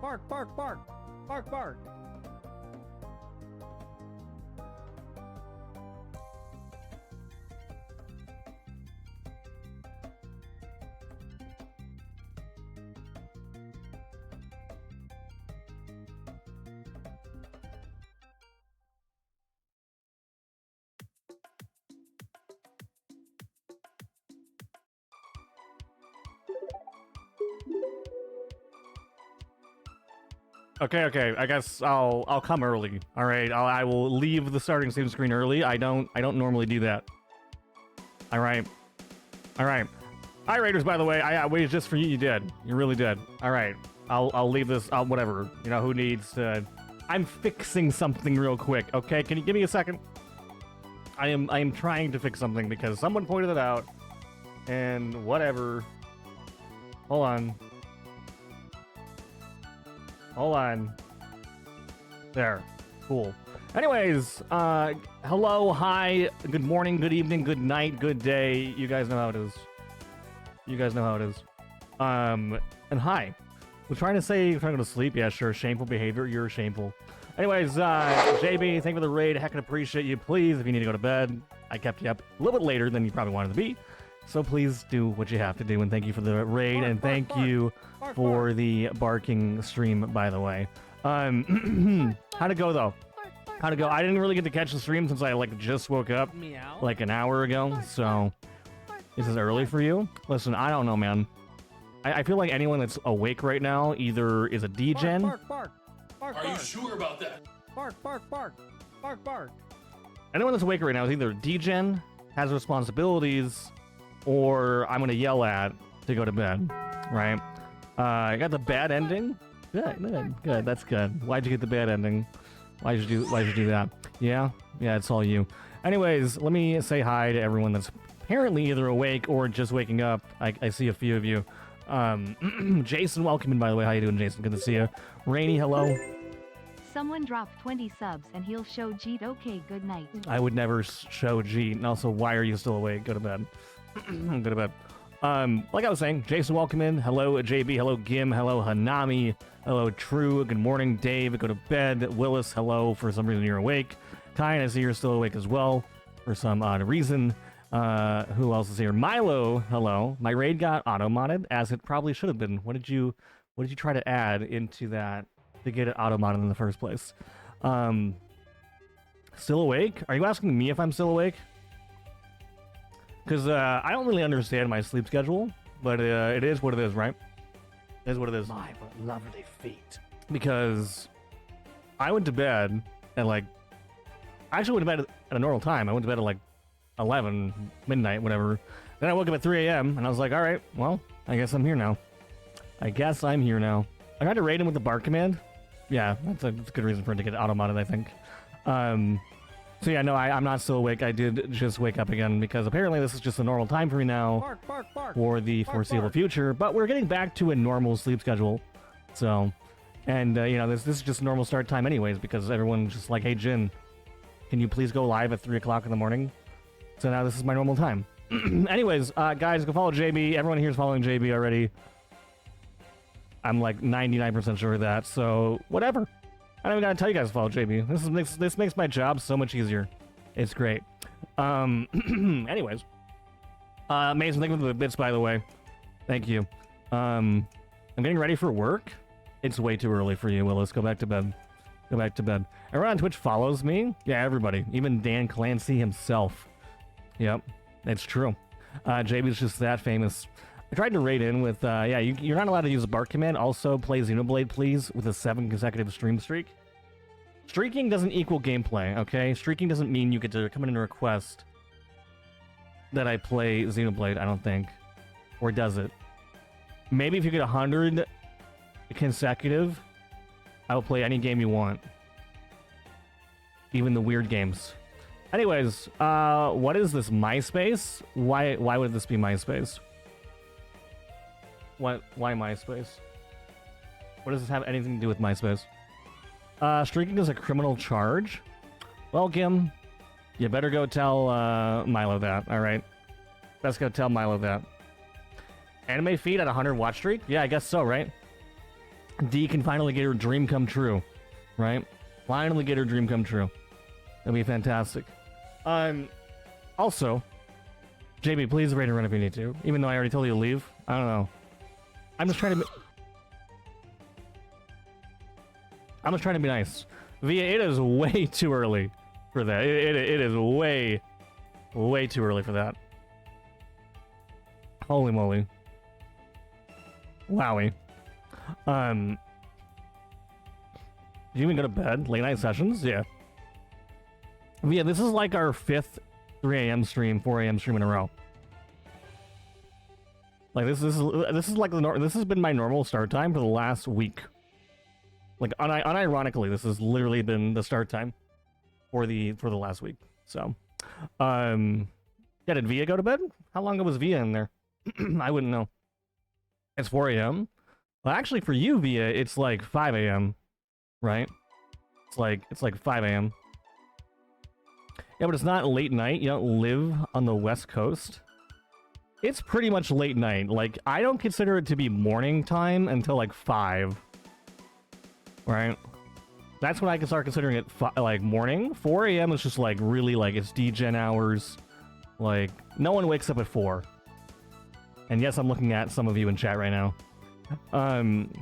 Bark, bark, bark, bark, bark. Okay. I guess I'll come early. All right. I will leave the starting Steam screen early. I don't normally do that. All right. Hi, Raiders. By the way, I waited just for you. You did. You really did. All right. I'll leave this. Whatever. You know who needs to. I'm fixing something real quick. Okay. Can you give me a second? I am trying to fix something because someone pointed it out. And whatever. Hold on. There. Cool. Anyways, hello, hi, good morning, good evening, good night, good day. You guys know how it is. And hi. We're trying to go to sleep. Yeah, sure. Shameful behavior. You're shameful. Anyways, JB, thank you for the raid. Heckin' appreciate you. Please, if you need to go to bed, I kept you up a little bit later than you probably wanted to be. So please do what you have to do, and thank you for the raid, and thank you for the barking stream, by the way. How'd it go, though? How'd it go? I didn't really get to catch the stream since I, just woke up, like, an hour ago, so... This is early for you? Listen, I don't know, man. I feel like anyone that's awake right now either is a degen... Bark. Are you sure about that? Bark. Anyone that's awake right now is either degen, has responsibilities, or I'm gonna yell at to go to bed, right? I got the bad ending. Good. That's good. Why'd you get the bad ending? Why'd you do that? Yeah, it's all you. Anyways, let me say hi to everyone that's apparently either awake or just waking up. I see a few of you. Jason, welcome in, by the way. How you doing, Jason? Good to see you. Rainy, hello. Someone dropped 20 subs and he'll show Jeet. Okay, good night. I would never show Jeet. And also, why are you still awake? Go to bed. Go to bed. Like I was saying, Jason, welcome in. Hello, JB. Hello, Gim. Hello, Hanami. Hello, True. Good morning, Dave. Go to bed. Willis, hello. For some reason, you're awake. Kai, I see you're still awake as well. For some odd reason. Who else is here? Milo, hello. My raid got auto-modded, as it probably should have been. What did you try to add into that to get it auto-modded in the first place? Still awake? Are you asking me if I'm still awake? Because I don't really understand my sleep schedule, but it is what it is, right? It is what it is. My lovely feet. Because I went to bed at I actually went to bed at a normal time. I went to bed at 11, midnight, whatever. Then I woke up at 3 a.m. and I was like, all right, well, I guess I'm here now. I tried to raid him with the BARK command. Yeah, that's a good reason for it to get auto-modded, I think. So yeah, no, I'm not still awake. I did just wake up again because apparently this is just a normal time for me now for the foreseeable future. But we're getting back to a normal sleep schedule. So, and you know, this is just normal start time anyways because everyone's just like, hey, Jin, can you please go live at 3 o'clock in the morning? So now this is my normal time. Anyways, guys, go follow JB. Everyone here is following JB already. I'm like 99% sure of that. So whatever. I don't even gotta tell you guys to follow JB. This makes my job so much easier. It's great. Anyways, Mason, thank you for the bits, by the way. Thank you. I'm getting ready for work. It's way too early for you, Willis. Go back to bed. Go back to bed. Everyone on Twitch follows me. Yeah, everybody. Even Dan Clancy himself. Yep, it's true. JB's just that famous. I tried to raid in with, yeah, you're not allowed to use the BARK command. Also, play Xenoblade, please, with a 7 consecutive stream streak. Streaking doesn't equal gameplay, okay? Streaking doesn't mean you get to come in and request that I play Xenoblade, I don't think. Or does it? Maybe if you get 100 consecutive, I'll play any game you want. Even the weird games. Anyways, what is this, MySpace? Why would this be MySpace? Why MySpace? What does this have anything to do with MySpace? Streaking is a criminal charge? Well, Gim, you better go tell Milo that, alright? Let's go tell Milo that. Anime feed at 100 watch streak? Yeah, I guess so, right? D can finally get her dream come true, right? Finally get her dream come true. That'd be fantastic. Also, JB, please raid and run if you need to. Even though I already told you to leave. I don't know. I'm just trying to be nice. Via, it is way too early for that. It is way too early for that. Holy moly. Wowie. Did you even go to bed? Late night sessions? Yeah. Via, this is like our 5th 3 a.m. stream, 4 a.m. stream in a row. Like this is like this has been my normal start time for the last week. Like unironically, this has literally been the start time for the last week. So, yeah, did Via go to bed? How long ago was Via in there? I wouldn't know. It's 4 a.m. Well, actually, for you, Via, it's like 5 a.m. Right? It's like 5 a.m. Yeah, but it's not late night. You don't live on the West Coast. It's pretty much late night. Like, I don't consider it to be morning time until like 5. Right? That's when I can start considering it like morning. 4 a.m. is just like really like it's degen hours. Like, no one wakes up at 4. And yes, I'm looking at some of you in chat right now. And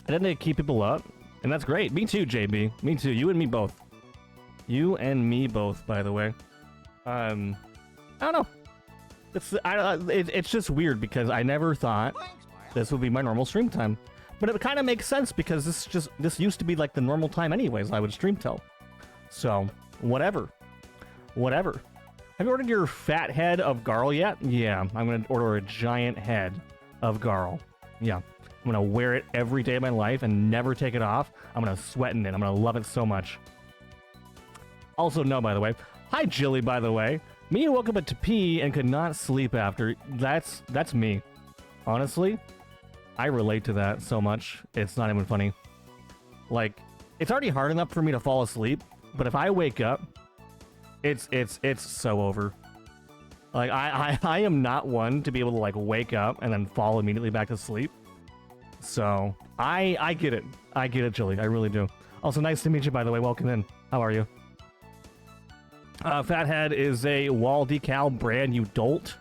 then they keep people up. And that's great. Me too, JB. Me too. You and me both. You and me both, by the way. I don't know. It's just weird because I never thought this would be my normal stream time. But it kind of makes sense because this used to be like the normal time anyways, I would stream till. So, whatever. Whatever. Have you ordered your fat head of Garl yet? Yeah, I'm going to order a giant head of Garl. Yeah. I'm going to wear it every day of my life and never take it off. I'm going to sweat in it. I'm going to love it so much. Also, no, by the way. Hi, Jilly, by the way. Me woke up to pee and could not sleep after. That's me. Honestly, I relate to that so much. It's not even funny. Like, it's already hard enough for me to fall asleep, but if I wake up, it's so over. Like, I am not one to be able to, like, wake up and then fall immediately back to sleep. So, I get it. I get it, Jilly. I really do. Also, nice to meet you, by the way. Welcome in. How are you? Fathead is a wall decal brand, you dolt.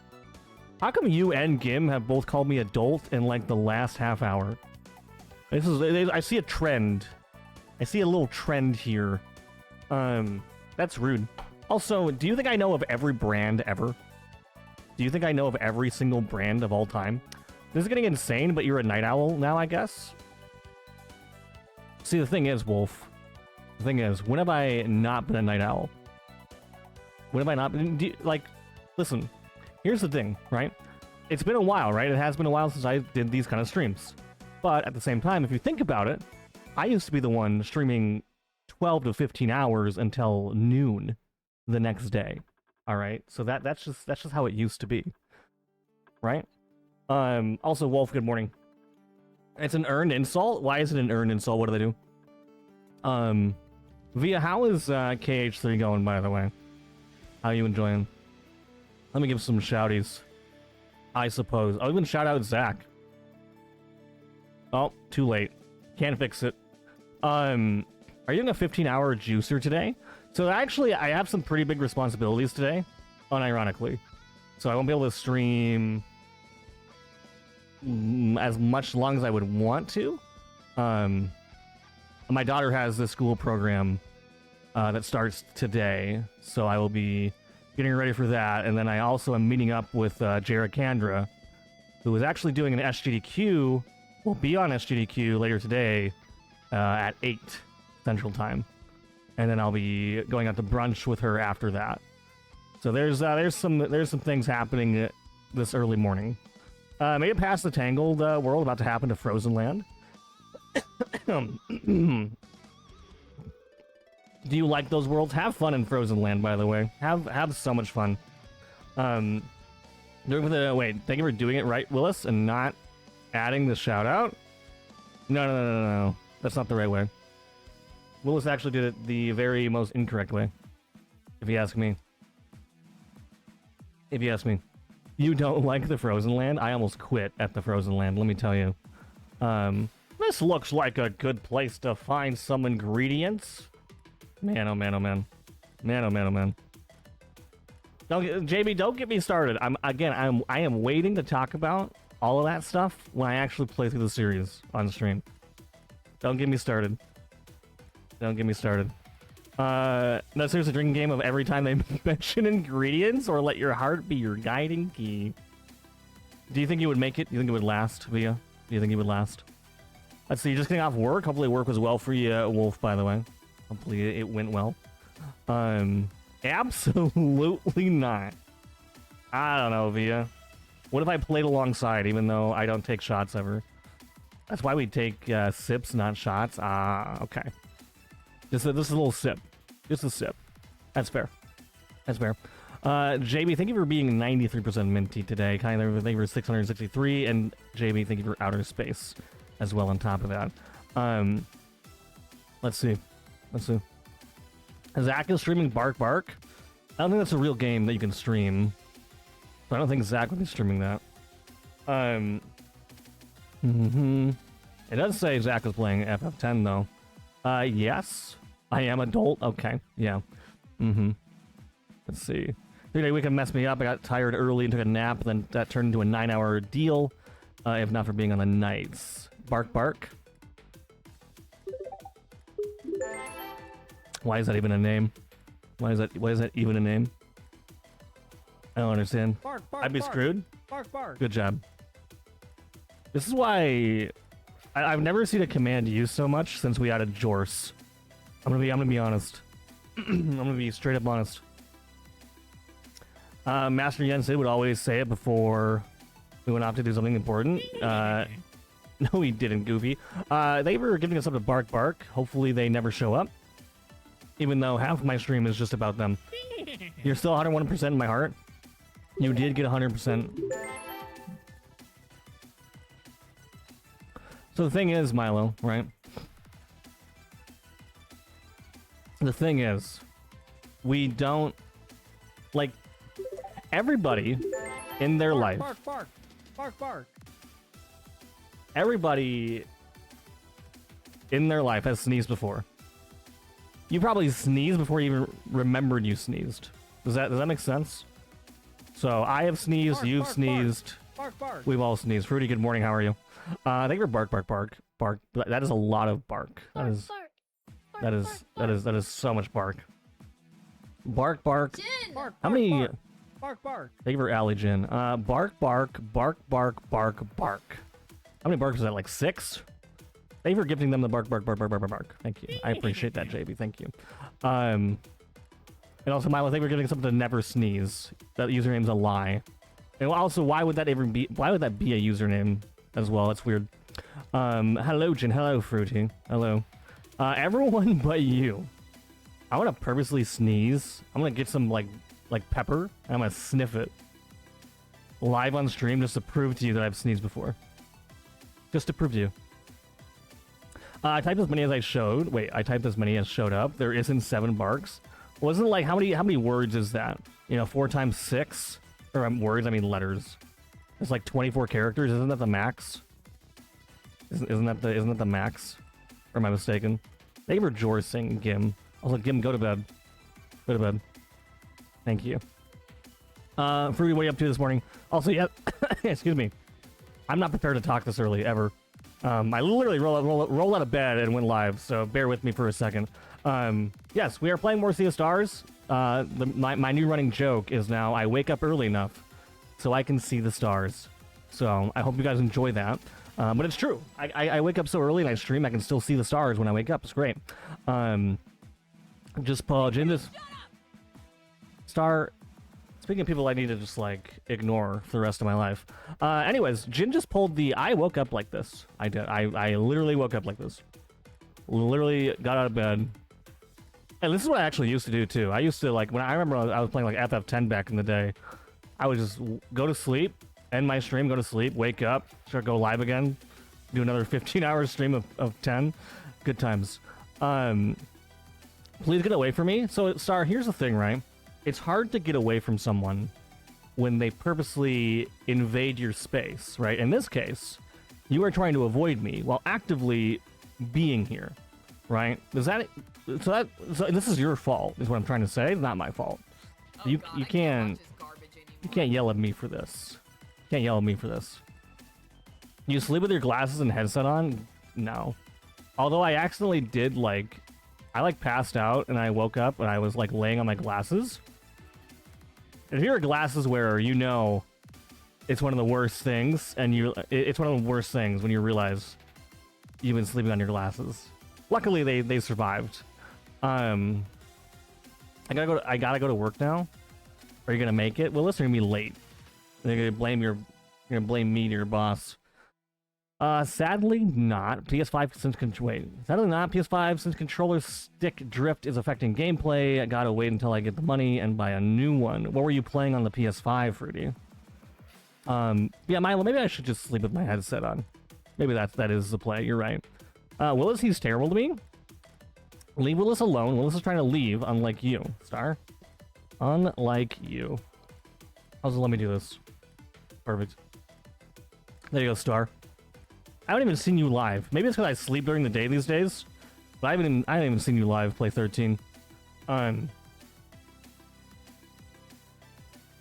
How come you and Gim have both called me a dolt in, like, the last half hour? I see a trend. I see a little trend here. That's rude. Also, do you think I know of every brand ever? Do you think I know of every single brand of all time? This is getting insane, but you're a night owl now, I guess? See, the thing is, Wolf. The thing is, when have I not been a night owl? When have I not been... like, listen. Here's the thing, right? It's been a while, right? It has been a while since I did these kind of streams. But at the same time, if you think about it, I used to be the one streaming 12 to 15 hours until noon the next day. All right, so that's just how it used to be, right? Also, Wolf, good morning. It's an earned insult. Why is it an earned insult? What do they do? Via, how is KH3 going, by the way? How are you enjoying? Let me give some shouties, I suppose. I'll even shout out Zach. Oh, too late. Can't fix it. Are you doing a 15-hour juicer today? So actually, I have some pretty big responsibilities today, unironically. So I won't be able to stream as much long as I would want to. My daughter has this school program that starts today, so I will be getting ready for that. And then I also am meeting up with Jared Kandra, who is actually doing an SGDQ. Will be on SGDQ later today at 8 Central Time, and then I'll be going out to brunch with her after that. So there's some things happening this early morning. Made it past the Tangled world, about to happen to Frozen Land. Do you like those worlds? Have fun in Frozen Land, by the way. Have so much fun. Wait, thank you for doing it right, Willis, and not adding the shout out. No. That's not the right way. Willis actually did it the very most incorrect way. If you ask me. You don't like the Frozen Land? I almost quit at the Frozen Land, let me tell you. This looks like a good place to find some ingredients. Man, oh man, oh man. Man, oh man, oh man. JB, don't get me started. I am waiting to talk about all of that stuff when I actually play through the series on stream. Don't get me started. Don't get me started. No, seriously, a drinking game of every time they mention ingredients, or let your heart be your guiding key. Do you think you would make it? Do you think it would last, Via? Do you think it would last? Let's see, you're just getting off work. Hopefully work was well for you, Wolf, by the way. Hopefully it went well. Absolutely not. I don't know, Via. What if I played alongside, even though I don't take shots ever? That's why we take sips, not shots. Okay. This is a little sip. Just a sip. That's fair. That's fair. JB, thank you for being 93% minty today. Kyler, thank you for 663. And JB, thank you for outer space as well on top of that. Let's see. Zach is streaming Bark. I don't think that's a real game that you can stream. So I don't think Zach would be streaming that. It does say Zach is playing FF10 though. Yes. I am adult. Okay. Yeah. Let's see. 3-day weekend messed me up. I got tired early and took a nap. Then that turned into a 9-hour deal. If not for being on the nights. Bark. Why is that even a name? Why is that even a name? I don't understand. Bark, I'd be screwed. Bark. Good job. This is why I've never seen a command used so much since we added Jorce. I'm gonna be honest. I'm gonna be straight up honest. Master Yensid would always say it before we went off to do something important. No, he didn't, Goofy. They were giving us up to Bark. Hopefully they never show up. Even though half my stream is just about them. You're still 101% in my heart. You did get 100%. So the thing is, Milo, right? The thing is, we don't, like, everybody in their life. Bark. Everybody in their life has sneezed before. You probably sneezed before you even remembered you sneezed. Does that make sense? So I have sneezed, you've sneezed. Bark. We've all sneezed. Fruity, good morning. How are you? Thank you for bark. That is a lot of bark. That is so much bark. Bark. How many? Bark. Thank you for Alley Jin. Bark. How many barks is that? Like 6? Thank you for gifting them the bark. Thank you. I appreciate that, JB. Thank you. And also, Milo, thank you for giving something to never sneeze. That username's a lie. And also, why would that be a username as well? That's weird. Hello, Jin. Hello, Fruity. Hello. Everyone but you. I want to purposely sneeze. I'm gonna get some like pepper, and I'm gonna sniff it live on stream just to prove to you that I've sneezed before. Just to prove to you. I typed as many as I showed. Wait, I typed as many as showed up. There isn't 7 barks. Wasn't like how many words is that? You know, 4 times 6, or words. I mean letters. It's like 24 characters. Isn't that the max? Isn't that the max? Or am I mistaken? Thank you for rejoicing, Gim. Also, Gim, go to bed. Go to bed. Thank you. Fruity, what are you up to this morning? Also, yeah, excuse me. I'm not prepared to talk this early, ever. I literally rolled out of bed and went live, so bear with me for a second. Yes, we are playing more Sea of Stars. My new running joke is now I wake up early enough so I can see the stars. So I hope you guys enjoy that. But it's true. I wake up so early and I stream, I can still see the stars when I wake up. It's great. Just Pudge in this star. Speaking of people I need to just like ignore for the rest of my life. Anyways, Jin just pulled the I woke up like this. I did. I literally woke up like this. Literally got out of bed. And this is what I actually used to do too. I used to like when I remember I was playing like FF10 back in the day. I would just go to sleep, end my stream, go to sleep, wake up, start go live again, do another 15-hour stream of 10. Good times. Please get away from me. So, Star, here's the thing, right? It's hard to get away from someone when they purposely invade your space, right? In this case, you are trying to avoid me while actively being here, right? So this is your fault, is what I'm trying to say. It's not my fault. You can't yell at me for this. You can't yell at me for this. You sleep with your glasses and headset on? No. Although I accidentally did I passed out and I woke up and I was like laying on my glasses. If you're a glasses wearer, you know it's one of the worst things, and it's one of the worst things when you realize you've been sleeping on your glasses. Luckily, they survived. I gotta go to work now. Are you gonna make it? Well, listen, you're gonna be late. You're gonna blame me to your boss. Sadly not. PS5 since sadly not. PS5 since controller stick drift is affecting gameplay. I gotta wait until I get the money and buy a new one. What were you playing on the PS5, Fruity? Yeah, Milo, maybe I should just sleep with my headset on. Maybe that is the play. You're right. Willis, he's terrible to me. Leave Willis alone. Willis is trying to leave, unlike you, Star. Unlike you. Also, let me do this. Perfect. There you go, Star. I haven't even seen you live. Maybe it's because I sleep during the day these days. But I haven't even seen you live play 13. I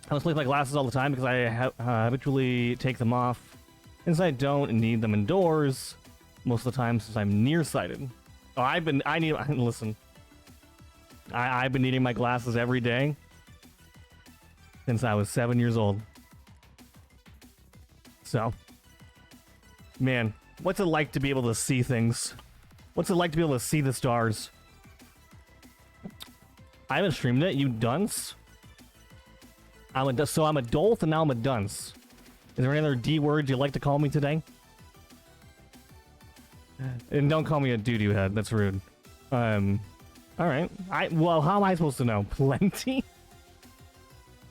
don't sleep my glasses all the time because I habitually take them off. Since I don't need them indoors most of the time since I'm nearsighted. Oh, listen. I've been needing my glasses every day since I was 7 years old. So, man, what's it like to be able to see things? What's it like to be able to see the stars? I haven't streamed it, you dunce. So I'm a dolt and now I'm a dunce. Is there any other D words you'd like to call me today? And don't call me a doo-doo head, that's rude. Alright. Well, how am I supposed to know? Plenty?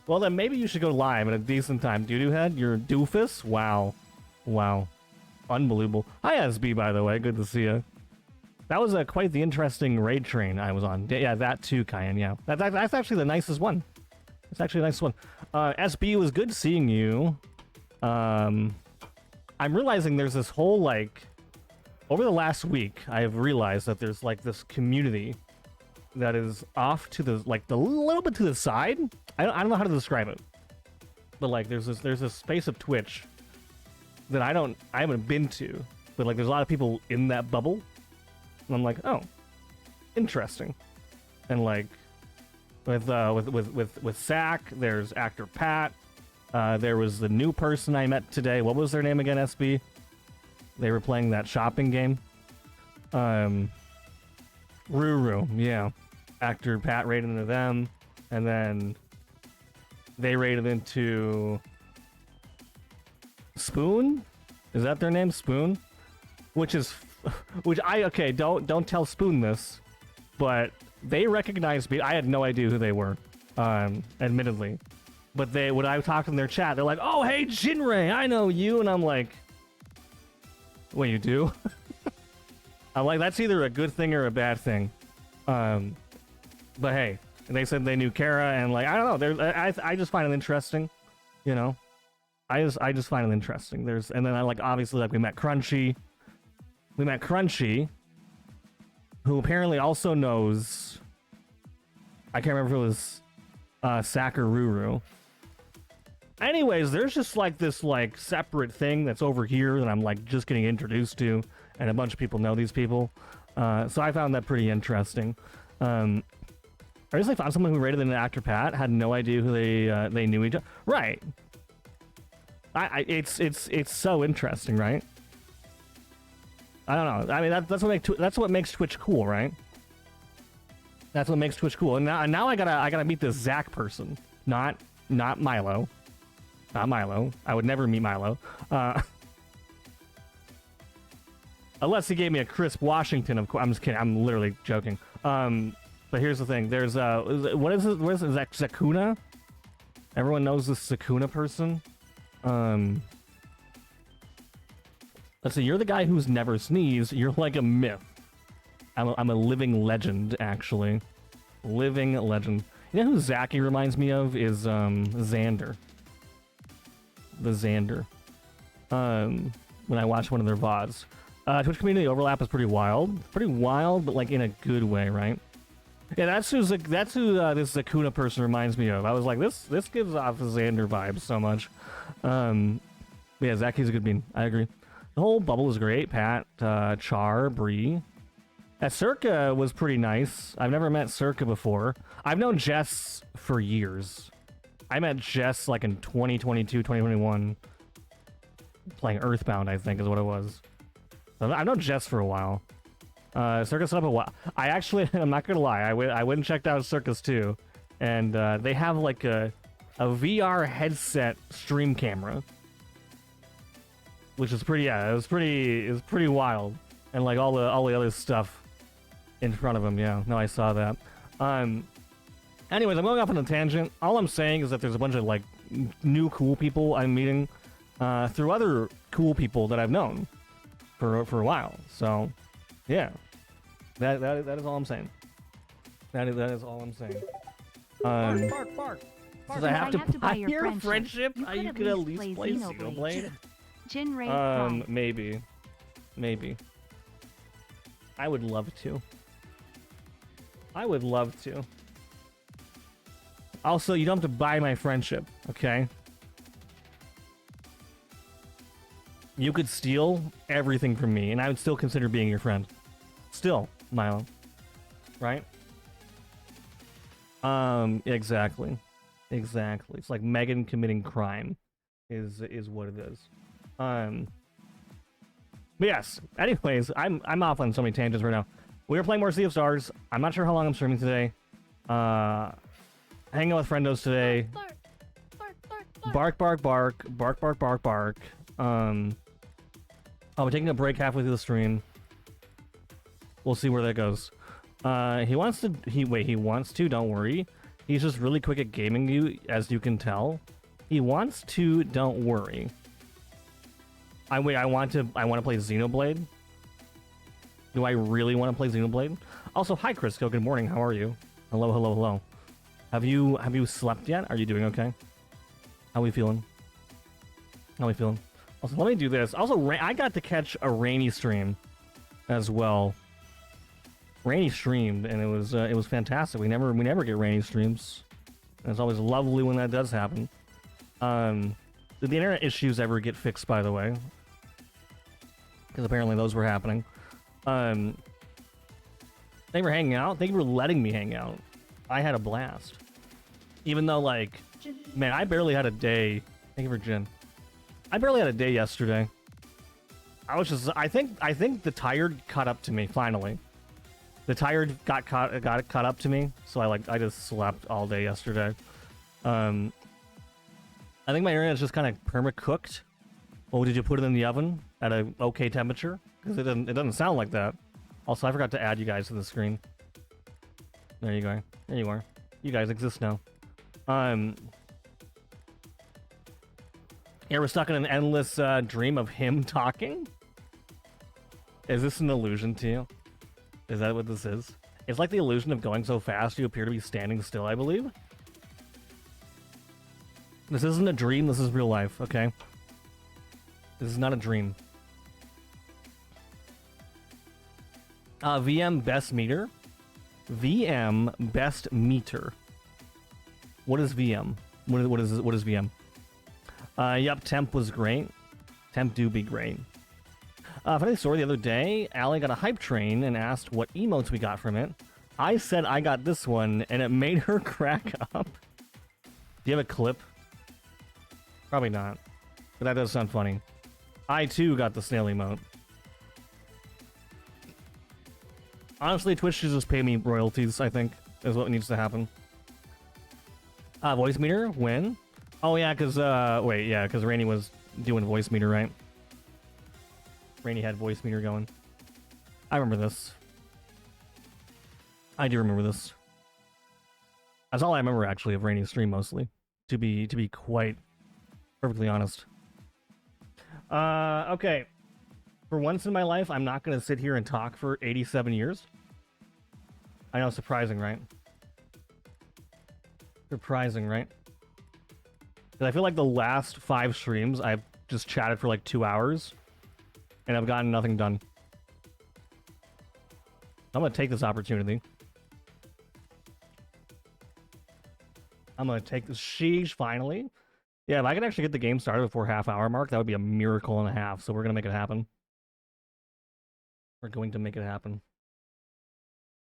Well, then maybe you should go live at a decent time. Doo-doo head? You're a doofus? Wow. Wow. Unbelievable. Hi, SB, by the way. Good to see you. That was quite the interesting raid train I was on. Yeah, that too, Cayenne, yeah. That's actually the nicest one. It's actually the nicest one. SB, it was good seeing you. I'm realizing there's this whole, over the last week, I've realized that there's, this community that is off to the, the little bit to the side. I don't know how to describe it. But, there's this space of Twitch that I haven't been to. But, there's a lot of people in that bubble. And I'm like, oh, interesting. And, with Sack, there's actor Pat. There was the new person I met today. What was their name again, SB? They were playing that shopping game. Ruru, yeah. Actor Pat raided into them. And then they raided into Spoon? Is that their name? Spoon? Which is which okay, don't tell Spoon this, but they recognized me. I had no idea who they were, admittedly. But when I talked in their chat, they're like, "Oh, hey, Jinray, I know you," and I'm like, "What you do?" I'm like, "That's either a good thing or a bad thing." But hey, they said they knew Kara, and like, I don't know. I just find it interesting, you know. I just find it interesting. And then I like obviously like we met Crunchy. We met Crunchy, who apparently also knows. I can't remember if it was Sakururu. Anyways, there's just like this like separate thing that's over here that I'm like just getting introduced to, and a bunch of people know these people. So I found that pretty interesting. I recently found someone who rated an actor Pat, had no idea who they knew each other. Right. It's so interesting, right? I don't know. I mean that's what makes Twitch cool, right? That's what makes Twitch cool. And now I gotta meet this Zach person, not Milo. Not Milo. I would never meet Milo. Unless he gave me a crisp Washington, of course. I'm just kidding. I'm literally joking. But here's the thing. There's what is it? Zakuna? Everyone knows this Zakuna person. Let's see. You're the guy who's never sneezed. You're like a myth. I'm a living legend, actually. Living legend. You know who Zaki reminds me of is Xander. The Xander. When I watch one of their VODs. Twitch community overlap is pretty wild. Pretty wild, but like in a good way, right? Yeah, that's who this Zakuna person reminds me of. I was like, this gives off the Xander vibe so much. But yeah, Zaki's a good bean. I agree. The whole bubble is great. Pat, Char, Bree. That Circa was pretty nice. I've never met Circa before. I've known Jess for years. I met Jess like in 2022, 2021. Playing Earthbound, I think is what it was. So I've known Jess for a while. Circus set up a while. I'm not gonna lie, I went and checked out Circus too. And they have like a VR headset stream camera. Which is pretty, it was pretty wild. And like all the other stuff in front of him, yeah. No, I saw that. Anyways, I'm going off on a tangent. All I'm saying is that there's a bunch of like new cool people I'm meeting through other cool people that I've known for a while. So, yeah, that is all I'm saying. That is all I'm saying. Bark. Does I have to buy your your friendship? friendship? You You could could at at least least play play Xenoblade. Xenoblade. Jinray, Maybe. I would love to. Also, you don't have to buy my friendship, okay? You could steal everything from me, and I would still consider being your friend. Still, Milo. Right? Exactly. It's like Megan committing crime is what it is. But yes, anyways, I'm off on so many tangents right now. We are playing more Sea of Stars. I'm not sure how long I'm streaming today. Hanging out with friendos today. Bark. I'll be taking a break halfway through the stream. We'll see where that goes. He wants to, don't worry. He's just really quick at gaming you, as you can tell. He wants to, don't worry. I want to play Xenoblade. Do I really want to play Xenoblade? Also, hi Crisco, good morning, how are you? Hello. Have you slept yet? Are you doing okay? How are we feeling? Also, let me do this. Also, I got to catch a Rainy stream as well. Rainy streamed, and it was fantastic. We never get Rainy streams. And it's always lovely when that does happen. Did the internet issues ever get fixed, by the way? Because apparently those were happening. Thank you for hanging out. Thank you for letting me hang out. I had a blast. Even though, like, man, I barely had a day. Thank you for Jen. I barely had a day yesterday. I think the tired caught up to me finally. The tired got caught up to me, so I just slept all day yesterday. I think my internet's just kind of perma cooked. Oh, did you put it in the oven at a okay temperature? Because it doesn't sound like that. Also, I forgot to add you guys to the screen. There you go. There you are. You guys exist now. Yeah, we're stuck in an endless dream of him talking? Is this an illusion to you? Is that what this is? It's like the illusion of going so fast you appear to be standing still, I believe. This isn't a dream, this is real life, okay? This is not a dream. VM best meter. VM best meter. What is VM? What is VM? Yep, temp was great. Temp do be great. Funny story, the other day, Allie got a hype train and asked what emotes we got from it. I said I got this one, and it made her crack up. Do you have a clip? Probably not. But that does sound funny. I, too, got the snail emote. Honestly, Twitch should just pay me royalties, I think, is what needs to happen. Voice meter? When? Oh, yeah, because, wait, yeah, because Rainy was doing voice meter, right? Rainy had voice meter going. I remember this. I do remember this. That's all I remember, actually, of Rainy's stream, mostly. To be quite perfectly honest. Okay. For once in my life, I'm not going to sit here and talk for 87 years. I know, surprising, right? Surprising, right? Because I feel like the last 5 streams, I've just chatted for like 2 hours, and I've gotten nothing done. I'm going to take this opportunity. I'm going to take this. Sheesh, finally. Yeah, if I could actually get the game started before half-hour mark, that would be a miracle and a half, so we're going to make it happen. We're going to make it happen.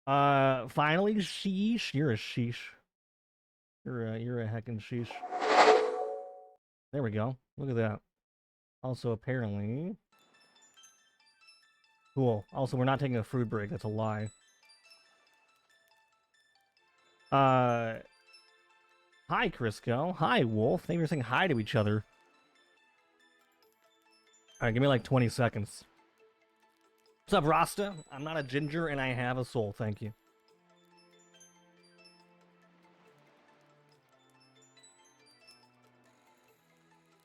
Finally, sheesh. You're a sheesh. You're a heckin' sheesh. There we go. Look at that. Also, apparently... Cool. Also, we're not taking a food break. That's a lie. Hi, Crisco. Hi, Wolf. Thank you for saying hi to each other. Alright, give me like 20 seconds. What's up, Rasta? I'm not a ginger and I have a soul. Thank you.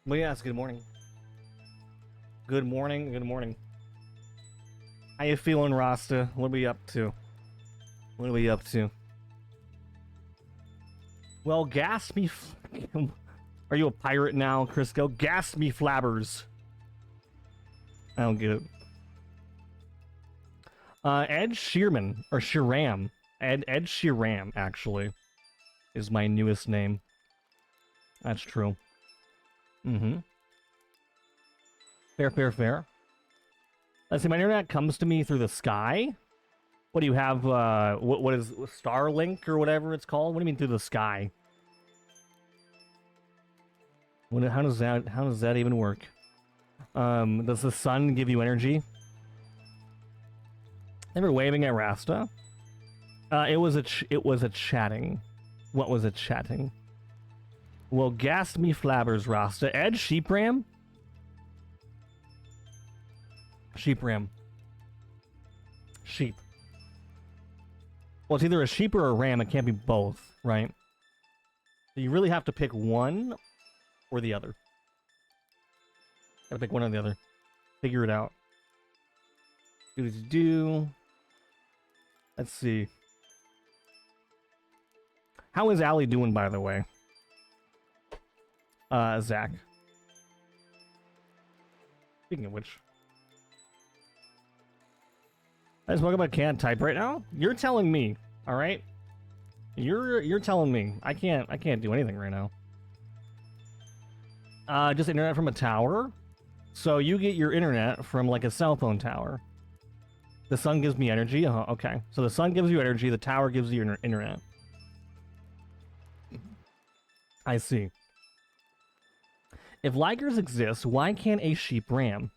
Well, yes, good morning. Good morning, good morning. How you feeling, Rasta? What are we up to? What are we up to? Well, gas me... Are you a pirate now, Crisco? Gas me flabbers. I don't get it. Ed Sheeran, or Sheeram. Ed Sheeram, actually, is my newest name. That's true. Mm-hmm. Fair, fair, fair. Let's see, my internet comes to me through the sky? What do you have, what is Starlink or whatever it's called? What do you mean through the sky? How does that even work? Does the sun give you energy? They were waving at Rasta. It was a chatting. What was it chatting? Well, gas me flabbers, Rasta. Ed Sheepram? Sheepram. Sheep. Well, it's either a sheep or a ram. It can't be both, right? So you really have to pick one or the other. Gotta pick one or the other. Figure it out. Do. Let's see. How is Allie doing, by the way? Zach. Speaking of which. I just woke up, I can't type right now? You're telling me, alright? You're telling me. I can't do anything right now. Just internet from a tower? So you get your internet from like a cell phone tower. The sun gives me energy? Okay. So the sun gives you energy, the tower gives you internet. I see. If ligers exist, why can't a sheep ram?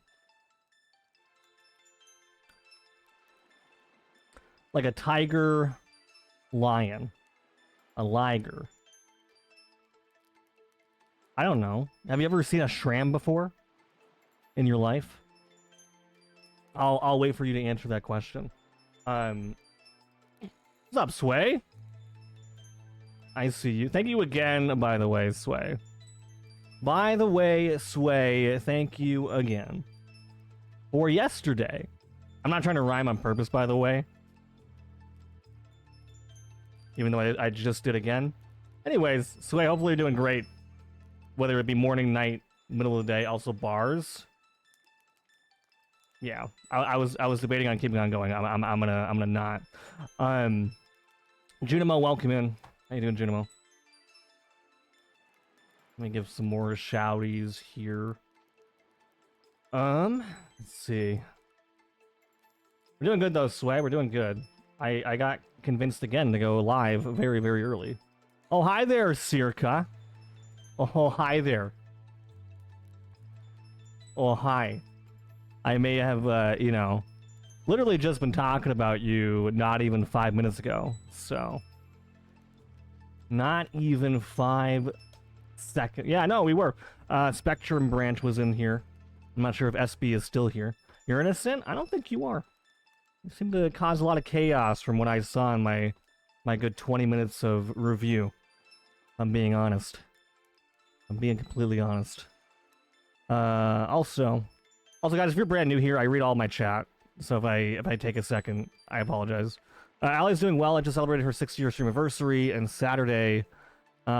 Like a tiger, lion. A liger. I don't know. Have you ever seen a shram before? In your life? I'll wait for you to answer that question. What's up, Sway? I see you. Thank you again, by the way, Sway. By the way, Sway, thank you again. For yesterday. I'm not trying to rhyme on purpose, by the way. Even though I just did again. Anyways, Sway, hopefully you're doing great. Whether it be morning, night, middle of the day, also bars. Yeah, I was debating on keeping on going. I'm gonna not. Junimo, welcome in. How you doing, Junimo? Let me give some more shouties here. Let's see. We're doing good though, Sway. We're doing good. I got convinced again to go live very, very early. Oh, hi there, Circa. Oh, hi there. Oh, hi. I may have, you know, literally just been talking about you not even 5 minutes ago. So, not even 5 seconds. Yeah, no, we were. Spectrum Branch was in here. I'm not sure if SB is still here. You're innocent? I don't think you are. You seem to cause a lot of chaos from what I saw in my good 20 minutes of review. I'm being honest. I'm being completely honest. Also, guys, if you're brand new here, I read all my chat. So if I take a second, I apologize. Allie's doing well. I just celebrated her 6-year stream anniversary, and Saturday,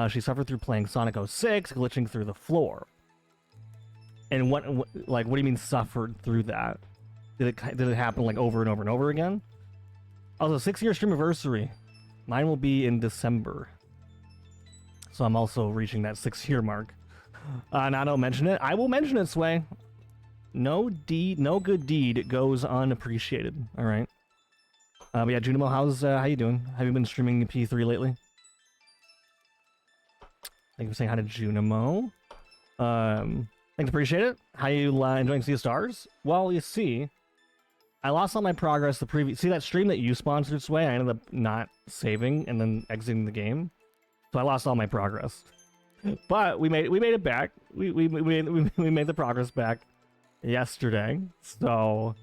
she suffered through playing Sonic 06, glitching through the floor. And what do you mean suffered through that? Did it happen like over and over and over again? Also, 6-year stream anniversary. Mine will be in December. So I'm also reaching that 6-year mark. And I don't mention it. I will mention it, Sway. No good deed goes unappreciated. All right. But yeah, Junimo, how you doing? Have you been streaming P3 lately? Thank you for saying hi to Junimo. Thanks, appreciate it. How you enjoying Sea of Stars? Well, you see, I lost all my progress the previous. See that stream that you sponsored, Sway? I ended up not saving and then exiting the game, so I lost all my progress. But we made it back. We made the progress back yesterday, so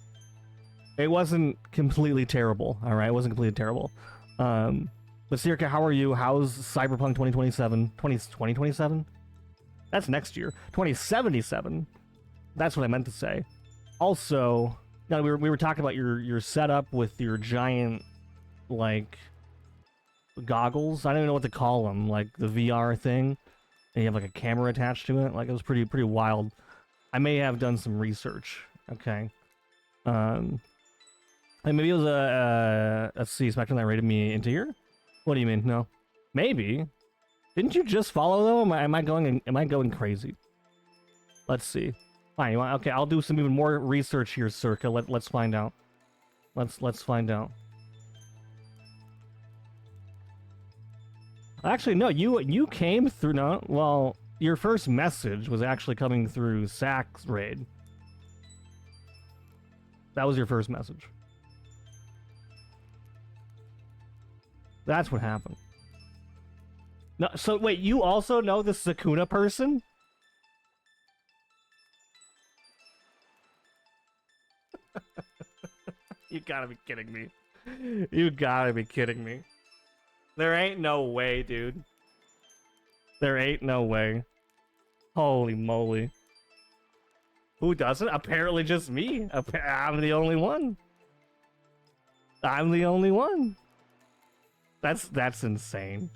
it wasn't completely terrible. All right, it wasn't completely terrible. But Circa, how are you? How's Cyberpunk 2027? 2027? That's next year. 2077. That's what I meant to say. Also, no, we were talking about your setup with your giant, like, goggles. I don't even know what to call them. Like the VR thing. And you have like a camera attached to it. Like it was pretty wild. I may have done some research. Okay. And maybe it was let's see, Spectrum that rated me into here. What do you mean? No. Maybe. Didn't you just follow though? Am I going crazy? Let's see. Fine. Okay, I'll do some even more research here, Circa. Let's find out. Let's find out. Actually, no. You came through. No. Well, your first message was actually coming through Sack's raid. That was your first message. That's what happened. No, so wait, you also know the Sakuna person? You gotta be kidding me. You gotta be kidding me. There ain't no way, dude. There ain't no way. Holy moly. Who doesn't? Apparently just me. I'm the only one. I'm the only one. That's insane.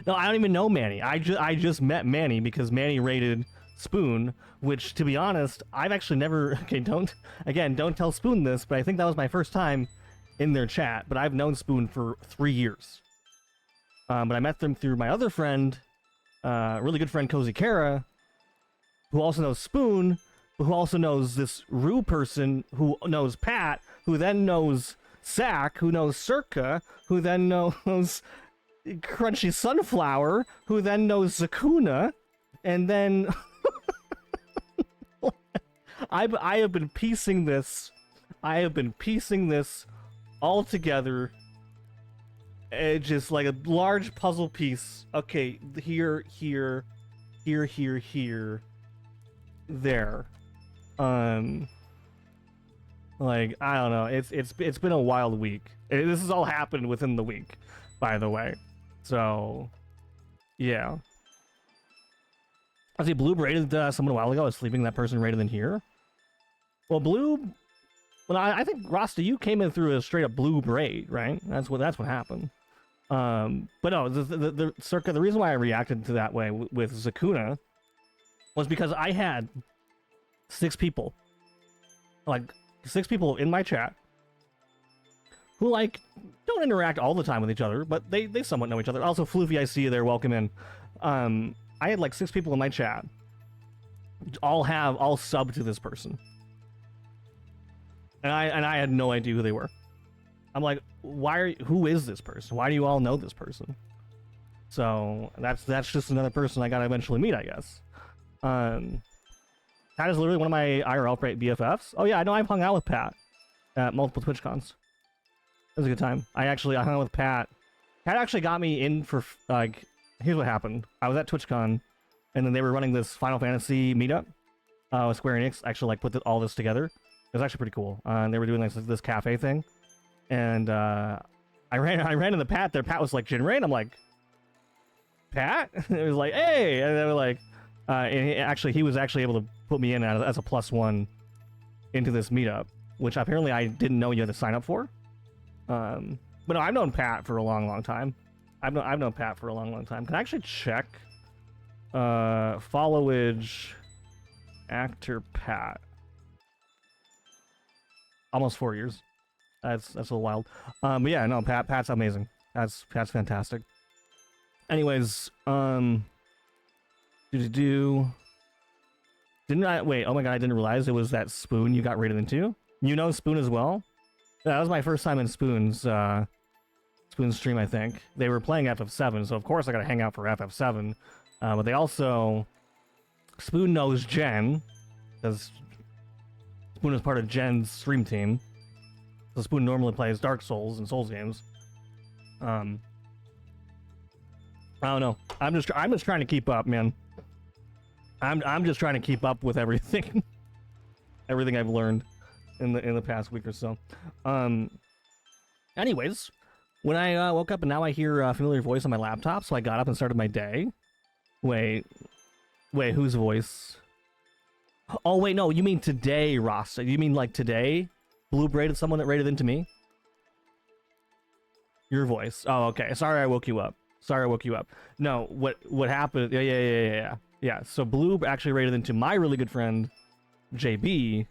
No, I don't even know Manny. I just met Manny because Manny rated Spoon, which, to be honest, I've actually never... Okay, don't tell Spoon this, but I think that was my first time in their chat, but I've known Spoon for 3 years. But I met them through my other friend, really good friend, Cozy Kara, who also knows Spoon, who also knows this Rue person, who knows Pat, who then knows Sack, who knows Circa, who then knows Crunchy Sunflower, who then knows Zakuna, and then I have been piecing this all together It's just like a large puzzle piece. Okay, here, there. Like, I don't know. It's been a wild week. This has all happened within the week, by the way. So, yeah. I see Blue braided someone a while ago. I was sleeping. That person raided in here. Well, Blue. Well, I think Rasta, you came in through a straight up Blue braid, right? That's what happened. But no, the Circa. The reason why I reacted to that way with Zakuna was because I had 6 people, like 6 people in my chat, who like don't interact all the time with each other, but they somewhat know each other. Also, Floofy, I see you there. Welcome in. I had like 6 people in my chat, all sub to this person, and I had no idea who they were. I'm like, who is this person? Why do you all know this person? So that's just another person I gotta eventually meet, I guess. Pat is literally one of my IRL BFFs. Oh yeah, I know. I've hung out with Pat at multiple TwitchCons. It was a good time. I hung out with Pat. Pat actually got me in for, like, here's what happened. I was at TwitchCon, and then they were running this Final Fantasy meetup. Square Enix actually like put all this together. It was actually pretty cool. And they were doing like this cafe thing, and I ran into Pat there. Pat was like, "Jinrain?" I'm like, "Pat?" It was like, "Hey," and they were like, and he was actually able to put me in as a +1 into this meetup, which apparently I didn't know you had to sign up for. But no, I've known Pat for a long time. I've known Pat for a long time. Can I actually check followage actor Pat? Almost 4 years. That's a little wild. But yeah, no, Pat's amazing. Pat's fantastic. Anyways, didn't I wait? Oh my god, I didn't realize it was that Spoon you got rated into. You know Spoon as well? That was my first time in Spoon's stream, I think. They were playing FF7, so of course I gotta hang out for FF7. But they also... Spoon knows Jen, because Spoon is part of Jen's stream team. So Spoon normally plays Dark Souls and Souls games. I don't know. I'm just trying to keep up, man. I'm just trying to keep up with everything. Everything I've learned in the past week or so. Anyways, when I woke up and now I hear a familiar voice on my laptop, so I got up and started my day. Wait, whose voice? Oh wait, no, you mean today, Rasta? You mean like today? Blue braided someone that raided into me? Your voice. Oh, okay. Sorry I woke you up. No, what happened? Yeah. So Blue actually raided into my really good friend, JB,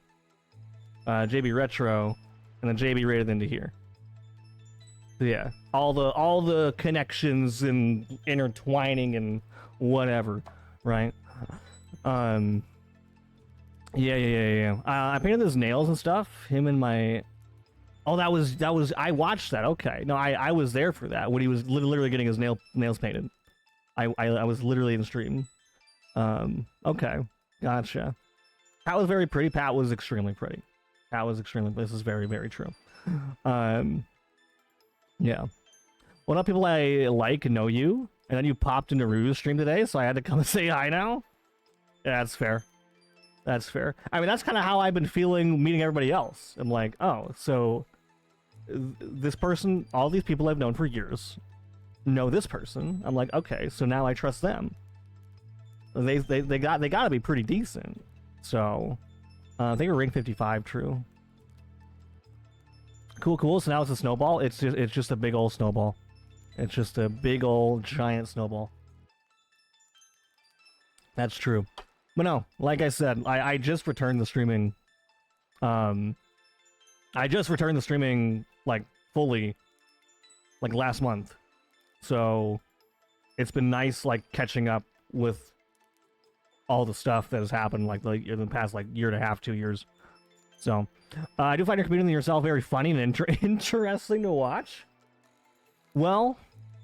JB Retro, and then JB raided into here. So yeah, all the connections and intertwining and whatever, right? Yeah. I painted his nails and stuff. Him and my... Oh, that was I watched that. Okay, no, I was there for that when he was literally getting his nails painted. I was literally in the stream. Okay, gotcha. Pat was very pretty. Pat was extremely pretty. This is very, very true. Yeah. Well, not people I like know you, and then you popped into Rue's stream today, so I had to come and say hi now. Yeah, that's fair. I mean, that's kind of how I've been feeling meeting everybody else. I'm like, oh, so this person, all these people I've known for years, know this person. I'm like, okay, so now I trust them. They got to be pretty decent. So, I think we're rank 55. True. Cool. So now it's a snowball. It's just a big old snowball. It's just a big old giant snowball. That's true. But no, like I said, I just returned the streaming. I just returned the streaming like fully, like last month. So it's been nice, like catching up with all the stuff that has happened like in the past like year and a half, 2 years. So I do find your community yourself very funny and interesting to watch. Well,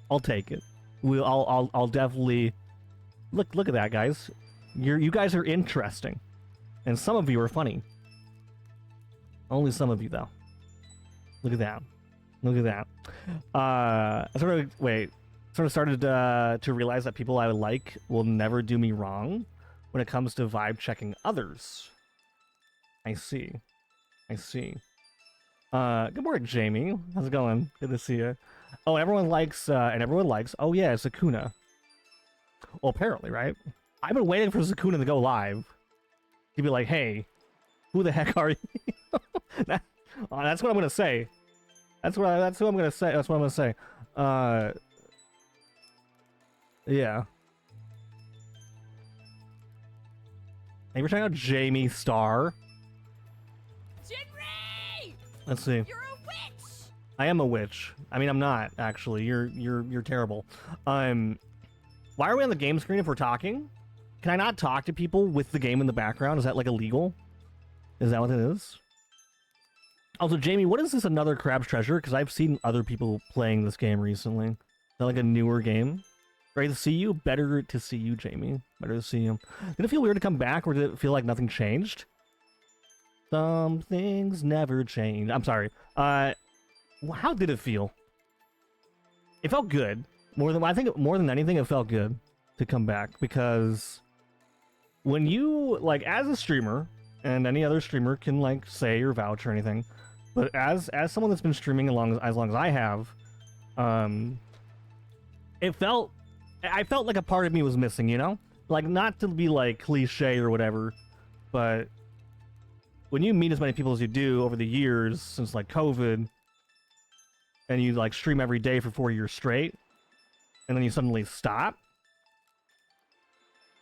I'll take it. I'll definitely look at that, guys. You guys are interesting, and some of you are funny. Only some of you, though. Look at that. Look at that. I sort of started to realize that people I like will never do me wrong when it comes to vibe checking others. I see. I see. Good morning, Jamie. How's it going? Good to see you. Oh, everyone likes, oh yeah, Sakuna. Well, apparently, right? I've been waiting for Sakuna to go live. He'd be like, hey, who the heck are you? That's what I'm gonna say. That's what I'm gonna say. That's what I'm gonna say. Yeah. Hey, we're talking about Jamie Star. Jinri! Let's see. You're a witch! I am a witch. I mean, I'm not actually. You're terrible. Why are we on the game screen if we're talking? Can I not talk to people with the game in the background? Is that like illegal? Is that what it is? Also, Jamie, what is this another Crab's Treasure? Because I've seen other people playing this game recently. Is that like a newer game? Great to see you. Better to see you, Jamie. Better to see you. Did it feel weird to come back, or did it feel like nothing changed? Some things never change. I'm sorry. How did it feel? It felt good. More than anything, it felt good to come back, because when you, like, as a streamer, and any other streamer can, like, say or vouch or anything, but as someone that's been streaming as long as I have, I felt like a part of me was missing, you know? Like, not to be, like, cliche or whatever, but when you meet as many people as you do over the years since, like, COVID, and you, like, stream every day for 4 years straight, and then you suddenly stop,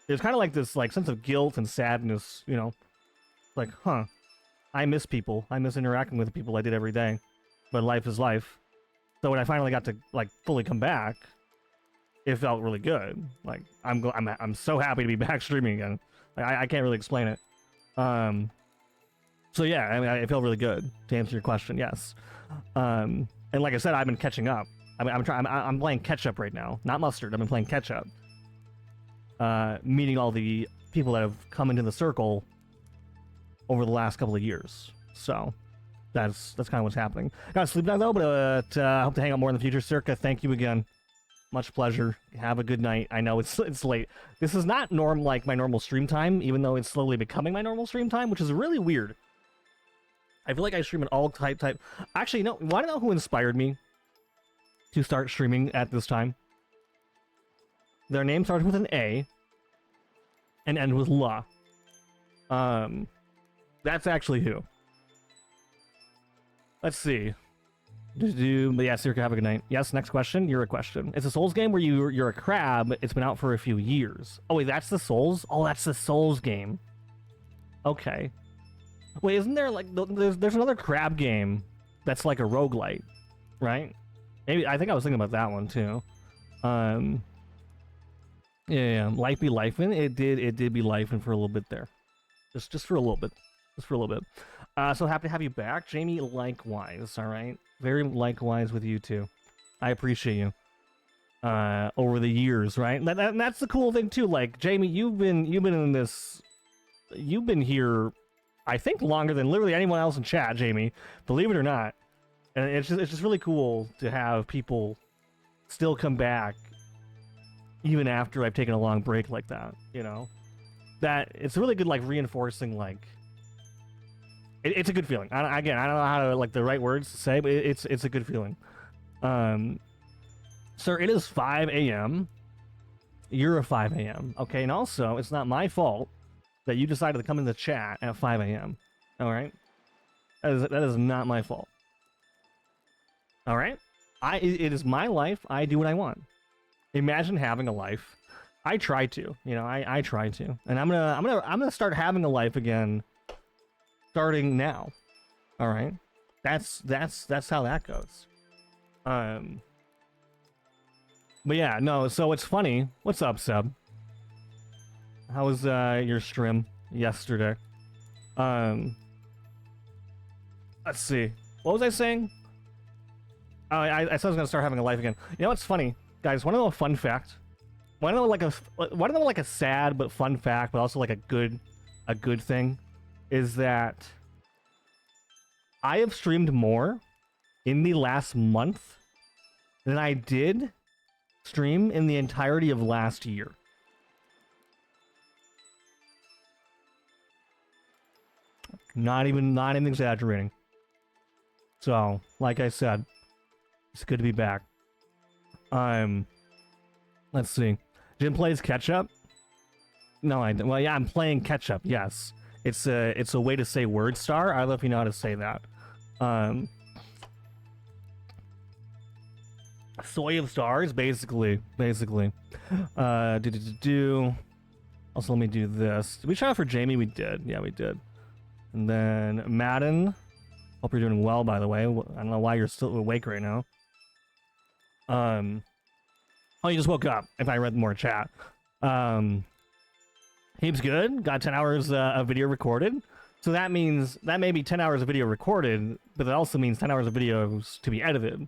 there's kind of like this, like, sense of guilt and sadness, you know? Like, huh, I miss people. I miss interacting with the people I did every day, but life is life. So when I finally got to, like, fully come back, it felt really good. Like, I'm so happy to be back streaming again. Like, I can't really explain it. So yeah, I mean, it felt really good, to answer your question. Yes. And like I said, I've been catching up. I'm playing catch up right now, not mustard. I've been playing catch up. Meeting all the people that have come into the circle over the last couple of years. So that's kind of what's happening. Gotta sleep now though, but hope to hang out more in the future. Circa, thank you again. Much pleasure. Have a good night. I know it's late. This is not like my normal stream time, even though it's slowly becoming my normal stream time, which is really weird. I feel like I stream at all type. Actually, no. Want to know who inspired me to start streaming at this time? Their name starts with an A and ends with La. That's actually who. Let's see. But yeah, Circa, have a good night. Yes, next question. You're a question. It's a Souls game where you're a crab. It's been out for a few years. Oh wait, that's the Souls? Oh, that's the Souls game. Okay. Wait, isn't there like there's another crab game that's like a roguelite, right? Maybe I think I was thinking about that one too. Yeah, Life Be Lifin'. It did be lifing for a little bit there. Just for a little bit. Just for a little bit. So happy to have you back, Jamie. Likewise, all right. Very likewise with you too. I appreciate you. Over the years, right? And that's the cool thing too. Like Jamie, you've been in this. You've been here, I think, longer than literally anyone else in chat, Jamie. Believe it or not. And it's just really cool to have people still come back even after I've taken a long break like that. You know, that it's really good, like reinforcing like. It's a good feeling. I don't know how to like the right words to say, but it's a good feeling. Sir, it is 5 a.m. You're a 5 a.m. Okay, and also it's not my fault that you decided to come in the chat at 5 a.m. All right, that is not my fault. All right, it is my life. I do what I want. Imagine having a life. I try to, you know, I try to, and I'm gonna start having a life again. Starting now, all right. That's how that goes. But yeah, no. So it's funny. What's up, Seb? How was your stream yesterday? Let's see. What was I saying? Oh, I said I was gonna start having a life again. You know what's funny, guys? Want to know a fun fact? Want to know like a sad but fun fact, but also like a good thing? Is that I have streamed more in the last month than I did stream in the entirety of last year. Not even exaggerating. So, like I said, it's good to be back. Let's see. Jim plays catch up. No, well, yeah, I'm playing catch up. Yes, it's a way to say word star. I don't know if you know how to say that. Soy of stars, basically. Also, let me do this. Did we try out for Jamie? We did. Yeah, we did. And then Madden. Hope you're doing well, by the way. I don't know why you're still awake right now. Oh, you just woke up. If I read more chat. Heap's good. Got 10 hours of video recorded. So that means that may be 10 hours of video recorded, but that also means 10 hours of videos to be edited,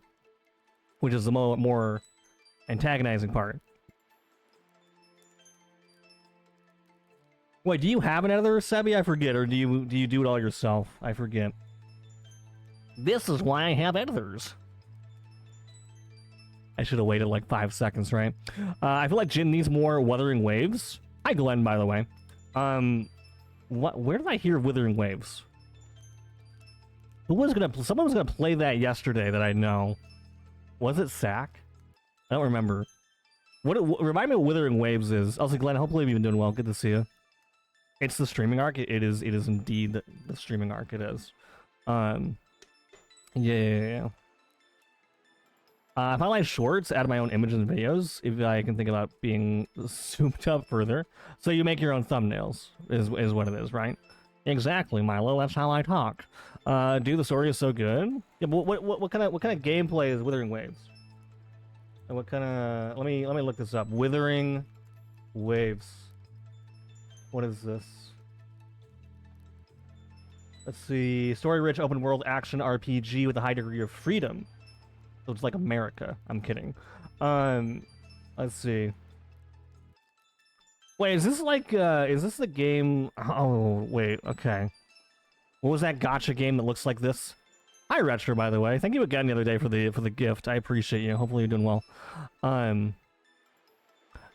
which is the more antagonizing part. Wait, do you have an editor, Sebi? I forget, or do you do it all yourself? I forget. This is why I have editors. I should have waited like 5 seconds, right? I feel like Jin needs more Wuthering Waves. Hi, Glenn, by the way. Where did I hear Withering Waves? Someone was gonna play that yesterday that I know. Was it Sack? I don't remember. Remind me what Withering Waves is. Also, Glenn, hopefully you've been doing well. Good to see you. It's the streaming arc. It is indeed the streaming arc. It is. Yeah. If I like shorts, add my own images and videos, if I can think about being souped up further. So you make your own thumbnails, is what it is, right? Exactly, Milo. That's how I talk. Dude, the story is so good. Yeah, but what kind of gameplay is Withering Waves? And what kind of? Let me look this up. Withering Waves. What is this? Let's see. Story-rich open-world action RPG with a high degree of freedom. So it's like America. I'm kidding. Let's see. Wait, is this like is this the game? Oh, wait. Okay. What was that gacha game that looks like this? Hi, Retro, by the way. Thank you again the other day for the gift. I appreciate you. Hopefully you're doing well.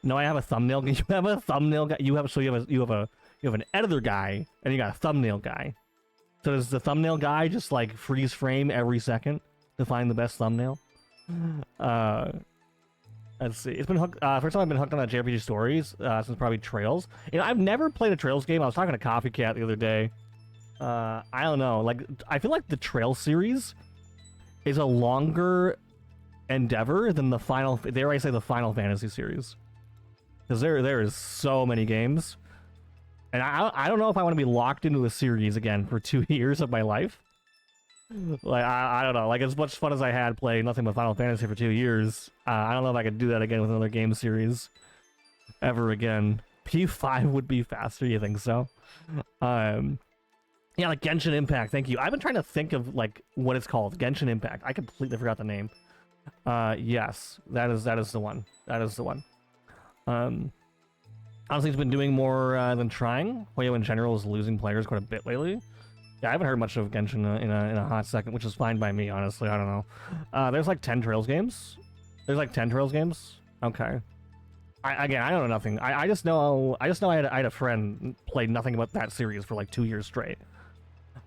No, I have a thumbnail. You have a thumbnail guy. You have an editor guy, and you got a thumbnail guy. So does the thumbnail guy just like freeze frame every second to find the best thumbnail? Let's see. It's been hooked. First time I've been hooked on JRPG stories since probably Trails. You know, I've never played a Trails game. I was talking to Coffee Cat the other day. I don't know. Like, I feel like the Trails series is a longer endeavor than the final. Dare I say the Final Fantasy series? Because there is so many games, and I don't know if I want to be locked into a series again for 2 years of my life. Like, I don't know. Like, as much fun as I had playing nothing but Final Fantasy for 2 years, I don't know if I could do that again with another game series ever again. P5 would be faster, you think so? Yeah, like Genshin Impact, thank you. I've been trying to think of, like, what it's called. Genshin Impact. I completely forgot the name. Yes, that is the one. That is the one. Honestly, it's been doing more than trying. Hoyo in general is losing players quite a bit lately. Yeah, I haven't heard much of Genshin in a hot second, which is fine by me, honestly. I don't know. There's like 10 Trails games. Okay. I don't know nothing. I just know I had a friend played nothing about that series for like 2 years straight.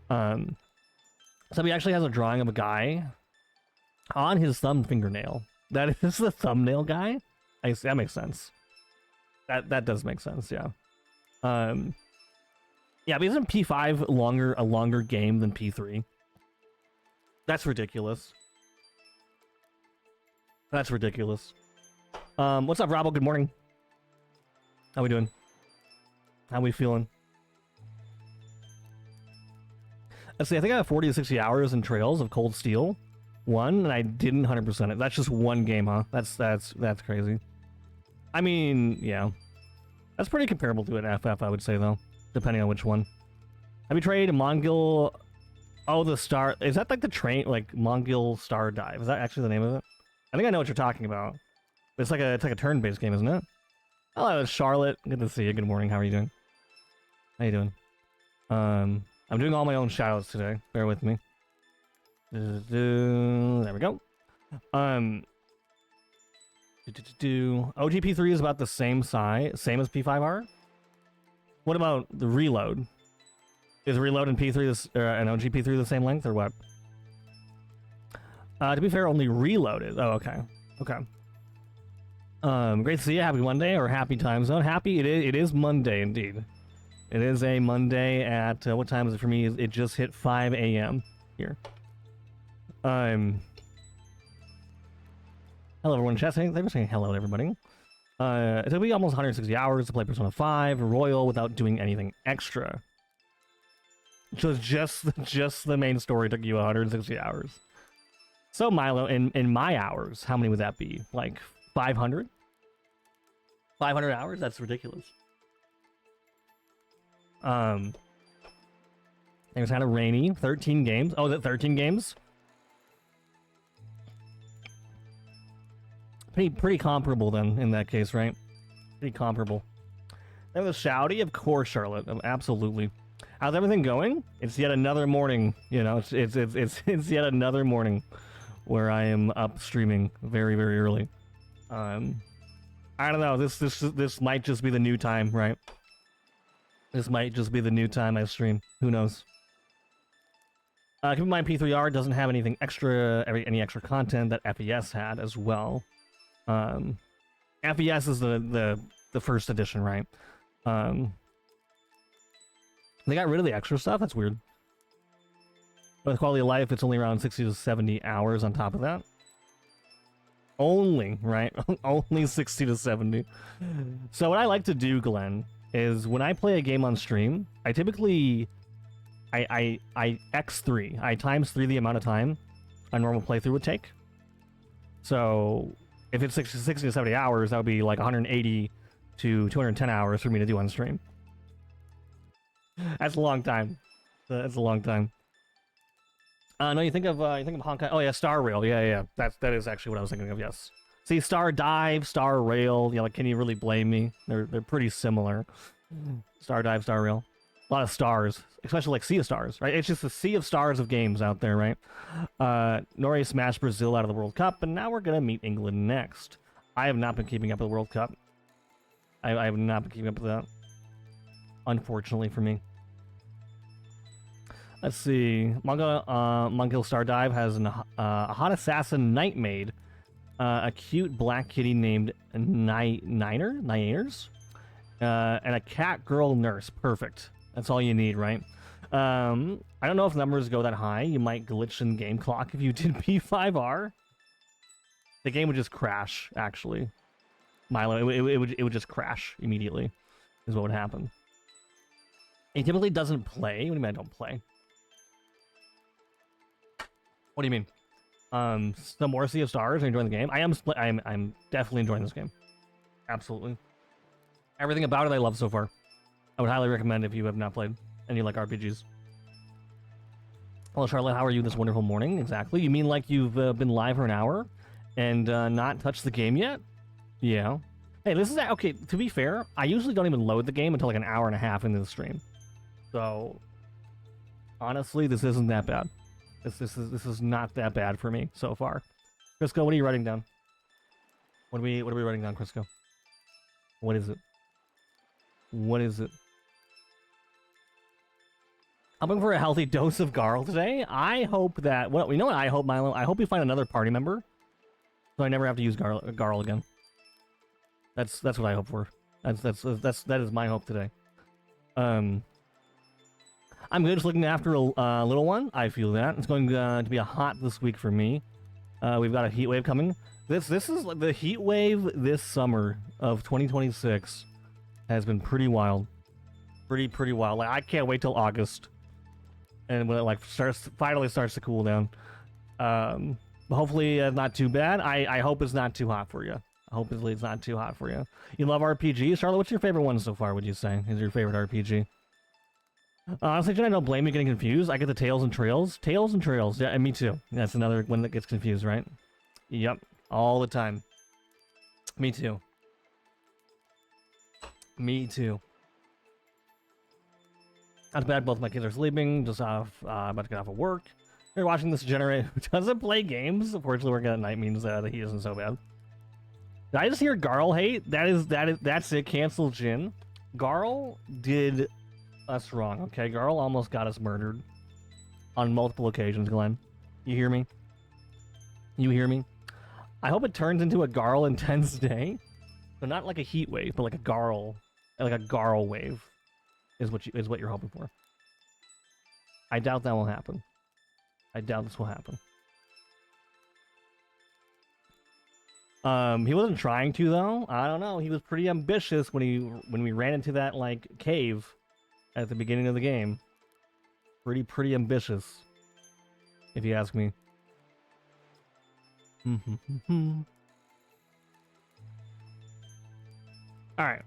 So he actually has a drawing of a guy on his thumb fingernail. That is the thumbnail guy. That makes sense. That does make sense. Yeah. Yeah, but isn't P5 a longer game than P3? That's ridiculous. What's up, Robbo? Good morning. How we doing? How we feeling? Let's see, I think I have 40 to 60 hours in Trails of Cold Steel 1, and I didn't 100% it. That's just one game, huh? That's crazy. I mean, yeah. That's pretty comparable to an FF, I would say, though. Depending on which one. Have you tried Mongol... Oh, the Star... Is that like the train... Like, Mongol Star Dive? Is that actually the name of it? I think I know what you're talking about. It's like a turn-based game, isn't it? Hello, Charlotte. Good to see you. Good morning. How are you doing? How you doing? I'm doing all my own shoutouts today. Bear with me. There we go. OGP3 is about the same size, same as P5R. What about the reload? Is reload and P3 and OGP3 the same length or what? To be fair, only reload is. Oh, okay. Okay. Great to see you. Happy Monday or happy time zone. Happy. It is Monday indeed. It is a Monday at what time is it for me? It just hit 5 a.m. here. Hello everyone in chat. They were saying hello to everybody. It took me almost 160 hours to play Persona 5 Royal without doing anything extra. So just the main story took you 160 hours. So Milo, in my hours, how many would that be? Like 500? 500 hours? That's ridiculous. It was kind of rainy. 13 games. Oh, is it 13 games? Pretty comparable then in that case, right? Pretty comparable. That was Shouty, of course, Charlotte. Absolutely. How's everything going? It's yet another morning. You know, it's yet another morning where I am up streaming very, very early. I don't know. This might just be the new time, right? This might just be the new time I stream. Who knows? Keep in mind, P3R doesn't have anything extra, any extra content that FES had as well. FES is the first edition, right? They got rid of the extra stuff. That's weird. With quality of life, it's only around 60 to 70 hours on top of that. Only, right? Only 60 to 70. So what I like to do, Glenn, is when I play a game on stream, I typically I X3. I times 3 the amount of time a normal playthrough would take. So if it's 60 to 70 hours, that would be like 180 to 210 hours for me to do on stream. That's a long time. That's a long time. No, you think of Honkai. Oh yeah, Star Rail. Yeah. That is actually what I was thinking of. Yes. See, Star Dive, Star Rail. You know, like, can you really blame me? They're pretty similar. Star Dive, Star Rail. A lot of stars, especially like Sea of Stars, right? It's just a sea of stars of games out there, right? Norway smashed Brazil out of the World Cup, and now we're gonna meet England next. I have not been keeping up with the World Cup. I have not been keeping up with that, unfortunately for me. Let's see. Mongol Star Dive has a hot assassin knight maid, a cute black kitty named Niners, and a cat girl nurse. Perfect. That's all you need, right? I don't know if numbers go that high. You might glitch in game clock if you did P5R. The game would just crash, actually. Milo, it would just crash immediately, is what would happen. He typically doesn't play. What do you mean I don't play? What do you mean? Some more Sea of Stars? Are you enjoying the game? I'm definitely enjoying this game. Absolutely. Everything about it I love so far. I would highly recommend if you have not played and you like RPGs. Hello, Charlotte. How are you this wonderful morning? Exactly. You mean like you've been live for an hour and not touched the game yet? Yeah. Hey, this is... Okay, to be fair, I usually don't even load the game until like an hour and a half into the stream. So, honestly, this isn't that bad. This is not that bad for me so far. Crisco, what are you writing down? What are we writing down, Crisco? What is it? What is it? I'm looking for a healthy dose of Garl today. I hope that... Well, you know what I hope, Milo? I hope you find another party member, so I never have to use Garl again. That's what I hope for. That is my hope today. I'm good just looking after a little one. I feel that. It's going to be a hot this week for me. We've got a heat wave coming. This is like the heat wave this summer of 2026 has been pretty wild. Pretty wild. Like, I can't wait till August. And when it like finally starts to cool down. Hopefully not too bad. I hope it's not too hot for you. Hopefully it's not too hot for you. You love RPGs? Charlotte, what's your favorite one so far, would you say? Is your favorite RPG? Honestly, Jen, I don't blame you getting confused. I get the Tales and Trails. Tales and Trails. Yeah, and me too. That's another one that gets confused, right? Yep. All the time. Me too. Me too. Not bad. Both my kids are sleeping. Just about to get off of work. You're watching this generate who doesn't play games. Unfortunately, working at night means that he isn't so bad. Did I just hear Garl hate? That's it. Cancel Jin. Garl did us wrong. Okay, Garl almost got us murdered on multiple occasions. Glenn, you hear me? You hear me? I hope it turns into a Garl intense day, but not like a heat wave, but like a Garl wave, is what you're hoping for. I doubt that will happen. I doubt this will happen. He wasn't trying to though. I don't know. He was pretty ambitious when we ran into that like cave at the beginning of the game. Pretty ambitious, if you ask me. All right.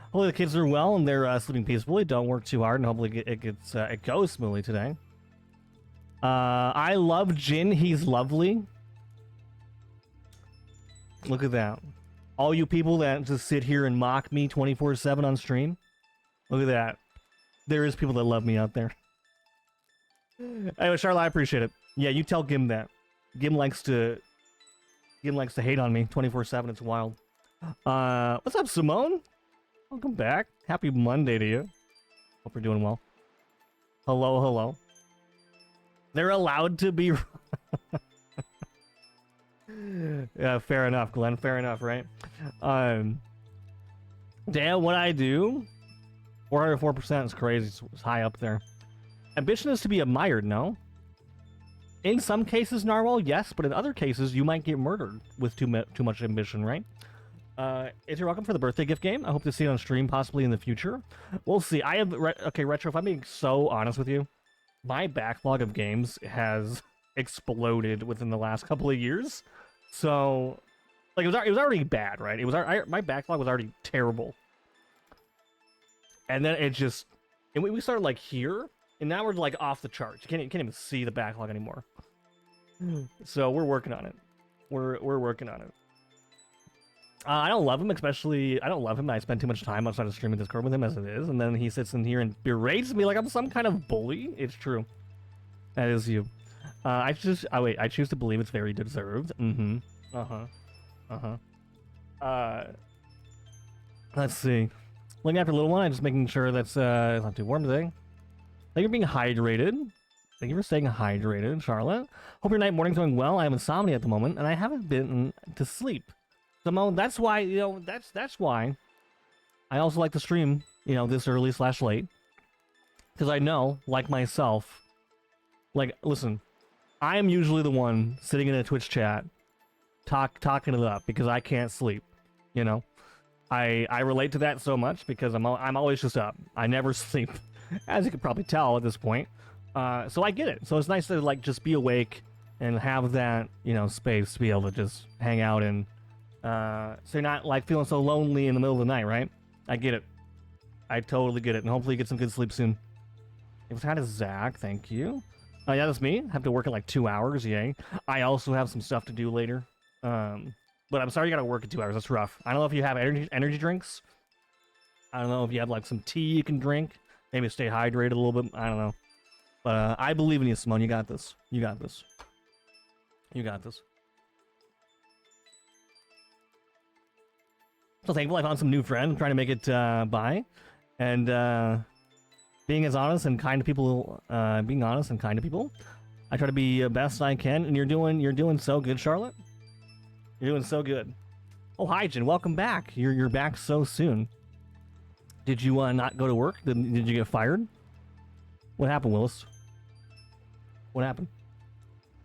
Hopefully the kids are well and they're sleeping peacefully. Don't work too hard, and hopefully it goes smoothly today. I love Jin. He's lovely. Look at that. All you people that just sit here and mock me 24/7 on stream. Look at that. There is people that love me out there. Anyway, Charlotte, I appreciate it. Yeah, you tell Gim that. Gim likes to hate on me 24/7. It's wild. What's up, Simone? Welcome back. Happy Monday to you. Hope you're doing well. Hello. They're allowed to be. Yeah, fair enough, Glenn. Fair enough, right? Damn, what I do? 404% is crazy. It's high up there. Ambition is to be admired, no? In some cases, Narwhal, yes, but in other cases, you might get murdered with too much ambition, right? If you're welcome for the birthday gift game, I hope to see it on stream, possibly in the future. We'll see. Okay, Retro, if I'm being so honest with you, my backlog of games has exploded within the last couple of years. So, like, it was already bad, right? My backlog was already terrible. And then we started like here, and now we're like off the charts. You can't even see the backlog anymore. So we're working on it. We're working on it. I don't love him, I don't love him. I spend too much time outside of streaming Discord with him as it is, and then he sits in here and berates me like I'm some kind of bully. It's true. That is you. I choose to believe it's very deserved. Let's see. Looking after little one, I'm just making sure that's it's not too warm today. Thank you for being hydrated. Thank you for staying hydrated, Charlotte. Hope your night morning's going well. I have insomnia at the moment, and I haven't been to sleep. Simone, that's why, that's why I also like to stream, this early / late. Because I know, like myself, like, listen, I am usually the one sitting in a Twitch chat, talking it up because I can't sleep, I relate to that so much because I'm always just up. I never sleep, as you can probably tell at this point. So I get it. So it's nice to, like, just be awake and have that, space to be able to just hang out in. So you're not like feeling so lonely in the middle of the night, right? I get it. I totally get it, and hopefully you get some good sleep soon. It was kind of Zach, thank you. Yeah, that's me. Have to work in like 2 hours, yay. I also have some stuff to do later. But I'm sorry you gotta work in 2 hours. That's rough. I don't know if you have energy drinks. I don't know if you have like some tea you can drink. Maybe stay hydrated a little bit. I don't know. But I believe in you, Simone. You got this. You got this. You got this. So thankful I found some new friends. I'm trying to make it by, and being honest and kind to people. I try to be best I can, and you're doing so good, Charlotte. You're doing so good. Oh, hi, Jen. Welcome back. You're back so soon. Did you not go to work? Did you get fired? What happened, Willis? What happened?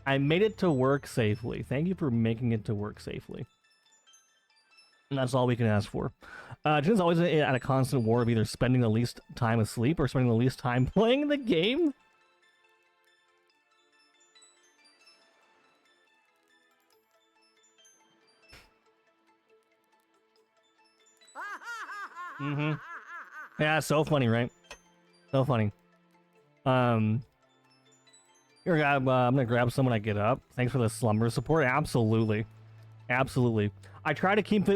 I made it to work safely. Thank you for making it to work safely. And that's all we can ask for. Jin's always at a constant war of either spending the least time asleep or spending the least time playing the game. Yeah, so funny, right? So funny. Here, I'm gonna grab someone I get up. Thanks for the slumber support. Absolutely. Absolutely. I try to keep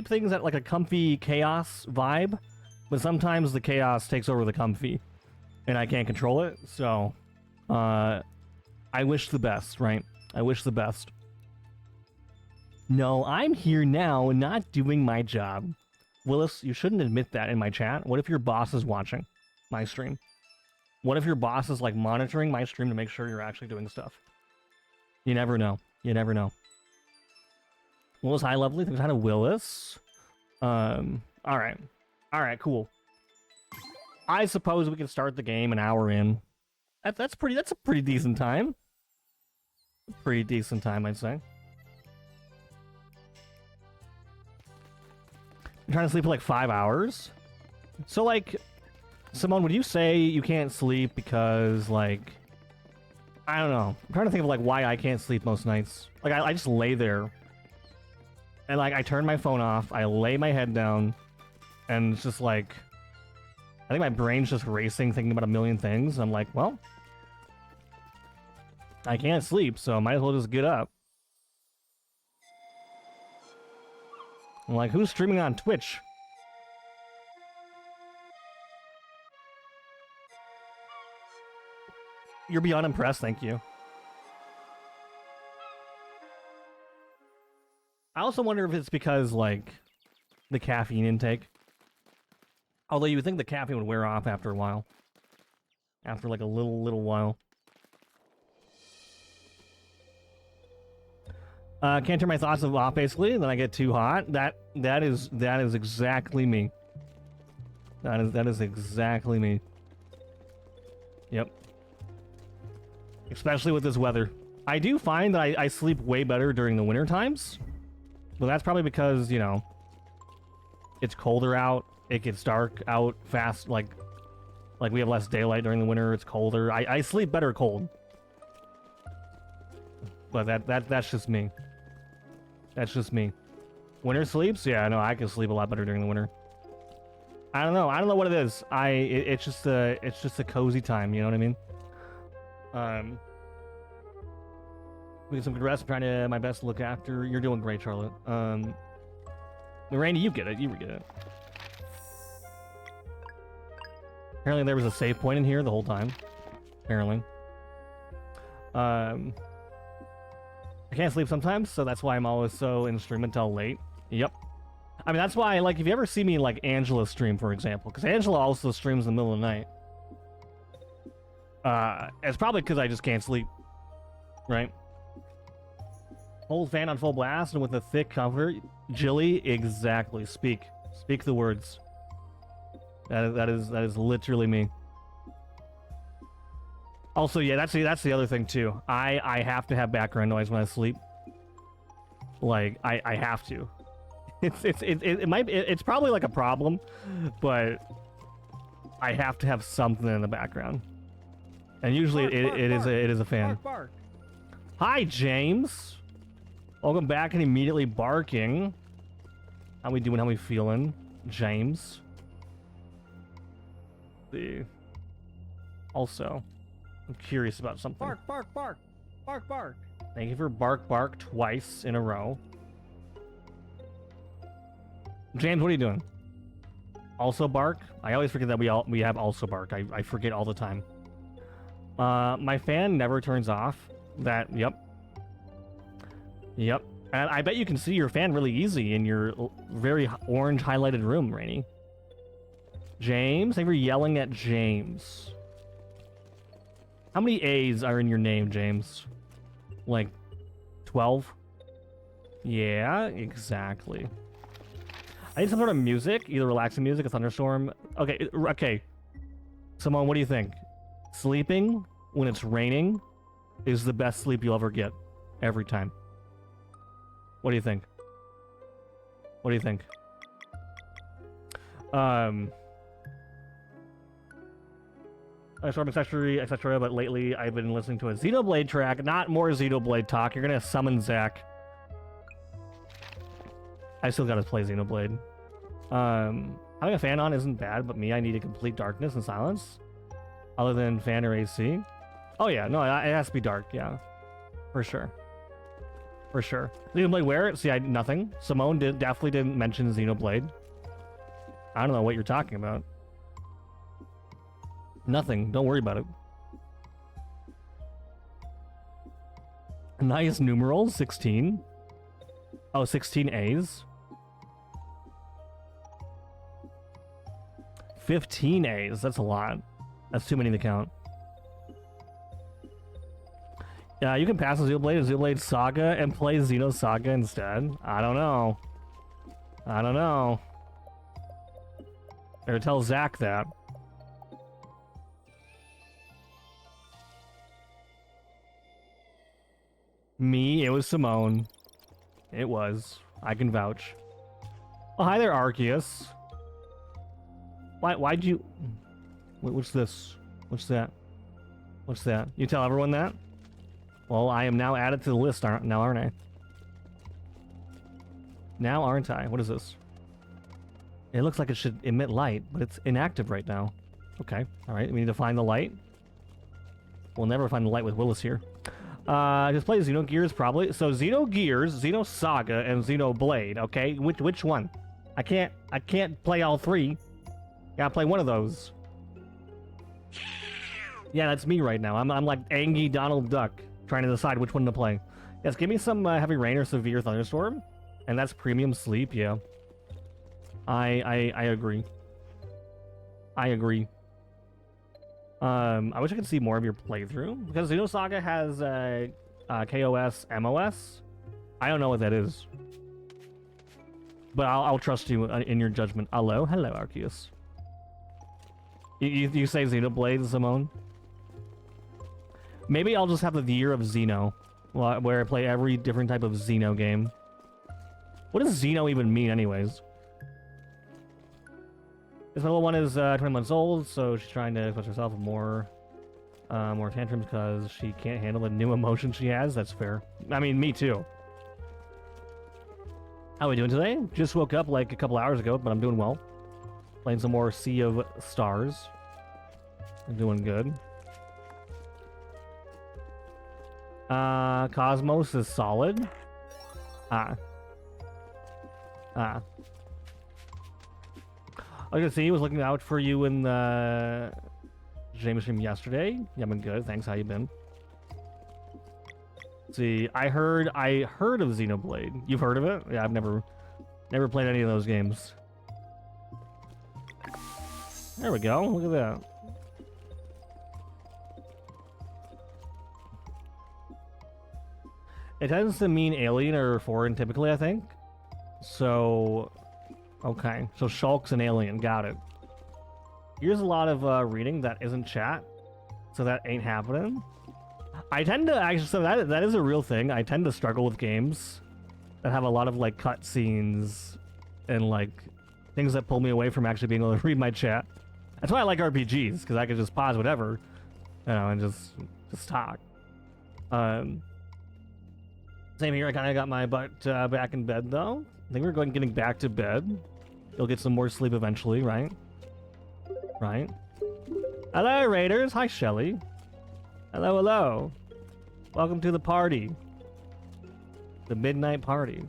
things at like a comfy chaos vibe, but sometimes the chaos takes over the comfy, and I can't control it. So, I wish the best, right? I wish the best. No, I'm here now, not doing my job. Willis, you shouldn't admit that in my chat. What if your boss is watching my stream? What if your boss is like monitoring my stream to make sure you're actually doing stuff? You never know. You never know. Willis, hi, lovely. Thanks, hi to Willis. All right. All right, cool. I suppose we can start the game an hour in. That's a pretty decent time. Pretty decent time, I'd say. I'm trying to sleep for like 5 hours. So, like, Simone, would you say you can't sleep because, like, I don't know. I'm trying to think of, like, why I can't sleep most nights. Like, I just lay there. And, like, I turn my phone off. I lay my head down. And it's just, like, I think my brain's just racing, thinking about a million things. I'm like, well, I can't sleep, so I might as well just get up. I'm like, who's streaming on Twitch? You're beyond impressed, thank you. I also wonder if it's because, like, the caffeine intake. Although you would think the caffeine would wear off after a while. After, like, a little while. Can't turn my thoughts off, basically, and then I get too hot. That is exactly me. That is exactly me. Yep. Especially with this weather. I do find that I sleep way better during the winter times. But that's probably because, you know, it's colder out. It gets dark out fast. Like we have less daylight during the winter. It's colder. I sleep better cold. But that's just me. That's just me. Winter sleeps? Yeah, no, I can sleep a lot better during the winter. I don't know what it is. It's just a cozy time, you know what I mean? We get some good rest. I'm trying to my best to look after. You're doing great, Charlotte. Randy, you get it. You get it. Apparently there was a save point in here the whole time. Apparently. I can't sleep sometimes, so that's why I'm always so in stream until late. Yep. I mean, that's why, like, if you ever see me, like, Angela stream, for example, because Angela also streams in the middle of the night. It's probably because I just can't sleep. Right? Hold fan on full blast and with a thick cover. Jilly, exactly. Speak the words. That is literally me. Also, yeah, that's the other thing too. I have to have background noise when I sleep. Like I have to. It's probably like a problem, but I have to have something in the background. And usually it is a fan. Bark. Hi, James. Welcome back and immediately barking. How we doing? How we feeling, James? Also, I'm curious about something. Bark. Thank you for bark twice in a row. James, what are you doing? Also bark? I always forget that we have also bark. I forget all the time. My fan never turns off. Yep. And I bet you can see your fan really easy in your very orange highlighted room, Rainy. James, thank you for yelling at James. How many A's are in your name, James? Like 12? Yeah, exactly. I need some sort of music, either relaxing music, a thunderstorm. Okay. Simone, what do you think? Sleeping when it's raining is the best sleep you'll ever get. Every time. What do you think? Storm, etc. But lately I've been listening to a Xenoblade track. Not more Xenoblade talk. You're gonna summon Zach. I still gotta play Xenoblade. Having a fan on isn't bad, but I need a complete darkness and silence. Other than fan or AC. Oh yeah, no, it has to be dark, yeah. For sure. Xenoblade where? See, nothing. Simone definitely didn't mention Xenoblade. I don't know what you're talking about. Nothing. Don't worry about it. Nice numerals. 16. Oh, 16 A's. 15 A's. That's a lot. That's too many to count. Yeah, you can pass the Xenoblade Saga and play Xenosaga instead. I don't know. I don't know. Better tell Zach that. Me, it was Simone. It was. I can vouch. Oh, hi there, Arceus. Why'd you... What's this? What's that? What's that? You tell everyone that? Well, I am now added to the list, aren't I? Now aren't I? What is this? It looks like it should emit light, but it's inactive right now. Okay, alright, we need to find the light. We'll never find the light with Willis here. Just play Xenogears probably. So Xenogears, Xenosaga, and Xenoblade, okay? Which one? I can't play all three. Gotta play one of those. Yeah, that's me right now. I'm like angry Donald Duck, trying to decide which one to play. Yes, give me some Heavy Rain or Severe Thunderstorm. And that's Premium Sleep, yeah. I agree. I agree. I wish I could see more of your playthrough, because Xenosaga has KOS, MOS. I don't know what that is. But I'll trust you in your judgment. Hello, Arceus. You say Xenoblade, Simone? Maybe I'll just have the year of Xeno, where I play every different type of Xeno game. What does Xeno even mean, anyways? This little one is 20 months old, so she's trying to express herself with more tantrums because she can't handle the new emotion she has. That's fair. I mean, me too. How are we doing today? Just woke up like a couple hours ago, but I'm doing well. Playing some more Sea of Stars. I'm doing good. Cosmos is solid. I was gonna say, he was looking out for you in the James stream yesterday. Yeah, I've been good. Thanks. How you been? Let's see, I heard of Xenoblade. You've heard of it? Yeah, I've never played any of those games. There we go. Look at that. It tends to mean alien or foreign typically, I think. So, okay. So Shulk's an alien. Got it. Here's a lot of reading that isn't chat. So that ain't happening. I tend to actually, so that is a real thing. I tend to struggle with games that have a lot of like cutscenes and like things that pull me away from actually being able to read my chat. That's why I like RPGs, because I can just pause whatever, you know, and just talk. Same here. I kind of got my butt back in bed though. I think we're getting back to bed. You'll get some more sleep eventually, right? Right. Hello, Raiders. Hi, Shelly. Hello, hello. Welcome to the party. The midnight party.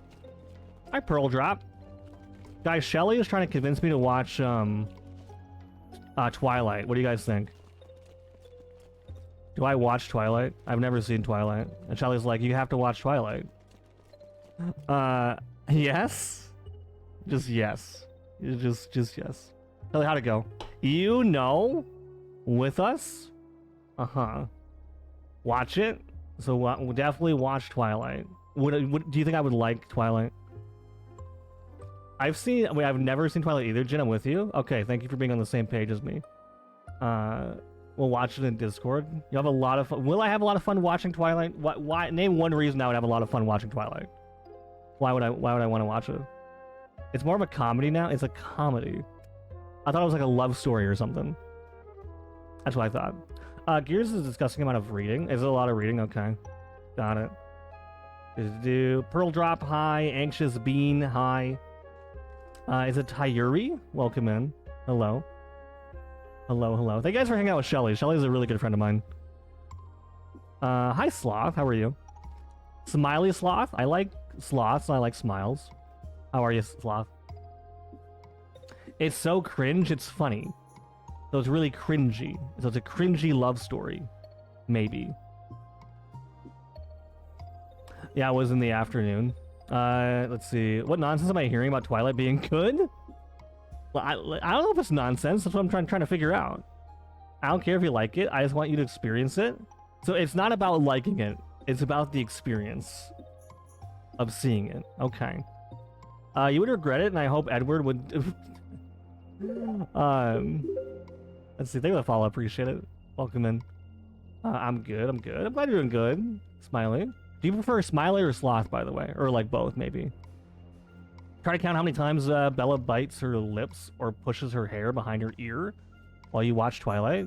Hi, Pearl Drop. Guys, Shelly is trying to convince me to watch Twilight. What do you guys think? Do I watch Twilight? I've never seen Twilight. And Shelly's like, you have to watch Twilight. Yes? Just yes. Just yes. Shelly, how'd it go? You know? With us? Uh-huh. Watch it? So we'll definitely watch Twilight. Do you think I would like Twilight? I've never seen Twilight either. Jen, I'm with you. Okay, thank you for being on the same page as me. We'll watch it in Discord. You have a lot of fun. Will I have a lot of fun watching Twilight? Why? Name one reason I would have a lot of fun watching Twilight. Why would I want to watch it? It's more of a comedy now. It's a comedy. I thought it was like a love story or something. That's what I thought. Gears is a disgusting amount of reading. Is it a lot of reading? Okay. Got it. Pearl Drop, hi. Anxious Bean, hi. Is it Tayuri? Welcome in. Hello. Hello. Thank you guys for hanging out with Shelly. Shelly's a really good friend of mine. Hi, Sloth. How are you? Smiley Sloth? I like sloths and I like smiles. How are you, Sloth? It's so cringe, it's funny. So it's really cringy. So it's a cringy love story. Maybe. Yeah, it was in the afternoon. Let's see. What nonsense am I hearing about Twilight being good? Well, I don't know if it's nonsense. That's what I'm trying to figure out. I don't care if you like it. I just want you to experience it. So it's not about liking it. It's about the experience of seeing it. Okay. You would regret it, and I hope Edward would... Let's see. Thank you for the follow. Appreciate it. Welcome in. I'm good. I'm good. I'm glad you're doing good. Smiley. Do you prefer Smiley or Sloth, by the way? Or like both, maybe? Try to count how many times Bella bites her lips or pushes her hair behind her ear while you watch Twilight.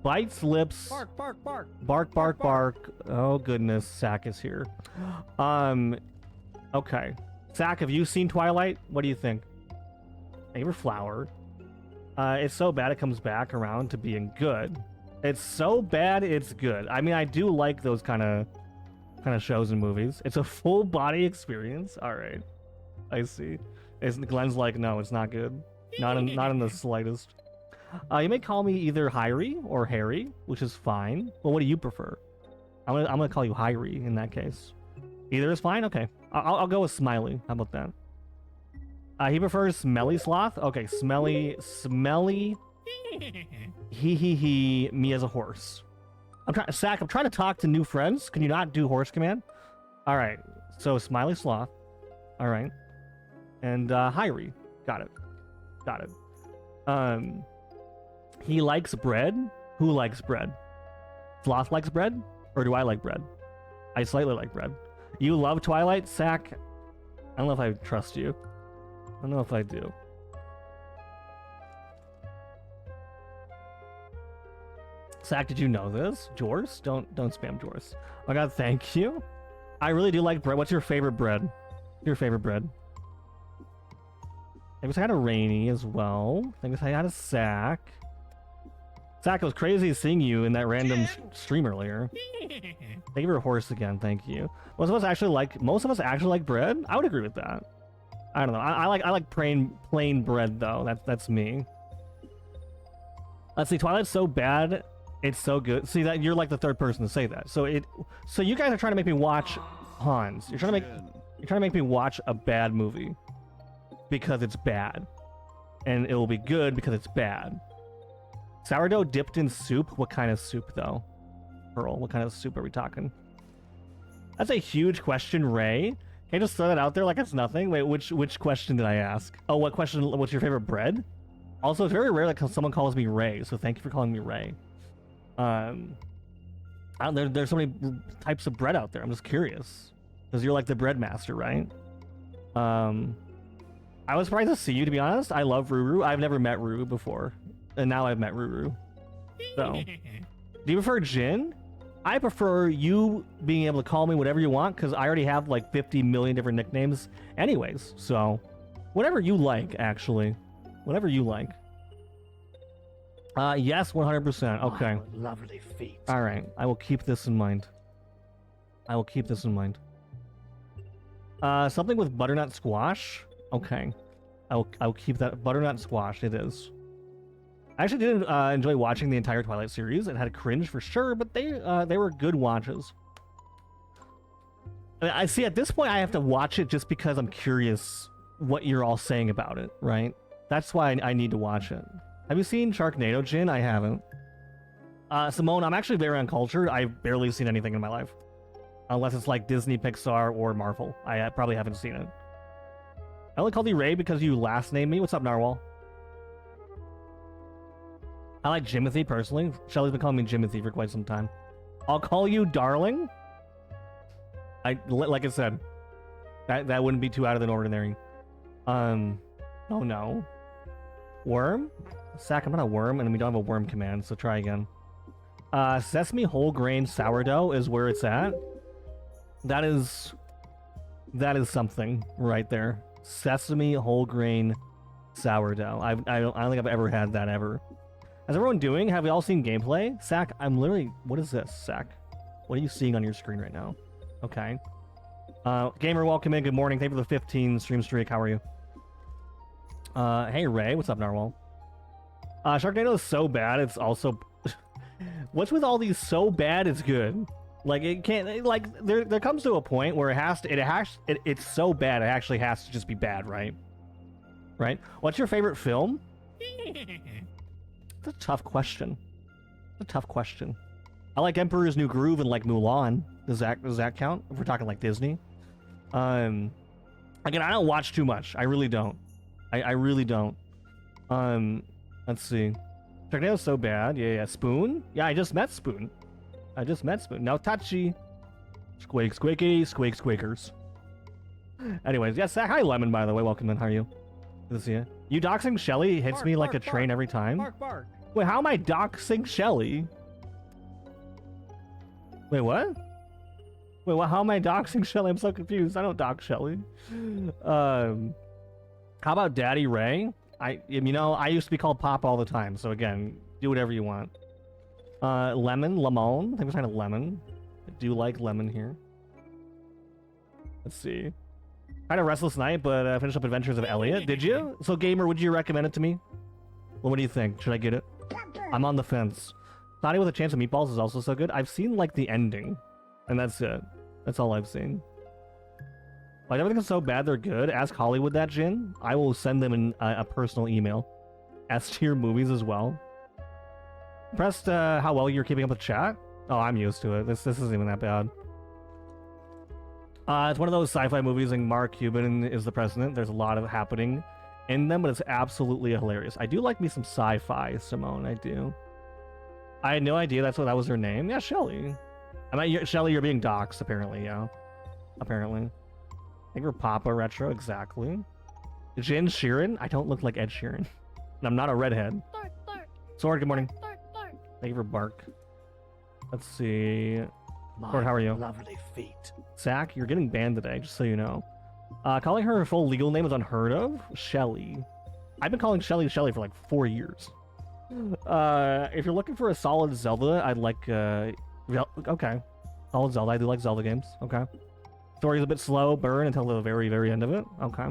Bites lips. Bark, bark, bark. Bark, bark, bark. Oh, goodness. Sack is here. Okay. Sack, have you seen Twilight? What do you think? Thank you for Flower. It's so bad it comes back around to being good. It's so bad it's good. I mean, I do like those kind of shows and movies. It's a full body experience. All right, I see. Glenn's like, no, it's not good. Not in the slightest. You may call me either Hyrie or Harry, which is fine. Well, what do you prefer? I'm gonna call you Hyrie in that case. Either is fine. Okay, I'll go with Smiley. How about that? He prefers Smelly Sloth. Okay, Smelly. He. Me as a horse. Sack, I'm trying to talk to new friends. Can you not do horse command? All right. So Smiley Sloth. All right. And Hyrie. Got it. He likes bread. Who likes bread? Sloth likes bread? Or do I like bread? I slightly like bread. You love Twilight, Sack? I don't know if I trust you. I don't know if I do. Sack, did you know this? Jors? Don't spam Jors. Oh my god, thank you. I really do like bread. What's your favorite bread? Your favorite bread? I guess I had a Rainy as well. I guess I had a Sack. Sack, it was crazy seeing you in that random stream earlier. Thank you for a horse again. Thank you. Most of us actually like bread. I would agree with that. I don't know. I like plain bread though. That's me. Let's see. Twilight's so bad. It's so good. See that you're like the third person to say that. So you guys are trying to make me watch Hans. You're trying to make me watch a bad movie because it's bad, and it will be good because it's bad. Sourdough dipped in soup. What kind of soup though? Pearl. What kind of soup are we talking? That's a huge question, Ray. Can I just throw that out there like it's nothing? Wait, which question did I ask? Oh, what question? What's your favorite bread? Also, it's very rare that someone calls me Ray, so thank you for calling me Ray. There's so many types of bread out there. I'm just curious because you're like the bread master, right? I was surprised to see you, to be honest. I love Ruru. I've never met Ruru before, and now I've met Ruru. So, do you prefer Jin? I prefer you being able to call me whatever you want because I already have like 50 million different nicknames anyways. So, whatever you like, actually. Whatever you like. Yes, 100%. Okay. Oh, lovely feet. All right. I will keep this in mind. Something with butternut squash. Okay. I'll keep that. Butternut squash, it is. I actually didn't enjoy watching the entire Twilight series. It had a cringe for sure, but they were good watches. I see. At this point, I have to watch it just because I'm curious what you're all saying about it, right? That's why I need to watch it. Have you seen Sharknado, Jin? I haven't. Simone, I'm actually very uncultured. I've barely seen anything in my life. Unless it's like Disney, Pixar, or Marvel. I probably haven't seen it. I only called you Ray because you last named me. What's up, Narwhal? I like Jimothy, personally. Shelly's been calling me Jimothy for quite some time. I'll call you Darling. Like I said, that wouldn't be too out of the ordinary. Oh no. Worm? Sack, I'm not a worm, and we don't have a worm command, so try again. Sesame whole grain sourdough is where it's at. That is something right there. Sesame whole grain sourdough. I don't think I've ever had that ever. How's everyone doing? Have we all seen gameplay? Sack, I'm literally... What is this, Sack? What are you seeing on your screen right now? Okay. Gamer, welcome in. Good morning. Thank you for the 15 stream streak. How are you? Hey Ray, what's up, Narwhal? Sharknado is so bad, it's also... What's with all these so bad it's good? Like, it can't... Like, there comes to a point where it's so bad, it actually has to just be bad, right? Right? What's your favorite film? That's a tough question. That's a tough question. I like Emperor's New Groove and like Mulan. Does that count? If we're talking like Disney? Again, I don't watch too much. I really don't. I really don't. Let's see. Sharknado's so bad. Yeah. Spoon? Yeah, I just met Spoon. Now Tachi. Squeak, squeaky, squeak, squeakers. Anyways, yes, hi Lemon, by the way. Welcome in. How are you? Good to see you. You doxing Shelly hits me like a train every time. Bark. Wait, how am I doxing Shelly? Wait, what? Wait, how am I doxing Shelly? I'm so confused. I don't dox Shelly. How about Daddy Ray? I used to be called Pop all the time. So again, do whatever you want. Lemon. I think we're trying to Lemon. I do like Lemon here. Let's see. Kind of restless night, but finished up Adventures of Elliot. Did you? So Gamer, would you recommend it to me? Well, what do you think? Should I get it? I'm on the fence. Naughty with a Chance of Meatballs is also so good. I've seen like the ending, and that's it. That's all I've seen. Like everything's so bad they're good. Ask Hollywood that, Jin. I will send them a personal email. S tier movies as well. Impressed how well you're keeping up with chat. Oh, I'm used to it. This isn't even that bad. It's one of those sci-fi movies, and Mark Cuban is the president. There's a lot of happening in them, but it's absolutely hilarious. I do like me some sci-fi, Simone. I do. I had no idea that was her name. Yeah, Shelly. Shelly, you're being doxxed, apparently, yeah. Apparently. I think we're Papa Retro, exactly. Jin Sheeran? I don't look like Ed Sheeran. And I'm not a redhead. Sword, good morning. Thank you for Bark. Let's see. Sword, how are you? Lovely feet. Zach, you're getting banned today, just so you know. Calling her full legal name is unheard of. Shelly. I've been calling Shelly for like 4 years. If you're looking for a solid Zelda, I'd like, okay. Solid Zelda, I do like Zelda games. Okay. Story's a bit slow, burn until the very, very end of it. Okay.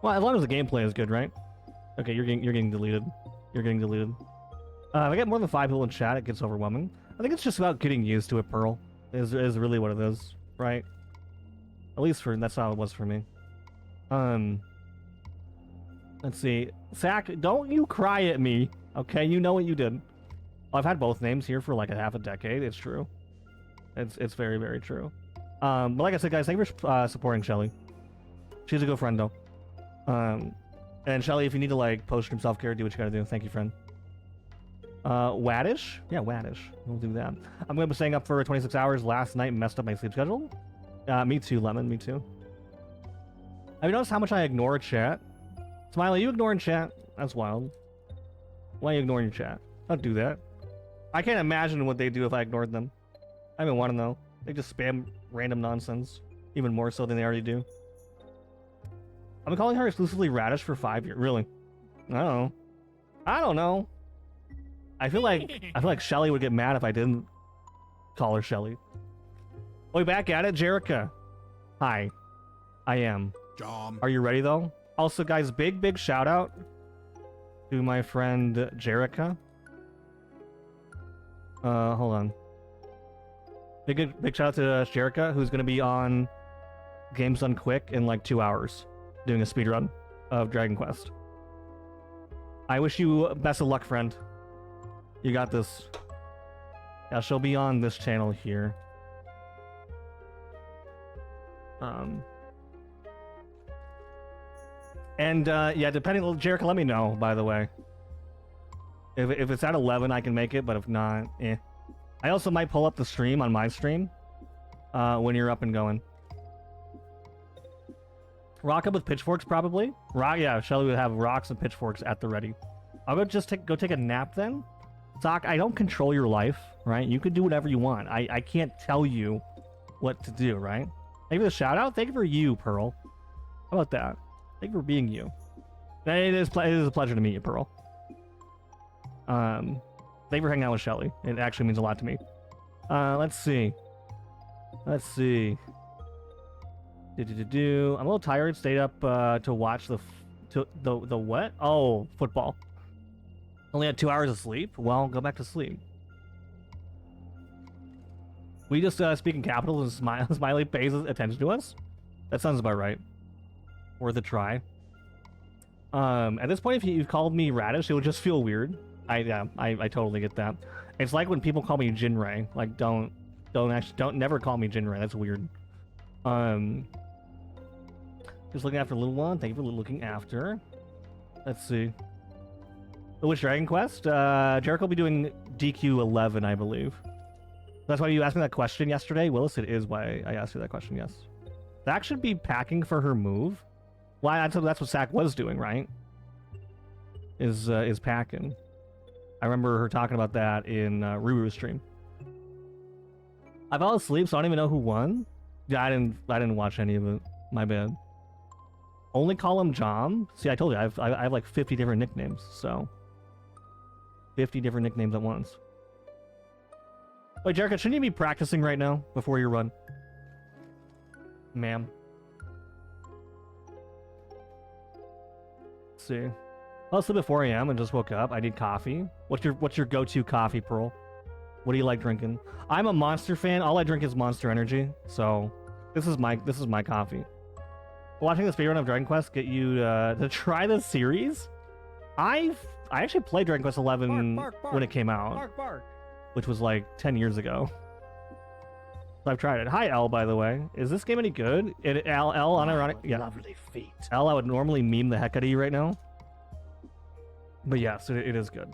Well, as long as the gameplay is good, right? Okay, you're getting deleted. You're getting deleted. If I get more than 5 people in chat, it gets overwhelming. I think it's just about getting used to it, Pearl. Is really what it is, right? At least that's how it was for me. Let's see. Zach, don't you cry at me, okay? You know what you did. I've had both names here for like a half a decade. It's true. It's very, very true. But like I said, guys, thank you for supporting Shelly. She's a good friend, though. And Shelly, if you need to like post-stream self-care, do what you gotta do. Thank you, friend. Waddish? Yeah, Waddish. We'll do that. I'm gonna be staying up for 26 hours. Last night messed up my sleep schedule. Me too, Lemon. Me too. Have you noticed how much I ignore chat? Smiley, you ignoring chat? That's wild. Why are you ignoring your chat? Don't do that. I can't imagine what they'd do if I ignored them. I don't even want to know. They just spam random nonsense. Even more so than they already do. I've been calling her exclusively Radish for 5 years. Really? I don't know. I feel like Shelly would get mad if I didn't call her Shelly. Oh, we back at it, Jerica. Hi. I am. Are you ready though? Also, guys, big shout out to my friend Jerica. Hold on. Big shout out to Jerica, who's gonna be on Games Done Quick in like 2 hours, doing a speedrun of Dragon Quest. I wish you best of luck, friend. You got this. Yeah, she'll be on this channel here. Yeah, depending, Jerica, let me know, by the way. If it's at 11, I can make it, but if not, eh. I also might pull up the stream on my stream when you're up and going. Rock up with pitchforks, probably. Yeah, Shelly would have rocks and pitchforks at the ready. I'll go take a nap then. Sock, I don't control your life, right? You can do whatever you want. I can't tell you what to do, right? Thank you for the shout out. Thank you for you, Pearl. How about that? Thank you for being you. It is a pleasure to meet you, Pearl. Thank you for hanging out with Shelly. It actually means a lot to me. Let's see. I'm a little tired. Stayed up to watch the The what? Oh, football. Only had 2 hours of sleep? Well, go back to sleep. We just speak in capitals and Smiley pays attention to us? That sounds about right. Worth a try. At this point, if you've called me Radish, it would just feel weird. I totally get that. It's like when people call me Jinray. Like, don't never call me Jinray. That's weird. Just looking after little one. Thank you for looking after. Let's see. Which Dragon Quest? Jericho will be doing DQ 11, I believe. That's why you asked me that question yesterday, Willis. It is why I asked you that question. Yes. Zach should be packing for her move. Why? That's what Zach was doing, right? Is packing. I remember her talking about that in Ruru's stream. I fell asleep, so I don't even know who won. Yeah, I didn't watch any of it. My bad. Only call him Jom. See, I told you I have like 50 different nicknames, so 50 different nicknames at once. Wait, Jericho, shouldn't you be practicing right now before you run, ma'am? Let's see. I'll sleep at 4 a.m. and just woke up. I need coffee. What's your go-to coffee, Pearl? What do you like drinking? I'm a Monster fan. All I drink is Monster Energy. So this is my coffee. Watching the speedrun of Dragon Quest get you to try the series. I actually played Dragon Quest 11 when it came out, which was like 10 years ago. So I've tried it. Hi, L, by the way. Is this game any good? L, unironic. Yeah. Lovely feet. L, I would normally meme the heck out of you right now. But yes, it is good.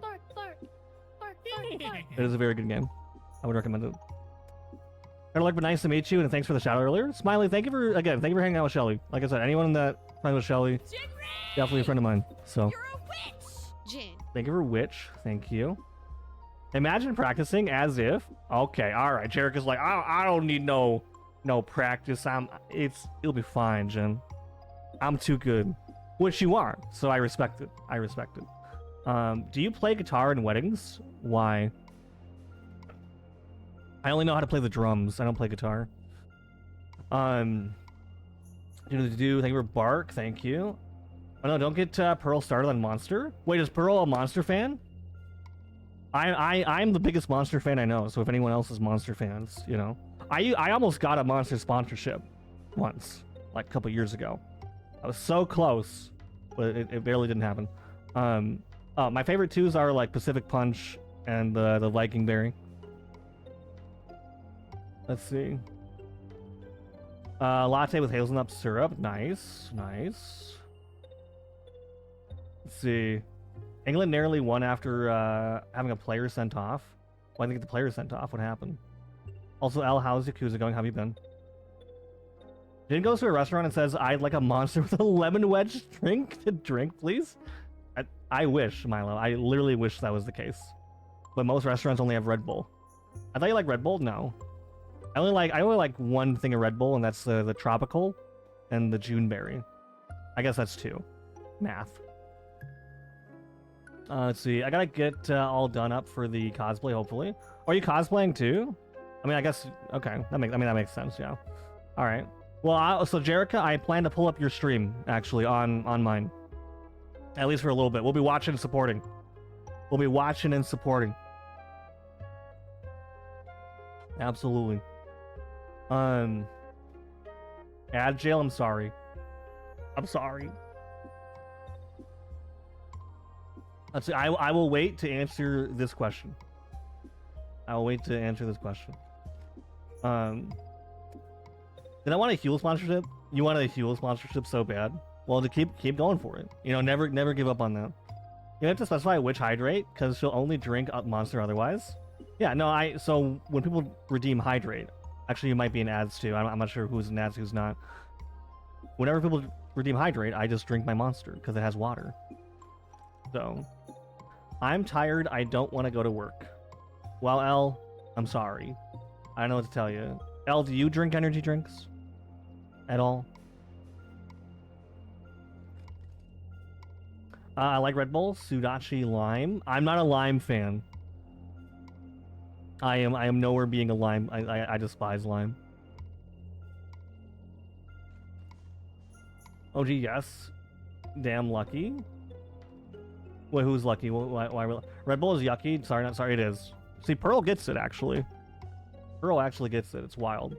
It is a very good game. I would recommend it. But nice to meet you, and thanks for the shout out earlier. Smiley, thank you for hanging out with Shelly. Like I said, anyone that friend with Shelly, definitely a friend of mine. So You're a witch! Jin. Thank you for witch. Thank you. Imagine practicing as if. Okay, all right. Jericho's like, I don't need no practice. It'll be fine, Jin. I'm too good, which you are. So I respect it. Do you play guitar in weddings? Why? I only know how to play the drums. I don't play guitar. Thank you for Bark. Thank you. Oh no, don't get Pearl started on Monster. Wait, is Pearl a Monster fan? I'm the biggest Monster fan I know. So if anyone else is Monster fans, you know, I almost got a Monster sponsorship once, like a couple years ago. I was so close, but it barely didn't happen. My favorite twos are like Pacific Punch and the Viking Berry. Let's see. Latte with hazelnut syrup. Nice. Let's see. England narrowly won after having a player sent off. Why didn't they get the player sent off? What happened? Also, L, how's Yakuza going? How have you been? Jin goes to a restaurant and says, I'd like a monster with a lemon wedge drink to drink, please. I wish, Milo. I literally wish that was the case. But most restaurants only have Red Bull. I thought you like Red Bull? No. I only like one thing of Red Bull, and that's the tropical and the Juneberry. I guess that's 2. Math. Let's see. I gotta get all done up for the cosplay, hopefully. Are you cosplaying too? I mean, I guess. Okay, that makes sense. Yeah. All right. Well, so Jerica, I plan to pull up your stream actually on mine. At least for a little bit. We'll be watching and supporting. Absolutely. Ad jail, I'm sorry. Let's see, I will wait to answer this question. Did I want a Huel sponsorship? You wanted a Huel sponsorship so bad? Well, to keep going for it. You know, never give up on that. You have to specify which hydrate, because she'll only drink Monster otherwise. Yeah, no, so when people redeem hydrate, actually you might be in ads too. I'm not sure who's in ads, who's not. Whenever people redeem hydrate, I just drink my Monster because it has water. So, I'm tired. I don't want to go to work. Well, L, I'm sorry. I don't know what to tell you. L, do you drink energy drinks at all? I like Red Bull, Sudachi Lime. I'm not a lime fan. I am nowhere being a lime. I despise lime. OG, yes. damn lucky. Wait, who's lucky? Why Red Bull is yucky? Sorry, not sorry. It is. See, Pearl gets it actually. Pearl actually gets it. It's wild.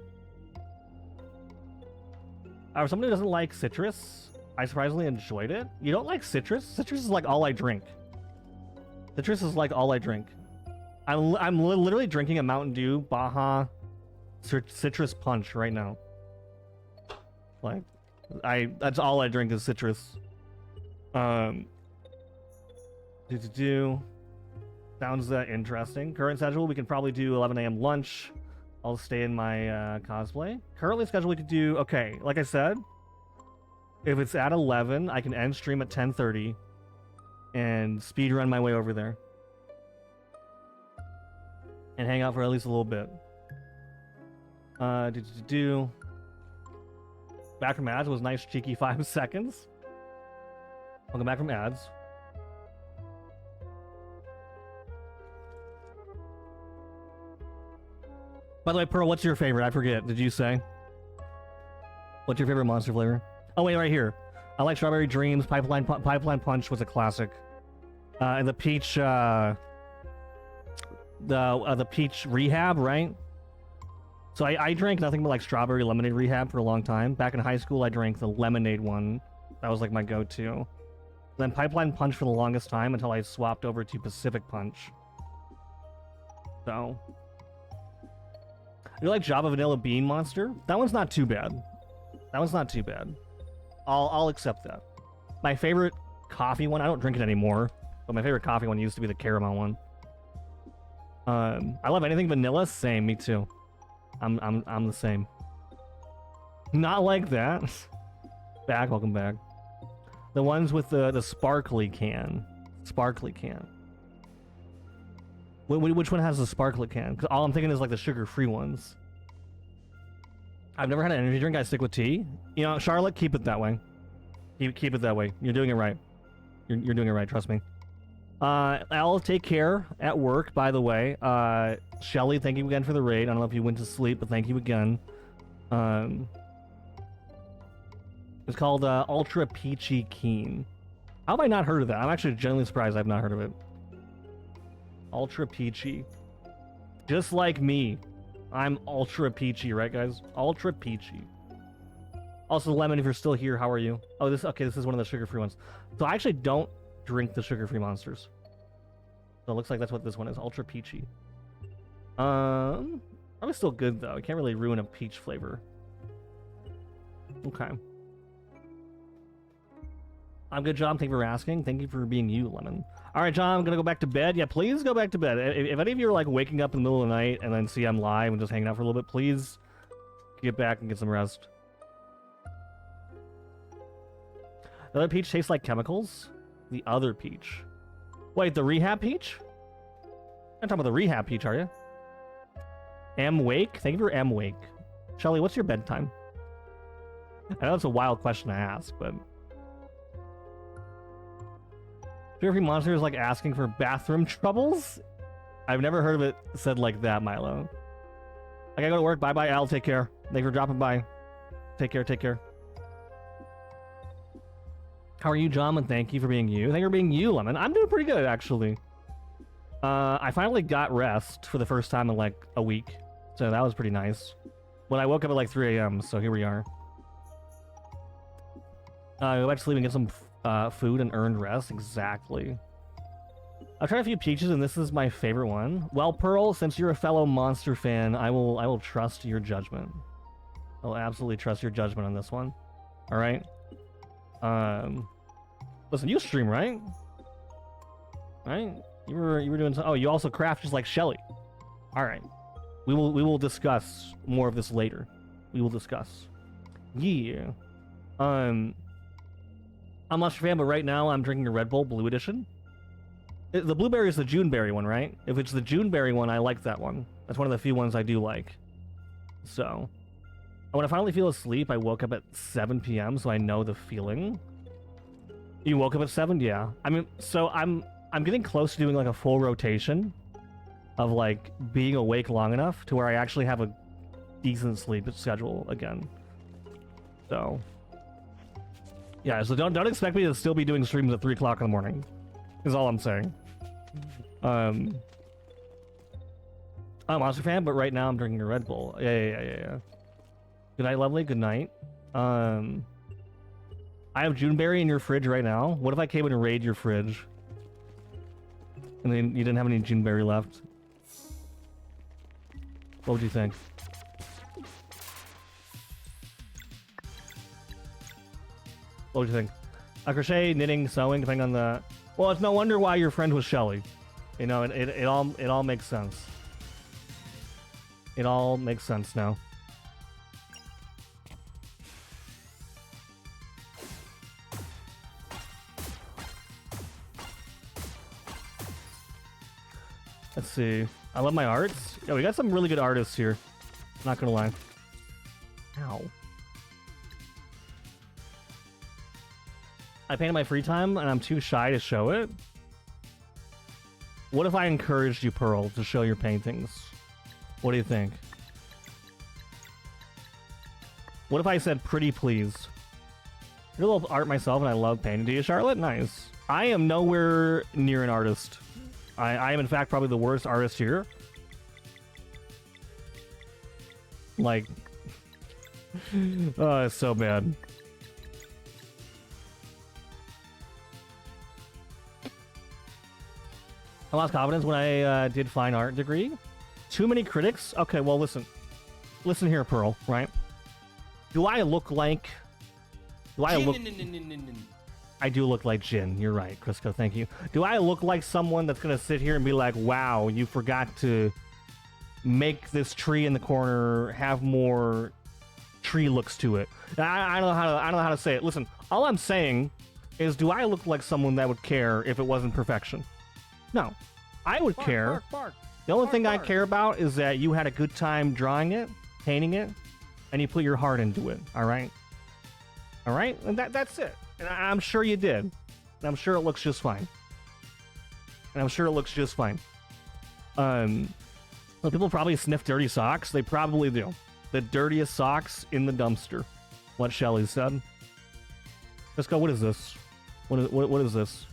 Somebody who doesn't like citrus, I surprisingly enjoyed it. You don't like citrus? Citrus is like all I drink. Citrus is like all I drink. I'm literally drinking a Mountain Dew Baja citrus punch right now. Like, that's all I drink is citrus. Sounds interesting. Current schedule, we can probably do 11 a.m. lunch. I'll stay in my cosplay. Currently scheduled, we could do, okay, like I said, if it's at 11, I can end stream at 10:30 and speed run my way over there. And hang out for at least a little bit. Back from ads was nice, cheeky 5 seconds. Welcome back from ads. By the way, Pearl, what's your favorite? I forget. Did you say? What's your favorite monster flavor? Oh, wait, right here. I like Strawberry Dreams. Pipeline Punch was a classic. And the peach, the peach Rehab, right? So I drank nothing but like strawberry lemonade Rehab for a long time. Back in high school, I drank the lemonade one. That was like my go-to. Then Pipeline Punch for the longest time until I swapped over to Pacific Punch. So... You like Java Vanilla Bean Monster? That one's not too bad. That one's not too bad. I'll accept that. My favorite coffee one, I don't drink it anymore, but my favorite coffee one used to be the caramel one. I love anything vanilla. Same, me too. I'm the same. Not like that. Welcome back. The ones with the sparkly can. Sparkly can. Which one has the sparklet can? Because all I'm thinking is like the sugar-free ones. I've never had an energy drink. I stick with tea. You know, Charlotte, keep it that way. Keep it that way. You're doing it right. You're doing it right. Trust me. I'll take care at work. By the way, Shelly, thank you again for the raid. I don't know if you went to sleep, but thank you again. It's called Ultra Peachy Keen. How have I not heard of that? I'm actually genuinely surprised I've not heard of it. Ultra peachy. Just like me. I'm ultra peachy, right guys? Ultra peachy. Also, Lemon, if you're still here, how are you? Oh, this is one of the sugar-free ones. So I actually don't drink the sugar-free monsters. So it looks like that's what this one is. Ultra peachy. Probably still good though. I can't really ruin a peach flavor. Okay. Good job. Thank you for asking. Thank you for being you, Lemon. All right, John, I'm going to go back to bed. Yeah, please go back to bed. If any of you are like waking up in the middle of the night and then see I'm live and just hanging out for a little bit, please get back and get some rest. The other peach tastes like chemicals? The other peach. Wait, the Rehab peach? You're not talking about the Rehab peach, are you? M-Wake? Thank you for M-Wake. Shelly, what's your bedtime? I know it's a wild question to ask, but... Sugar-free monster is like asking for bathroom troubles? I've never heard of it said like that, Milo. I gotta go to work. Bye-bye, Al. Take care. Thank you for dropping by. Take care, take care. How are you, John? And thank you for being you. Thank you for being you, Lemon. I'm doing pretty good, actually. I finally got rest for the first time in like a week. So that was pretty nice. When I woke up at like 3 a.m., so here we are. Go back to sleep and get some food and earned rest. Exactly. I've tried a few peaches and this is my favorite one. Well, Pearl, since you're a fellow monster fan, I will trust your judgment. I'll absolutely trust your judgment on this one. All right. Listen, you stream, right? Right? You were doing some, oh, you also craft just like Shelly. All right. We will discuss more of this later. We will discuss. Yeah. I'm a monster fan, but right now I'm drinking a Red Bull Blue Edition. The blueberry is the Juneberry one, right? If it's the Juneberry one, I like that one. That's one of the few ones I do like. So, when I finally feel asleep, I woke up at 7 p.m., so I know the feeling. You woke up at 7? Yeah. I mean, so I'm getting close to doing like a full rotation of like being awake long enough to where I actually have a decent sleep schedule again. So, Yeah, so don't expect me to still be doing streams at 3 o'clock in the morning. Is all I'm saying. I'm a Monster fan, but right now I'm drinking a Red Bull. Yeah. Good night, lovely. Good night. I have Juneberry in your fridge right now. What if I came and raid your fridge? And then you didn't have any Juneberry left? What would you think? What would you think? Crochet, knitting, sewing, depending on the... Well, it's no wonder why your friend was Shelly. You know, it all makes sense. It all makes sense now. Let's see. I love my arts. Yeah, we got some really good artists here. Not gonna lie. Ow. I paint in my free time and I'm too shy to show it. What if I encouraged you, Pearl, to show your paintings? What do you think? What if I said pretty please? I do a little art myself and I love painting. Do you, Charlotte? Nice. I am nowhere near an artist. I am in fact probably the worst artist here. Like, oh, it's so bad. I lost confidence when I did fine art degree. Too many critics? Okay, well, listen. Listen here, Pearl, right? Do I look like... I do look like Jin. You're right, Crisco. Thank you. Do I look like someone that's going to sit here and be like, wow, you forgot to make this tree in the corner have more tree looks to it? I don't know how to say it. Listen, all I'm saying is, do I look like someone that would care if it wasn't perfection? No. I would care. The only thing I care about is that you had a good time drawing it, painting it, and you put your heart into it. All right? All right? And that's it. And I'm sure you did. And I'm sure it looks just fine. Well, people probably sniff dirty socks. They probably do. The dirtiest socks in the dumpster. What Shelly said. Let's go. What is this? What is this?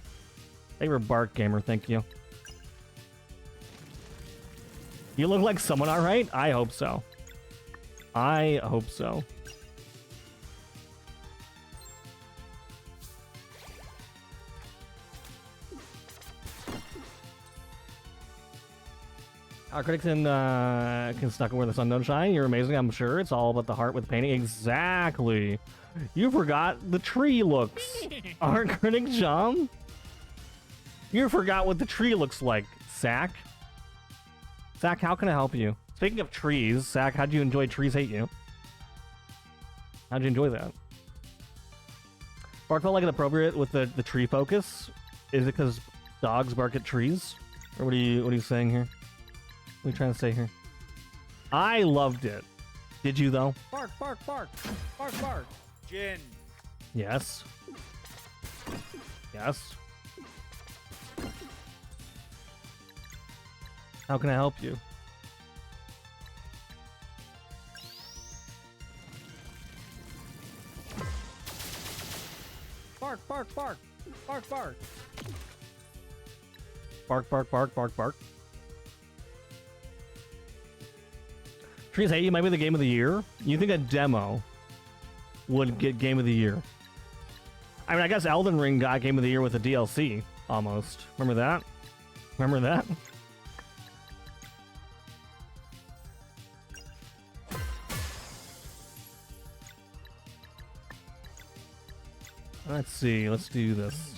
Thank you for Bark Gamer. Thank you. You look like someone, all right? I hope so. I hope so. Our critics can stuck where the sun don't shine. You're amazing, I'm sure. It's all about the heart with painting. Exactly. You forgot the tree looks. Art critic John? You forgot what the tree looks like, Sack. Sack, how can I help you? Speaking of trees, Sack, how'd you enjoy Trees Hate You? How'd you enjoy that? Bark felt like it appropriate with the tree focus. Is it because dogs bark at trees? Or what are you saying here? What are you trying to say here? I loved it. Did you though? Bark, bark, bark. Bark, bark. Jin. Yes. Yes. How can I help you? Bark, bark, bark. Bark, bark. Bark, bark, bark, bark, bark. Trees Hate You might be the game of the year. You think a demo would get game of the year? I mean, I guess Elden Ring got game of the year with a DLC, almost. Remember that? Remember that? Let's see. Let's do this.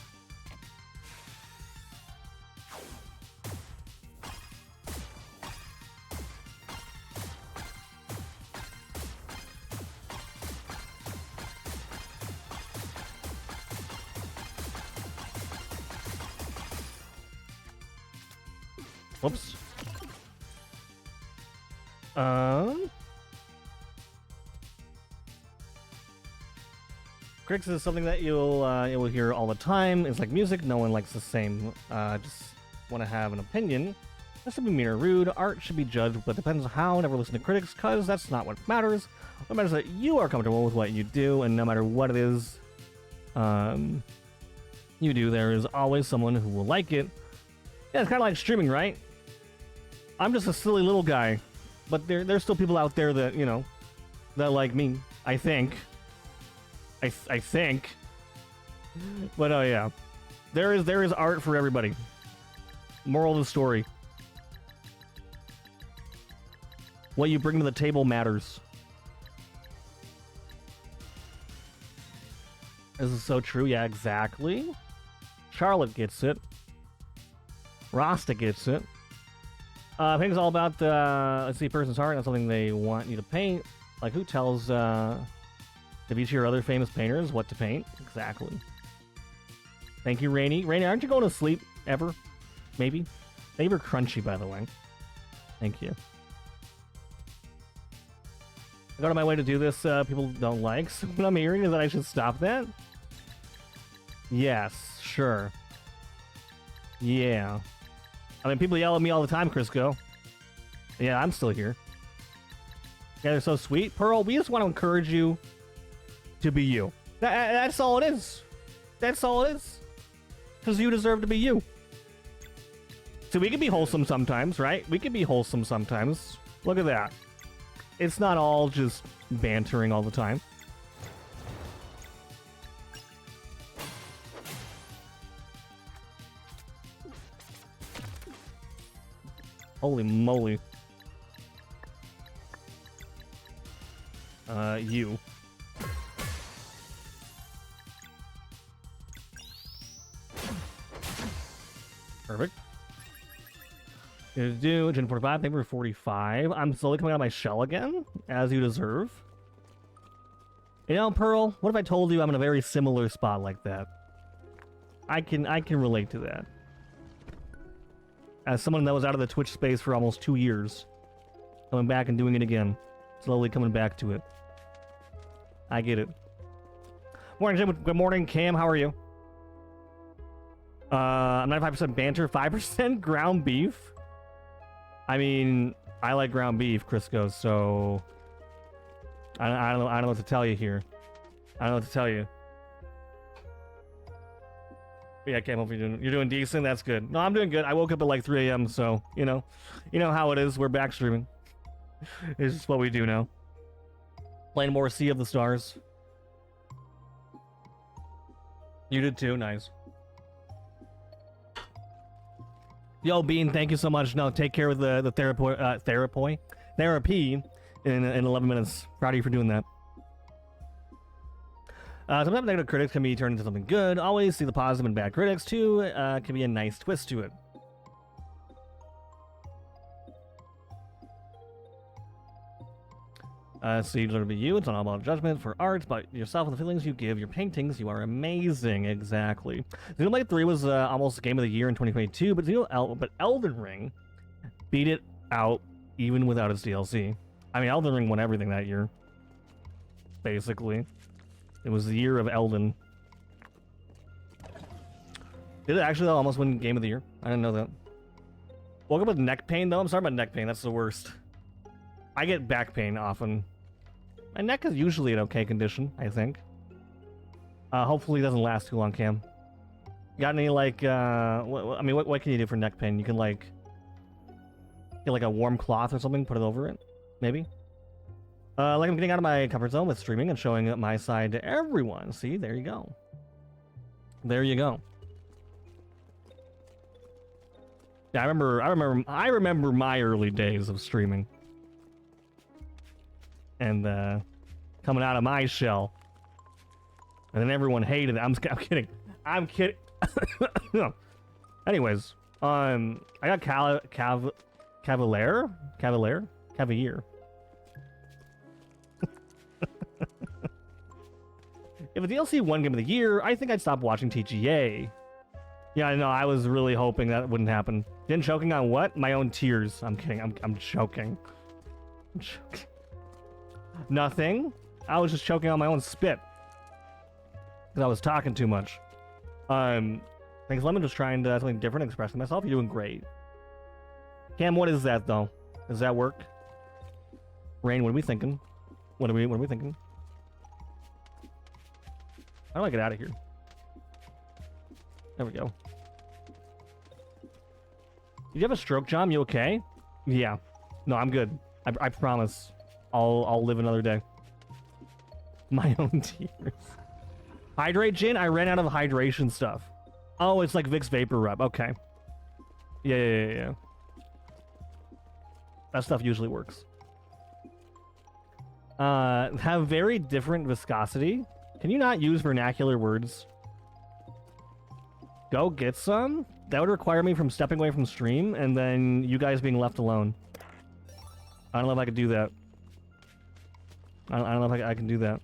Whoops. Critics is something that you'll hear all the time. It's like music. No one likes the same. Just want to have an opinion. That should be mean or rude. Art should be judged, but depends on how. Never listen to critics, cause that's not what matters. What matters is that you are comfortable with what you do, and no matter what it is, you do, there is always someone who will like it. Yeah, it's kind of like streaming, right? I'm just a silly little guy, but there's still people out there that, you know, that like me. I think. I think. But oh yeah, there is art for everybody. Moral of the story: what you bring to the table matters. This is so true. Yeah, exactly. Charlotte gets it. Rasta gets it. Painting's all about let's see, person's heart. That's something they want you to paint. Like, who tells Da Vinci or other famous painters what to paint? Exactly. Thank you, Rainy. Rainy, aren't you going to sleep ever? Maybe. Thank you for Crunchy, by the way. Thank you. I go to my way to do this. People don't like. So what I'm hearing is that I should stop that. Yes, sure. Yeah. I mean, people yell at me all the time, Crisco. Yeah, I'm still here. Yeah, they're so sweet. Pearl, we just want to encourage you to be you. That's all it is. That's all it is. Because you deserve to be you. So we can be wholesome sometimes, right? We can be wholesome sometimes. Look at that. It's not all just bantering all the time. Holy moly. You. Perfect. Gonna do Gen 45, paper 45. I'm slowly coming out of my shell again, as you deserve. You know, Pearl, what if I told you I'm in a very similar spot like that? I can relate to that. As someone that was out of the Twitch space for almost 2 years, coming back and doing it again, slowly coming back to it. I get it. Morning, Jim. Good morning, Cam. How are you? 95% banter, 5% ground beef. I mean, I like ground beef, Crisco, so I don't know what to tell you here. I don't know what to tell you. But yeah, Cam, hope you're doing decent. That's good. No, I'm doing good. I woke up at like 3 a.m., so you know how it is. We're back streaming. It's just what we do now. Playing more Sea of the Stars. You did too. Nice. Yo, Bean, thank you so much. No, take care of the therapy in 11 minutes. Proud of you for doing that. Sometimes negative critics can be turned into something good. Always see the positive and bad critics too. Can be a nice twist to it. So you deserve to be you. It's not all about judgment for art, but yourself and the feelings you give your paintings. You are amazing. Exactly. Xenoblade 3 was almost Game of the Year in 2022, but Elden Ring beat it out even without its DLC. I mean, Elden Ring won everything that year. Basically. It was the year of Elden. Did it actually almost win Game of the Year? I didn't know that. Woke up with neck pain, though. I'm sorry about neck pain. That's the worst. I get back pain often. My neck is usually in okay condition, I think. Hopefully it doesn't last too long, Cam. Got any, like, what can you do for neck pain? You can, like, get, like, a warm cloth or something, put it over it, maybe? Like I'm getting out of my comfort zone with streaming and showing my side to everyone. See, there you go. There you go. Yeah, I remember my early days of streaming. And coming out of my shell, and then everyone hated it. I'm kidding. I'm kidding. No. Anyways, I got Cavalier. If a DLC won Game of the Year, I think I'd stop watching TGA. Yeah, I know. I was really hoping that wouldn't happen. Then choking on what? My own tears. I'm kidding. I'm choking. I'm choking. Nothing. I was just choking on my own spit. Because I was talking too much. Thanks, Lemon. Just trying to something different, expressing myself. You're doing great. Cam, what is that, though? Does that work? Rain, what are we thinking? What are we thinking? How do I get out of here? There we go. Did you have a stroke, John? You okay? Yeah. No, I'm good. I promise. I'll live another day. My own tears. Hydrate, Jin? I ran out of hydration stuff. Oh, it's like Vicks Vapor Rub. Okay. Yeah. That stuff usually works. Have very different viscosity. Can you not use vernacular words? Go get some? That would require me from stepping away from stream and then you guys being left alone. I don't know if I could do that. I don't know if I can do that.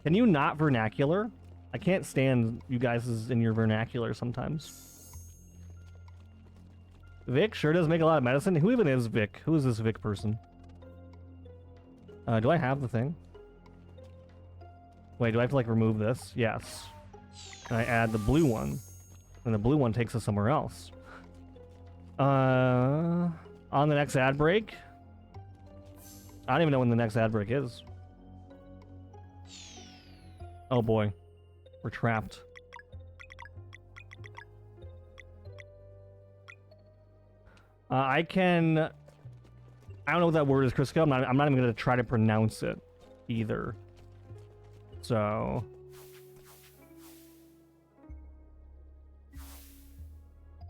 Can you not vernacular? I can't stand you guys in your vernacular sometimes. Vic sure does make a lot of medicine. Who even is Vic? Who is this Vic person? Do I have the thing? Wait, do I have to like remove this? Yes. And I add the blue one. And the blue one takes us somewhere else. On the next ad break? I don't even know when the next ad break is. Oh boy. We're trapped. I don't know what that word is, Crisco. I'm not even going to try to pronounce it either. So...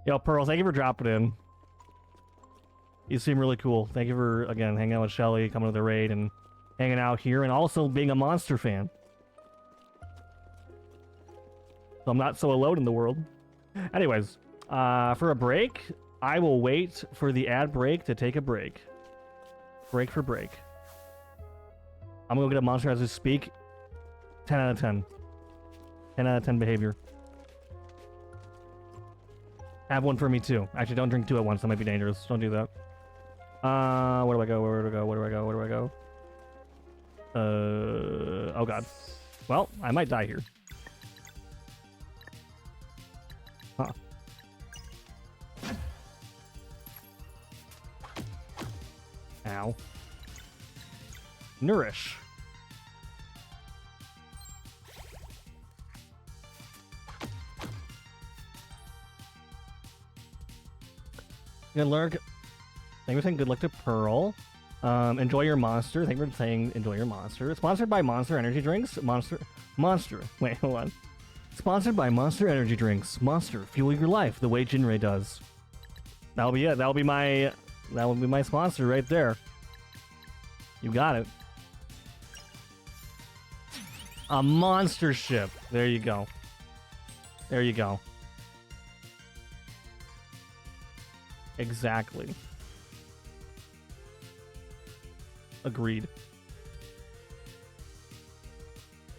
Yo, Pearl, thank you for dropping in. You seem really cool. Thank you for, again, hanging out with Shelly, coming to the raid, and hanging out here, and also being a Monster fan. So I'm not so alone in the world. Anyways, for a break, I will wait for the ad break to take a break. Break for break. I'm gonna go get a monster as we speak. 10 out of 10. 10 out of 10 behavior. Have one for me too. Actually, don't drink two at once. That might be dangerous. Don't do that. Where do I go? Where do I go? Where do I go? Where do I go? Oh god. Well, I might die here. Huh. Ow. Nourish. Good luck. Thank you for saying good luck to Pearl. Enjoy your monster. Thank you for saying enjoy your monster. Sponsored by Monster Energy Drinks. Monster. Wait, hold on. Sponsored by Monster Energy Drinks. Monster, fuel your life the way Jinrei does. That'll be it. That'll be my sponsor right there. You got it. A monster ship. There you go. There you go. Exactly. Agreed.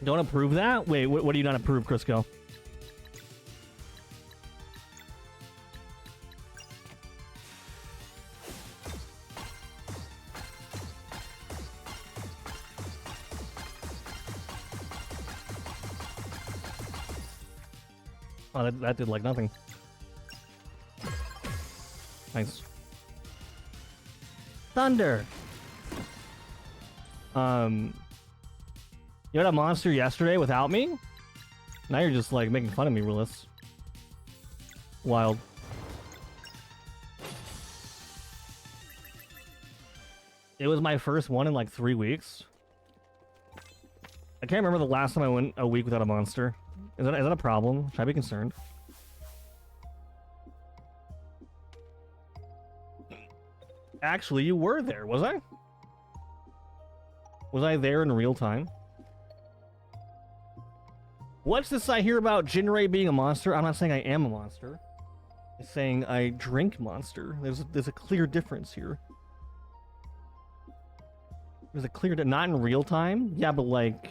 Don't approve that? Wait, what do you not approve, Crisco? Oh, that did like nothing. Nice. Thunder! You had a monster yesterday without me? Now you're just like making fun of me, Willis. Wild. It was my first one in like 3 weeks. I can't remember the last time I went a week without a monster. Is that a problem? Should I be concerned? Actually, you were there, was I? Was I there in real time? What's this I hear about Jinrei being a monster? I'm not saying I am a monster. I'm saying I drink monster. There's a clear difference here. There's a clear... Not in real time? Yeah, but like...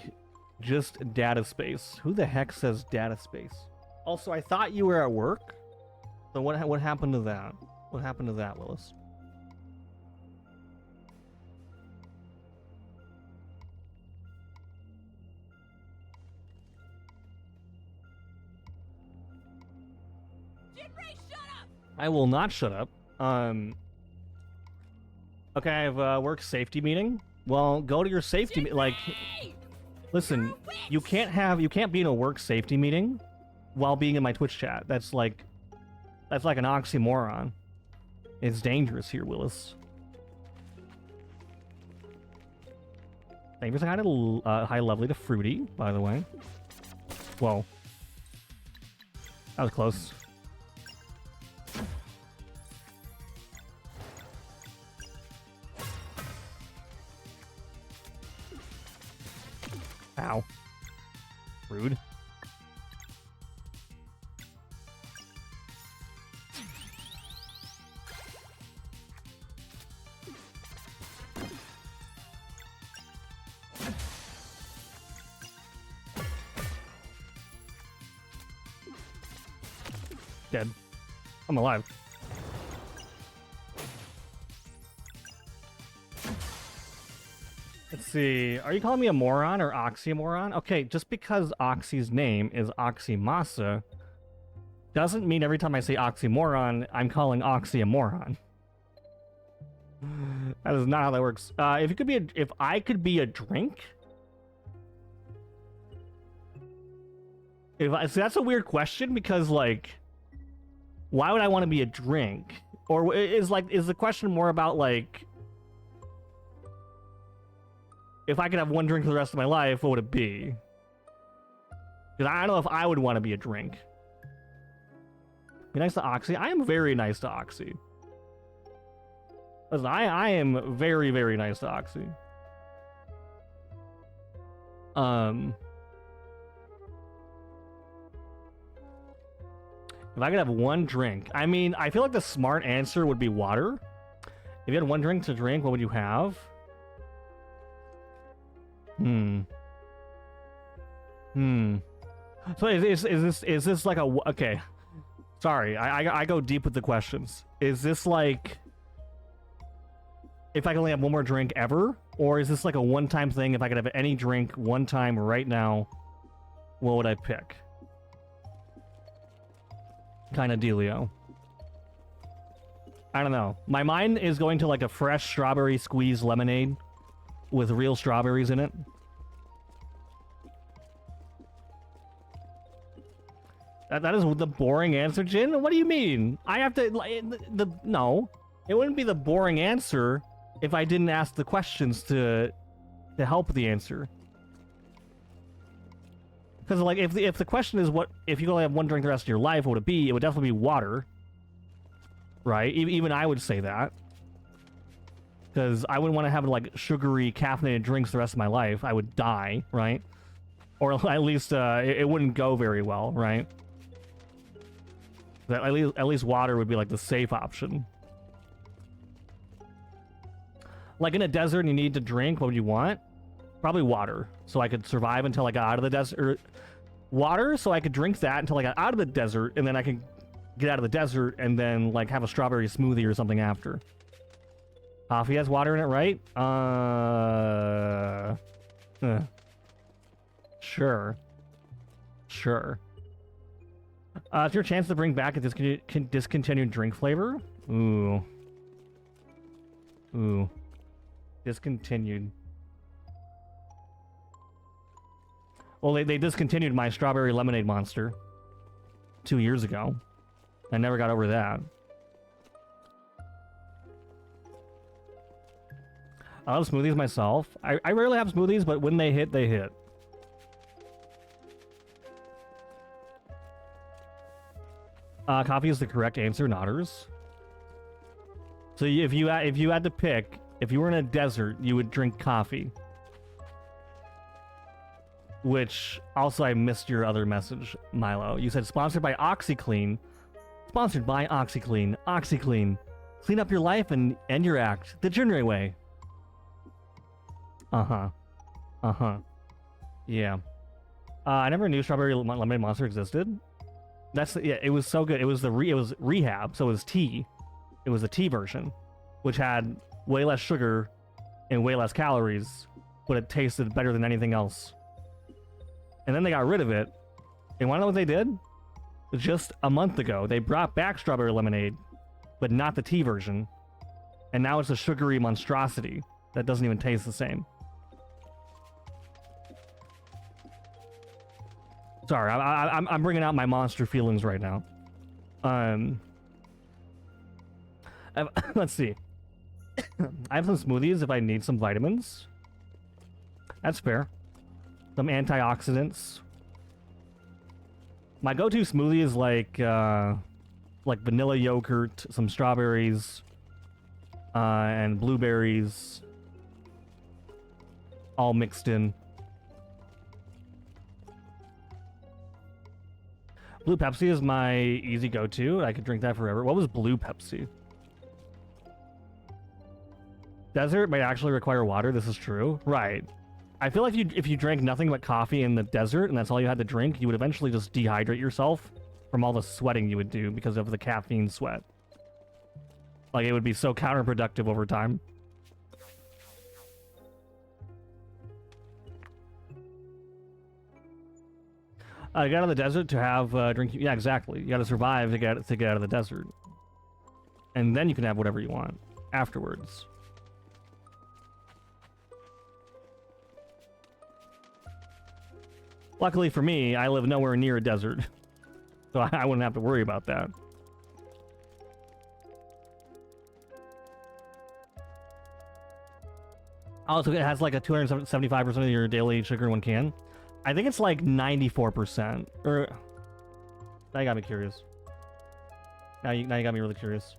Just data space. Who the heck says data space? Also, I thought you were at work. So what happened to that? What happened to that, Willis? I will not shut up. Okay, I have a work safety meeting. Well, go to your safety like listen, you can't be in a work safety meeting while being in my Twitch chat. That's like an oxymoron. It's dangerous here, Willis. Thank you for saying hi lovely to Fruity, by the way. Whoa. That was close. Ow. Rude. Dead. I'm alive. Let's see. Are you calling me a moron or oxymoron? Okay, just because Oxy's name is Oxymasa doesn't mean every time I say oxymoron, I'm calling Oxy a moron. That is not how that works. If I could be a drink. So that's a weird question because, like, why would I want to be a drink? Or is the question more about, like, if I could have one drink for the rest of my life, what would it be? Because I don't know if I would want to be a drink. Be nice to Oxy? I am very nice to Oxy. Listen, I am very, very nice to Oxy. If I could have one drink, I mean, I feel like the smart answer would be water. If you had one drink to drink, what would you have? So is this like a okay? Sorry, I go deep with the questions. Is this like if I could only have one more drink ever, or is this like a one-time thing? If I could have any drink one time right now, what would I pick? Kind of dealio. I don't know. My mind is going to like a fresh strawberry squeeze lemonade with real strawberries in it. That is the boring answer, Jin? What do you mean? I have to... No. It wouldn't be the boring answer if I didn't ask the questions to help the answer. Because, like, if the question is what... If you only have one drink the rest of your life, what would it be? It would definitely be water. Right? Even I would say that. Because I wouldn't want to have, like, sugary, caffeinated drinks the rest of my life. I would die, right? Or at least it wouldn't go very well, right? At least water would be, like, the safe option. Like, in a desert and you need to drink, what would you want? Probably water, so I could survive until I got out of the desert. Water, so I could drink that until I got out of the desert, and then I could get out of the desert and then, like, have a strawberry smoothie or something after. Coffee has water in it, right? Sure. Sure. Is there a chance to bring back a discontinued drink flavor? Ooh. Ooh. Discontinued. Well, they discontinued my strawberry lemonade monster 2 years ago. I never got over that. I love smoothies myself. I rarely have smoothies, but when they hit, they hit. Coffee is the correct answer, Notters. So if you had to pick, if you were in a desert, you would drink coffee. Which, also I missed your other message, Milo. You said sponsored by OxyClean. Sponsored by OxyClean. OxyClean. Clean up your life and end your act. The Jinray way. Uh-huh. Uh-huh. Yeah. I never knew Strawberry Lemonade Monster existed. Yeah, it was so good. It was Rehab, so it was tea. It was a tea version, which had way less sugar and way less calories, but it tasted better than anything else. And then they got rid of it. And wanna know what they did? Just a month ago, they brought back Strawberry Lemonade, but not the tea version. And now it's a sugary monstrosity that doesn't even taste the same. Sorry, I'm bringing out my monster feelings right now. Let's see. I have some smoothies if I need some vitamins. That's fair. Some antioxidants. My go-to smoothie is like vanilla yogurt, some strawberries, and blueberries, all mixed in. Blue Pepsi is my easy go-to. I could drink that forever. What was Blue Pepsi? Desert might actually require water. This is true. Right. I feel like if you drank nothing but coffee in the desert and that's all you had to drink, you would eventually just dehydrate yourself from all the sweating you would do because of the caffeine sweat. Like, it would be so counterproductive over time. You got out of the desert to have drinking. Yeah, exactly. You got to survive to get out of the desert, and then you can have whatever you want afterwards. Luckily for me, I live nowhere near a desert, so I wouldn't have to worry about that. Also, it has like a 275% of your daily sugar in one can. I think it's like 94%. Or now you got me curious. Now you got me really curious.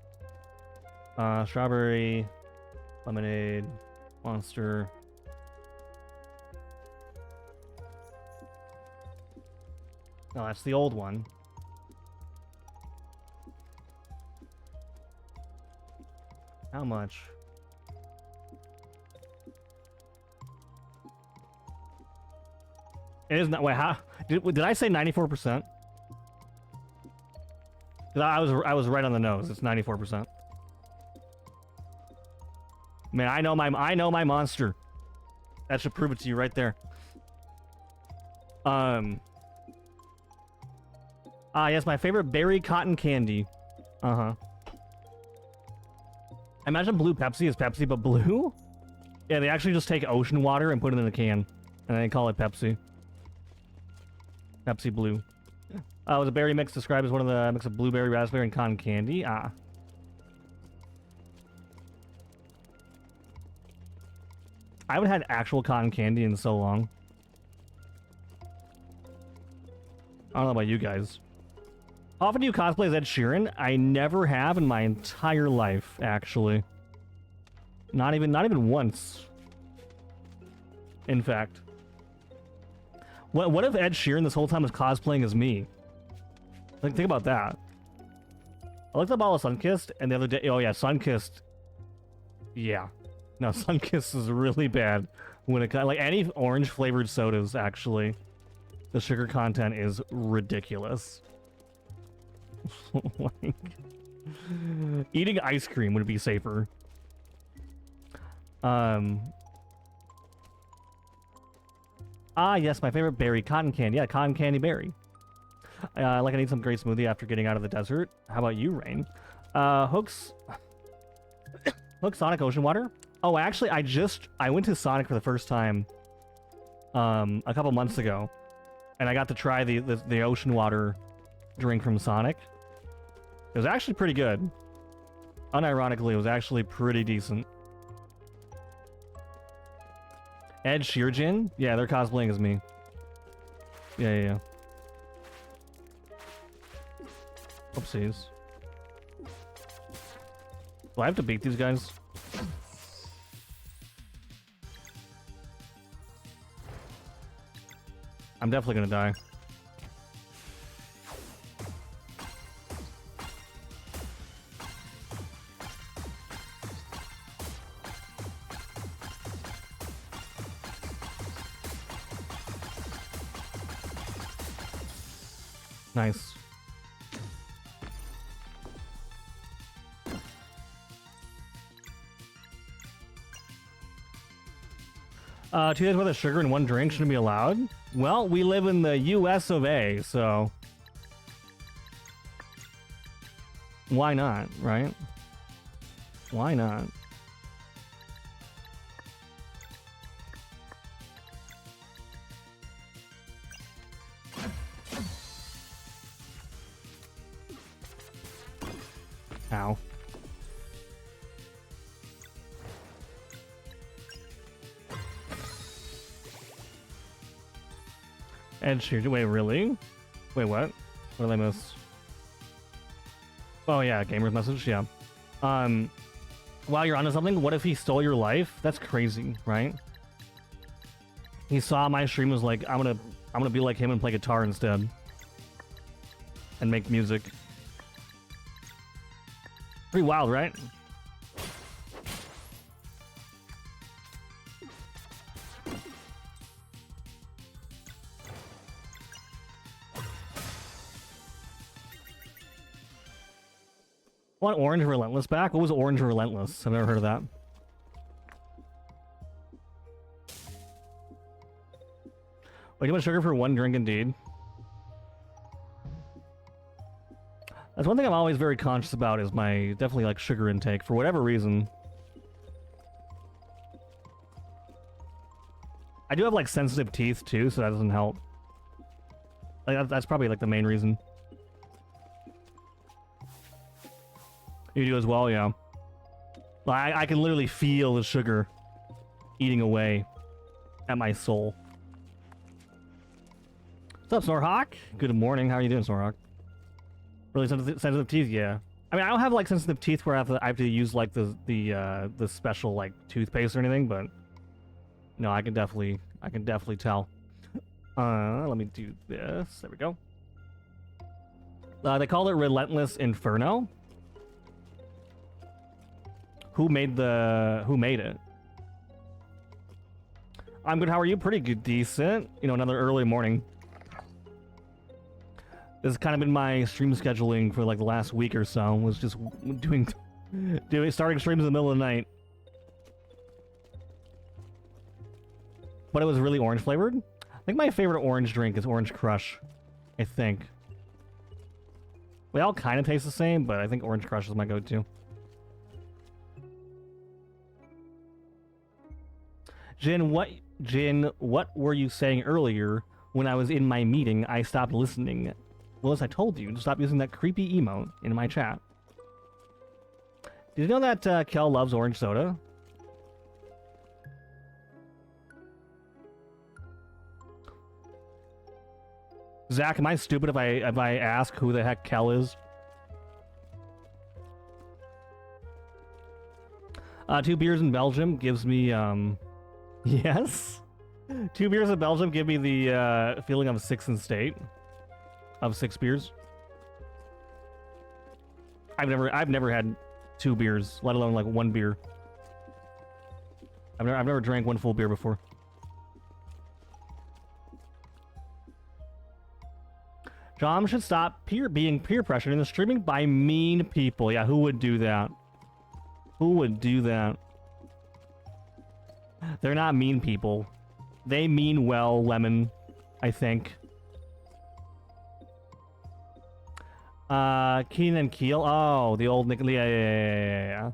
Strawberry, lemonade, Monster. No, that's the old one. How much? It is not. Wait, how did I say 94%? I was right on the nose. It's 94%. Man, I know my monster. That should prove it to you right there. Yes, my favorite berry cotton candy. I imagine Blue Pepsi is Pepsi, but blue? Yeah, they actually just take ocean water and put it in a can, and they call it Pepsi. Pepsi Blue. Was a berry mix described as one of the mix of blueberry, raspberry, and cotton candy? I haven't had actual cotton candy in so long. I don't know about you guys. How often do you cosplay as Ed Sheeran? I never have in my entire life, actually. Not even once. In fact. What if Ed Sheeran this whole time was cosplaying as me? Like, think about that. I looked up all of Sunkissed, and the other day... Oh, yeah, Sunkissed. Yeah. No, Sunkissed is really bad. When it... Like, any orange-flavored sodas, actually. The sugar content is ridiculous. Like, eating ice cream would be safer. Yes, my favorite berry, cotton candy. Yeah, cotton candy berry. I need some great smoothie after getting out of the desert. How about you, Rain? Hook's Sonic Ocean Water. Oh, actually, I went to Sonic for the first time a couple months ago, and I got to try the ocean water drink from Sonic. It was actually pretty good. Unironically, it was actually pretty decent. Ed Sheeran? Yeah, they're cosplaying as me. Yeah. Oopsies. Do I have to beat these guys? I'm definitely gonna die. Nice. Two days worth of sugar in one drink shouldn't be allowed? Well, we live in the US of A, so... Why not, right? Why not? And Sheeran. Wait, really? Wait, what? What did I miss? Oh yeah, gamer's message. Yeah. While you're onto something, what if he stole your life? That's crazy, right? He saw my stream, was like, I'm gonna be like him and play guitar instead, and make music. Pretty wild, right? Want Orange Relentless back? What was Orange Relentless? I've never heard of that. Way too much sugar for one drink, indeed. That's one thing I'm always very conscious about, is my definitely like sugar intake for whatever reason. I do have like sensitive teeth too, so that doesn't help. Like that's probably like the main reason. You do as well, yeah. Well, I can literally feel the sugar eating away at my soul. What's up, Snorhawk? Good morning. How are you doing, Snorhawk? Really sensitive teeth, yeah. I mean, I don't have like sensitive teeth where I have to use like the special like toothpaste or anything, but no, I can definitely tell. Let me do this. There we go. They call it Relentless Inferno. Who made it? I'm good. How are you? Pretty good, decent. You know, another early morning. This has kind of been my stream scheduling for like the last week or so. Was just starting streams in the middle of the night. But it was really orange flavored. I think my favorite orange drink is Orange Crush. I think. They all kind of taste the same, but I think Orange Crush is my go-to. Jin, what were you saying earlier when I was in my meeting? I stopped listening. Well, as I told you, to stop using that creepy emote in my chat. Did you know that Kel loves orange soda? Zach, am I stupid if I ask who the heck Kel is? 2 beers in Belgium gives me yes. 2 beers in Belgium give me the feeling of 6 in state. Of 6 beers. I've never had 2 beers, let alone like 1 beer. I've never drank 1 full beer before. John should stop being peer pressured in the streaming by mean people. Yeah, who would do that? Who would do that? They're not mean people. They mean well, Lemon, I think. Keenan and Keel. Oh, the old Nick. Yeah.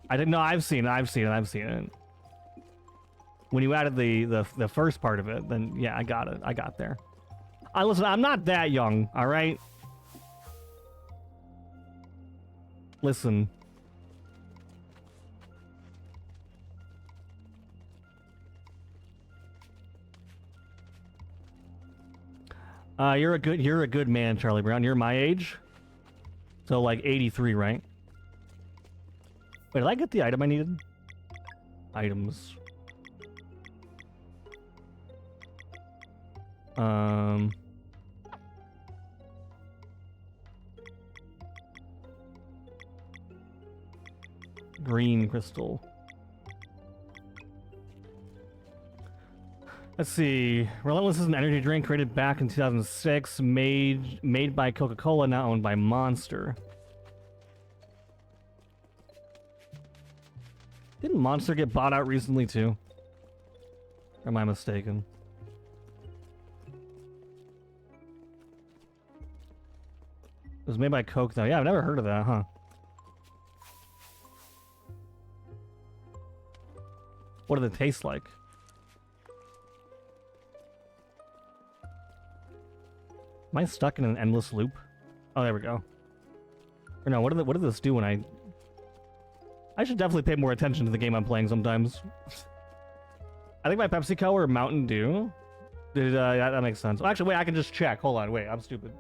I didn't know. I've seen it. When you added the first part of it, then yeah, I got it. I got there. Listen, I'm not that young. All right. Listen. You're a good man, Charlie Brown. You're my age. So like 83, right? Wait, did I get the item I needed? Items. Green crystal. Let's see. Relentless is an energy drink created back in 2006, made by Coca-Cola, now owned by Monster. Didn't Monster get bought out recently too? Or am I mistaken? It was made by Coke though. Yeah, I've never heard of that, huh? What do they taste like? Am I stuck in an endless loop? Oh, there we go. Or no, what did this do when I should definitely pay more attention to the game I'm playing sometimes. I think my PepsiCo or Mountain Dew. That makes sense. Well, actually, wait, I can just check. Hold on, wait, I'm stupid.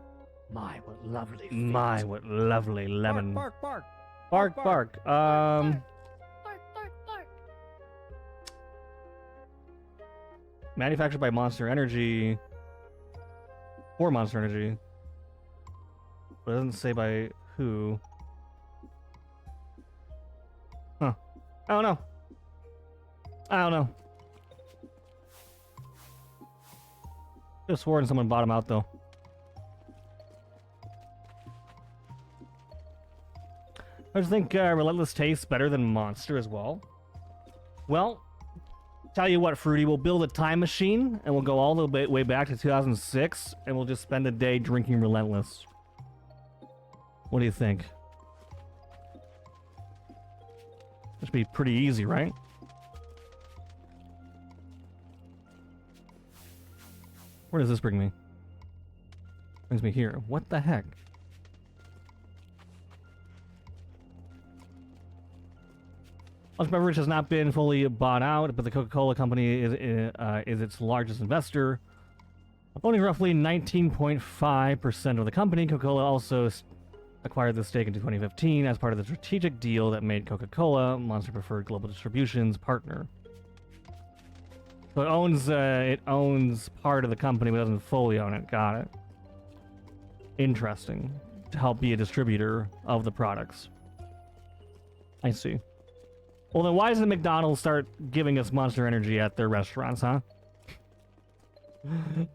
My, what lovely feet. My, what lovely lemon. Bark, bark, Bark, bark. bark. Bark, bark, bark. Manufactured by Monster Energy. For Monster Energy. But it doesn't say by who. Huh. I don't know. I don't know. Just sworn someone bought him out, though. I just think Relentless tastes better than Monster as well. Well, tell you what, Fruity, we'll build a time machine, and we'll go all the way back to 2006, and we'll just spend a day drinking Relentless. What do you think? This should be pretty easy, right? Where does this bring me? Brings me here. What the heck? Lunch Beverage has not been fully bought out, but the Coca-Cola Company is its largest investor. Owning roughly 19.5% of the company, Coca-Cola also acquired the stake in 2015 as part of the strategic deal that made Coca-Cola Monster Preferred Global Distribution's partner. So it owns part of the company, but doesn't fully own it. Got it. Interesting. To help be a distributor of the products. I see. Well, then why doesn't McDonald's start giving us Monster Energy at their restaurants, huh?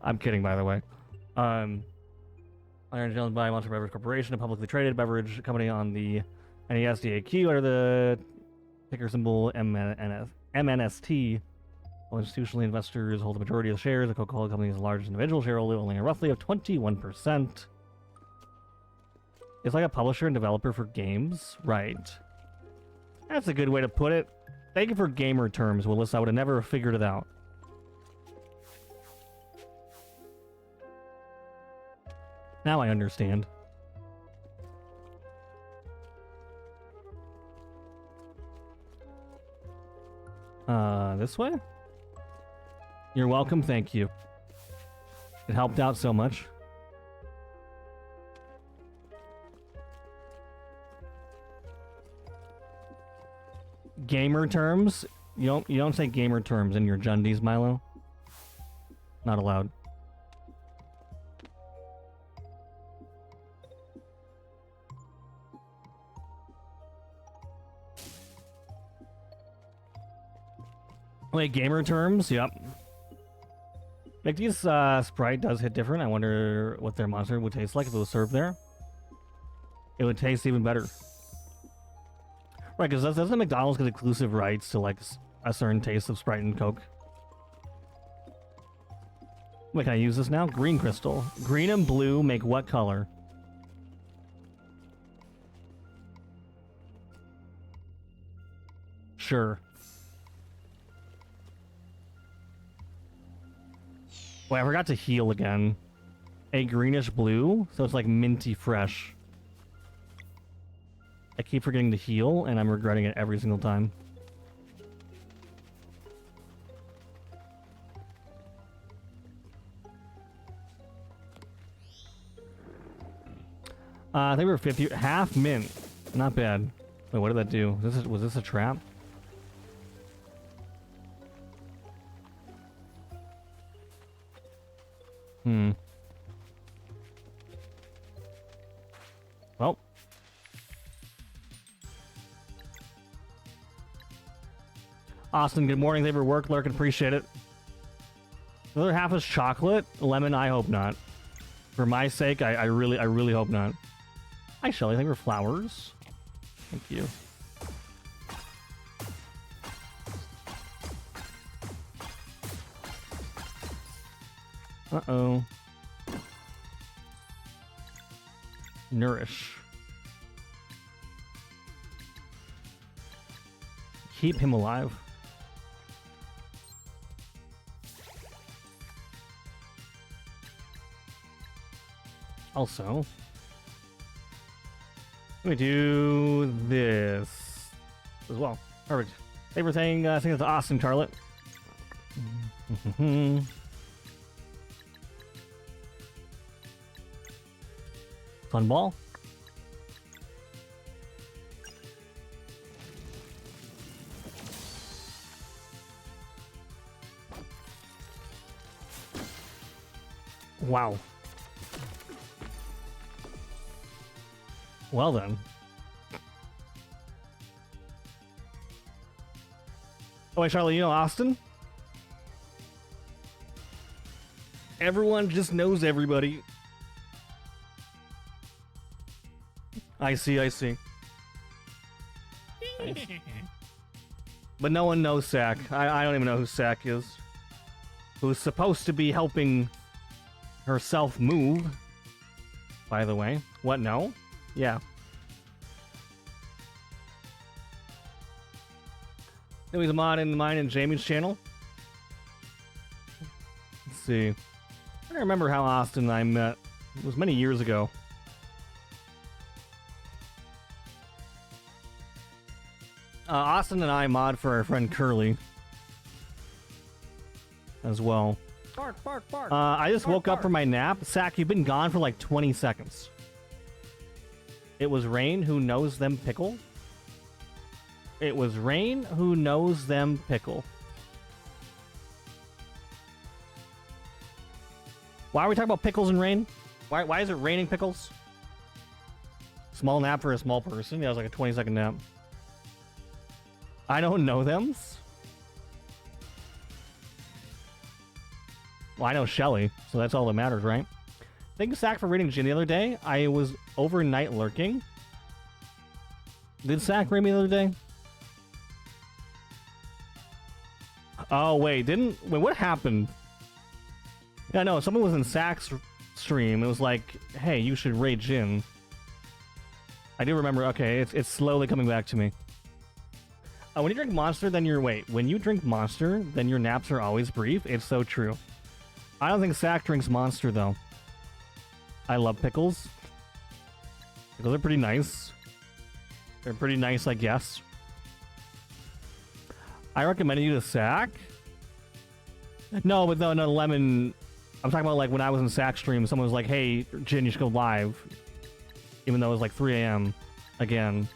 I'm kidding, by the way. Energy owned by Monster Beverage Corporation, a publicly traded beverage company on the NASDAQ under the ticker symbol MNST. While institutional investors hold the majority of the shares, the Coca-Cola Company's largest individual shareholder owning roughly of 21%. It's like a publisher and developer for games, right? That's a good way to put it. Thank you for gamer terms, Willis. I would have never figured it out. Now I understand. This way? You're welcome, thank you. It helped out so much. Gamer terms? You don't say gamer terms in your Jundies, Milo. Not allowed. Wait, gamer terms? Yep. Mickey's Sprite does hit different. I wonder what their monster would taste like if it was served there. It would taste even better. Right, because doesn't McDonald's get exclusive rights to like a certain taste of Sprite and Coke? Wait, can I use this now? Green crystal. Green and blue make what color? Sure. Wait, I forgot to heal again. A greenish blue, so it's like minty fresh. I keep forgetting to heal, and I'm regretting it every single time. I think we were 50, half mint. Not bad. Wait, what did that do? Was this a trap? Well. Austin, good morning. Thank you for work, Lurk, and appreciate it. The other half is chocolate. Lemon, I hope not. For my sake, I really hope not. Hi, Shelly. Thank you for flowers. Thank you. Uh-oh. Nourish. Keep him alive. Also, let me do this as well. Perfect. Thank you for saying, I think it's awesome, Charlotte. Fun ball. Wow. Well then. Oh wait, Charlie, you know Austin? Everyone just knows everybody. I see, I see. But no one knows Sack. I don't even know who Sack is. Who's supposed to be helping herself move, by the way. What, no? Yeah. There was a mod in mine and Jamie's channel. Let's see. I don't remember how Austin and I met. It was many years ago. Austin and I mod for our friend Curly as well. Bark, bark, bark. I just Bark, woke up bark. from my nap. Sack, you've been gone for like 20 seconds. It was Rain who knows them pickle. It was Rain who knows them pickle. Why are we talking about pickles and rain? Why is it raining pickles? Small nap for a small person. Yeah, it was like a 20-second nap. I don't know them. Well, I know Shelly, so that's all that matters, right? Thank you, Sack, for reading Jin the other day. I was overnight lurking. Did Sack read me the other day? Oh, wait, wait, what happened? Yeah, no, someone was in Sack's stream. It was like, hey, you should raid Jin. I do remember, okay, it's slowly coming back to me. When you drink Monster, then when you drink Monster, then your naps are always brief. It's so true. I don't think Sack drinks Monster, though. I love pickles. Pickles are pretty nice. They're pretty nice, I guess. I recommended you to Sack? No, but no, Lemon... I'm talking about, like, when I was in Sack stream, someone was like, hey, Jin, you should go live. Even though it was, like, 3 a.m. again.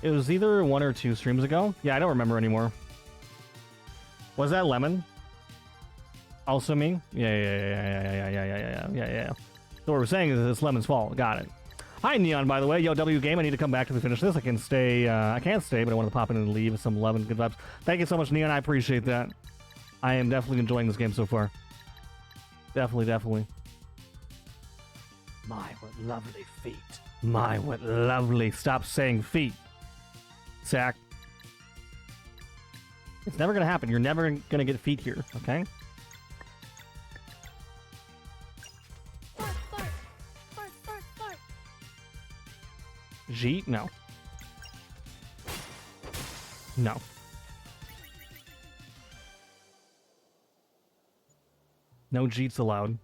It was either 1 or 2 streams ago. Yeah, I don't remember anymore. Was that Lemon? Also me? Yeah. So what we're saying is it's Lemon's fault. Got it. Hi, Neon, by the way. Yo, W Game, I need to come back to finish this. I can't stay, but I want to pop in and leave some love and good vibes. Thank you so much, Neon. I appreciate that. I am definitely enjoying this game so far. Definitely. My, what lovely feet. My, what lovely. Stop saying feet. Sack. It's never gonna happen. You're never gonna get feet here, okay? Jeet? No. No. No Jeets allowed.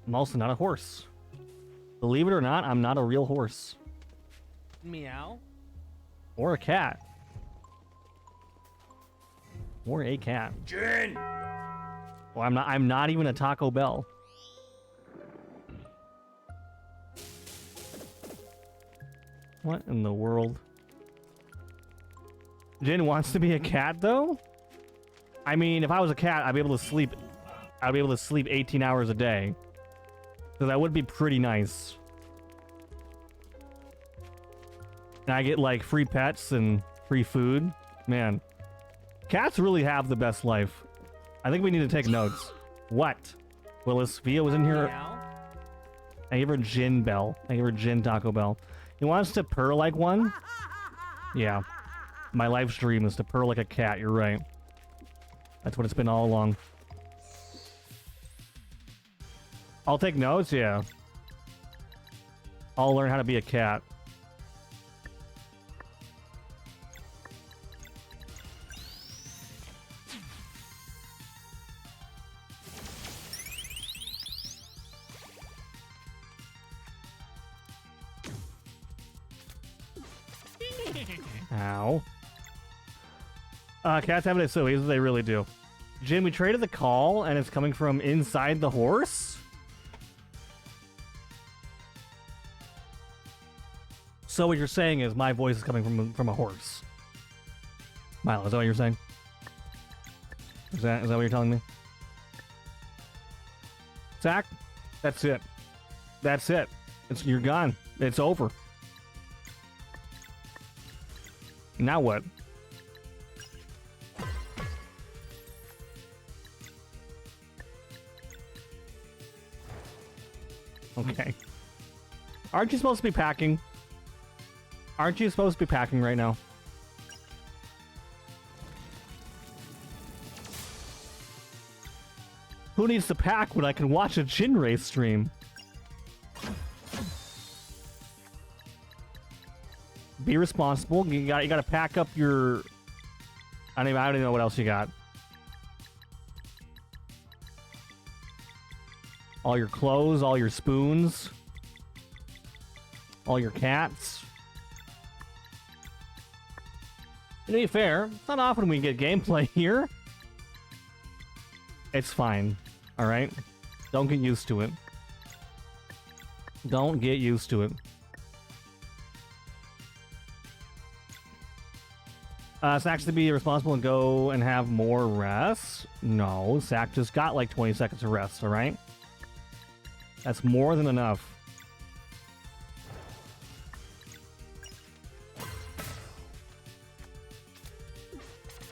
I'm also not a horse. Believe it or not, I'm not a real horse. Meow. Or a cat. Or a cat. Jin! Well, I'm not even a Taco Bell. What in the world? Jin wants to be a cat, though? I mean, if I was a cat, I'd be able to sleep 18 hours a day. So that would be pretty nice. And I get, like, free pets and free food. Man. Cats really have the best life. I think we need to take notes. What? Willis, Via was in here. Meow. I gave her Jin Bell. I gave her Jin Taco Bell. He wants to purr like one? Yeah. My live stream is to purr like a cat, you're right. That's what it's been all along. I'll take notes, yeah. I'll learn how to be a cat. Ow. Cats have it so easy, they really do. Jin, we traded the call, and it's coming from inside the horse? So what you're saying is my voice is coming from a horse. Milo, is that what you're saying? Is that what you're telling me? Zach, that's it. That's it. You're gone. It's over. Now what? Okay. Aren't you supposed to be packing? Aren't you supposed to be packing right now? Who needs to pack when I can watch a Jin race stream? Be responsible. You gotta pack up your... I don't even know what else you got. All your clothes, all your spoons, all your cats. To be fair, it's not often we get gameplay here. It's fine, alright? Don't get used to it. Don't get used to it. Sack to be responsible and go and have more rest? No, Sack just got like 20 seconds of rest, alright? That's more than enough.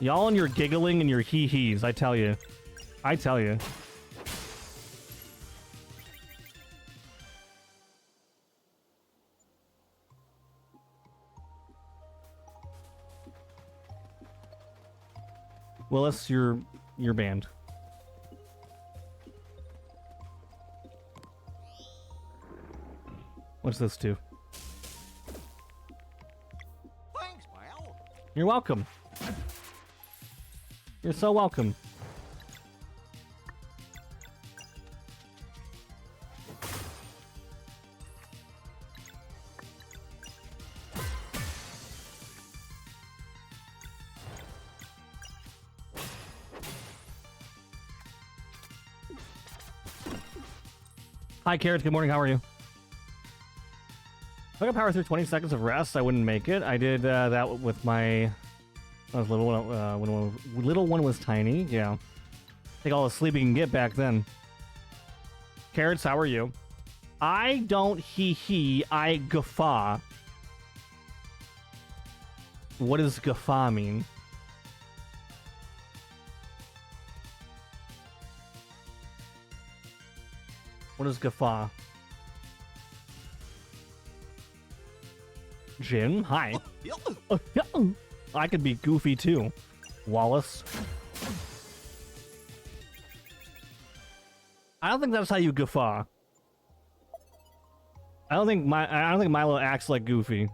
Y'all and your giggling and your hee-hees, I tell you. I tell you. Willis, you're banned. What's this do? Thanks, pal. You're welcome. You're so welcome. Hi, Carrots. Good morning. How are you? If I could power through 20 seconds of rest, I wouldn't make it. I did that with my... When I was little, when little one was tiny. Yeah. Take all the sleep you can get back then. Carrots, how are you? I don't hee-hee, I guffaw. What does guffaw mean? What is guffaw? Jin, hi. I could be goofy too. Wallace. I don't think that's how you guffaw. I don't think Milo acts like Goofy.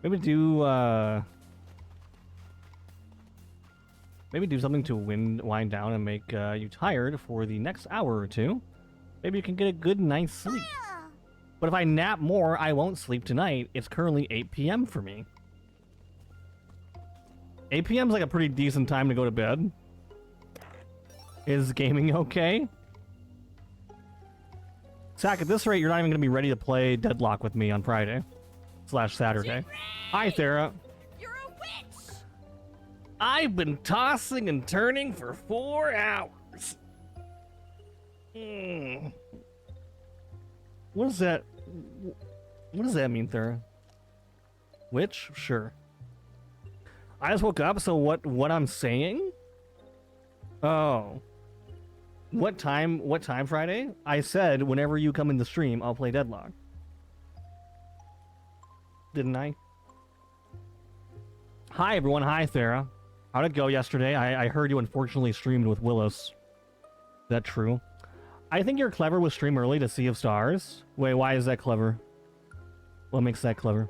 Maybe do something to wind down and make you tired for the next hour or two. Maybe you can get a good night's sleep. But if I nap more, I won't sleep tonight. It's currently 8 p.m. for me. 8 p.m. is like a pretty decent time to go to bed. Is gaming okay? Zach, at this rate, you're not even going to be ready to play Deadlock with me on Friday. / Saturday. Hi, Thera. You're a witch! I've been tossing and turning for 4 hours. What does that mean, Thera? Witch? Sure. I just woke up, so what I'm saying? Oh. What time Friday? I said whenever you come in the stream, I'll play Deadlock. Didn't I? Hi everyone, hi Thera. How'd it go yesterday? I heard you unfortunately streamed with Willis. Is that true? I think you're clever with stream early to Sea of Stars. Wait, why is that clever? What makes that clever?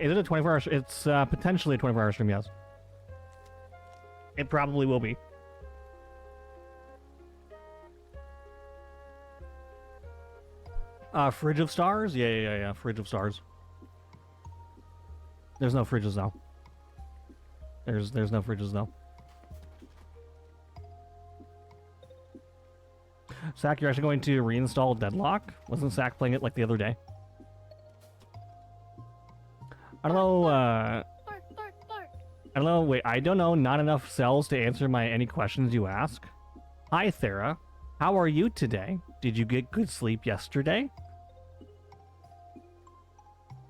Is it a 24-hour? It's potentially a 24-hour stream, yes. It probably will be. Fridge of Stars? Yeah. Fridge of Stars. There's no fridges now. There's no fridges now. Sack, you're actually going to reinstall Deadlock? Wasn't Sack playing it like the other day? I don't know, I don't know, wait, I don't know, not enough cells to answer any questions you ask. Hi, Thera. How are you today? Did you get good sleep yesterday?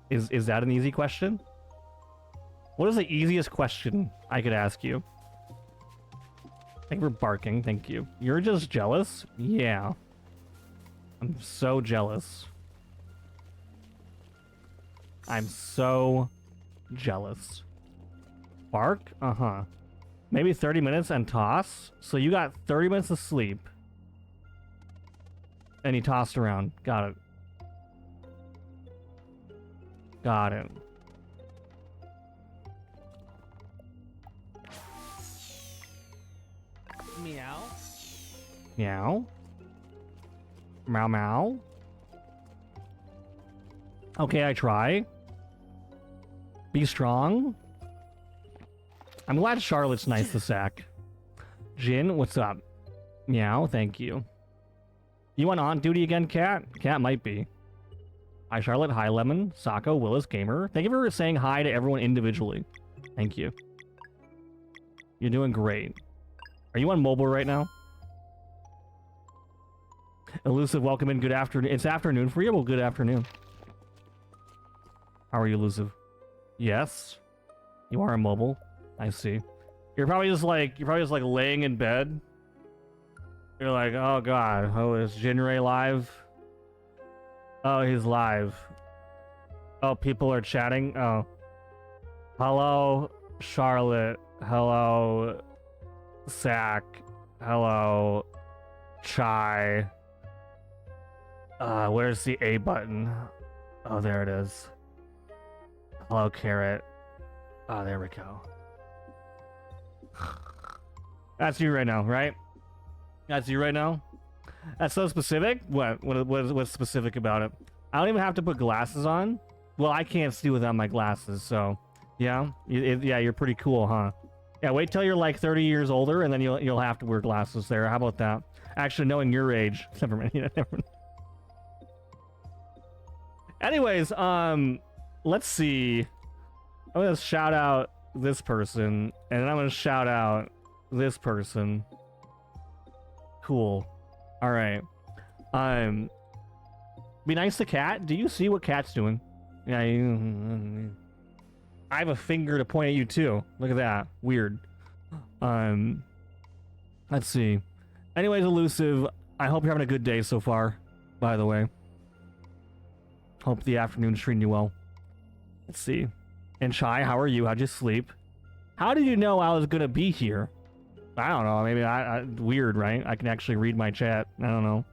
Is that an easy question? What is the easiest question I could ask you? Thank you for barking, thank you. You're just jealous? Yeah. I'm so jealous. I'm so jealous. Bark? Uh-huh. Maybe 30 minutes and toss? So you got 30 minutes of sleep. And he tossed around. Got it. Got it. Meow. Meow. Meow meow. Okay, I try. Be strong. I'm glad Charlotte's nice to Sack. Jin, what's up? Meow, thank you. You want on duty again, Cat? Cat might be. Hi, Charlotte. Hi, Lemon. Sako, Willis, Gamer. Thank you for saying hi to everyone individually. Thank you. You're doing great. Are you on mobile right now? Elusive, welcome in. Good afternoon. It's afternoon for you? Well, good afternoon. How are you, Elusive? Yes. You are on mobile. I see. You're probably just like laying in bed. You're like, oh god, oh, is Jinray live? Oh, he's live. Oh, people are chatting. Oh. Hello, Charlotte. Hello, Sack. Hello, Chai. Where's the A button? Oh, there it is. Hello, Carrot. Oh, there we go. That's you right now, right? That's you right now? That's so specific? What's specific about it? I don't even have to put glasses on. Well, I can't see without my glasses, so... Yeah? Yeah, you're pretty cool, huh? Yeah, wait till you're like 30 years older, and then you'll have to wear glasses there. How about that? Actually, knowing your age... Never mind. Never mind. Anyways, let's see. I'm gonna shout out this person, and then I'm gonna shout out this person. Cool. All right. Be nice to Cat. Do you see what Cat's doing? Yeah. I have a finger to point at you too. Look at that. Weird. Let's see. Anyways, Elusive, I hope you're having a good day so far, by the way. Hope the afternoon's treating you well. Let's see. And Chai, how are you? How'd you sleep? How did you know I was gonna be here? I don't know. Maybe weird, right? I can actually read my chat. I don't know.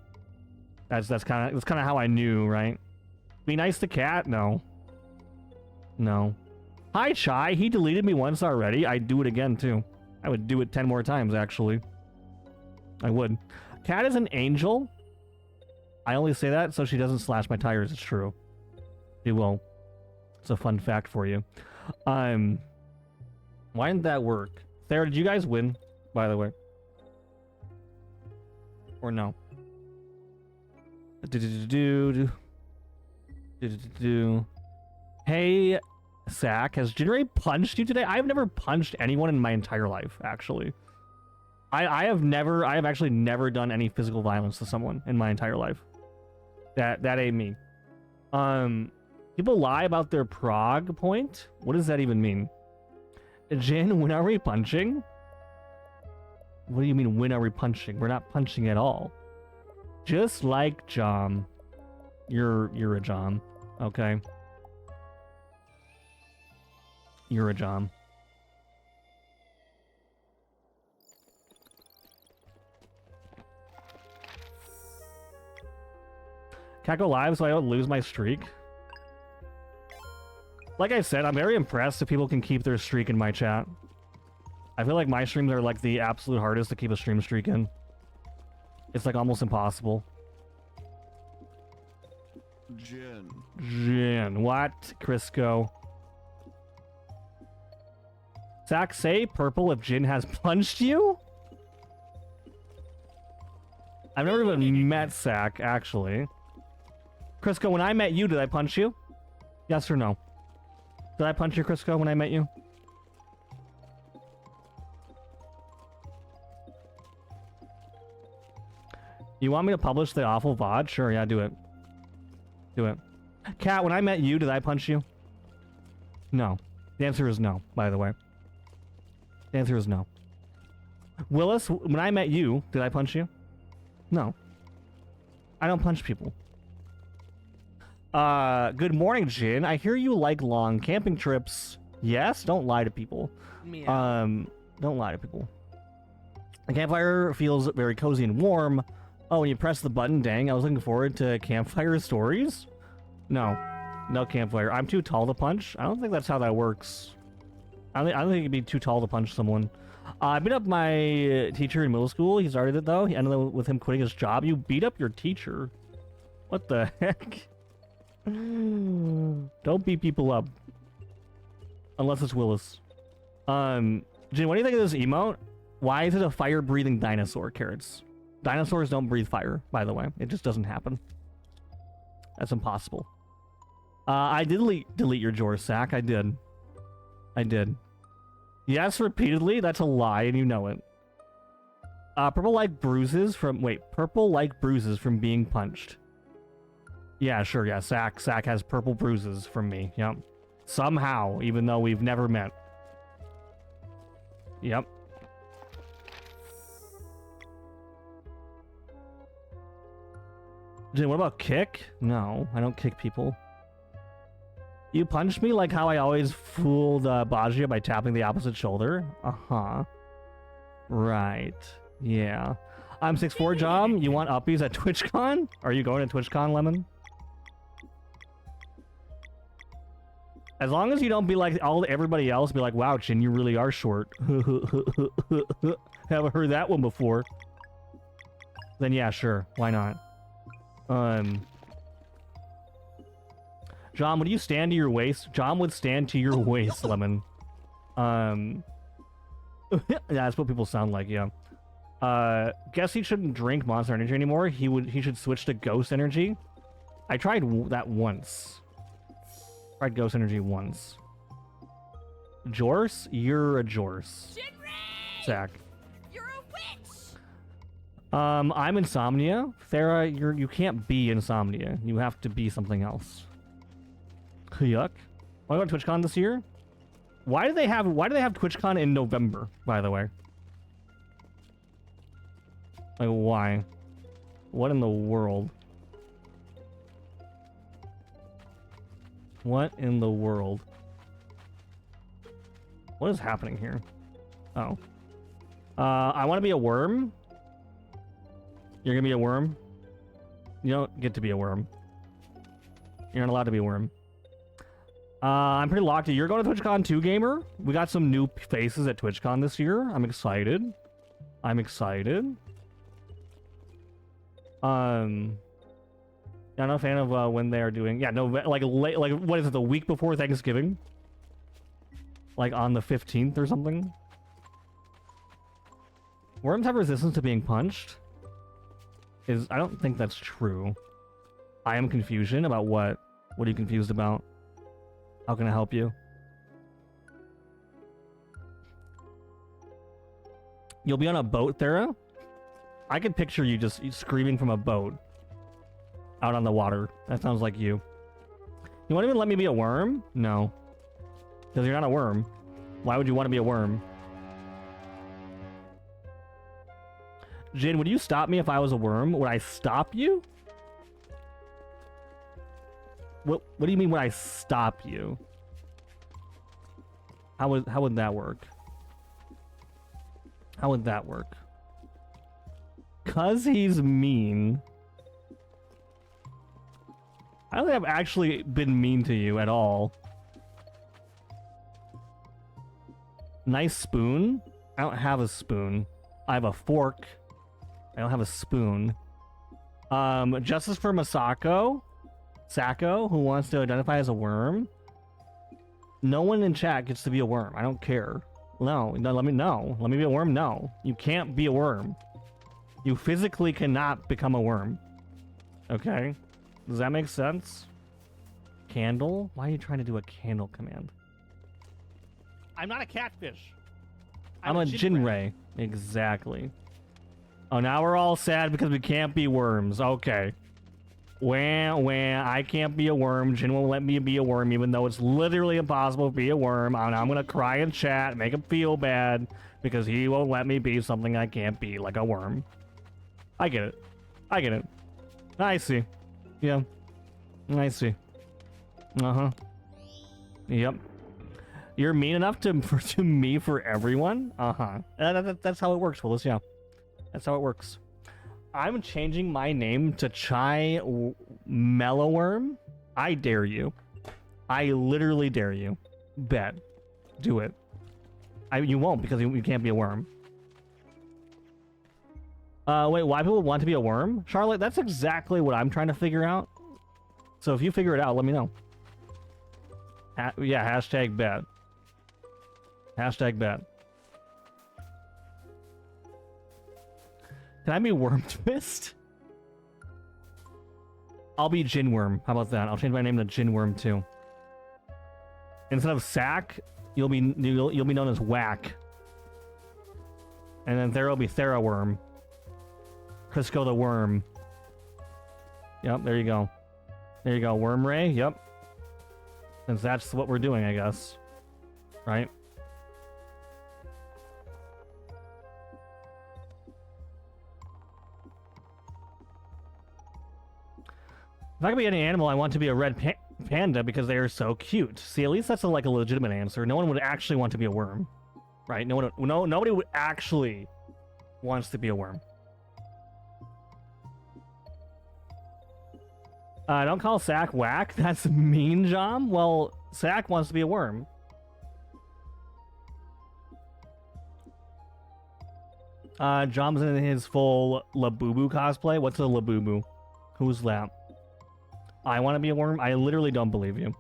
That's kind of how I knew, right? Be nice to Cat? No. No. Hi, Chai. He deleted me once already. I'd do it again too. I would do it 10 more times actually. I would. Cat is an angel. I only say that so she doesn't slash my tires. It's true. She will. It's a fun fact for you. Why didn't that work? Sarah, did you guys win, by the way? Or no? Hey, Sack, has Jinray punched you today? I've never punched anyone in my entire life, actually. I have actually never done any physical violence to someone in my entire life. That ain't me. People lie about their prog point? What does that even mean? Jin, when are we punching? What do you mean, when are we punching? We're not punching at all. Just like Jom. You're a Jom. Okay. You're a Jom. Can't go live so I don't lose my streak. Like I said, I'm very impressed if people can keep their streak in my chat. I feel like my streams are like the absolute hardest to keep a stream streak in. It's like almost impossible. Jin. What? Crisco. Zach, say purple if Jin has punched you? I've never even met Zach, actually. Crisco, when I met you, did I punch you? Yes or no? Did I punch you, Crisco, when I met you? You want me to publish the awful VOD? Sure, yeah, do it. Do it. Kat, when I met you, did I punch you? No. The answer is no, by the way. The answer is no. Willis, when I met you, did I punch you? No. I don't punch people. Good morning, Jin. I hear you like long camping trips. Yes? Don't lie to people. Meow. Don't lie to people. The campfire feels very cozy and warm. Oh, when you press the button, dang, I was looking forward to campfire stories. No. No campfire. I'm too tall to punch? I don't think that's how that works. I don't think you'd be too tall to punch someone. I beat up my teacher in middle school. He started it, though. He ended up with him quitting his job. You beat up your teacher? What the heck? Don't beat people up. Unless it's Willis. Jin, what do you think of this emote? Why is it a fire-breathing dinosaur, Carrots? Dinosaurs don't breathe fire, by the way. It just doesn't happen. That's impossible. I did delete your Jor Sack. I did. I did. Yes, repeatedly. That's a lie, and you know it. Purple like bruises from... Wait. Purple like bruises from being punched. Yeah, sure, yeah. Sack has purple bruises from me. Yep. Somehow, even though we've never met. Yep. Jin, what about kick? No, I don't kick people. You punched me like how I always fooled Bajia by tapping the opposite shoulder? Uh-huh. Right. Yeah. I'm 6'4", Jom. You want uppies at TwitchCon? Are you going to TwitchCon, Lemon? As long as you don't be like everybody else, be like, wow, Jin, you really are short. Haven't heard that one before. Then yeah, sure. Why not? John, would you stand to your waist? John would stand to your waist, Lemon. Yeah, that's what people sound like, yeah. Guess he shouldn't drink Monster Energy anymore. He should switch to Ghost Energy. I tried that once. Tried Ghost Energy once. Jorce? You're a Jorce. Zach. You're a witch! I'm Insomnia. Thera, you can't be Insomnia. You have to be something else. Yuck. Want to go to TwitchCon this year? Why do they have TwitchCon in November, by the way? Like, why? What in the world? What in the world? What is happening here? Oh. I want to be a worm. You're gonna be a worm? You don't get to be a worm. You're not allowed to be a worm. I'm pretty locked in. You're going to TwitchCon too, gamer? We got some new faces at TwitchCon this year. I'm excited. I'm excited. I'm not a fan of when they are doing... Yeah, no, like what is it, the week before Thanksgiving? Like on the 15th or something? Worms have resistance to being punched? I don't think that's true. I am confusion about what? What are you confused about? How can I help you? You'll be on a boat, Thera? I could picture you just screaming from a boat. Out on the water. That sounds like you. You won't even let me be a worm? No. Because you're not a worm. Why would you want to be a worm? Jin, would you stop me if I was a worm? Would I stop you? What do you mean would I stop you? How would that work? How would that work? 'Cause he's mean. I don't think I've actually been mean to you at all. Nice spoon? I don't have a spoon. I have a fork. I don't have a spoon. Justice for Masako, Sacco, who wants to identify as a worm. No one in chat gets to be a worm. I don't care. No, let me know. Let me be a worm. No, you can't be a worm. You physically cannot become a worm. Okay, does that make sense? Candle? Why are you trying to do a candle command? I'm not a catfish. I'm a Jinrei. Exactly. Oh, now we're all sad because we can't be worms. Okay. Wah, I can't be a worm. Jin won't let me be a worm, even though it's literally impossible to be a worm. I'm gonna cry in chat, make him feel bad, because he won't let me be something I can't be, like a worm. I get it. I get it. I see. Yeah. I see. Uh-huh. Yep. You're mean enough to me for everyone? Uh-huh. That's how it works, Willis, yeah. That's how it works. I'm changing my name to Chai Mellowworm. I dare you. I literally dare you. Bet. Do it. You won't because you can't be a worm. Wait, why people want to be a worm? Charlotte, that's exactly what I'm trying to figure out. So if you figure it out, let me know. Yeah, hashtag bet. Hashtag bet. Can I be Worm Twist? I'll be Jinworm. How about that? I'll change my name to Jinworm too. Instead of Sack, you'll be known as Whack. And then there will be Theraworm. Crisco the Worm. Yep, there you go. There you go. Worm Ray, yep. Since that's what we're doing, I guess. Right? If I could be any animal, I want to be a red panda because they are so cute. See, at least that's like a legitimate answer. No one would actually want to be a worm, right? Nobody would actually wants to be a worm. Don't call Sack Whack. That's mean, Jom. Well, Sack wants to be a worm. Jom's in his full Labubu cosplay. What's a Labubu? Who's that? I want to be a worm? I literally don't believe you.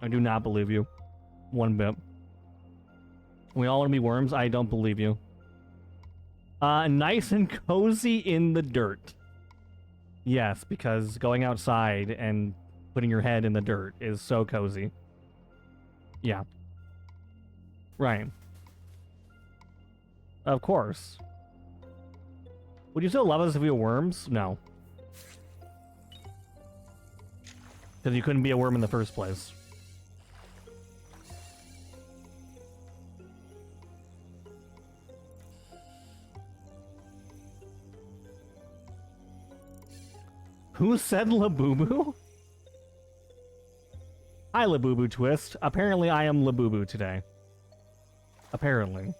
I do not believe you. One bit. We all want to be worms? I don't believe you. Nice and cozy in the dirt. Yes, because going outside and putting your head in the dirt is so cozy. Yeah. Right. Of course. Would you still love us if we were worms? No. Because you couldn't be a worm in the first place. Who said Labubu? Hi, Labubu Twist. Apparently I am Labubu today. Apparently.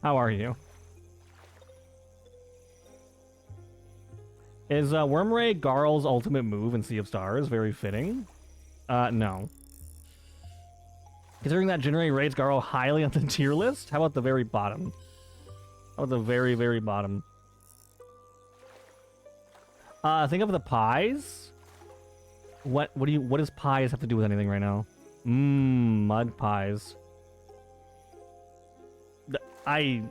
How are you? Is Wormray Garl's ultimate move in Sea of Stars very fitting? No. Considering that Jinrei rates Garl highly on the tier list, how about the very bottom? How about the very, very bottom? Think of the pies. What does pies have to do with anything right now? Mud pies. I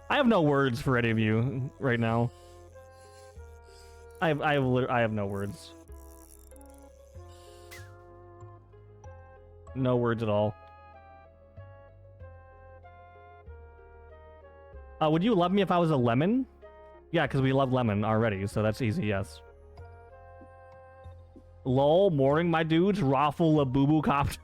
have no words for any of you right now. I have no words. No words at all. Would you love me if I was a lemon? Yeah, because we love lemon already, so that's easy, yes. Lol, morning, my dudes. Raffle a boo-boo copter.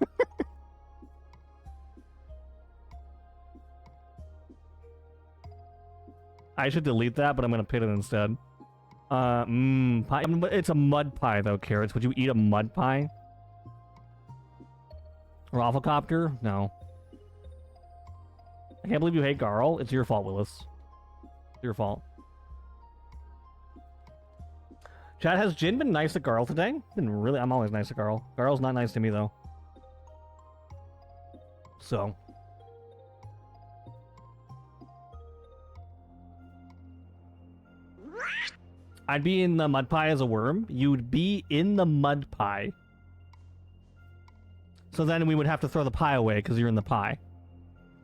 I should delete that, but I'm going to pin it instead. Pie. It's a mud pie, though, Carrots. Would you eat a mud pie? Rafflecopter? No. I can't believe you hate Garl. It's your fault, Willis. It's your fault. Chad, has Jin been nice to Garl today? I'm always nice to Garl. Garl's not nice to me, though. So. I'd be in the mud pie as a worm. You'd be in the mud pie. So then we would have to throw the pie away because you're in the pie.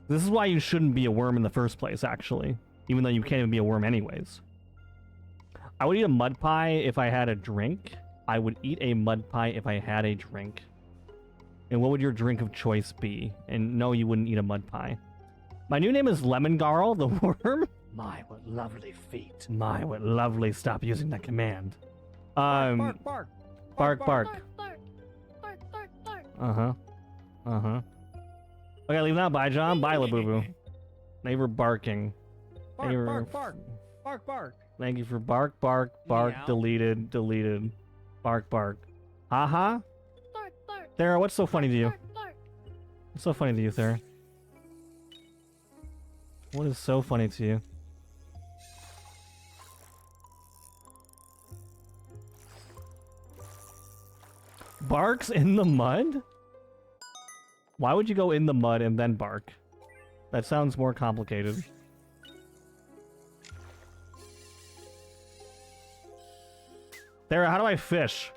This is why you shouldn't be a worm in the first place, actually. Even though you can't even be a worm anyways. I would eat a mud pie if I had a drink. I would eat a mud pie if I had a drink. And what would your drink of choice be? And no, you wouldn't eat a mud pie. My new name is Lemon Garl, the worm. My, what lovely feet. My, what lovely. Stop using that command. Bark, bark. Bark, bark. Bark, bark, bark, bark. Uh-huh. Uh-huh. Okay, leave now. Bye, John. Bye, Labubu. Thank you for barking. Thank you Bark, for- bark, bark. Bark, bark. Thank you for bark, bark, bark, Meow. deleted, deleted. Bark, bark. Haha. Bark, bark. Sarah, what's so funny to you? Bark, bark. What's so funny to you, Sarah? What is so funny to you? Barks in the mud? Why would you go in the mud and then bark? That sounds more complicated. Sarah, how do I fish?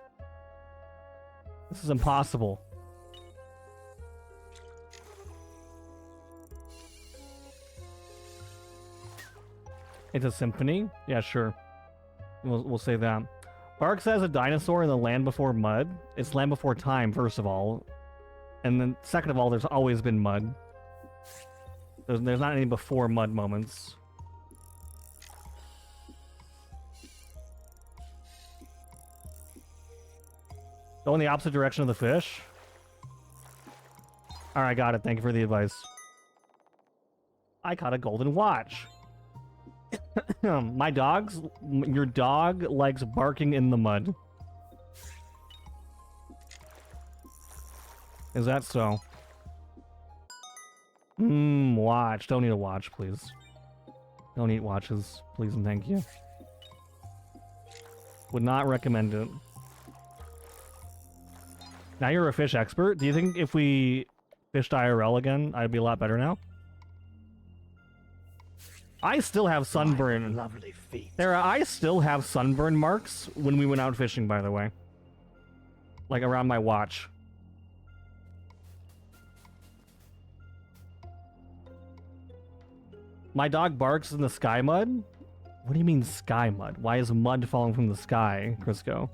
This is impossible. It's a symphony? Yeah, sure. We'll say that. Bark says a dinosaur in the land before mud. It's land before time, first of all. And then second of all, there's always been mud. There's not any before mud moments. Go in the opposite direction of the fish. Alright, got it. Thank you for the advice. I caught a golden watch. Your dog likes barking in the mud. Is that so? Watch. Don't eat a watch, please. Don't eat watches, please and thank you. Would not recommend it. Now you're a fish expert. Do you think if we fished IRL again, I'd be a lot better now? I still have sunburn. My lovely feet. Sarah, I still have sunburn marks when we went out fishing, by the way. Like around my watch. My dog barks in the sky mud? What do you mean sky mud? Why is mud falling from the sky, Crisco?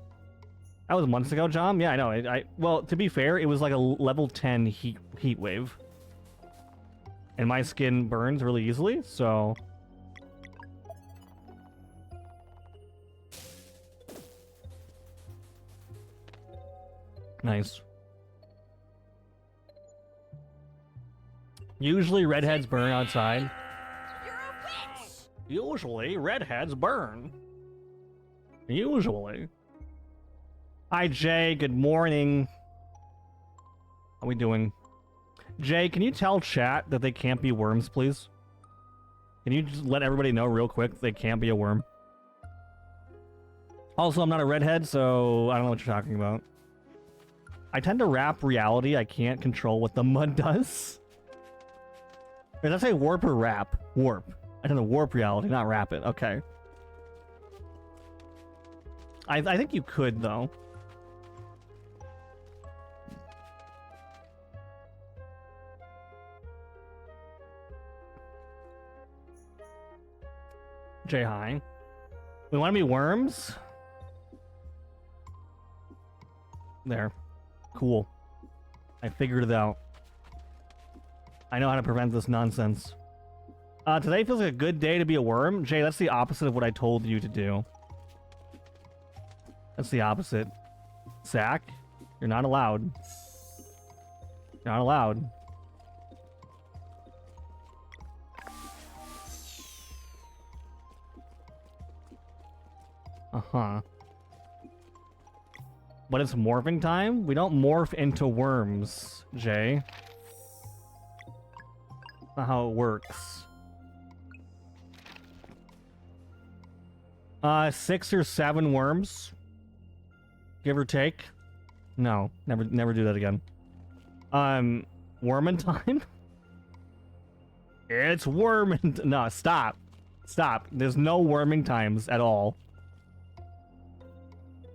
That was months ago, John? Yeah, I know. Well, to be fair, it was like a level 10 heat wave. And my skin burns really easily, so... Nice. Usually redheads burn outside. You're a witch. Usually redheads burn. Usually. Hi, Jay. Good morning. How we doing? Jay, can you tell chat that they can't be worms, please? Can you just let everybody know real quick they can't be a worm? Also, I'm not a redhead, so I don't know what you're talking about. I tend to wrap reality. I can't control what the mud does. Or did I say warp or wrap? Warp. I tend to warp reality, not wrap it. Okay. I think you could, though. Jay, hi. We want to be worms? There. Cool. I figured it out. I know how to prevent this nonsense. Today feels like a good day to be a worm. Jay, that's the opposite of what I told you to do. That's the opposite. Zach, you're not allowed. You're not allowed. Uh-huh. But it's morphing time? We don't morph into worms, Jay. That's not how it works. 6 or 7 worms. Give or take. No, never do that again. Wormin time? It's worming. No, stop. Stop. There's no worming times at all.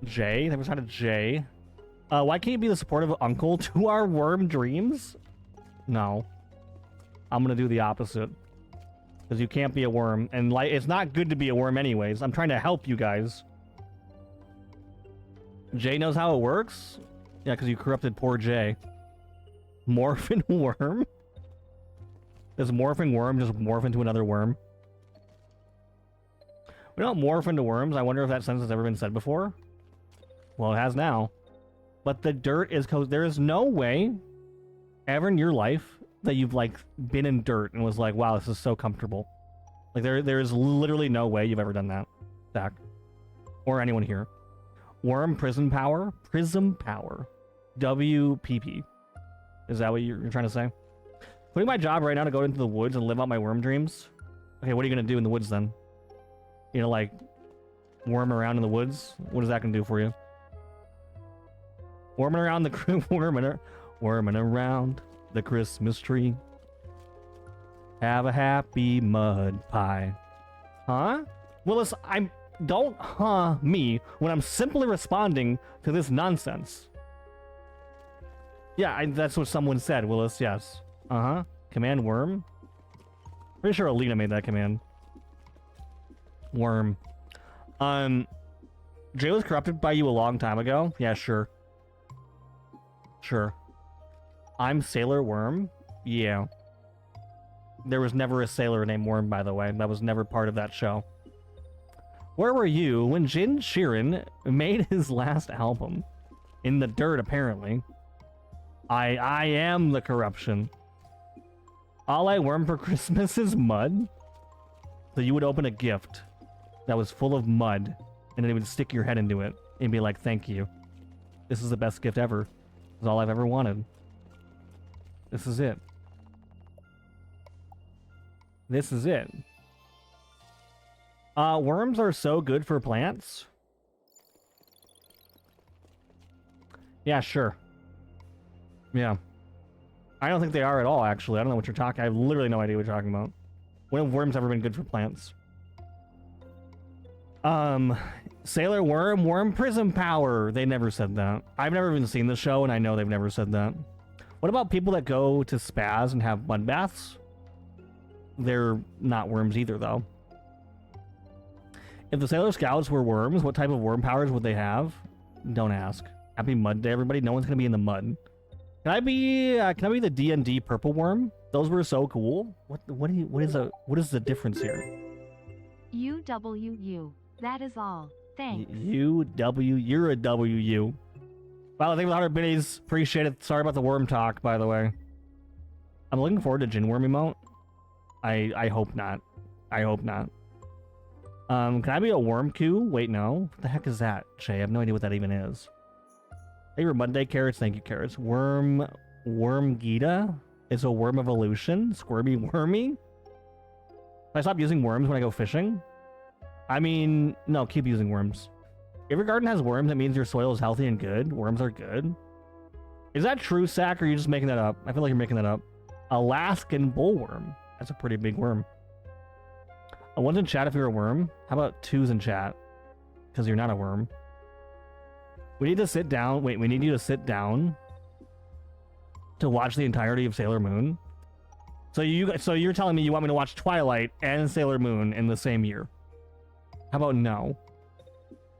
Jay, thanks for trying to Jay. Why can't you be the supportive uncle to our worm dreams? No. I'm gonna do the opposite. Because you can't be a worm, and like it's not good to be a worm anyways. I'm trying to help you guys. Jay knows how it works? Yeah, because you corrupted poor Jay. Morphin worm? Does morphing worm just morph into another worm? We don't morph into worms. I wonder if that sentence has ever been said before. Well, it has now. But the dirt is... There is no way ever in your life that you've, like, been in dirt and was like, wow, this is so comfortable. Like, there is literally no way you've ever done that, Zach. Or anyone here. Worm Prism Power? Prism Power. WPP. Is that what you're trying to say? Quitting my job right now to go into the woods and live out my worm dreams? Okay, what are you going to do in the woods then? You know, like, worm around in the woods? What is that going to do for you? Worming around the... worming around the Christmas tree. Have a happy mud pie. Huh? Willis, don't me when I'm simply responding to this nonsense. Yeah, that's what someone said, Willis, yes. Uh-huh. Command worm? Pretty sure Alina made that command. Worm. Jay was corrupted by you a long time ago? Yeah, sure. Sure. I'm Sailor Worm? Yeah. There was never a sailor named Worm, by the way. That was never part of that show. Where were you when Jin Sheeran made his last album? In the dirt, apparently. I am the corruption. All I worm for Christmas is mud? So you would open a gift that was full of mud, and then it would stick your head into it, and be like, thank you. This is the best gift ever. This is all I've ever wanted. This is it. This is it. Worms are so good for plants. Yeah, sure. Yeah. I don't think they are at all, actually. I don't know what you're talking... I have literally no idea what you're talking about. When have worms ever been good for plants? Sailor Worm, Worm Prism Power. They never said that. I've never even seen the show, and I know they've never said that. What about people that go to spas and have mud baths? They're not worms either, though. If the Sailor Scouts were worms, what type of worm powers would they have? Don't ask. Happy Mud Day, everybody. No one's gonna be in the mud. Can I be the D&D purple worm? Those were so cool. What is the difference here? UWU. That is all. Thanks. UW. You're a WU. Wow, thank you for the 100 biddies. Appreciate it. Sorry about the worm talk, by the way. I'm looking forward to Jin Worm emote. I hope not. I hope not. Can I be a worm coup? Wait, no. What the heck is that, Shay? I have no idea what that even is. Hey, for Monday carrots. Thank you, carrots. Worm Gita is a worm evolution. Squirmy wormy. Can I stop using worms when I go fishing? I mean, no, keep using worms. If your garden has worms, that means your soil is healthy and good. Worms are good. Is that true, Sack, or are you just making that up? I feel like you're making that up. Alaskan bullworm. That's a pretty big worm. One's in chat if you're a worm. How about two's in chat? Because you're not a worm. We need to sit down. Wait, we need you to sit down to watch the entirety of Sailor Moon. So you're telling me you want me to watch Twilight and Sailor Moon in the same year? How about no?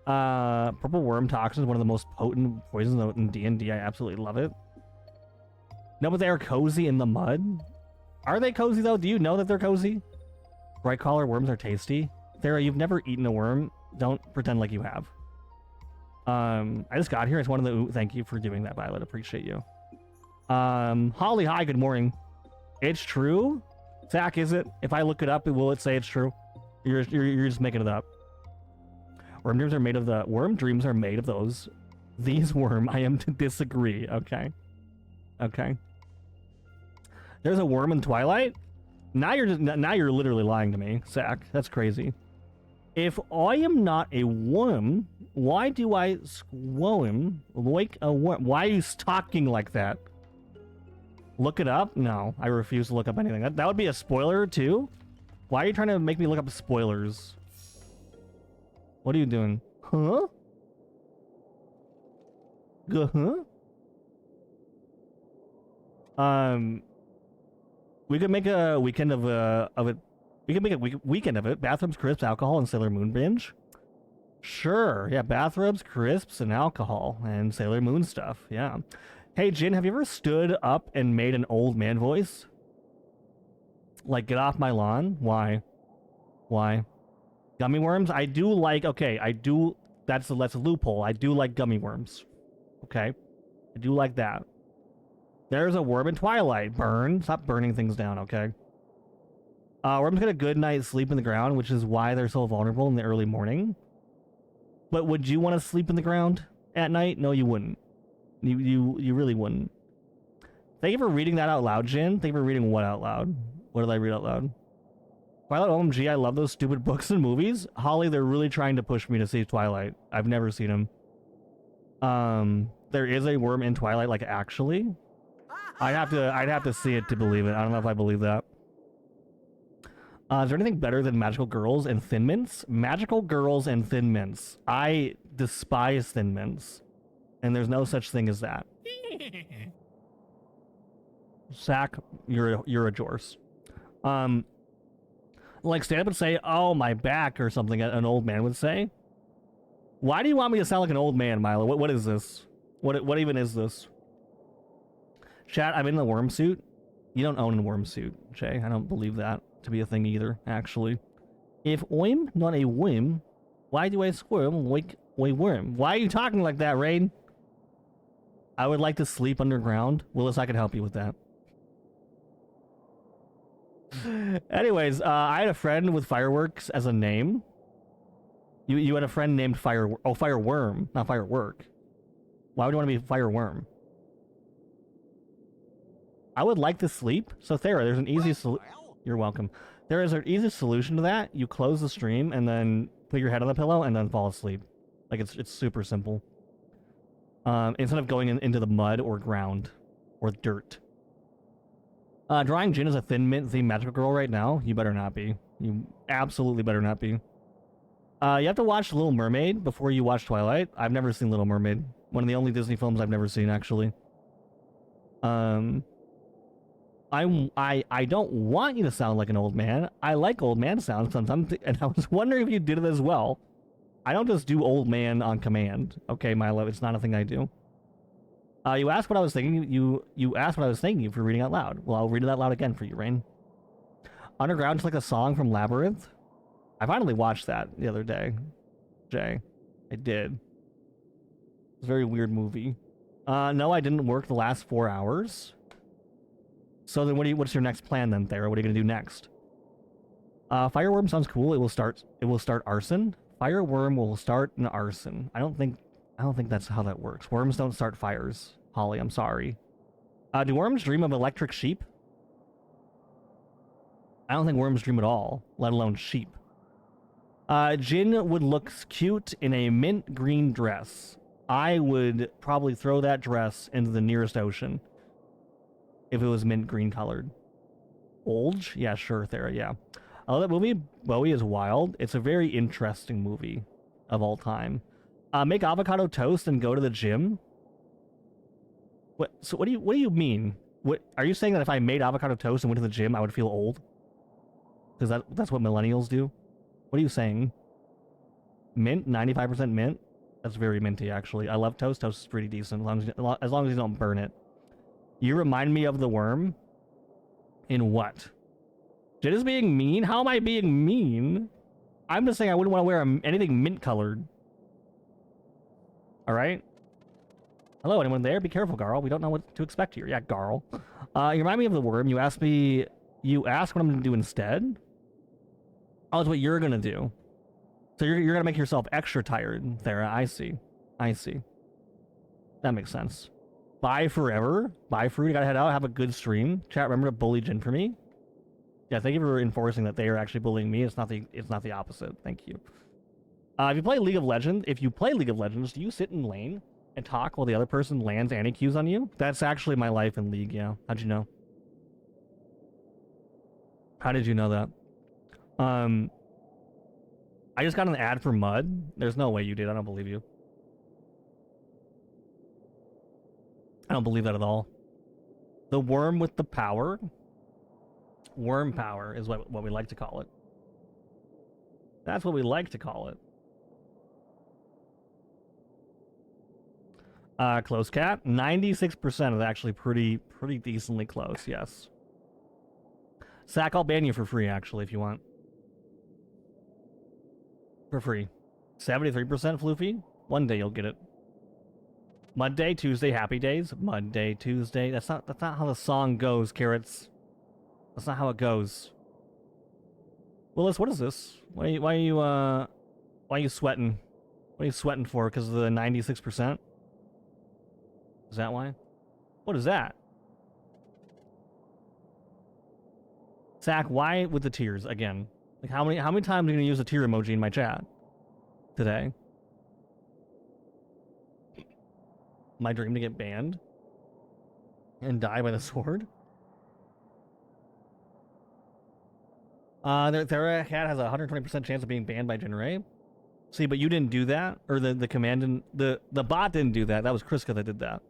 Purple worm toxin is one of the most potent poisons in D&D. I absolutely love it. No, but they are cozy in the mud. Are they cozy though? Do you know that they're cozy? Bright collar worms are tasty. Sarah, you've never eaten a worm. Don't pretend like you have. I just got here. It's one of the... Ooh, thank you for doing that, Violet. Appreciate you. Holly, hi. Good morning. It's true? Zach, is it? If I look it up, will it say it's true? You're just making it up. Worm dreams are made of the... Worm dreams are made of those. These worm. I am to disagree. Okay. Okay. There's a worm in Twilight? Now you're literally lying to me, Zach. That's crazy. If I am not a worm, why do I squirm like a worm? Why are you talking like that? Look it up? No, I refuse to look up anything. That would be a spoiler too? Why are you trying to make me look up spoilers? What are you doing? Huh? Uh-huh. We could make a weekend of it. We could make a weekend of it. Bathrooms, crisps, alcohol, and Sailor Moon binge. Sure. Yeah, bathrobes, crisps, and alcohol, and Sailor Moon stuff. Yeah. Hey, Jin, have you ever stood up and made an old man voice? Like, get off my lawn? Why? Why? Gummy worms? I do like, okay, I do, that's a loophole. I do like gummy worms. Okay? I do like that. There's a worm in Twilight. Burn. Stop burning things down, okay? Worms get a good night's sleep in the ground, which is why they're so vulnerable in the early morning. But would you want to sleep in the ground at night? No, you wouldn't. You really wouldn't. Thank you for reading that out loud, Jin. Thank you for reading what out loud? What did I read out loud? Twilight, OMG, I love those stupid books and movies. Holly, they're really trying to push me to see Twilight. I've never seen them. There is a worm in Twilight, like, actually. I'd have to see it to believe it. I don't know if I believe that. Is there anything better than magical girls and Thin Mints? Magical girls and Thin Mints. I despise Thin Mints. And there's no such thing as that. Sack, you're a Jorce. Like stand up and say, "Oh, my back," or something an old man would say. Why do you want me to sound like an old man, Milo? What is this? What even is this? Chat, I'm in the worm suit. You don't own a worm suit, Jay. I don't believe that to be a thing either, actually. If I'm not a worm, why do I squirm like a worm? Why are you talking like that, Rain? I would like to sleep underground. Willis, I could help you with that. Anyways, I had a friend with fireworks as a name. You had a friend named Fireworm, not Firework. Why would you want to be Fireworm? I would like to sleep. So Thera, there's an easy You're welcome. There is an easy solution to that. You close the stream and then put your head on the pillow and then fall asleep. Like it's super simple. Instead of going into the mud or ground or dirt. Drawing Jin as a Thin Mint themed magical girl right now? You better not be. You absolutely better not be. You have to watch Little Mermaid before you watch Twilight. I've never seen Little Mermaid. One of the only Disney films I've never seen, actually. I don't want you to sound like an old man. I like old man sounds sometimes, and I was wondering if you did it as well. I don't just do old man on command. Okay, Milo, it's not a thing I do. You asked what I was thinking. You asked what I was thinking for reading out loud. Well, I'll read it out loud again for you, Rain. Underground is like a song from Labyrinth. I finally watched that the other day, Jay. I did. It's a very weird movie. No, I didn't work the last 4 hours. So then what's your next plan then, Thera? What are you gonna do next? Fireworm sounds cool. It will start arson. Fireworm will start an arson. I don't think that's how that works. Worms don't start fires. Holly, I'm sorry. Do worms dream of electric sheep? I don't think worms dream at all, let alone sheep. Jin would look cute in a mint green dress. I would probably throw that dress into the nearest ocean if it was mint green colored. Olge? Yeah, sure, Thera, yeah. I love that movie. Bowie is Wild. It's a very interesting movie of all time. Make avocado toast and go to the gym? What? So what do you mean? What are you saying that if I made avocado toast and went to the gym, I would feel old? Because that's what millennials do? What are you saying? Mint? 95% mint? That's very minty, actually. I love toast. Toast is pretty decent, as long as you don't burn it. You remind me of the worm? In what? Jin is being mean? How am I being mean? I'm just saying I wouldn't want to wear anything mint-colored. Alright? Hello, anyone there? Be careful, Garl. We don't know what to expect here. Yeah, Garl. You remind me of the worm. You asked what I'm going to do instead? Oh, it's what you're going to do. So you're going to make yourself extra tired, Thera. I see. That makes sense. Bye forever. Bye, Fruit. You gotta head out. Have a good stream. Chat, remember to bully Jin for me? Yeah, thank you for enforcing that they are actually bullying me. It's not the opposite. Thank you. If you play League of Legends, do you sit in lane and talk while the other person lands anti-Qs on you? That's actually my life in League, yeah. How'd you know? How did you know that? I just got an ad for Mud. There's no way you did. I don't believe you. I don't believe that at all. The worm with the power. Worm power is what we like to call it. That's what we like to call it. Close cat. 96% is actually pretty decently close, yes. Sack, I'll ban you for free, actually, if you want. For free. 73% Floofy? One day you'll get it. Monday, Tuesday, happy days. Monday, Tuesday. That's not how the song goes, Carrots. That's not how it goes. Willis, what is this? Why are you sweating? What are you sweating for? Because of the 96%? Is that why? What is that? Zach, why with the tears again? Like how many times are you gonna use a tear emoji in my chat today? My dream to get banned and die by the sword. Their cat has a 120% chance of being banned by Genray. See, but you didn't do that, or the command didn't, the bot didn't do that. That was Kriska that did that.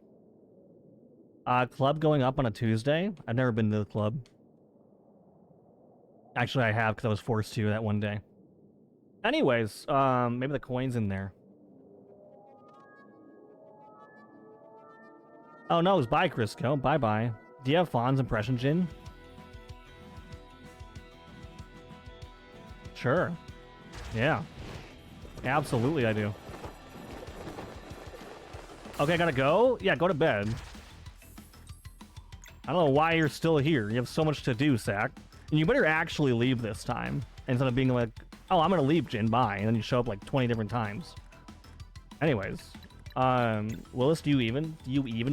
Club going up on a Tuesday. I've never been to the club. Actually, I have because I was forced to that one day. Anyways, maybe the coin's in there. Oh no, it's bye, Crisco. Bye-bye. Do you have Fawn's impression, Jin? Sure. Yeah. Absolutely, I do. Okay, I gotta go? Yeah, go to bed. I don't know why you're still here. You have so much to do, Sack. And you better actually leave this time. Instead of being like, oh, I'm gonna leave, Jin, bye. And then you show up like 20 different times. Anyways. Willis, do you even,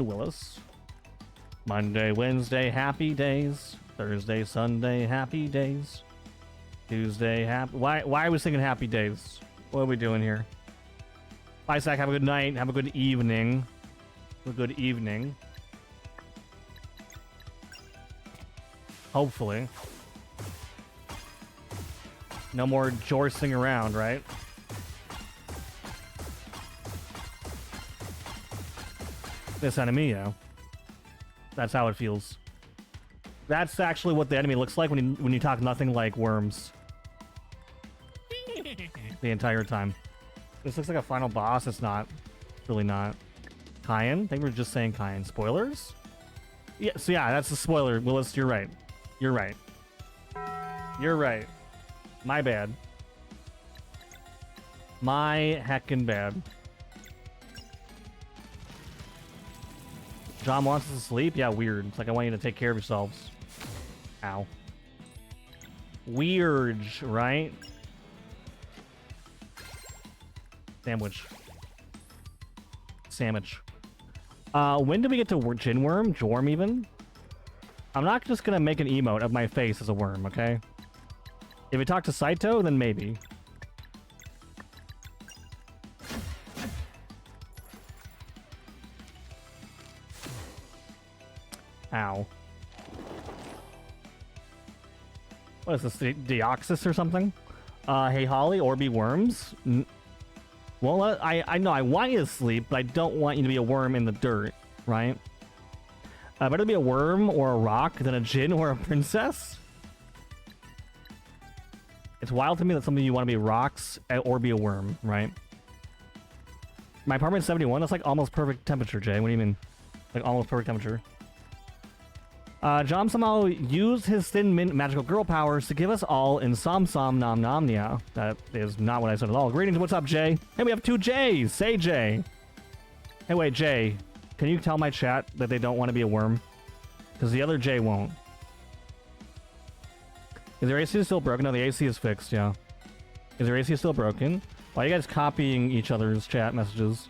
Willis? Monday, Wednesday, happy days. Thursday, Sunday, happy days. Tuesday, happy... Why are we singing happy days? What are we doing here? Bye, Sack. Have a good night. Have a good evening. Have a good evening. Hopefully. No more jorsing around, right? This enemy, yeah. That's how it feels. That's actually what the enemy looks like when you talk nothing like worms. The entire time. This looks like a final boss. It's not. Really not. Cayenne? I think we're just saying Cayenne. Spoilers? Yeah, so yeah, that's the spoiler. Willis, you're right. You're right. You're right. My bad. My heckin' bad. John wants us to sleep? Yeah, weird. It's like I want you to take care of yourselves. Ow. Weird, right? Sandwich. Sandwich. When do we get to Gin Worm? Jorm even? I'm not just gonna make an emote of my face as a worm, okay? If we talk to Saito, then maybe. Ow. What is this, Deoxys or something? Hey Holly, Orby worms? Well, I know I want you to sleep, but I don't want you to be a worm in the dirt, right? Better be a worm or a rock than a djinn or a princess? It's wild to me that some of you want to be rocks or be a worm, right? My apartment's 71, that's like almost perfect temperature, Jay. What do you mean? Like almost perfect temperature. John somehow used his thin mint magical girl powers to give us all in nom nomnia. That is not what I said at all. Greetings, what's up, Jay? Hey, we have two J's. Say Jay. Hey, wait, Jay. Can you tell my chat that they don't want to be a worm? Because the other Jay won't. Is their AC still broken? No, the AC is fixed, yeah. Is their AC still broken? Why are you guys copying each other's chat messages?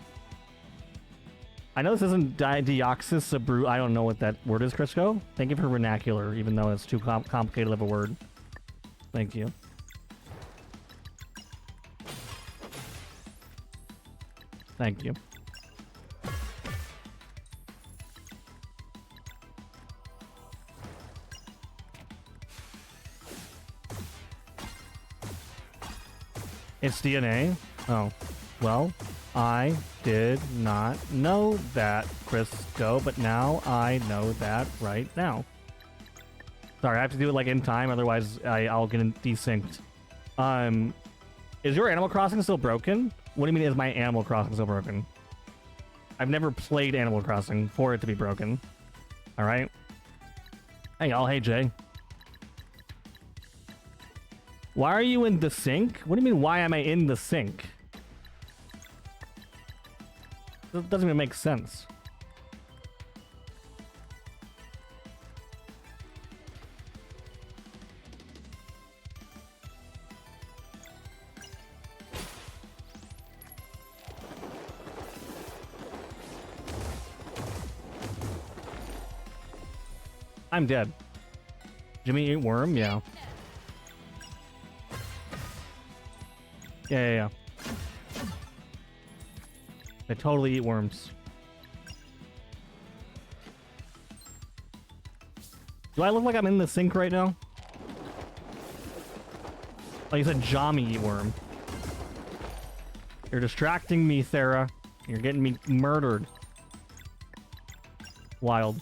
I know this isn't Deoxys Sabru. I don't know what that word is, Crisco. Thank you for vernacular, even though it's too complicated of a word. Thank you. Thank you. It's DNA? Oh. Well, I did not know that, Crisco, but now I know that right now. Sorry, I have to do it like in time, otherwise I'll get desynced. Is your Animal Crossing still broken? What do you mean, is my Animal Crossing still broken? I've never played Animal Crossing for it to be broken. Alright? Hey y'all, hey Jay. Why are you in the sink? What do you mean, why am I in the sink? That doesn't even make sense. I'm dead. Jimmy eat worm? Yeah. Yeah. They totally eat worms. Do I look like I'm in the sink right now? Oh, you said Jami eat worm. You're distracting me, Thera. You're getting me murdered. Wild.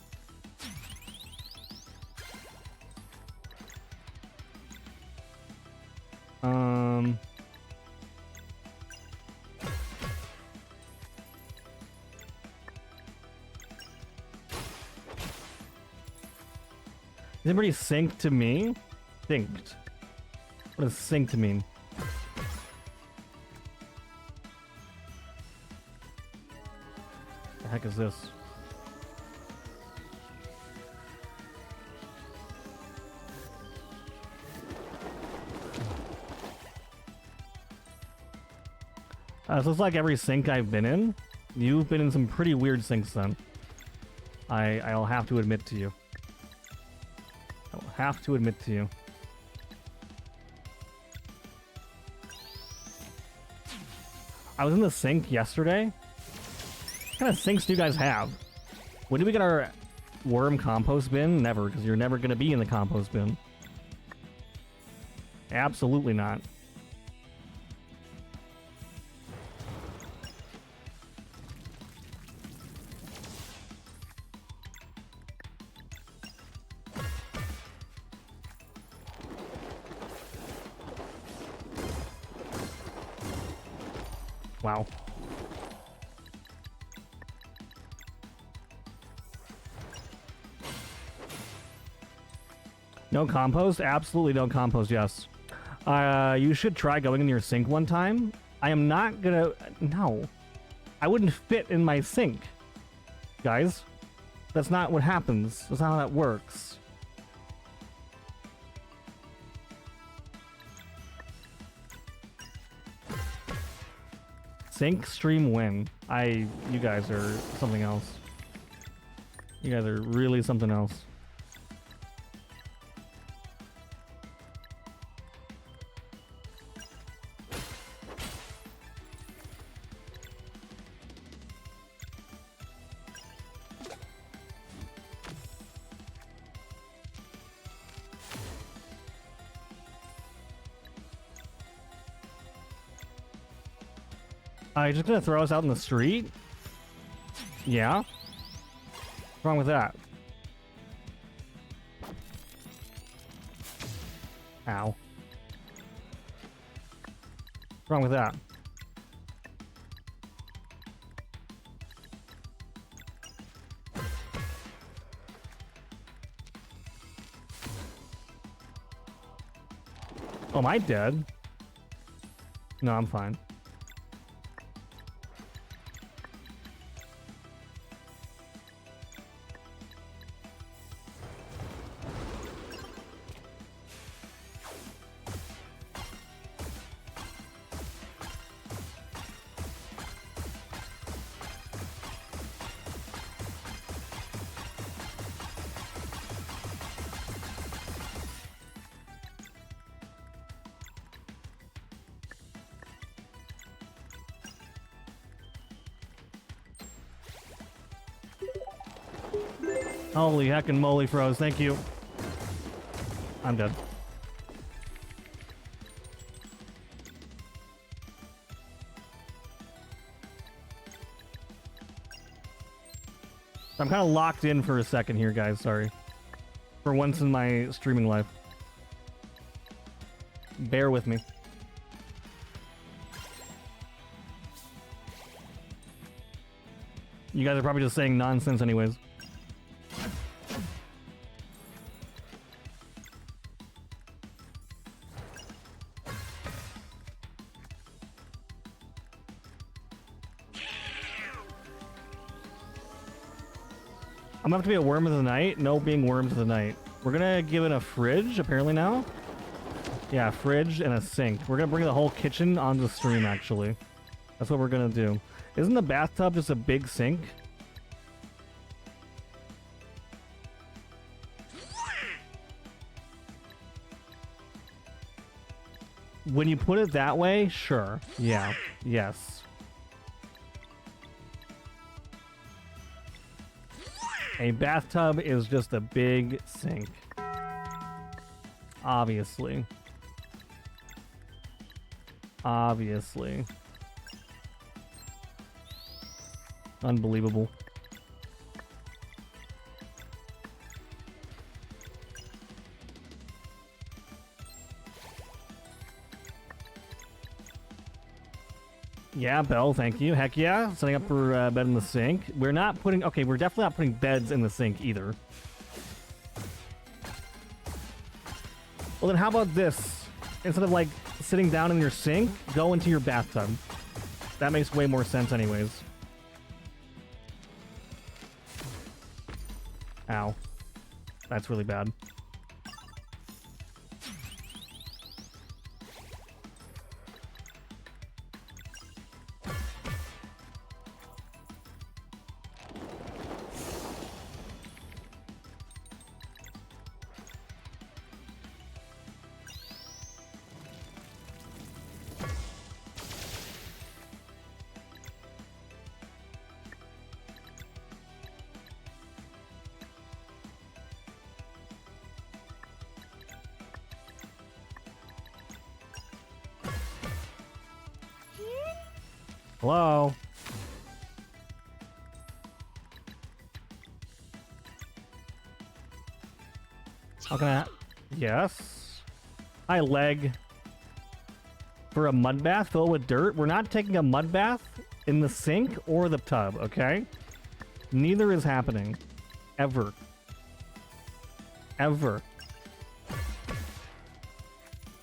Is anybody synced to me? Synced. What does synced mean? The heck is this? So it's like every sync I've been in. You've been in some pretty weird syncs then. I'll have to admit to you. I'll have to admit to you. I was in the sink yesterday. What kind of sinks do you guys have? When do we get our worm compost bin? Never, because you're never going to be in the compost bin. Absolutely not. Wow. No compost? Absolutely no compost, yes. You should try going in your sink one time. I am not gonna... No. I wouldn't fit in my sink. Guys. That's not what happens. That's not how that works. Sync stream win. You guys are something else. You guys are really something else. You're just gonna throw us out in the street? Yeah? What's wrong with that? Ow. What's wrong with that? Oh, am I dead? No, I'm fine. Holy heckin' moly froze, thank you. I'm dead. I'm kind of locked in for a second here, guys. Sorry. For once in my streaming life. Bear with me. You guys are probably just saying nonsense anyways. I'm gonna have to be a worm of the night. No being worms of the night. We're gonna give it a fridge, apparently now. Yeah, fridge and a sink. We're gonna bring the whole kitchen onto the stream, actually. That's what we're gonna do. Isn't the bathtub just a big sink? When you put it that way, sure. Yeah. Yes. A bathtub is just a big sink. Obviously. Obviously. Unbelievable. Yeah, Bell, thank you. Heck yeah. Setting up for bed in the sink. We're not putting... Okay, we're definitely not putting beds in the sink either. Well, then how about this? Instead of, like, sitting down in your sink, go into your bathtub. That makes way more sense anyways. Ow. That's really bad. Hello? How can I... Yes? Hi, leg. For a mud bath filled with dirt? We're not taking a mud bath in the sink or the tub, okay? Neither is happening. Ever. Ever.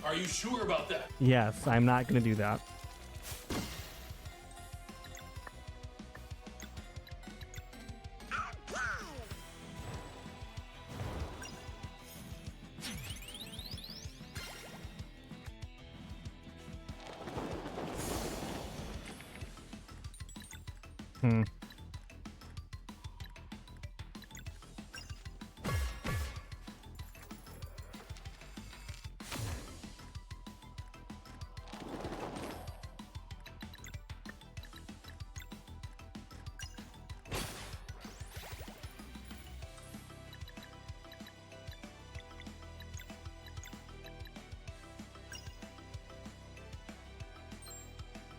Are you sure about that? Yes, I'm not gonna do that.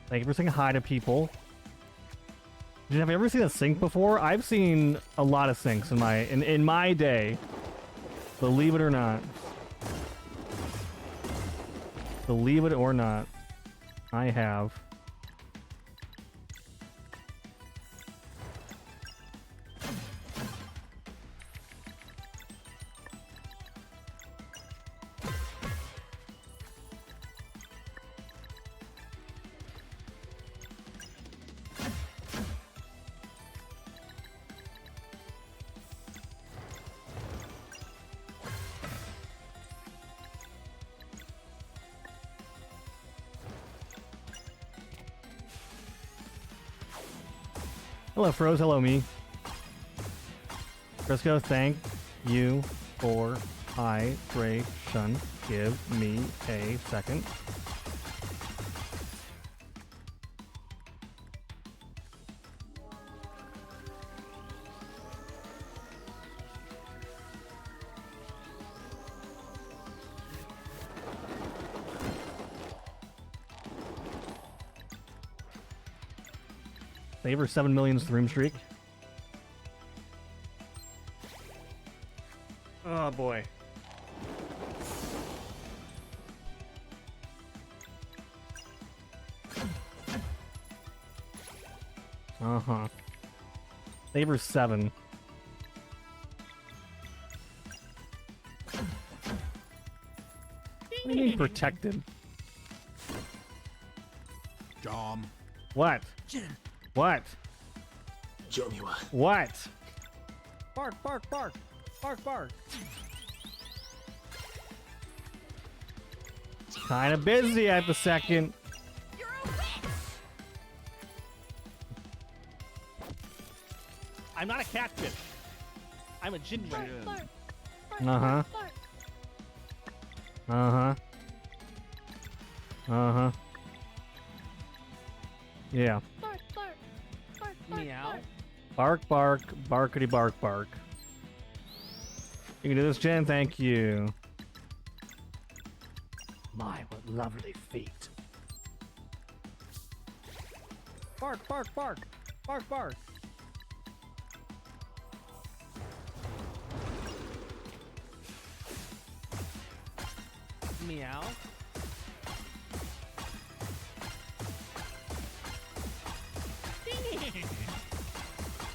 Thank you for saying hi to people. Have you ever seen a sink before? I've seen a lot of sinks in my day. Believe it or not. Believe it or not. I have. Hello, Froze. Hello, me. Frisco, thank you for hydration. Give me a second. Favor 7 million stream streak. Oh boy. Uh-huh. Favor 7. What do you mean protected? Dom. What? What? What? Bark, bark, bark. Bark, bark. Kind of busy at the second. You're a witch! I'm not a catfish. I'm a ginger. Bark, bark. Bark, Uh-huh. bark, bark. Uh-huh. Uh-huh. Yeah. Bark, bark. Bark, bark, Meow. bark. Bark, bark, barkity bark, bark. You can do this, Jen. Thank you. My, what lovely feet. Bark, bark, bark. Bark, bark. Meow.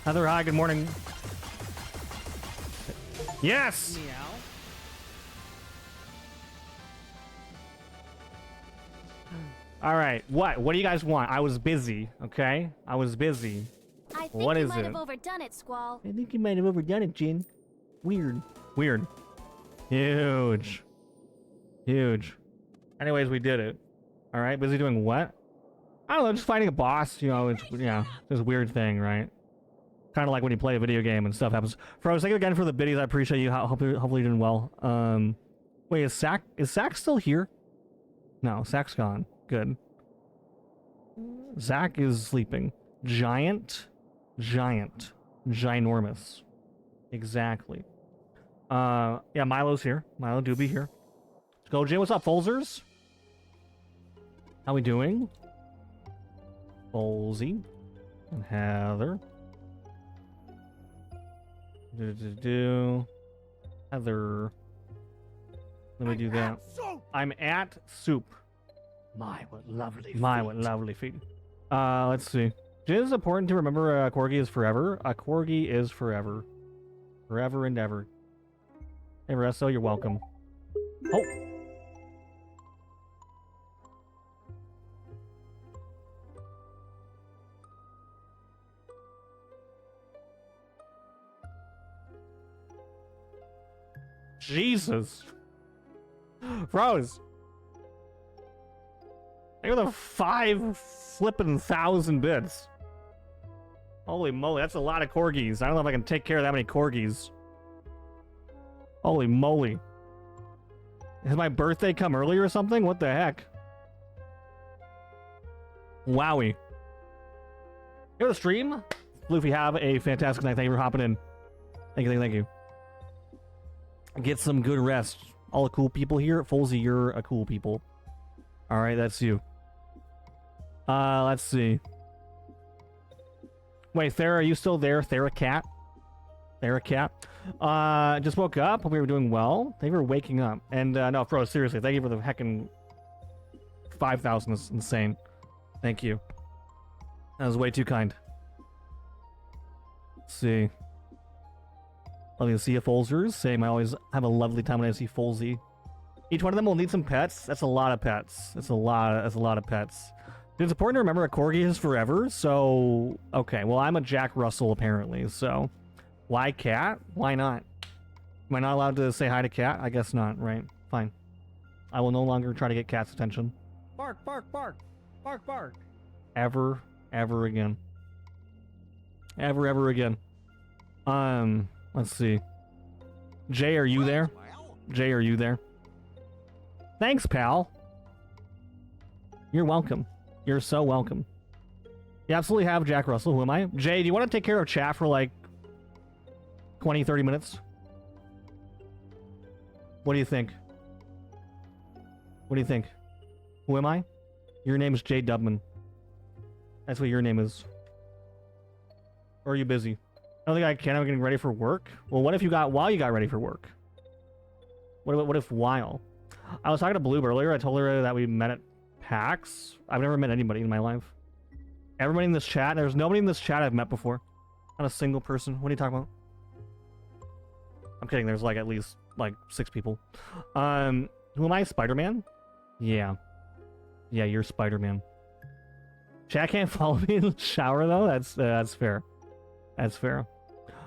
Heather, hi, good morning. Yes! Meow. All right, what? What do you guys want? I was busy, okay? I was busy. I think What you is might it? have overdone it, Squall. I think you might have overdone it, Jin. Weird. Weird. Huge. Huge. Anyways, we did it. All right, busy doing what? I don't know, just fighting a boss. You know, it's this weird thing, right? Kind of like when you play a video game and stuff happens. Froze, thank you again for the biddies. I appreciate you. Hopefully you're doing well. Wait, is Zach still here? No, Zach's gone. Good. Zach is sleeping. Giant. Ginormous. Exactly. Yeah, Milo's here. Milo do be here. Let's go, Jay. What's up, Folzers? How we doing? Folsy. And Heather. Heather. Let me do that. I'm at soup. My, what lovely feet. My, what lovely feet. Let's see. It is important to remember a corgi is forever. A corgi is forever. Forever and ever. Hey, Resto, you're welcome. Oh! Jesus! Froze! Look at the 5 flippin' 1,000 bits. Holy moly, that's a lot of corgis. I don't know if I can take care of that many corgis. Holy moly. Has my birthday come early or something? What the heck? Wowie. Here to the stream. Luffy, have a fantastic night. Thank you for hopping in. Thank you, thank you. Get some good rest. All the cool people here. Folsy, you're a cool people. Alright, that's you. Let's see. Wait, Thera, are you still there? Thera Cat? Thera Cat? Just woke up. Hope we were doing well. Thank you for waking up. And, no, bro, seriously, thank you for the heckin' 5,000. That's insane. Thank you. That was way too kind. Let's see. Lovely to see you, Folzers. Same, I always have a lovely time when I see Folsy. Each one of them will need some pets. That's a lot of pets. That's a lot of pets. It's important to remember a corgi is forever, so... Okay, well, I'm a Jack Russell, apparently, so... Why cat? Why not? Am I not allowed to say hi to cat? I guess not, right? Fine. I will no longer try to get cat's attention. Bark, bark, bark. Bark, bark. Ever again. Ever again. Let's see. Jay, are you there? Jay, are you there? Thanks, pal. You're welcome. You're so welcome. You absolutely have Jack Russell. Who am I? Jay, do you want to take care of chat for like 20, 30 minutes? What do you think? What do you think? Who am I? Your name is Jay Dubman. That's what your name is. Or are you busy? I don't think I can. I'm getting ready for work. Well, what if you got while you got ready for work? What if while? I was talking to Blue earlier. I told her that we met at PAX. I've never met anybody in my life. Everybody in this chat. There's nobody in this chat I've met before. Not a single person. What are you talking about? I'm kidding. There's like at least like 6 people. Who am I? Spider-Man? Yeah. Yeah, you're Spider-Man. Chat can't follow me in the shower though. That's fair. That's fair.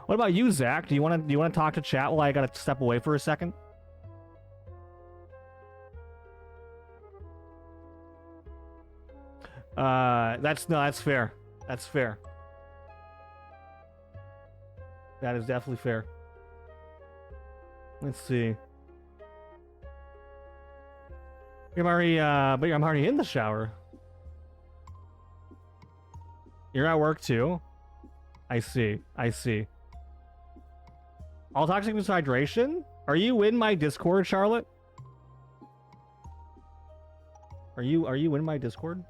What about you, Zach? Do you want to talk to chat while I gotta step away for a second? That's fair. That's fair. That is definitely fair. Let's see. I'm already in the shower. You're at work too? I see. I see. All toxic dehydration? Are you in my Discord, Charlotte? Are you in my Discord?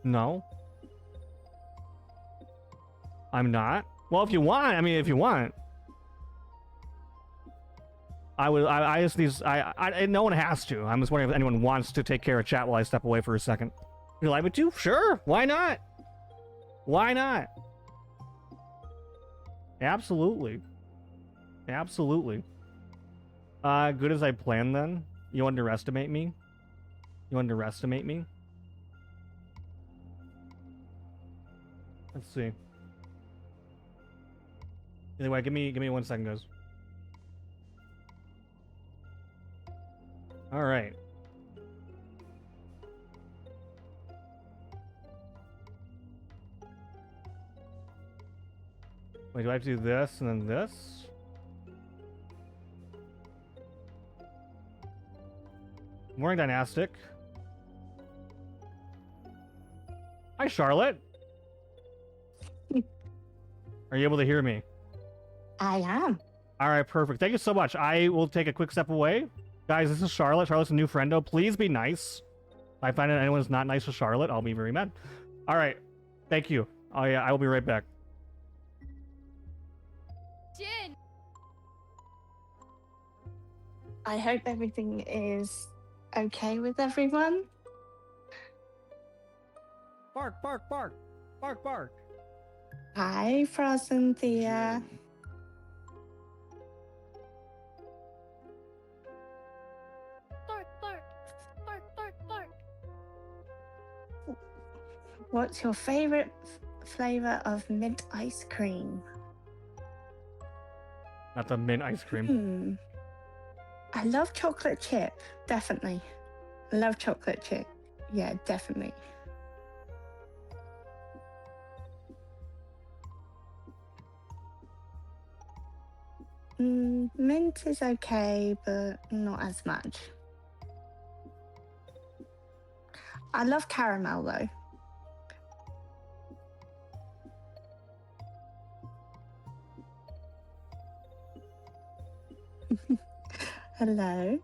No. I'm not. Well, if you want, I mean, if you want. I just need, no one has to. I'm just wondering if anyone wants to take care of chat while I step away for a second. You'd like me to? Sure. Why not? Why not? Absolutely. Absolutely. Good as I planned then. You underestimate me? You underestimate me? Let's see. Anyway, give me 1 second, guys. All right. Wait, do I have to do this and then this? Morning, Dynastic. Hi, Charlotte. Are you able to hear me? I am. All right, perfect. Thank you so much. I will take a quick step away. Guys, this is Charlotte. Charlotte's a new friendo. Please be nice. If I find that anyone's not nice to Charlotte, I'll be very mad. All right. Thank you. Oh, yeah, I will be right back. Jin! I hope everything is okay with everyone. Bark, bark, bark. Bark, bark. Hi, Frozen Thea. Bark, bark. Bark, bark, bark. What's your favorite flavor of mint ice cream? Not the mint ice cream. I love chocolate chip. Definitely. I love chocolate chip. Yeah, definitely. Mint is okay, but not as much. I love caramel though. Hello.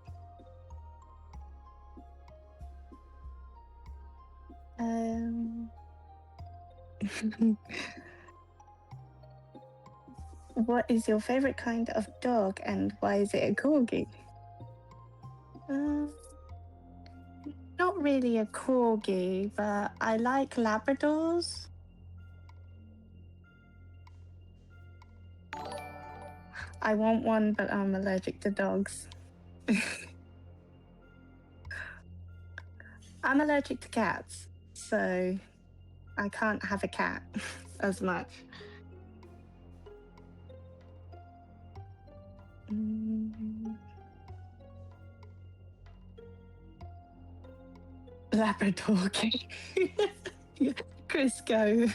What is your favorite kind of dog and why is it a corgi? Not really a corgi, but I like Labradors. I want one, but I'm allergic to dogs. I'm allergic to cats, so I can't have a cat as much. Labrador. Crisco.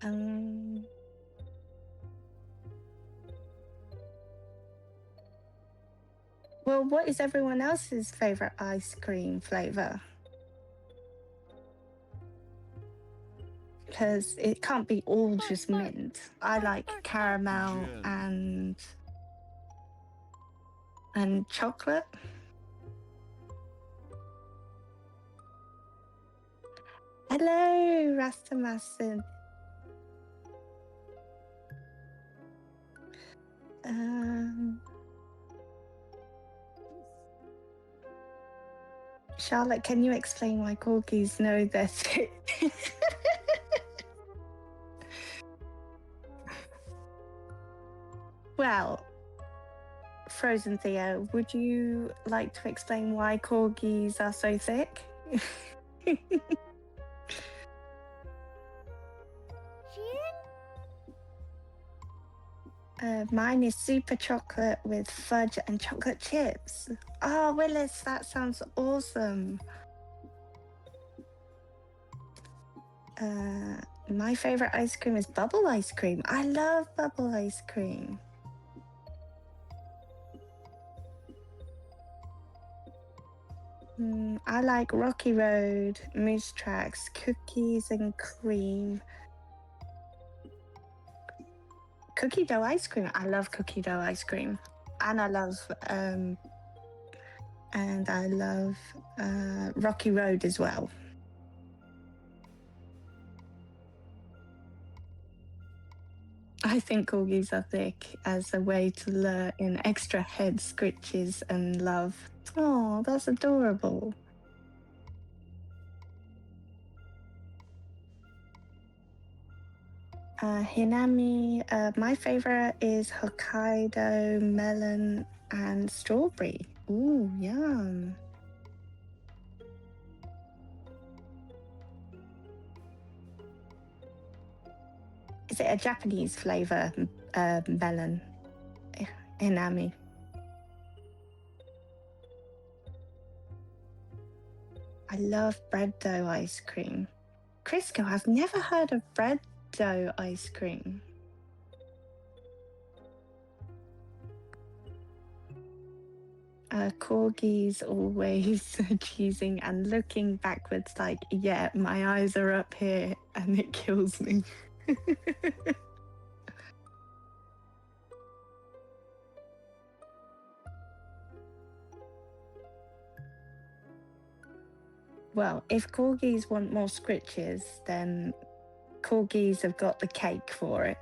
Jin? Well, what is everyone else's favorite ice cream flavor? Because it can't be all just mint. I like caramel and chocolate. I Hello, Rastamason. Charlotte, can you explain why corgis know their sick? Well, Frozen Theo, would you like to explain why corgis are so thick? Mine is super chocolate with fudge and chocolate chips. Oh, Willis, that sounds awesome. My favorite ice cream is bubble ice cream. I love bubble ice cream. I like Rocky Road, Moose Tracks, cookies and cream. Cookie dough ice cream. I love cookie dough ice cream. And I love Rocky Road as well. I think corgis are thick as a way to lure in extra head scritches and love. Oh, that's adorable. Hinami, my favorite is Hokkaido melon and strawberry. Ooh, yum. Is it a Japanese flavor melon? Hinami. I love bread dough ice cream. Crisco, I've never heard of bread dough ice cream. Corgis always cheesing and looking backwards like, yeah, my eyes are up here and it kills me. Well, if corgis want more scritches, then corgis have got the cake for it.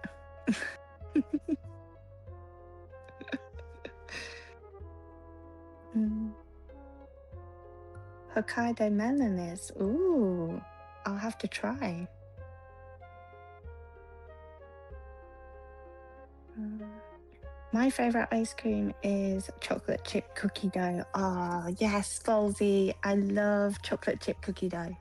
Hokkaido melon is, ooh, I'll have to try. My favorite ice cream is chocolate chip cookie dough. Ah, yes, Falsey, I love chocolate chip cookie dough.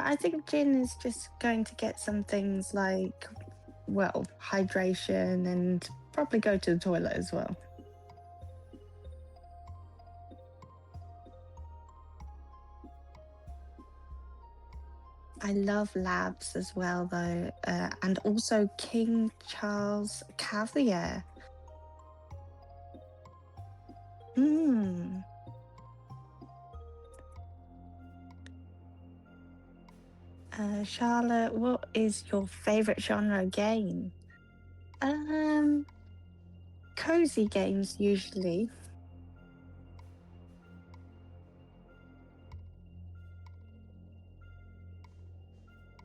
I think Jin is just going to get some things like, well, hydration and probably go to the toilet as well. I love labs as well, though, and also King Charles caviar. Charlotte, what is your favorite genre game? Cozy games usually.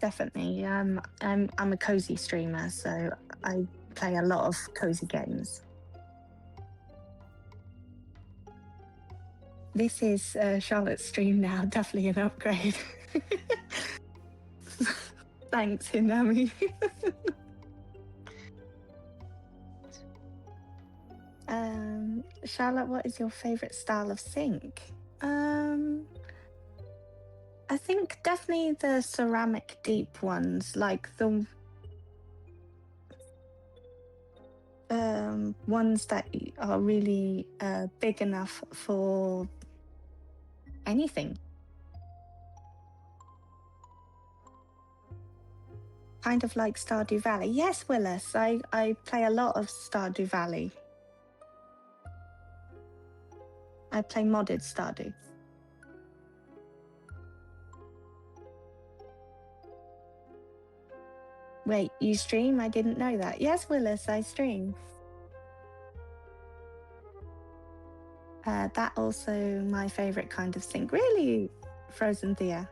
Definitely. I'm a cozy streamer, so I play a lot of cozy games. This is Charlotte's stream now. Definitely an upgrade. Thanks, Hinami. Charlotte, what is your favorite style of sync? I think definitely the ceramic deep ones, like the ones that are really big enough for anything. Kind of like Stardew Valley. Yes, Willis, I play a lot of Stardew Valley. I play modded Stardew. Wait, you stream? I didn't know that. Yes, Willis, I stream. That also my favorite kind of sink. Really, Frozen Thea.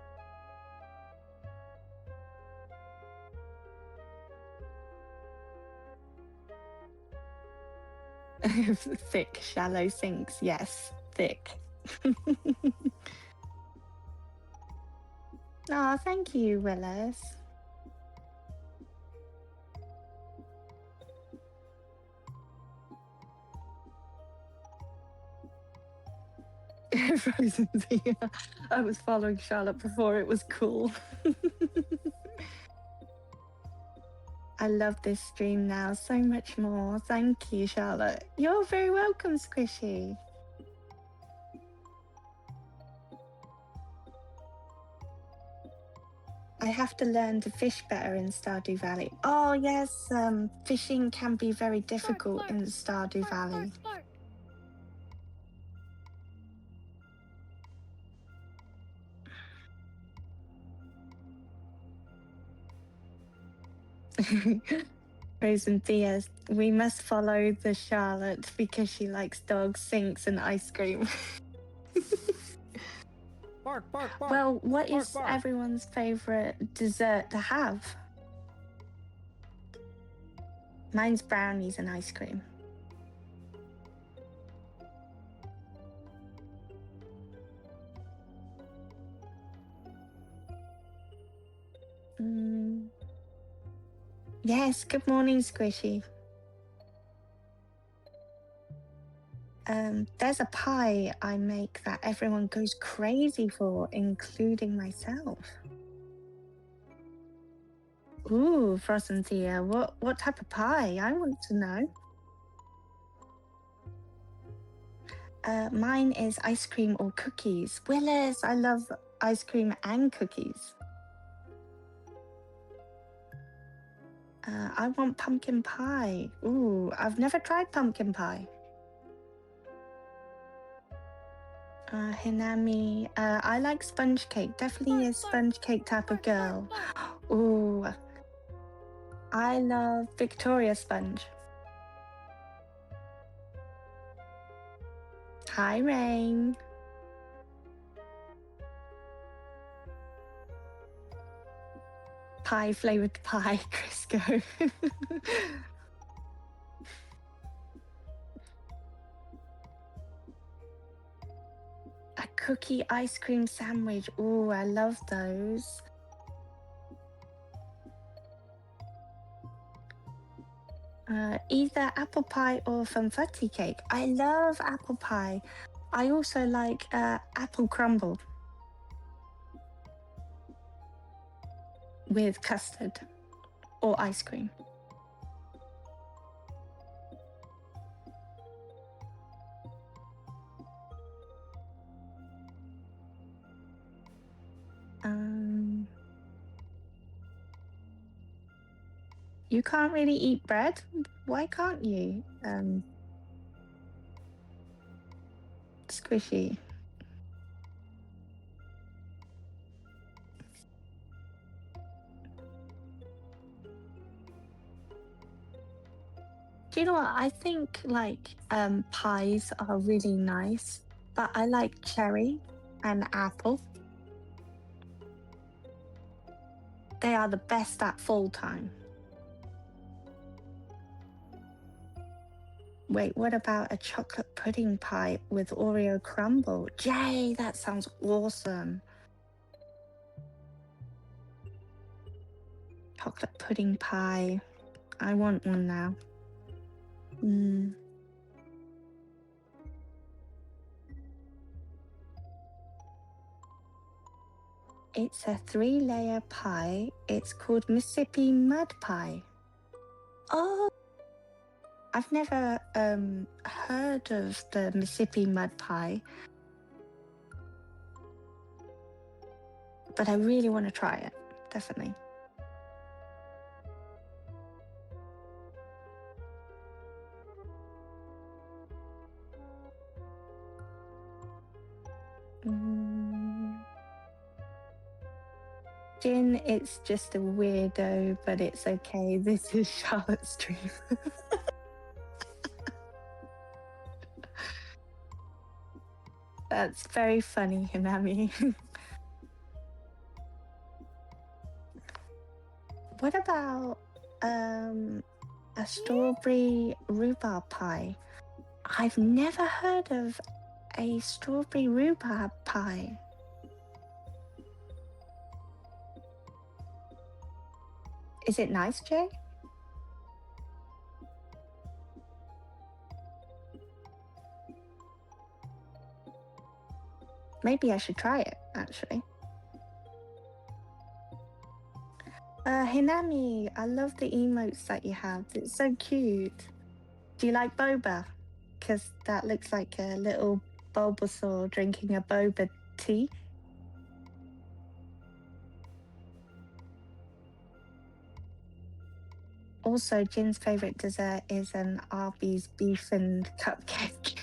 Thick, shallow sinks. Yes, thick. Oh, thank you, Willis. Frozen Thea. I was following Charlotte before it was cool. I love this stream now so much more. Thank you, Charlotte. You're very welcome, Squishy. I have to learn to fish better in Stardew Valley. Oh, yes, fishing can be very difficult in Stardew Valley. Bark. Frozen Thea, we must follow the Charlotte because she likes dogs, sinks, and ice cream. Bark, bark, bark. Well, what Bark, is bark. everyone's favorite dessert to have? Mine's brownies and ice cream. Yes, good morning, Squishy. There's a pie I make that everyone goes crazy for, including myself. Ooh, Frozen Thea, what type of pie? I want to know. Mine is ice cream or cookies. Willis, I love ice cream and cookies. I want pumpkin pie. Ooh, I've never tried pumpkin pie. Hinami, I like sponge cake. Definitely a sponge cake type of girl. Ooh, I love Victoria sponge. Hi, Rain. Pie flavored pie, Crisco. A cookie ice cream sandwich. Ooh, I love those. Either apple pie or funfetti cake. I love apple pie. I also like apple crumble with custard or ice cream. You can't really eat bread? Why can't you? Squishy. Do you know what? I think like pies are really nice, but I like cherry and apple. They are the best at fall time. Wait, what about a chocolate pudding pie with Oreo crumble? Jay, that sounds awesome. Chocolate pudding pie. I want one now. It's a 3-layer pie. It's called Mississippi Mud Pie. Oh, I've never heard of the Mississippi Mud Pie, but I really want to try it. Definitely. Jin, it's just a weirdo, but it's okay. This is Charlotte's dream. That's very funny, Hinami. What about a strawberry rhubarb pie? I've never heard of a strawberry rhubarb pie. Is it nice, Jay? Maybe I should try it, actually. Hinami, I love the emotes that you have. It's so cute. Do you like boba? Because that looks like a little Bulbasaur drinking a boba tea. Also, Jin's favorite dessert is an Arby's beef and cupcake.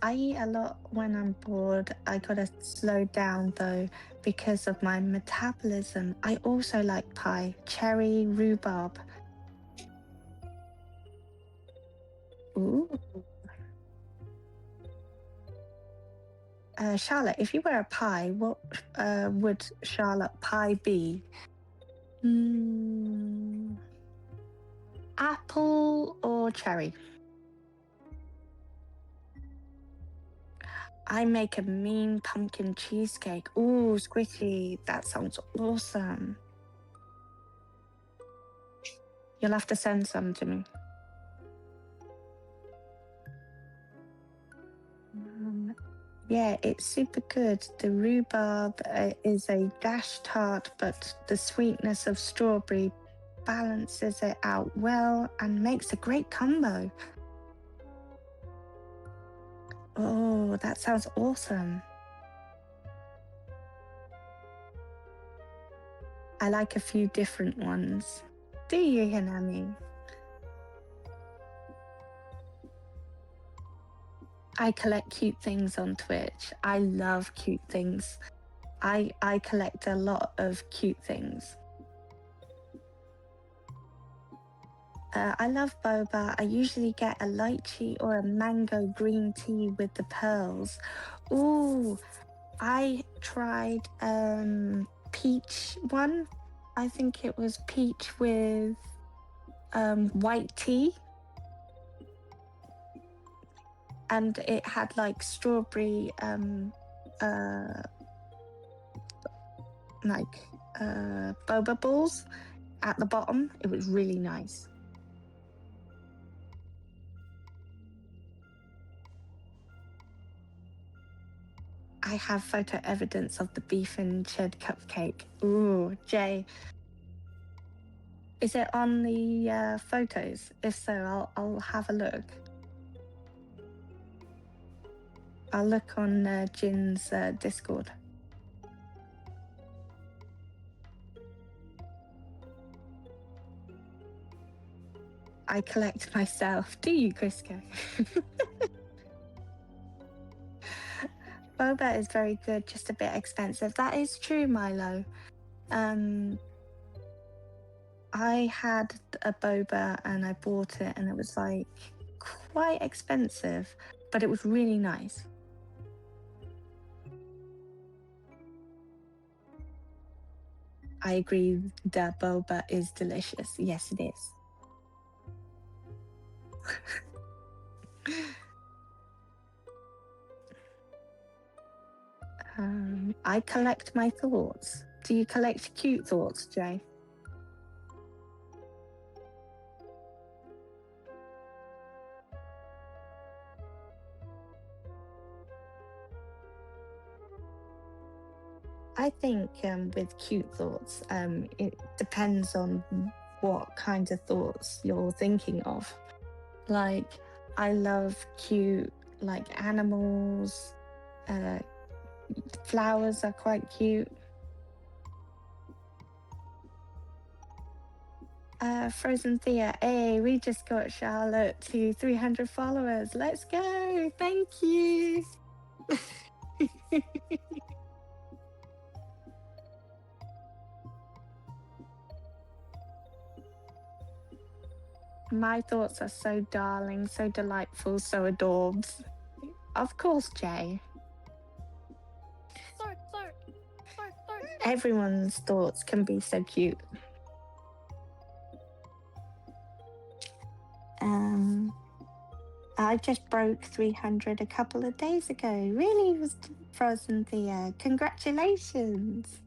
I eat a lot when I'm bored. I gotta slow down though because of my metabolism. I also like pie, cherry, rhubarb. Ooh. Charlotte, if you were a pie, what would Charlotte pie be? Apple or cherry? I make a mean pumpkin cheesecake. Ooh, squishy. That sounds awesome. You'll have to send some to me. Yeah, it's super good. The rhubarb is a dash tart, but the sweetness of strawberry balances it out well and makes a great combo. Oh, that sounds awesome. I like a few different ones. Do you, Hinami? I collect cute things on Twitch. I love cute things. I collect a lot of cute things. I love boba. I usually get a lychee or a mango green tea with the pearls. Ooh, I tried peach one. I think it was peach with white tea. And it had like strawberry boba balls at the bottom. It was really nice. I have photo evidence of the beef and cheddar cupcake. Ooh, Jay. Is it on the photos? If so, I'll have a look. I'll look on Jin's Discord. I collect myself. Do you, Crisco? Boba is very good, just a bit expensive. That is true, Milo. I had a boba and I bought it and it was like quite expensive, but it was really nice. I agree that boba is delicious. Yes, it is. I collect my thoughts. Do you collect cute thoughts, Jay? I think with cute thoughts, it depends on what kind of thoughts you're thinking of. Like, I love cute, like animals. Flowers are quite cute. Frozen Thea, hey, we just got Charlotte to 300 followers. Let's go. Thank you. My thoughts are so darling, so delightful, so adorbs. Of course, Jay. Bark, bark, bark, bark. Everyone's thoughts can be so cute. I just broke 300 a couple of days ago. Really was Frozen Thea. Congratulations.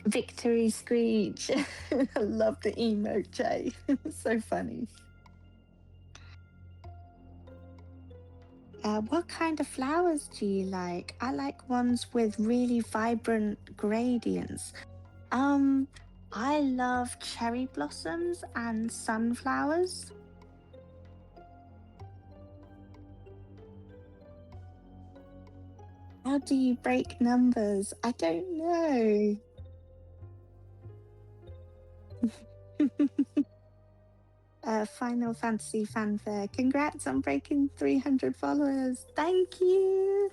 Victory screech. I love the emote, Jay. So funny. What kind of flowers do you like? I like ones with really vibrant gradients. Um, I love cherry blossoms and sunflowers. How do you break numbers? I don't know. Final Fantasy fanfare. Congrats on breaking 300 followers. Thank you.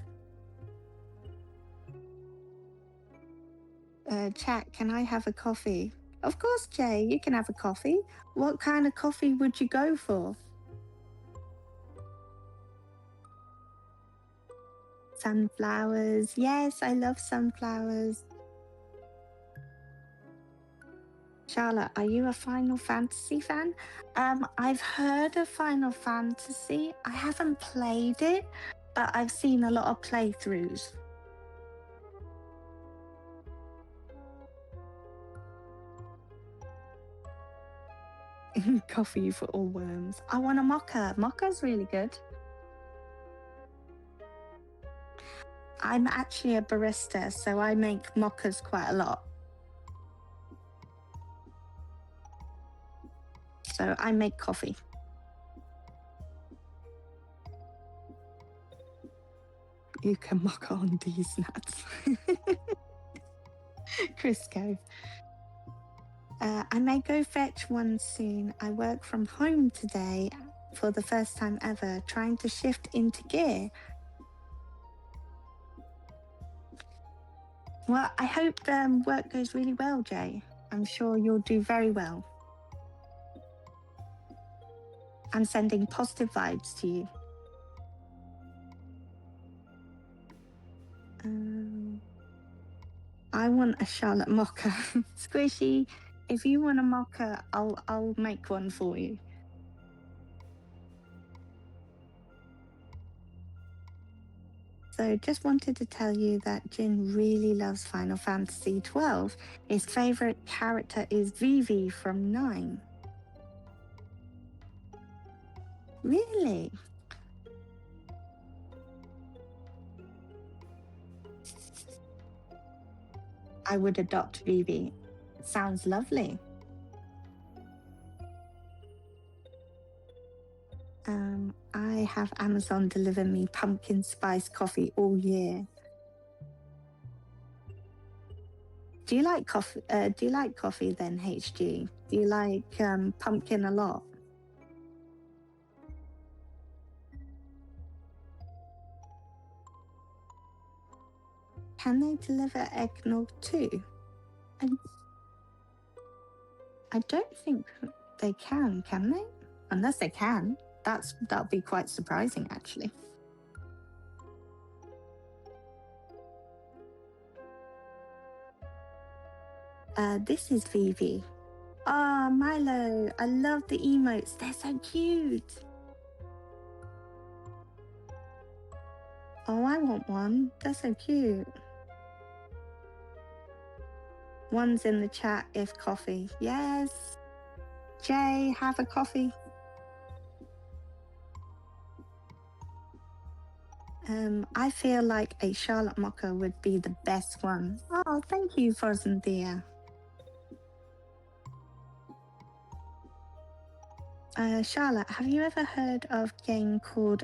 Chat, can I have a coffee? Of course, Jay, you can have a coffee. What kind of coffee would you go for? Sunflowers. Yes, I love sunflowers. Charlotte, are you a Final Fantasy fan? I've heard of Final Fantasy. I haven't played it, but I've seen a lot of playthroughs. Coffee for all worms. I want a mocha. Mocha's really good. I'm actually a barista, so I make mochas quite a lot. So I make coffee. You can mocha on these nuts. Crisco. I may go fetch one soon. I work from home today for the first time ever, trying to shift into gear. Well, I hope work goes really well, Jay. I'm sure you'll do very well. I'm sending positive vibes to you. I want a Charlotte mocha. Squishy, if you want a mocha, I'll make one for you. So just wanted to tell you that Jin really loves Final Fantasy 12. His favorite character is Vivi from 9. Really? I would adopt Vivi. Sounds lovely. I have Amazon deliver me pumpkin spice coffee all year. Do you like coffee? Do you like coffee then, HG? Do you like pumpkin a lot? Can they deliver eggnog too? I don't think they can they? Unless they can. That'll be quite surprising, actually. This is Vivi. Ah, Milo, I love the emotes. They're so cute. Oh, I want one. They're so cute. One's in the chat if coffee. Yes. Jay, have a coffee. I feel like a Charlotte Mocha would be the best one. Oh, thank you, Frozen Thea. Charlotte, have you ever heard of a game called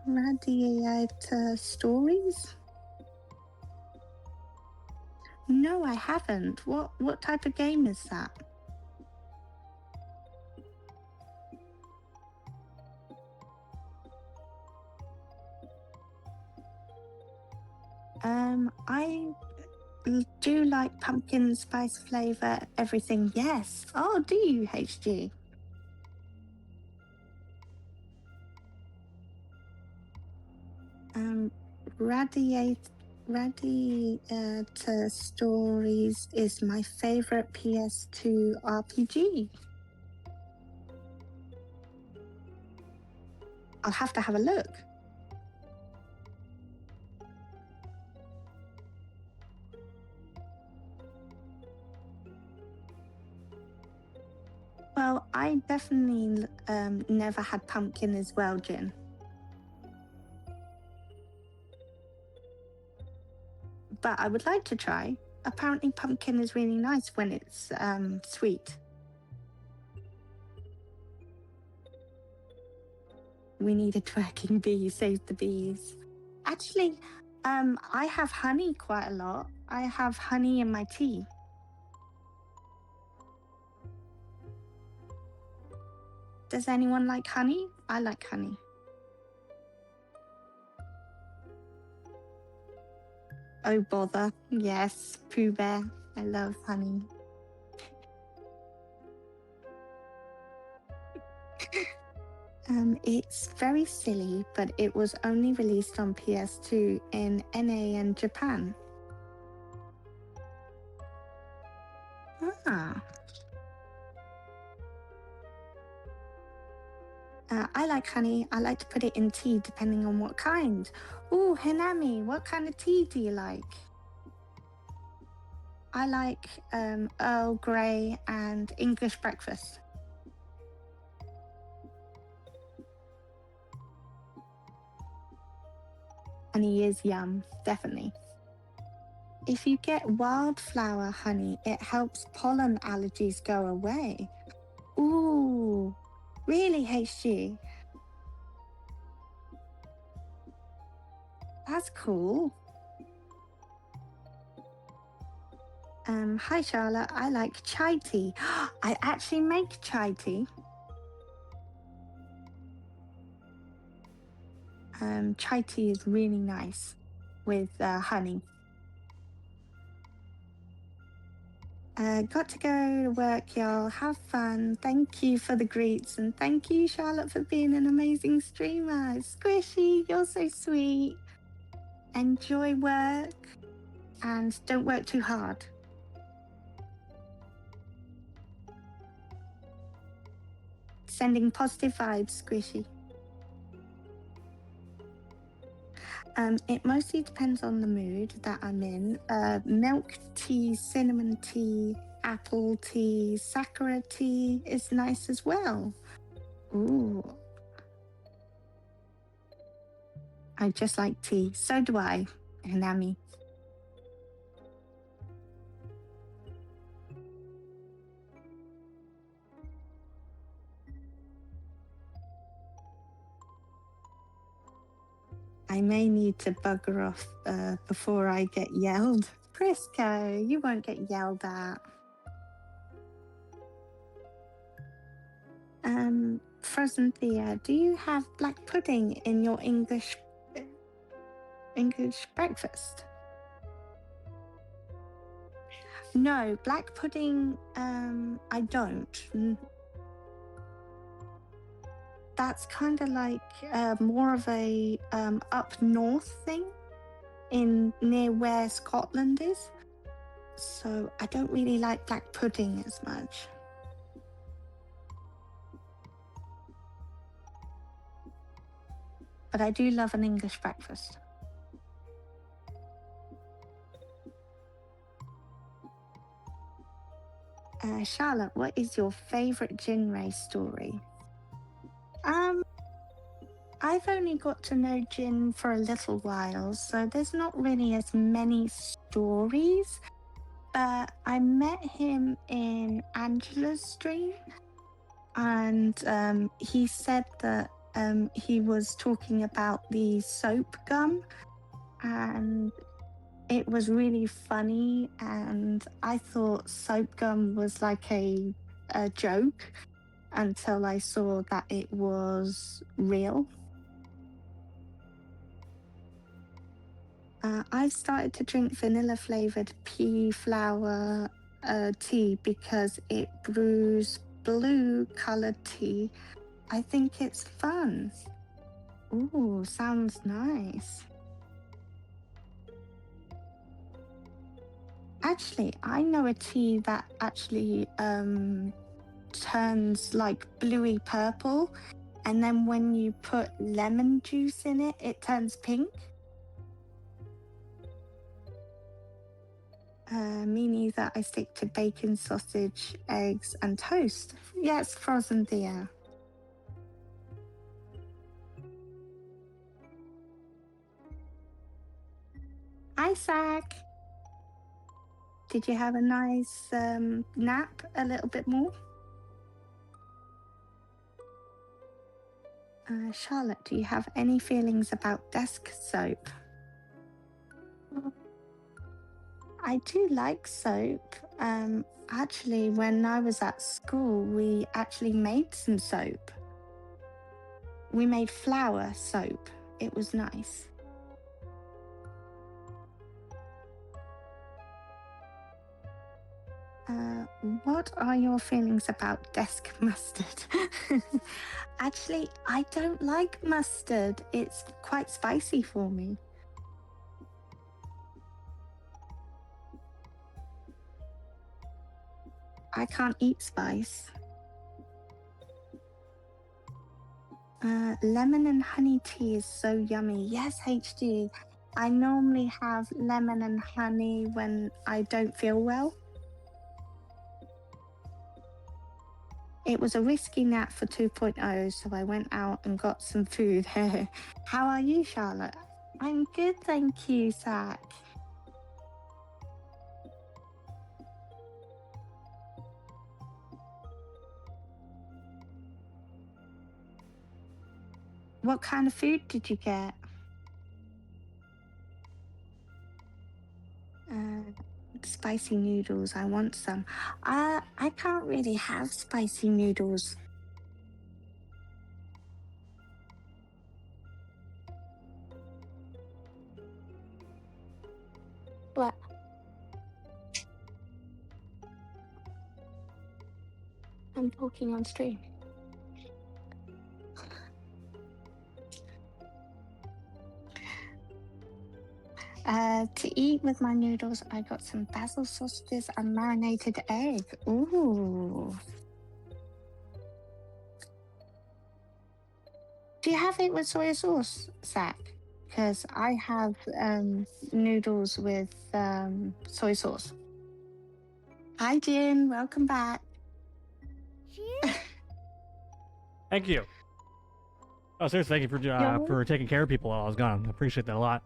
Radiator Stories? No, I haven't. What type of game is that? I do like pumpkin spice flavor everything. Yes. Oh, do you, HG? Um, Radiator Stories is my favorite PS2 RPG. I'll have to have a look. Well, I definitely never had pumpkin as well, Jin. But I would like to try. Apparently, pumpkin is really nice when it's sweet. We need a twerking bee, save the bees. Actually, I have honey quite a lot. I have honey in my tea. Does anyone like honey? I like honey. Oh, bother. Yes, Pooh Bear. I love honey. It's very silly, but it was only released on PS2 in NA and Japan. Ah. I like honey. I like to put it in tea depending on what kind. Ooh, Hinami, what kind of tea do you like? I like Earl Grey and English breakfast. Honey is yum, definitely. If you get wildflower honey, it helps pollen allergies go away. Ooh, really, HG? That's cool. Hi Charlotte, I like chai tea. I actually make chai tea. Chai tea is really nice with honey. Got to go to work, y'all. Have fun. Thank you for the greets, and thank you, Charlotte, for being an amazing streamer. Squishy, you're so sweet. Enjoy work, and don't work too hard. Sending positive vibes, Squishy. It mostly depends on the mood that I'm in. Milk tea, cinnamon tea, apple tea, sakura tea is nice as well. Ooh. I just like tea. So do I, Hanami. I may need to bugger off before I get yelled. Prisco, you won't get yelled at. Frozen Thea, do you have black pudding in your English breakfast? No, black pudding, I don't. That's kind of like more of a up north thing in near where Scotland is. So I don't really like black pudding as much. But I do love an English breakfast. Charlotte, what is your favorite Jinray story? I've only got to know Jin for a little while, so there's not really as many stories. But I met him in Angela's stream, and he said that he was talking about the soap gum, and it was really funny. And I thought soap gum was like a joke until I saw that it was real. I've started to drink vanilla flavored pea flower tea because it brews blue colored tea. I think it's fun. Ooh, sounds nice. Actually, I know a tea that actually turns like bluey purple, and then when you put lemon juice in it, it turns pink. Me neither. I stick to bacon, sausage, eggs, and toast. Yes, frozen dear. Hi, Zach. Did you have a nice nap? A little bit more? Charlotte, do you have any feelings about desk soap? I do like soap. Actually, when I was at school, we actually made some soap. We made flour soap. It was nice. What are your feelings about desk mustard? Actually, I don't like mustard. It's quite spicy for me. I can't eat spice. Lemon and honey tea is so yummy. Yes, HG. I normally have lemon and honey when I don't feel well. It was a risky nap for 2.0, so I went out and got some food. How are you, Charlotte? I'm good, thank you, Zach. What kind of food did you get? Spicy noodles. I want some. I can't really have spicy noodles. What? I'm talking on stream. To eat with my noodles, I got some basil sausages and marinated egg. Ooh. Do you have it with soy sauce, Zach? Because I have noodles with soy sauce. Hi, Jin. Welcome back. Thank you. Oh, seriously, thank you for taking care of people while I was gone. I appreciate that a lot.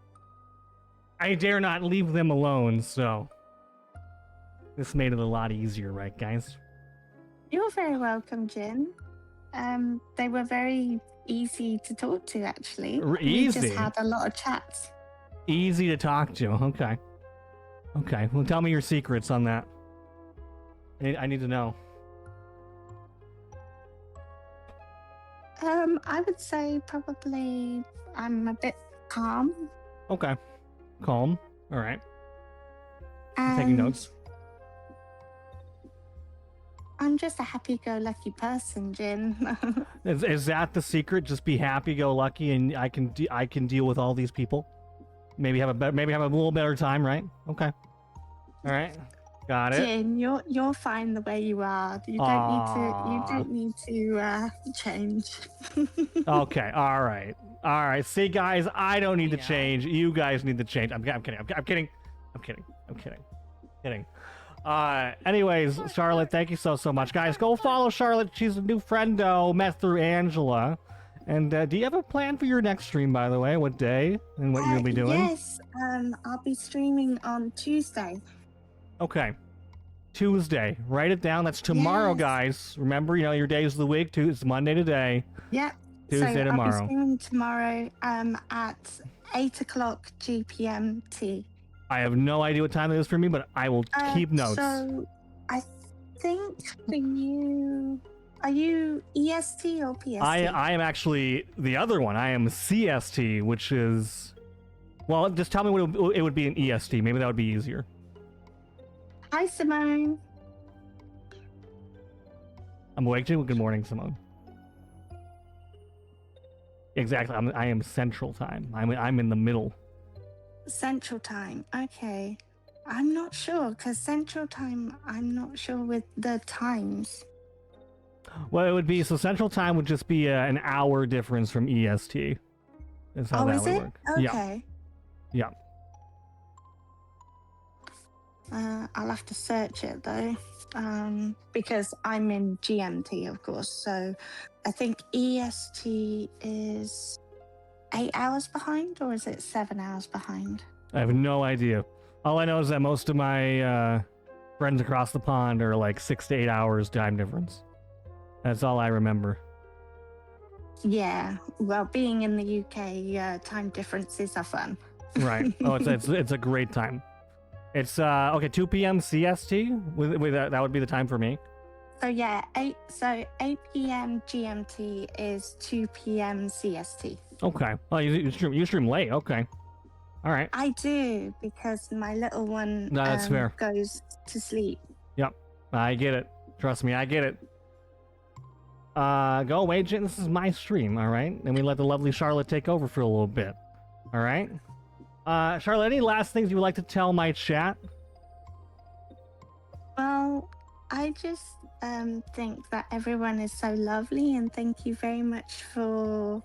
I dare not leave them alone, so this made it a lot easier, right, guys? You're very welcome, Jin. They were very easy to talk to, actually. We just Easy? had a lot of chats. Easy to talk to, okay. Okay, well, tell me your secrets on that. I need to know. I would say probably I'm a bit calm. Okay. Calm. All right. I'm taking notes. I'm just a happy-go-lucky person, Jin. Is that the secret? Just be happy-go-lucky, and I can deal with all these people. Maybe have a little better time, right? Okay. All right. Got it. Jin, you're fine the way you are. You don't need to change. Okay. All right. All right. See, guys, I don't need to change. You guys need to change. I'm kidding. I'm kidding. Kidding. Anyways, Charlotte, thank you so much. Guys, go follow Charlotte. She's a new friendo, met through Angela. And do you have a plan for your next stream, by the way? What day and what you'll be doing? Yes, I'll be streaming on Tuesday. Okay. Tuesday. Write it down. That's tomorrow, Yes. guys. Remember, your days of the week. It's Monday today. Yep. Tuesday tomorrow. I'll be streaming tomorrow at 8 o'clock GPMT. I have no idea what time it is for me, but I will keep notes. So I think for you, are you EST or PST? I am actually the other one. I am CST, which is Well, just tell me what it would be in EST. Maybe that would be easier. Hi, Simone. I'm awake, Jin. Good morning, Simone. Exactly. I am Central Time. I'm in the middle. Central Time. Okay. I'm not sure because Central Time, I'm not sure with the times. Well, it would be so Central Time would just be an hour difference from EST. Is how Oh, that is would it? work. Okay. Yeah. I'll have to search it though, because I'm in GMT, of course. So I think EST is 8 hours behind, or is it 7 hours behind? I have no idea. All I know is that most of my friends across the pond are like 6 to 8 hours time difference. That's all I remember. Yeah. Well, being in the UK, time differences are fun. Right. Oh, it's a great time. It's okay. 2 p.m. CST. With that would be the time for me. So yeah, 8 p.m. GMT is 2 p.m. CST. Okay. Oh, you stream late. Okay. All right. I do because my little one No, that's fair. goes to sleep. Yep. I get it. Trust me, I get it. Go away, Jen. This is my stream, all right? And we let the lovely Charlotte take over for a little bit. All right? Charlotte, any last things you would like to tell my chat? Well, I just think that everyone is so lovely, and thank you very much for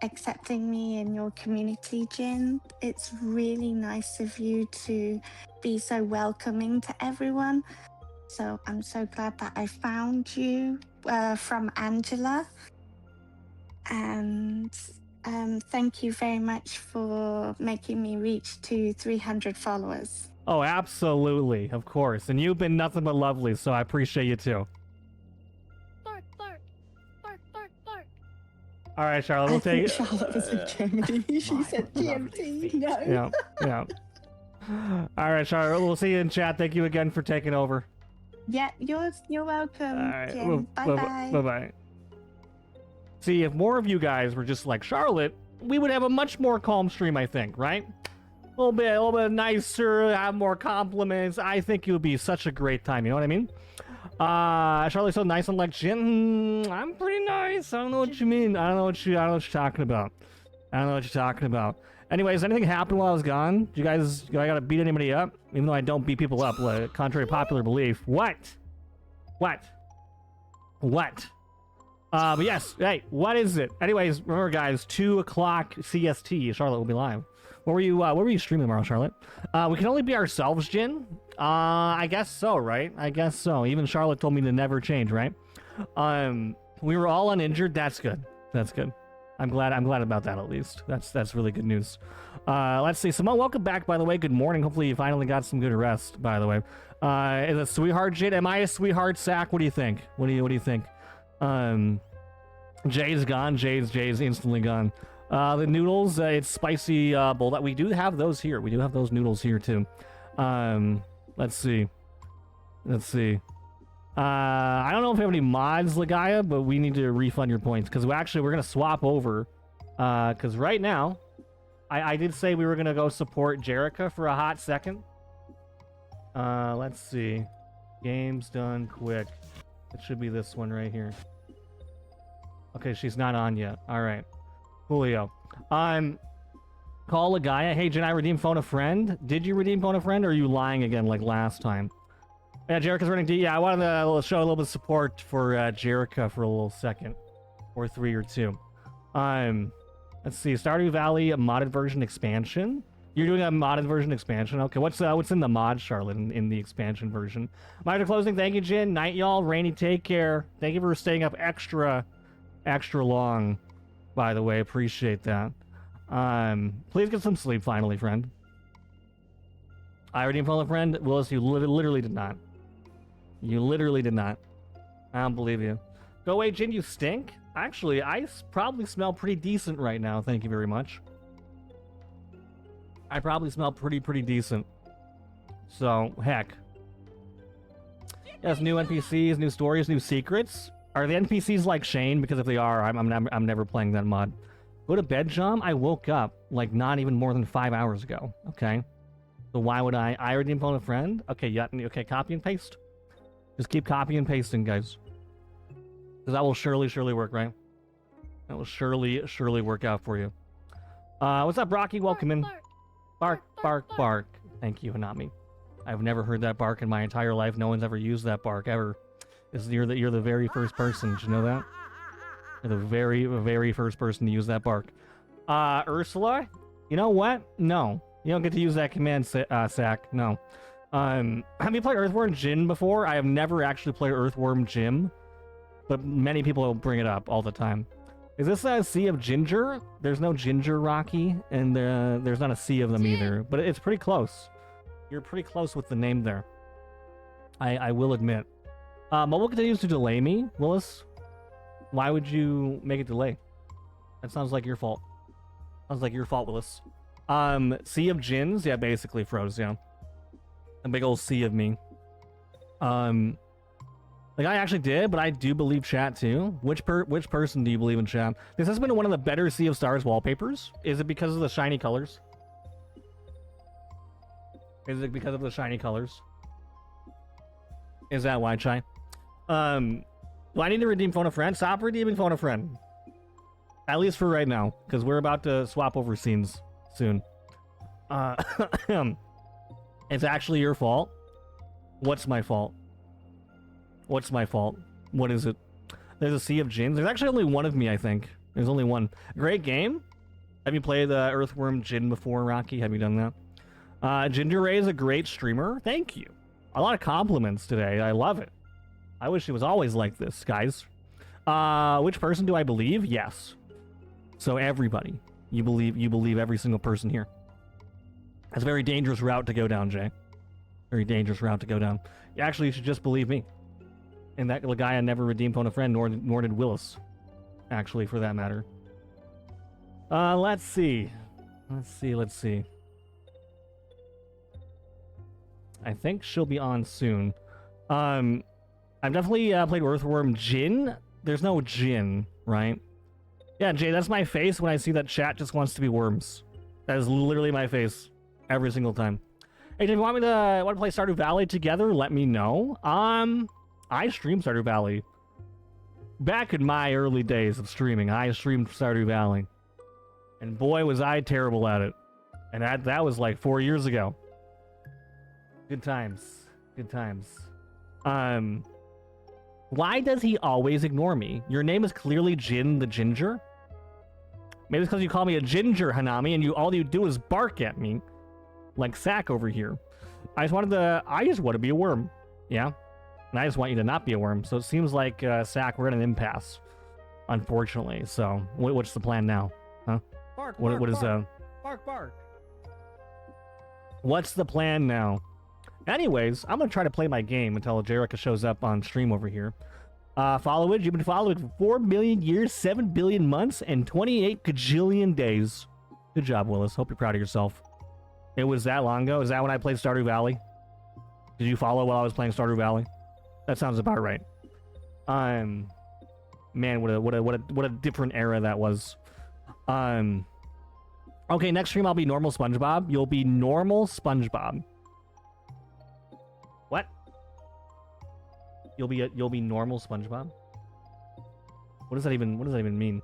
accepting me in your community, Jin. It's really nice of you to be so welcoming to everyone. So I'm so glad that I found you from Angela. And thank you very much for making me reach to 300 followers. Oh, absolutely. Of course. And you've been nothing but lovely, so I appreciate you too. Bark, bark. Bark, bark, bark. All right, Charlotte, I we'll think take Charlotte was in Germany. She said GMT. No. Yeah, yeah. All right, Charlotte, we'll see you in chat. Thank you again for taking over. Yeah, you're welcome, All right. Jin. Bye-bye. Bye-bye. See, if more of you guys were just like Charlotte, we would have a much more calm stream, I think, right? A little bit nicer, have more compliments. I think it would be such a great time, you know what I mean? Charlotte's so nice and like, Jin, I'm pretty nice. I don't know what you mean. I don't know what you're talking about. I don't know what you're talking about. Anyways, anything happened while I was gone? Did you guys, I gotta beat anybody up? Even though I don't beat people up, like, contrary to popular belief. What? But yes, hey, what is it? Anyways, remember guys, 2 o'clock CST, Charlotte will be live. What were you streaming tomorrow, Charlotte? We can only be ourselves, Jin. I guess so, right? I guess so. Even Charlotte told me to never change, right? We were all uninjured. That's good. That's good. I'm glad about that at least. That's really good news. Let's see. Simone, welcome back, by the way. Good morning. Hopefully you finally got some good rest, by the way. Is a sweetheart, Jade? Am I a sweetheart, Sack? What do you think? What do you think? Jay's gone. Jay's instantly gone. The noodles, it's spicy bowl. That we do have those here. We do have those noodles here too. Let's see. I don't know if we have any mods, Lagaya, but we need to refund your points because we're gonna swap over. Because right now, I did say we were gonna go support Jerica for a hot second. Let's see. Game's done quick. It should be this one right here. Okay, she's not on yet. All right. Julio. Call Lagaya. Hey, Jen, I redeemed Phone a Friend. Did you redeem Phone a Friend, or are you lying again like last time? Yeah, Jerica's running D. Yeah, I wanted to show a little bit of support for Jerica for a little second. Or 3 or 2. Let's see. Stardew Valley, a modded version expansion. You're doing a modded version expansion. Okay, what's in the mod, Charlotte, in the expansion version? Mine are closing. Thank you, Jen. Night, y'all. Rainy, take care. Thank you for staying up extra long, by the way. Appreciate that. Please get some sleep finally, friend. I redeemed Phone a Friend. Willis, you literally did not. You literally did not. I don't believe you. Go away, Jin, you stink. Actually, I probably smell pretty decent right now. Thank you very much. I probably smell pretty decent. So, heck. Yes, new NPCs, new stories, new secrets. Are the NPCs like Shane? Because if they are, I'm never playing that mod. Go to bed, John? I woke up, like, not even more than 5 hours ago, okay? So why would I redeem phone a friend? Okay, yeah, okay, copy and paste. Just keep copy and pasting, guys. Because that will surely work, right? That will surely work out for you. What's up, Rocky? Welcome in. Bark, bark, bark. Thank you, Hanami. I've never heard that bark in my entire life. No one's ever used that bark, ever. You're the very first person. Did you know that? You're the very first person to use that bark. Ursula? You know what? No. You don't get to use that command, Sack. No. Have you played Earthworm Jim before? I have never actually played Earthworm Jim, but many people bring it up all the time. Is this a sea of ginger? There's no ginger, Rocky, and there's not a sea of them either, but it's pretty close. You're pretty close with the name there. I will admit. Mobile continues to delay me, Willis. Why would you make it delay? That sounds like your fault. Sounds like your fault, Willis. Sea of Jins? Yeah, basically froze, yeah. A big old sea of me. Like, I actually did, but I do believe chat, too. Which person do you believe in chat? This has been one of the better Sea of Stars wallpapers. Is it because of the shiny colors? Is it because of the shiny colors? Is that why, Chai? Do I need to redeem phone a friend? Stop redeeming phone a friend. At least for right now, because we're about to swap over scenes soon. It's actually your fault. What's my fault? What's my fault? What is it? There's a Sea of Jins. There's actually only one of me, I think. There's only one. Great game. Have you played the Earthworm Jin before, Rocky? Have you done that? Ginger Ray is a great streamer. Thank you. A lot of compliments today. I love it. I wish it was always like this, guys. Which person do I believe? Yes. So everybody. You believe every single person here. That's a very dangerous route to go down, Jay. Very dangerous route to go down. Actually, you should just believe me. And that guy I never redeemed phone a friend, nor did Willis. Actually, for that matter. Let's see. Let's see. I think she'll be on soon. I've definitely played Earthworm Jin. There's no Jin, right? Yeah, Jay, that's my face when I see that chat just wants to be worms. That is literally my face every single time. Hey, if you want to play Stardew Valley together, let me know. I streamed Stardew Valley. Back in my early days of streaming, I streamed Stardew Valley. And boy, was I terrible at it. And that was like 4 years ago. Good times. Good times. Why does he always ignore me? Your name is clearly Jin the Ginger? Maybe it's because you call me a ginger, Hanami, and all you do is bark at me. Like Sack over here. I just want to be a worm. Yeah? And I just want you to not be a worm. So it seems like, Sack, we're at an impasse. Unfortunately. So, what's the plan now? Huh? Bark, What bark, is, bark, bark. What's the plan now? Anyways, I'm going to try to play my game until Jerica shows up on stream over here. Followage, you've been followed for 4 million years, 7 billion months, and 28 gajillion days. Good job, Willis. Hope you're proud of yourself. It was that long ago? Is that when I played Stardew Valley? Did you follow while I was playing Stardew Valley? That sounds about right. Man, what a different era that was. Okay, next stream I'll be normal SpongeBob. You'll be normal SpongeBob. What? You'll be normal SpongeBob? What does that even mean?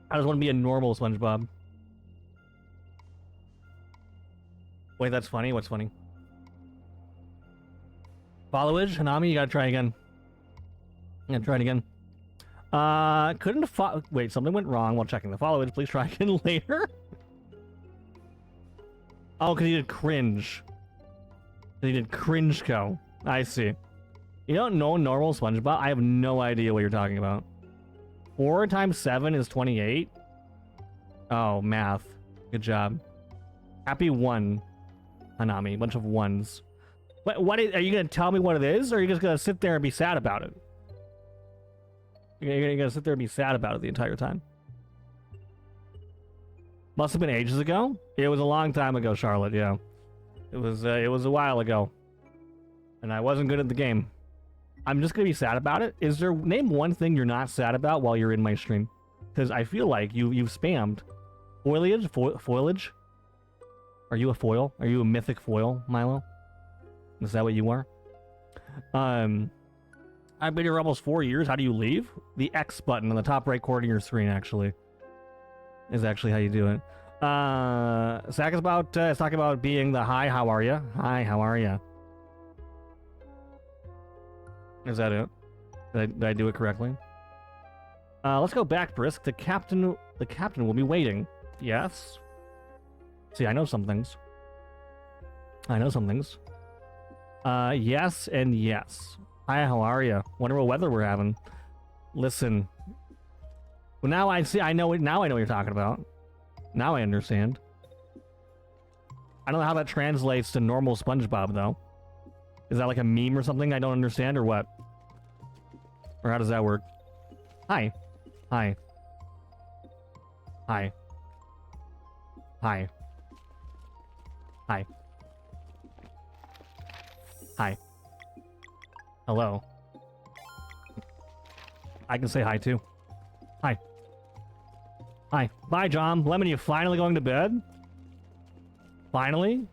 I just want to be a normal SpongeBob. Wait, that's funny? What's funny? Followage? Hanami, you gotta try again. Yeah, try it again. Wait, something went wrong while checking the followage. Please try again later. Oh, because he did cringe. He did cringe co. I see. You don't know normal SpongeBob? I have no idea what you're talking about. 4 times 7 is 28. Oh, math. Good job. Happy 1, Hanami. Bunch of ones. What are you going to tell me what it is? Or are you just going to sit there and be sad about it? You're going to sit there and be sad about it the entire time. Must have been ages ago? It was a long time ago, Charlotte, yeah. It was a while ago. And I wasn't good at the game. I'm just gonna be sad about it. Is there name one thing you're not sad about while you're in my stream? Because I feel like you've spammed foliage. Foliage. Are you a foil? Are you a mythic foil, Milo? Is that what you are? I've been here almost 4 years. How do you leave? The X button on the top right corner of your screen actually is actually how you do it. Zach is talking about being the hi. How are you? Hi. How are you? Is that it? Did I do it correctly? Let's go back, Brisk. The captain will be waiting. Yes. See, I know some things. Yes and yes. Hi, how are you? Wonder what weather we're having. Listen. Well, now I see. I know it. Now I know what you're talking about. Now I understand. I don't know how that translates to normal SpongeBob though. Is that like a meme or something I don't understand, or what? Or how does that work? Hi. Hi. Hi. Hi. Hi. Hi. Hello. I can say hi too. Hi. Hi. Bye, John. Lemon, you finally going to bed? Finally?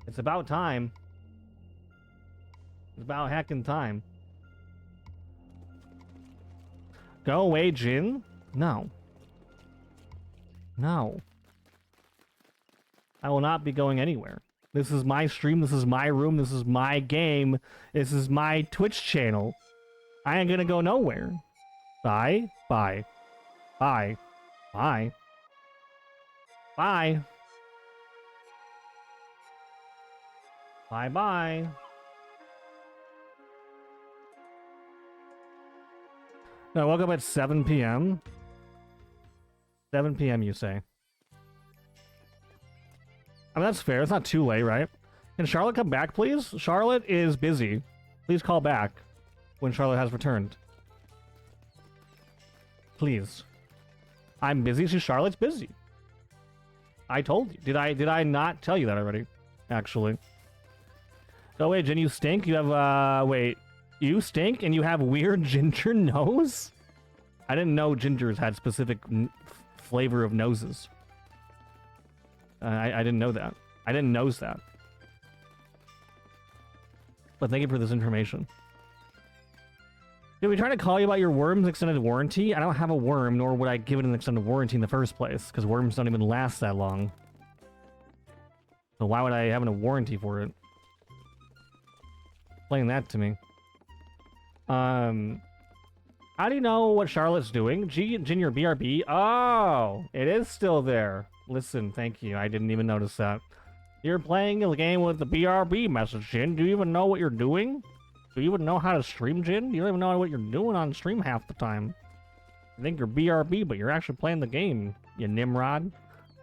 It's about time. It's about heckin' time. Go away, Jin? No. No. I will not be going anywhere. This is my stream, this is my room, this is my game, this is my Twitch channel. I ain't gonna go nowhere. Bye. Bye. Bye. Bye. Bye. Bye-bye. No, I woke up at 7 p.m. 7 p.m. you say? I mean, that's fair. It's not too late, right? Can Charlotte come back, please? Charlotte is busy. Please call back when Charlotte has returned. Please. I'm busy, so Charlotte's busy. I told you. Did I not tell you that already? Actually. Oh, wait, Jen, you stink? You have, wait. You stink and you have weird ginger nose? I didn't know gingers had specific flavor of noses. I didn't know that. I didn't nose that. But thank you for this information. Did we try to call you about your worm's extended warranty? I don't have a worm, nor would I give it an extended warranty in the first place, because worms don't even last that long. So why would I have a warranty for it? Explain that to me. How do you know what Charlotte's doing? Junior BRB? Oh, it is still there. Listen, thank you. I didn't even notice that. You're playing a game with the BRB message, Jin. Do you even know what you're doing? Do you even know how to stream, Jin? You don't even know what you're doing on stream half the time. You think you're BRB, but you're actually playing the game, you Nimrod.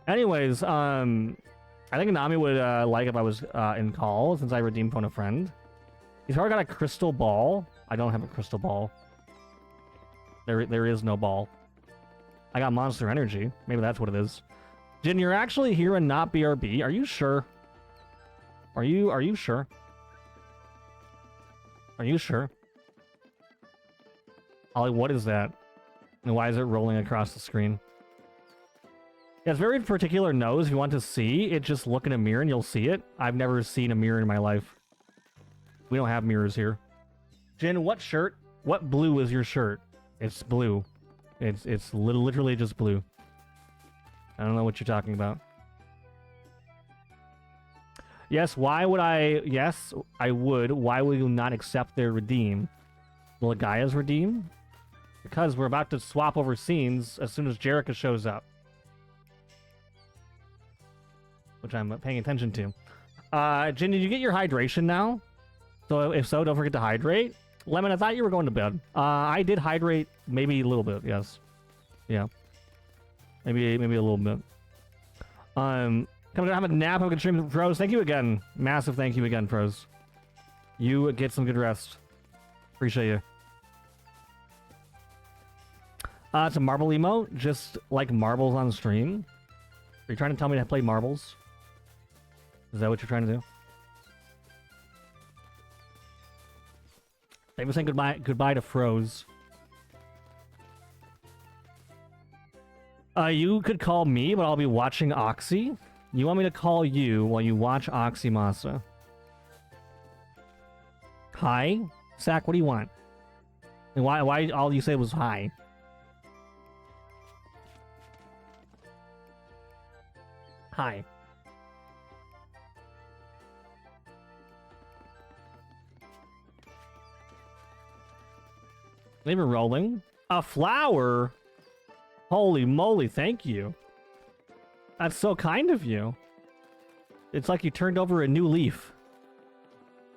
Anyways, I think Nami would like if I was in call, since I redeemed phone a friend. He's probably got a crystal ball. I don't have a crystal ball. There is no ball. I got monster energy. Maybe that's what it is. Jin, you're actually here and not BRB. Are you sure? Are you sure? Are you sure? Ollie, what is that? And why is it rolling across the screen? Yeah, it's a very particular nose. If you want to see it, just look in a mirror and you'll see it. I've never seen a mirror in my life. We don't have mirrors here. Jin, what shirt? What blue is your shirt? It's blue. It's literally just blue. I don't know what you're talking about. Yes, why would I... Yes, I would. Why will you not accept their redeem? Will Gaia's redeem? Because we're about to swap over scenes as soon as Jerica shows up. Which I'm paying attention to. Jin, did you get your hydration now? So if so, don't forget to hydrate. Lemon, I thought you were going to bed. I did hydrate maybe a little bit, yes. Yeah. Maybe a little bit. Coming to have a nap. Have a good stream, Pros. Thank you again. Massive thank you again, Pros. You get some good rest. Appreciate you. It's a marble emote, just like marbles on stream. Are you trying to tell me to play marbles? Is that what you're trying to do? Thank you for saying goodbye to Froze. You could call me, but I'll be watching Oxy. You want me to call you while you watch Oxymasa? Hi? Sack, what do you want? And why all you said was hi? Hi. They were rolling. A flower? Holy moly, thank you. That's so kind of you. It's like you turned over a new leaf.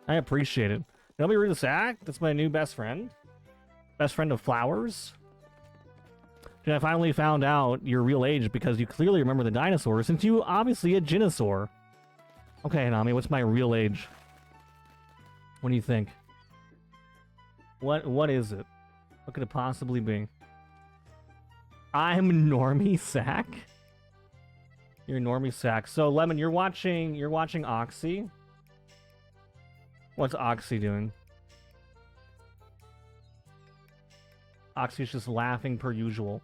I appreciate it. Nobody read the sack? That's my new best friend. Best friend of flowers. And I finally found out your real age because you clearly remember the dinosaur, since you obviously a dinosaur. Okay, Nami, what's my real age? What do you think? What is it? What could it possibly be? I'm Normie Sack? You're Normie Sack. So Lemon, you're watching Oxy. What's Oxy doing? Oxy's just laughing per usual.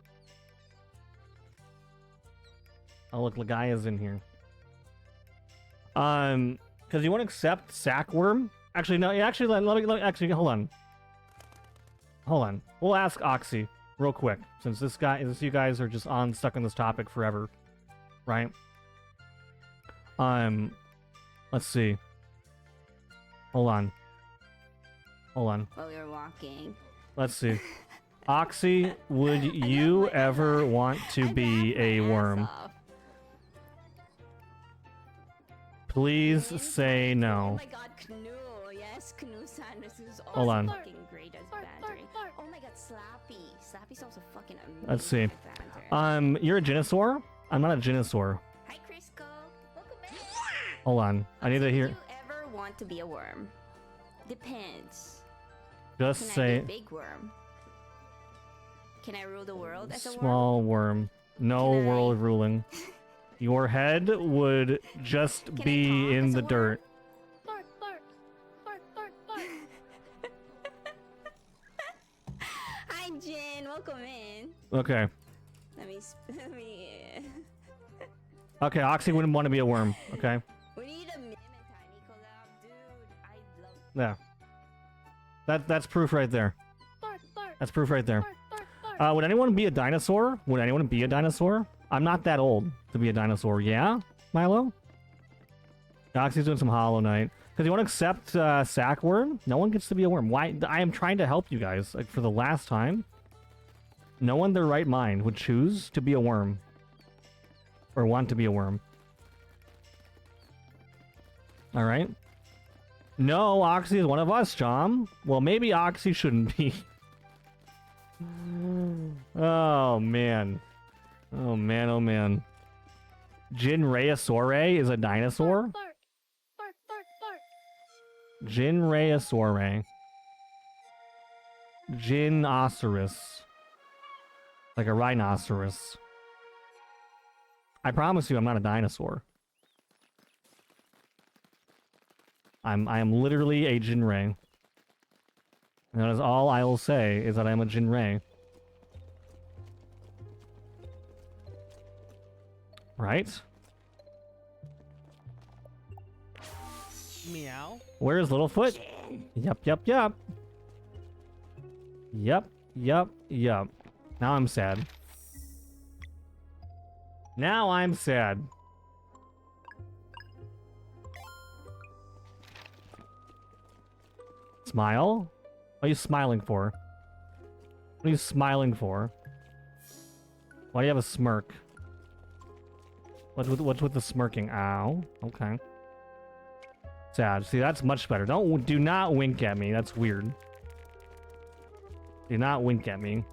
Oh look, Lagaya's in here. Because you want to accept Sackworm? Actually, no. Actually, let me. Actually, hold on. Hold on. We'll ask Oxy real quick, since you guys are just stuck on this topic forever, right? Let's see. Hold on. While we were walking. Let's see. Oxy, would you ever want to be a worm? Please say no. Oh my god, Knu. Yes, Knu Sanders is also Hold on. fucking great as bantering. Oh my god, Slappy. Slappy's also fucking amazing. Let's see. At bantering. You're a Ginosaur? I'm not a Ginosaur. Hi, Crisco. Welcome back. Hold on. I need to hear. Do you ever want to be a worm? Depends. Just Can I say be a big worm? Can I rule the world as a worm? small worm. No Can I- world ruling. Your head would just Can I be talk in as the a worm? dirt. Bark, bark, bark, bark, bark. Hi, Jin. Welcome in. Okay. Let me. Okay, Oxy wouldn't want to be a worm. Okay. We need a Mim and Tiny collab, dude. I love. Yeah. That's proof right there. Bark, bark, That's proof right there. bark, bark, bark. Would anyone be a dinosaur? Would anyone be a dinosaur? I'm not that old to be a dinosaur. Yeah, Milo? Oxy's doing some Hollow Knight. Because you want to accept Sackworm? No one gets to be a worm. Why? I am trying to help you guys. Like, for the last time. No one in their right mind would choose to be a worm. Or want to be a worm. Alright. No, Oxy is one of us, John. Well, maybe Oxy shouldn't be. Oh, man. Oh, man, oh, man. Jinraeosaure is a dinosaur? Bark, bark, bark, bark. Jinraeosaure. Ginosaurus. Like a rhinoceros. I promise you I'm not a dinosaur. I am literally a Jinray. And that is all I will say, is that I am a Jinray. Right? Meow. Where is Littlefoot? Yup, yup, yup. Yup, yup, yup. Now I'm sad. Now I'm sad. Smile? What are you smiling for? What are you smiling for? Why do you have a smirk? What's with the smirking? Ow. Okay. Sad. See, that's much better. Do not wink at me. That's weird. Do not wink at me.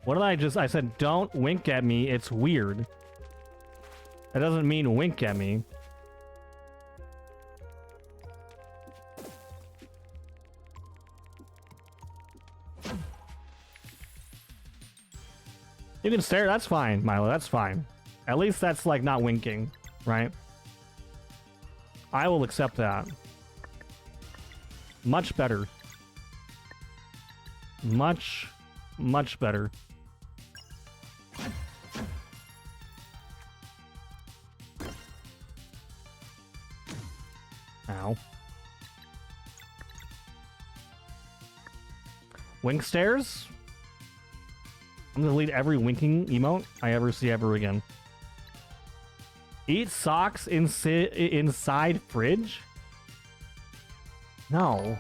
What did I said don't wink at me. It's weird. That doesn't mean wink at me. You can stare. That's fine, Milo. That's fine. At least that's like not winking, right? I will accept that. Much better. Much better. Ow. Wink stares? I'm gonna delete every winking emote I ever see ever again. Eat socks inside fridge? No.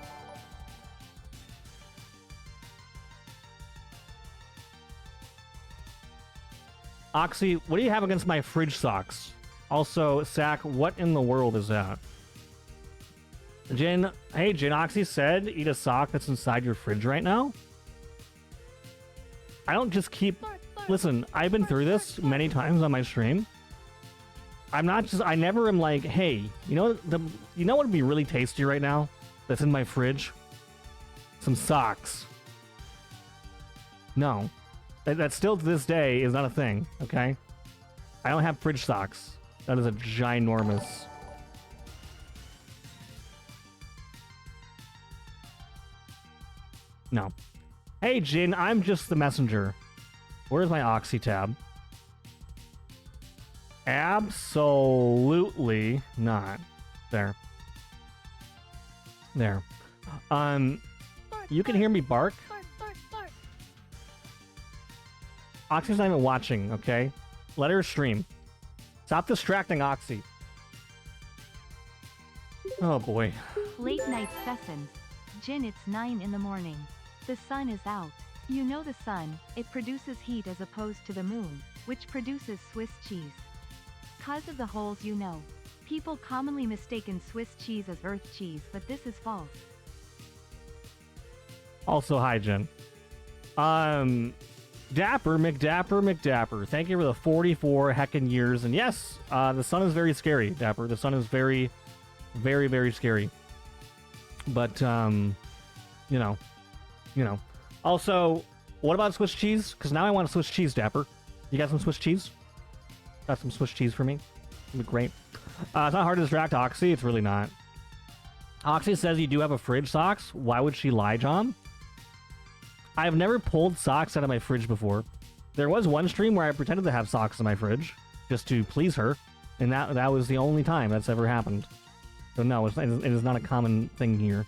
Oxy, what do you have against my fridge socks? Also, Sack, what in the world is that? Jin, hey, Jin, Oxy said eat a sock that's inside your fridge right now? I don't just keep... Listen, I've been through this many times on my stream. I'm not just... I never am like, hey, you know what would be really tasty right now that's in my fridge? Some socks. No. That still to this day is not a thing, okay? I don't have fridge socks. That is a ginormous... No. Hey, Jin, I'm just the messenger. Where's my Oxy tab? Absolutely not. There. There. You can hear me bark. Oxy's not even watching, okay? Let her stream. Stop distracting Oxy. Oh boy. Late night sessions. Jin, it's 9 in the morning. The sun is out. You know the sun, it produces heat as opposed to the moon, which produces Swiss cheese. Cause of the holes you know. People commonly mistaken Swiss cheese as earth cheese, but this is false. Also, hi, Jen. Dapper, McDapper. Thank you for the 44 heckin' years. And yes, the sun is very scary, Dapper. The sun is very, very, very scary. But, you know. Also, what about Swiss cheese? Because now I want a Swiss cheese, Dapper. You got some Swiss cheese? Got some Swiss cheese for me? That'd be great. It's not hard to distract Oxy. It's really not. Oxy says you do have a fridge socks. Why would she lie, John? I've never pulled socks out of my fridge before. There was one stream where I pretended to have socks in my fridge just to please her, and that was the only time that's ever happened. So no, it is not a common thing here.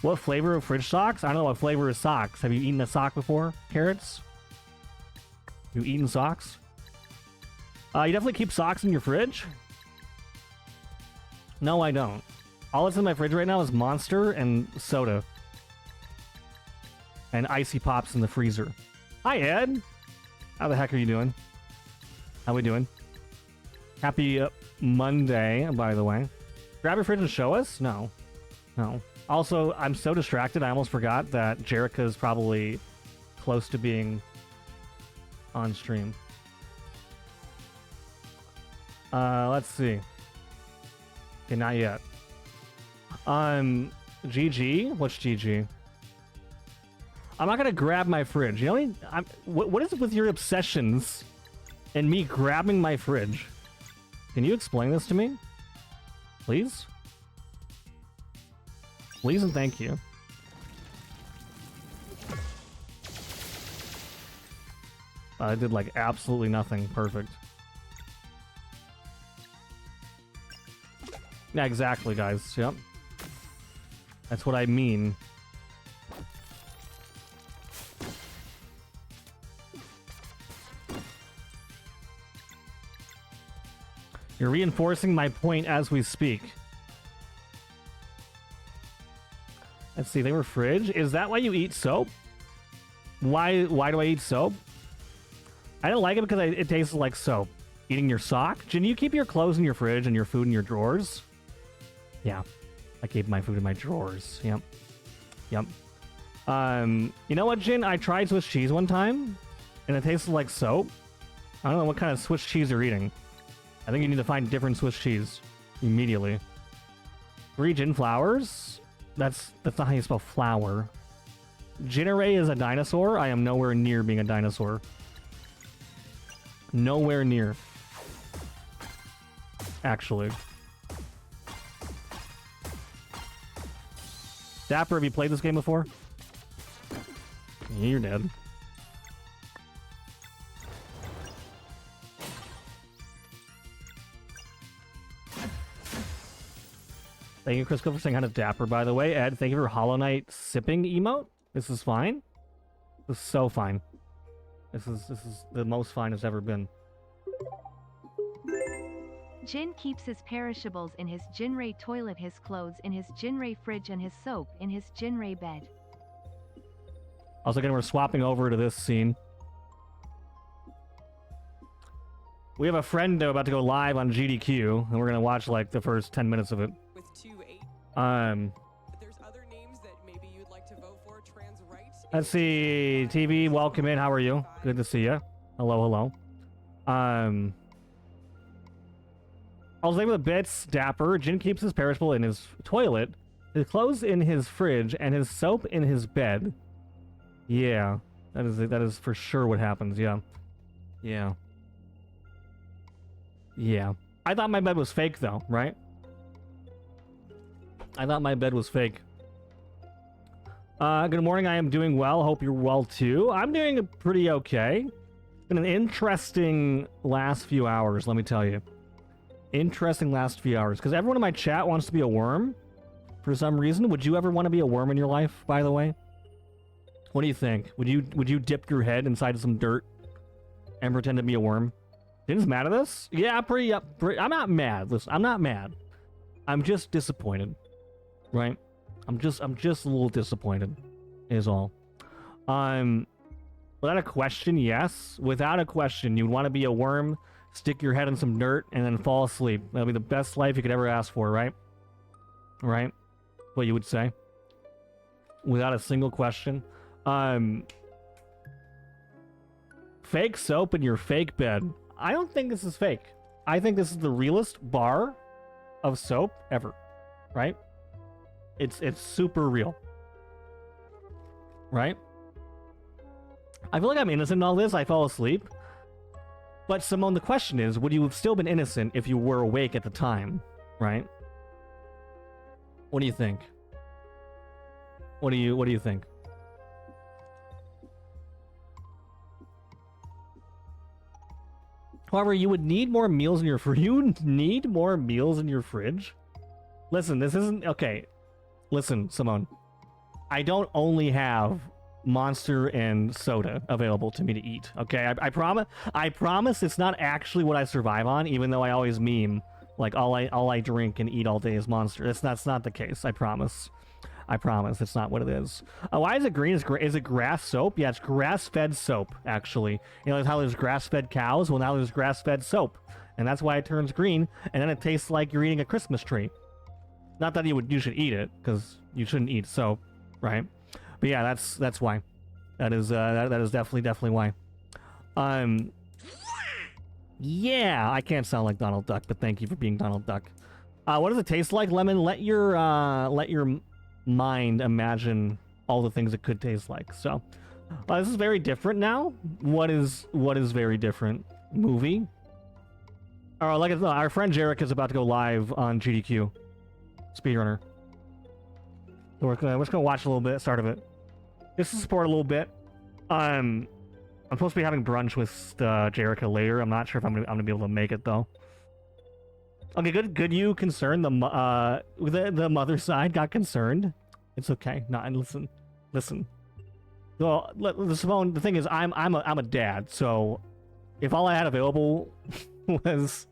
What flavor of fridge socks? I don't know what flavor of socks. Have you eaten a sock before? Carrots? You eaten socks? You definitely keep socks in your fridge? No, I don't. All that's in my fridge right now is Monster and soda. And icy pops in the freezer. Hi, Ed. How the heck are you doing? How we doing? Happy Monday, by the way. Grab your fridge and show us? No. No. Also, I'm so distracted, I almost forgot that Jerica is probably close to being on stream. Let's see. Okay, not yet. GG? What's GG? I'm not gonna grab my fridge. You know what is it with your obsessions and me grabbing my fridge? Can you explain this to me? Please? Please and thank you. I did like absolutely nothing. Perfect. Yeah, exactly, guys. Yep. That's what I mean. You're reinforcing my point as we speak. Let's see, they were fridge. Is that why you eat soap? Why do I eat soap? I don't like it because it tastes like soap. Eating your sock? Jin, you keep your clothes in your fridge and your food in your drawers? Yeah. I keep my food in my drawers. Yep. Yep. You know what, Jin? I tried Swiss cheese one time, and it tasted like soap. I don't know what kind of Swiss cheese you're eating. I think you need to find different Swiss cheese. Immediately. 3 gin flowers? That's not how you spell flower. Jinare is a dinosaur? I am nowhere near being a dinosaur. Nowhere near. Actually. Dapper, have you played this game before? You're dead. Thank you, Crisco, for saying how to Dapper, by the way. Ed, thank you for Hollow Knight sipping emote. This is fine. This is so fine. This is the most fine it's ever been. Jin keeps his perishables in his Jinray toilet, his clothes in his Jinray fridge, and his soap in his Jinray bed. Also, again, we're swapping over to this scene. We have a friend about to go live on GDQ, and we're gonna watch like the first 10 minutes of it. With 2-8. There's other names that maybe you'd like to vote for. Trans right. Let's see. TV, welcome in. How are you? Good to see you. Hello, hello. I was able to bits. Dapper. Jin keeps his perishable in his toilet, his clothes in his fridge, and his soap in his bed. Yeah, that is for sure what happens. Yeah. I thought my bed was fake though, right? I thought my bed was fake. Good morning. I am doing well. Hope you're well too. I'm doing pretty okay. Been an interesting last few hours, let me tell you. Interesting last few hours, because everyone in my chat wants to be a worm for some reason. Would you ever want to be a worm in your life, by the way? What do you think? Would you dip your head inside some dirt and pretend to be a worm? Jin's mad at us? Yeah, pretty. I'm not mad. Listen, I'm not mad. I'm just disappointed, right? I'm just a little disappointed, is all. Without a question, yes. Without a question, you'd want to be a worm, stick your head in some dirt, and then fall asleep. That'll be the best life you could ever ask for, right? Right? What you would say. Without a single question. Fake soap in your fake bed. I don't think this is fake. I think this is the realest bar of soap ever. Right? It's super real. Right? I feel like I'm innocent in all this. I fell asleep. But Simone, the question is, would you have still been innocent if you were awake at the time, right? What do you think? What do you think? However, you would need more meals in your fridge. You need more meals in your fridge? Listen, this isn't okay. Listen, Simone. I don't only have Monster and soda available to me to eat. Okay, I promise it's not actually what I survive on, even though I always meme like all I drink and eat all day is Monster. That's not the case. I promise it's not what it is. Why is it green? Is it grass soap? Yeah, it's grass-fed soap, actually. You know how there's grass-fed cows? Well, now there's grass-fed soap, and that's why it turns green, and then it tastes like you're eating a Christmas tree. Not that you should eat it, because you shouldn't eat soap, right? But yeah, that's why. That is definitely why. Yeah, I can't sound like Donald Duck, but thank you for being Donald Duck. What does it taste like, Lemon? Let your mind imagine all the things it could taste like. So, this is very different now. What is very different? Movie? Oh, like our friend Jarek is about to go live on GDQ. Speedrunner. So we're just gonna watch a little bit, start of it. Just to support a little bit. I'm supposed to be having brunch with Jerica later. I'm not sure if I'm gonna be able to make it though. Okay, good. You concerned the mother side got concerned. It's okay. No, listen. Well, the thing is, I'm a dad, so if all I had available was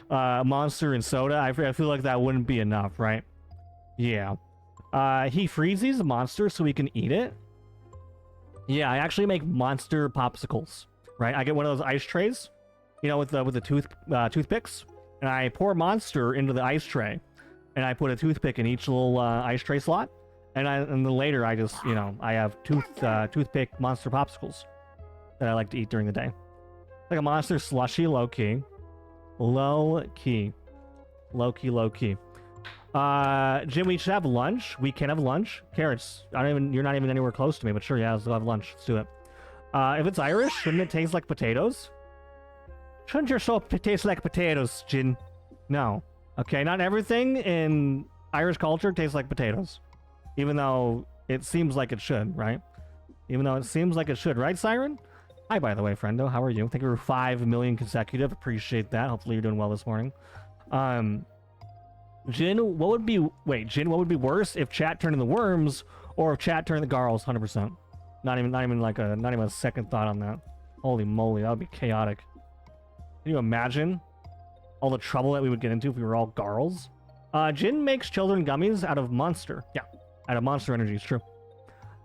Monster and soda, I feel like that wouldn't be enough, right? Yeah. He freezes the Monster so we can eat it. Yeah, I actually make Monster popsicles, right? I get one of those ice trays, you know, with the toothpicks, and I pour Monster into the ice tray, and I put a toothpick in each little ice tray slot, and then later I just, you know, I have toothpick Monster popsicles that I like to eat during the day. Like a Monster slushy, low key. Jim, we should have lunch. We can have lunch. Carrots. You're not even anywhere close to me, but sure, yeah, let's have lunch. Let's do it. If it's Irish, shouldn't it taste like potatoes? Shouldn't your soap taste like potatoes, Jin? No. Okay, not everything in Irish culture tastes like potatoes. Even though it seems like it should, right? Even though it seems like it should, right, Siren? Hi, by the way, friendo. How are you? Thank you for 5 million consecutive. Appreciate that. Hopefully you're doing well this morning. Jin, what would be... Wait, Jin, what would be worse if chat turned into worms or if chat turned into Garls? 100%. Not even a second thought on that. Holy moly, that would be chaotic. Can you imagine all the trouble that we would get into if we were all Garls? Jin makes children gummies out of Monster. Yeah, out of Monster Energy, it's true.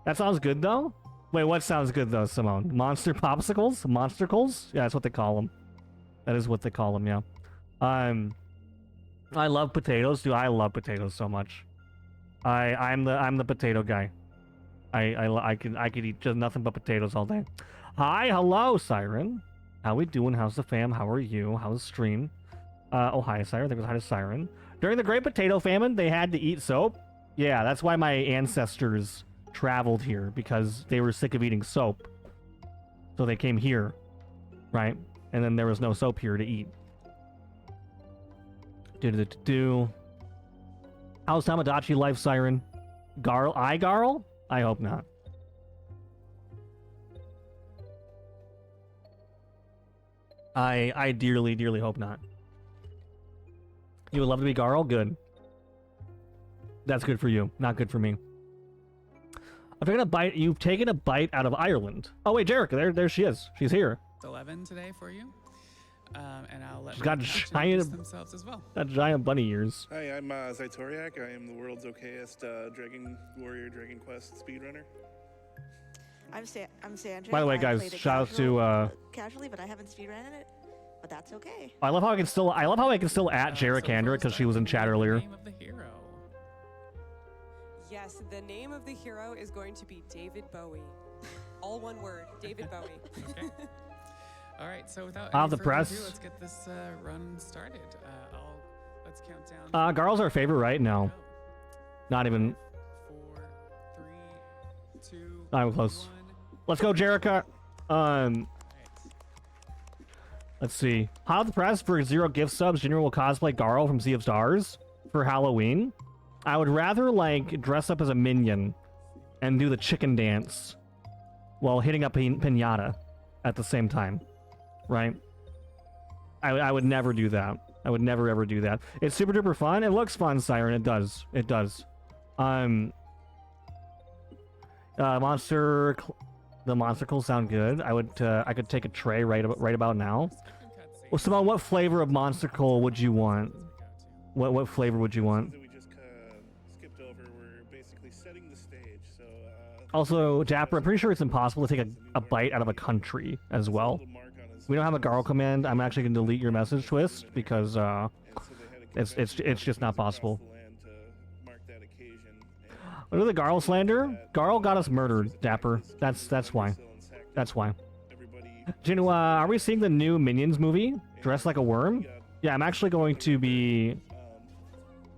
That sounds good, though? Wait, what sounds good, though, Simone? Monster Popsicles? Monstercles? Yeah, that's what they call them. That is what they call them, yeah. I love potatoes. Dude, I love potatoes so much. I'm the potato guy. I could eat just nothing but potatoes all day. Hi, hello, Siren. How we doing? How's the fam? How are you? How's the stream? Oh, hi, Siren. There goes hi to Siren. During the Great Potato Famine, they had to eat soap. Yeah, that's why my ancestors traveled here, because they were sick of eating soap. So they came here, right? And then there was no soap here to eat. How's Tamagotchi life, Siren? Garl? Garl? I hope not. I dearly, dearly hope not. You would love to be Garl? Good. That's good for you. Not good for me. I've taken a bite. You've taken a bite out of Ireland. Oh wait, Jerica, there she is. She's here. 11 today for you. And I'll let She's got giant themselves as well. Got giant bunny ears. Hi, I'm Zytoriak. I am the world's okayest Dragon Warrior Dragon Quest speedrunner. I'm Sandra. By the way, guys, shout out to casually, but I haven't speedrun it. But that's okay. I love how I can still at Jericandra because she was in chat earlier. Name of the hero. Yes, the name of the hero is going to be David Bowie. All one word, David Bowie. Okay. All right, so without Out any the further press. ado, let's get this run started. Let's count down. Garl's our favorite, right? No. Not even. 4, 3, 2, Not even close. 1. Let's go, Jerica. Let's see. Hot off the press for 0 gift subs. Junior will cosplay Garl from Sea of Stars for Halloween. I would rather like dress up as a minion and do the chicken dance while hitting up pinata at the same time, right? I would never do that. I would never ever do that. It's super duper fun. It looks fun, Siren. It does. It does. The monstercles sound good. I could take a tray right about now. Well, Simone, what flavor of monstercle would you want? What flavor would you want? We just skipped over. We're basically setting the stage. So. Also, Dapper, I'm pretty sure it's impossible to take a bite out of a country as well. We don't have a Garl command. I'm actually gonna delete your message, Twist, because it's just not possible. What are the Garl slander? Garl got us murdered, Dapper. That's why. That's why. Jinu, are we seeing the new Minions movie? Dressed like a worm? Yeah, I'm actually going to be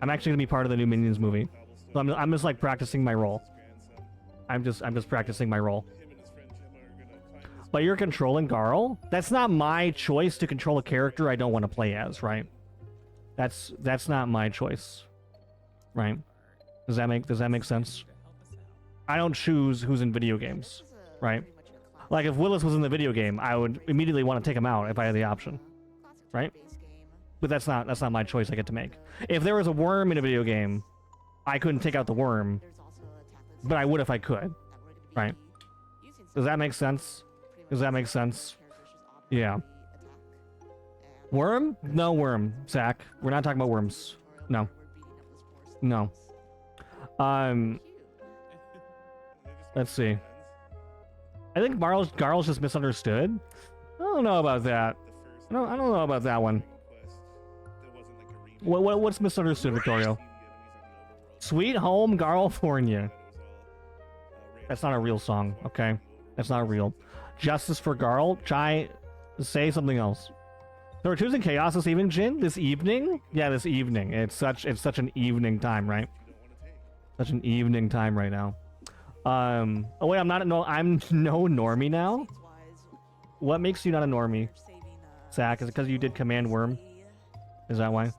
part of the new Minions movie. So I'm just like practicing my role. I'm just practicing my role. But you're controlling Garl? That's not my choice to control a character I don't want to play as, right? That's not my choice. Right? Does that make sense? I don't choose who's in video games, right? Like if Willis was in the video game, I would immediately want to take him out if I had the option, right? But that's not my choice I get to make. If there was a worm in a video game, I couldn't take out the worm, but I would if I could, right? Does that make sense? Does that make sense? Yeah. Worm? No worm, Zach. We're not talking about worms. No. No. Let's see. I think Garl's just misunderstood. I don't know about that. I don't know about that one. What's misunderstood, Victorio? Sweet Home Garlfornia. That's not a real song, okay? That's not real. Justice for Garl? Try say something else. So we're choosing Chaos this evening, Jin? This evening? Yeah, this evening. It's such an evening time, right? Such an evening time right now. Oh wait, I'm no normie now? What makes you not a normie? Zach, is it because you did Command Worm? Is that why?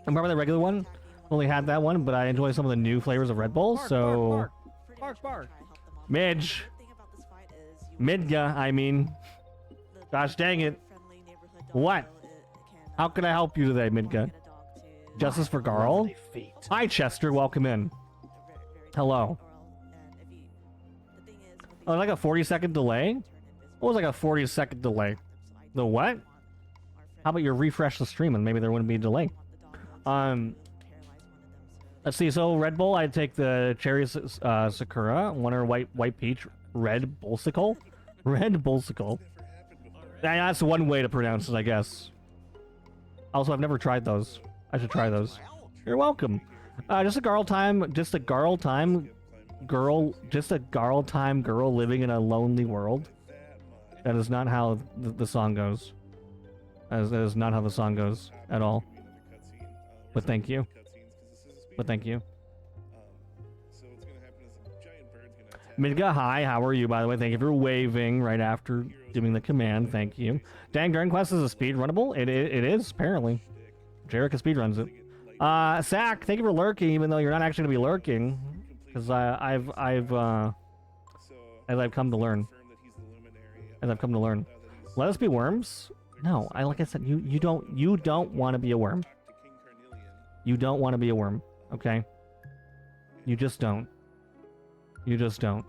Remember the regular one? only had that one, but I enjoy some of the new flavors of Red Bull. So, Bark. Midge, Midga, I mean, gosh dang it, what? How can I help you today, Midga? Justice for Garl? Hi, Chester. Welcome in. Hello. Oh, like a 40-second delay? What was like a 40-second delay? The what? How about you refresh the stream and maybe there wouldn't be a delay? Let's see. So Red Bull, I'd take the cherry Sakura, one or white peach, red Bullsicle, red Bullsicle. That's one way to pronounce it, I guess. Also, I've never tried those. I should try those. You're welcome. Just a Garl time girl living in a lonely world. That is not how the song goes. That is not how the song goes at all. But thank you. But thank you. Midga, hi, how are you, by the way? Thank you for waving right after doing the command. Thank you. Dang, Dragon Quest is a speed runnable? It is, apparently. Jerica speedruns it. Sack, thank you for lurking, even though you're not actually going to be lurking. Because I've come to learn. As I've come to learn. Let us be worms? No, like I said, you don't want to be a worm. You don't want to be a worm, okay? You just don't. You just don't.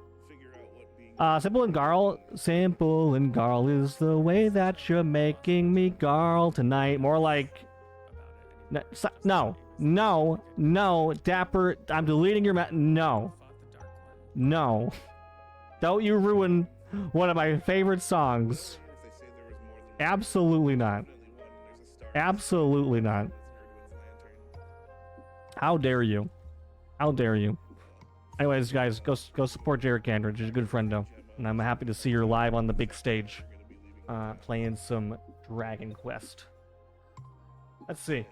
Simple and Garl is the way that you're making me Garl tonight. More like... No, Dapper, I'm deleting your no. No. Don't you ruin one of my favorite songs. Absolutely not. Absolutely not. How dare you? How dare you? Anyways, guys, go support Jared Candridge. He's a good friendo. And I'm happy to see her live on the big stage. Playing some Dragon Quest. Let's see.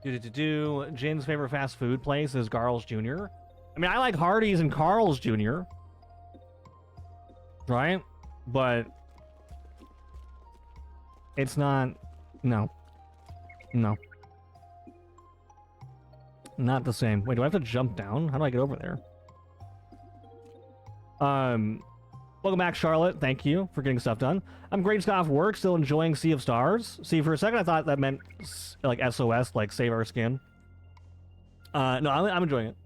Jin's favorite fast food place is Carl's Jr. I mean, I like Hardee's and Carl's Jr. Right? But it's not... No. No. Not the same. Wait, do I have to jump down? How do I get over there? Welcome back, Charlotte. Thank you for getting stuff done. I'm great stuff off work, still enjoying Sea of Stars. See, for a second I thought that meant like SOS, like save our skin. No, I'm enjoying it.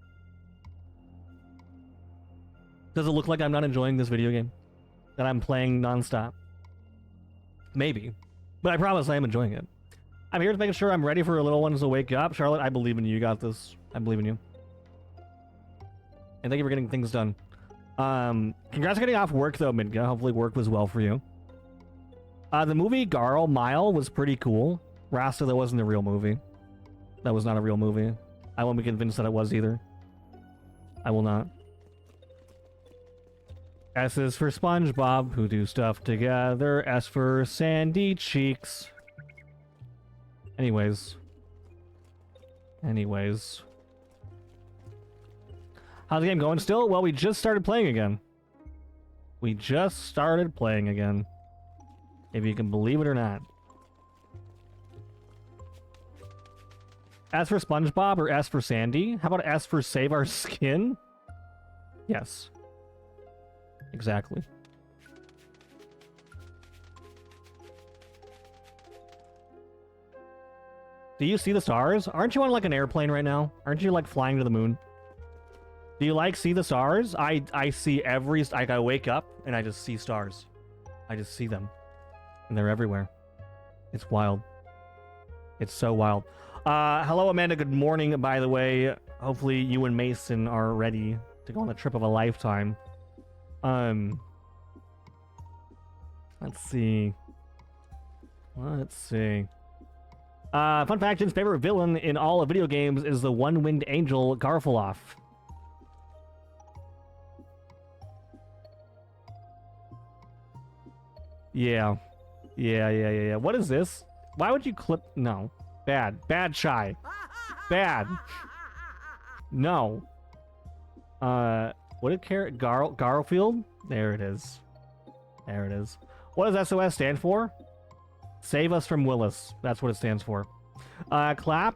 Does it look like I'm not enjoying this video game? That I'm playing nonstop? Maybe. But I promise I am enjoying it. I'm here to make sure I'm ready for little ones to wake up. Charlotte, I believe in you. You got this. I believe in you. And thank you for getting things done. Congrats on getting off work, though, Midga. Hopefully work was well for you. The movie Garl Mile was pretty cool. Rasta, that wasn't a real movie. That was not a real movie. I won't be convinced that it was either. I will not. S is for SpongeBob, who do stuff together. S for Sandy Cheeks. Anyways. How's the game going still? Well, we just started playing again. If you can believe it or not. S for SpongeBob or S for Sandy? How about S for Save Our Skin? Yes. Exactly. Do you see the stars? Aren't you on like an airplane right now? Aren't you like flying to the moon? Do you like see the stars? I see every... I wake up and I just see stars. I just see them. And they're everywhere. It's wild. It's so wild. Hello, Amanda. Good morning, by the way. Hopefully you and Mason are ready to go on the trip of a lifetime. Let's see. Fun fact, Jin's favorite villain in all of video games is the one-winged angel Garfiloff. Yeah. What is this? Why would you clip... No. Bad. Bad shy. Bad. No. What did Garfield? There it is. What does SOS stand for? Save us from Willis. That's what it stands for. Clap.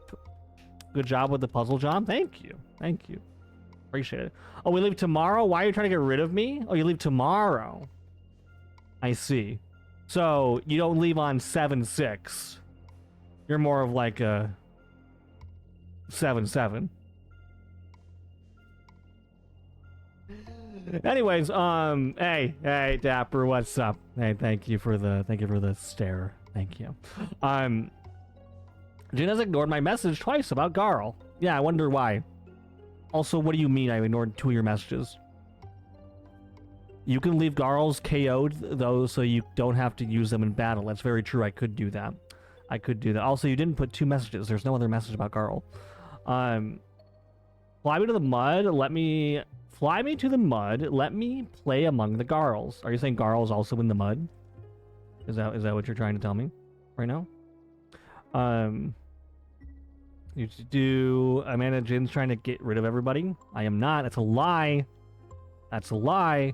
Good job with the puzzle, John. Thank you. Thank you. Appreciate it. Oh, we leave tomorrow? Why are you trying to get rid of me? Oh, you leave tomorrow. I see. So, you don't leave on 7-6. You're more of like a 7-7. Anyways, hey, Dapper, what's up? Hey, thank you for the stare. Thank you. Jin has ignored my message twice about Garl. Yeah, I wonder why. Also, what do you mean I ignored 2 of your messages? You can leave Garls KO'd, though, so you don't have to use them in battle. That's very true. I could do that. Also, you didn't put 2 messages. There's no other message about Garl. Fly me to the mud. Fly me to the mud. Let me play among the Garls. Are you saying Garl's also in the mud? Is that what you're trying to tell me right now? You do Amanda Jin's trying to get rid of everybody. I am not. That's a lie. That's a lie.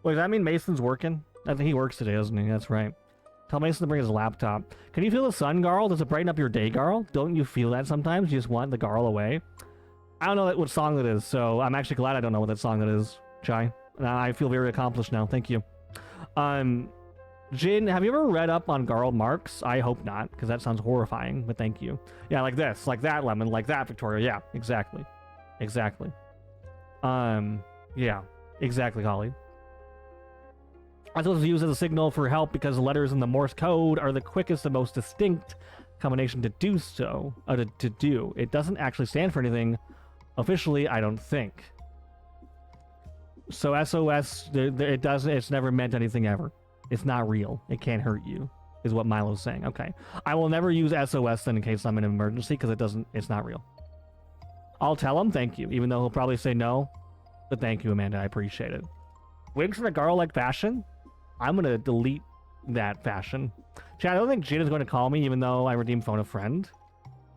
Wait, does that mean Mason's working? I think he works today, doesn't he? That's right. Tell Mason to bring his laptop. Can you feel the sun, Garl? Does it brighten up your day, Garl? Don't you feel that sometimes? You just want the Garl away? I don't know what song that is, so I'm actually glad I don't know what that song that is, Chai. I feel very accomplished now. Thank you. Jin, have you ever read up on Garl marks? I hope not, because that sounds horrifying, but thank you. Yeah, like this, like that, Lemon, like that, Victoria. Yeah, exactly. Exactly. Yeah, exactly, Holly. I suppose it's used as a signal for help because the letters in the Morse code are the quickest and most distinct combination to do so. To do. It doesn't actually stand for anything officially, I don't think. So SOS, it doesn't. It's never meant anything ever. It's not real. It can't hurt you, is what Milo's saying. Okay. I will never use SOS then in case I'm in an emergency because it's not real. I'll tell him thank you, even though he'll probably say no. But thank you, Amanda. I appreciate it. Winks in a Garl-like fashion? I'm going to delete that fashion. Chad, I don't think Jin is going to call me even though I redeemed phone a friend.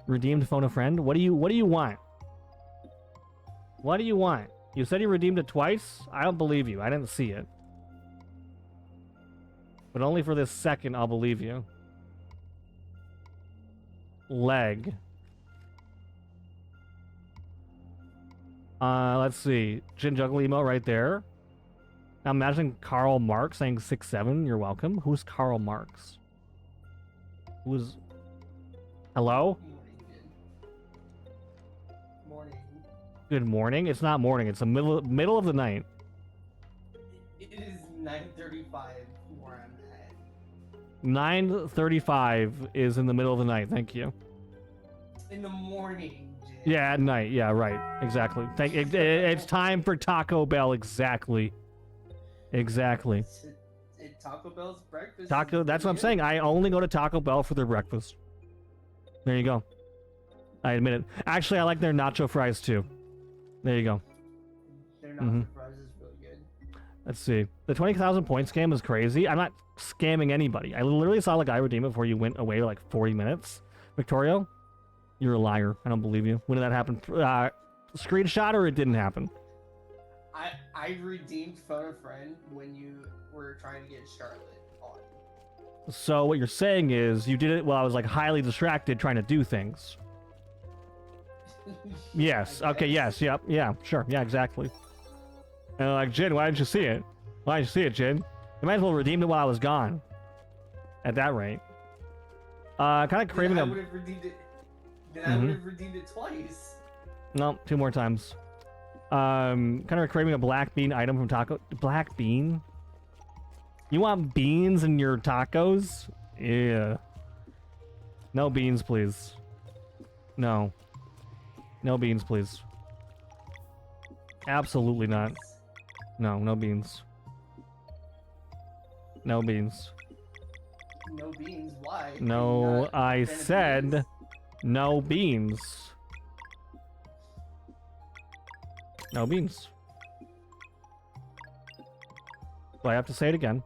Redeemed phone a friend? What do you want? What do you want? You said you redeemed it twice? I don't believe you. I didn't see it. But only for this second, I'll believe you. Leg. Let's see. Jin Juggle emo right there. Now imagine Karl Marx saying 6-7. You're welcome. Who's Karl Marx? Who's... Hello? Morning. Good morning. It's not morning. It's the middle of the night. It is 9:35 where I'm at. 9:35 is in the middle of the night. Thank you. In the morning, Jim. Yeah, at night. Yeah, right. Exactly. It's time for Taco Bell. Exactly. Exactly. Taco Bell's breakfast. That's what I'm saying. I only go to Taco Bell for their breakfast. There you go. I admit it. Actually, I like their nacho fries too. There you go. Their nacho fries is really good. Let's see. The 20,000 point scam is crazy. I'm not scamming anybody. I literally saw a guy redeem it before you went away like 40 minutes. Victorio, you're a liar. I don't believe you. When did that happen? Screenshot or it didn't happen? I redeemed phone a friend when you were trying to get Charlotte on. So what you're saying is you did it while I was like highly distracted trying to do things. Yes. Okay. Yes. Yep. Yeah. Sure. Yeah. Exactly. And like, Jin, why didn't you see it? Why didn't you see it, Jin? You might as well redeem it while I was gone. At that rate. Kind of craving I would have redeemed it. Then I would have redeemed it twice. No, 2 more times. Kind of craving a black bean item from Taco. Black bean? You want beans in your tacos? Yeah. No beans, please. No. No beans, please. Absolutely not. No, no beans. No beans. No beans? Why? No, I said no beans. No beans. Do I have to say it again?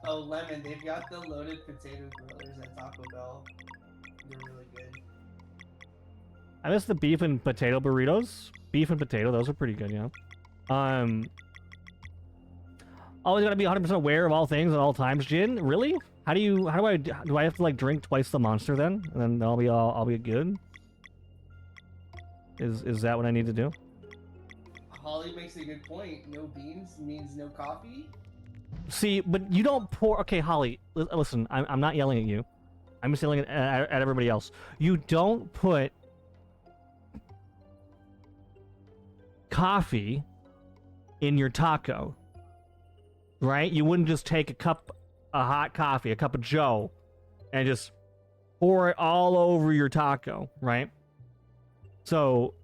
Oh, Lemon, they've got the loaded potato grillers at Taco Bell. They're really good. I miss the beef and potato burritos. Beef and potato, those are pretty good, yeah. Always gotta be 100% aware of all things at all times, Jin? Really? How do I have to like drink twice the monster then? And then I'll be good? Is that what I need to do? Holly makes a good point. No beans means no coffee. See, but you don't pour. Okay, Holly, listen. I'm not yelling at you. I'm just yelling at everybody else. You don't put coffee in your taco, right? You wouldn't just take a cup of hot coffee, a cup of Joe, and just pour it all over your taco, right? So,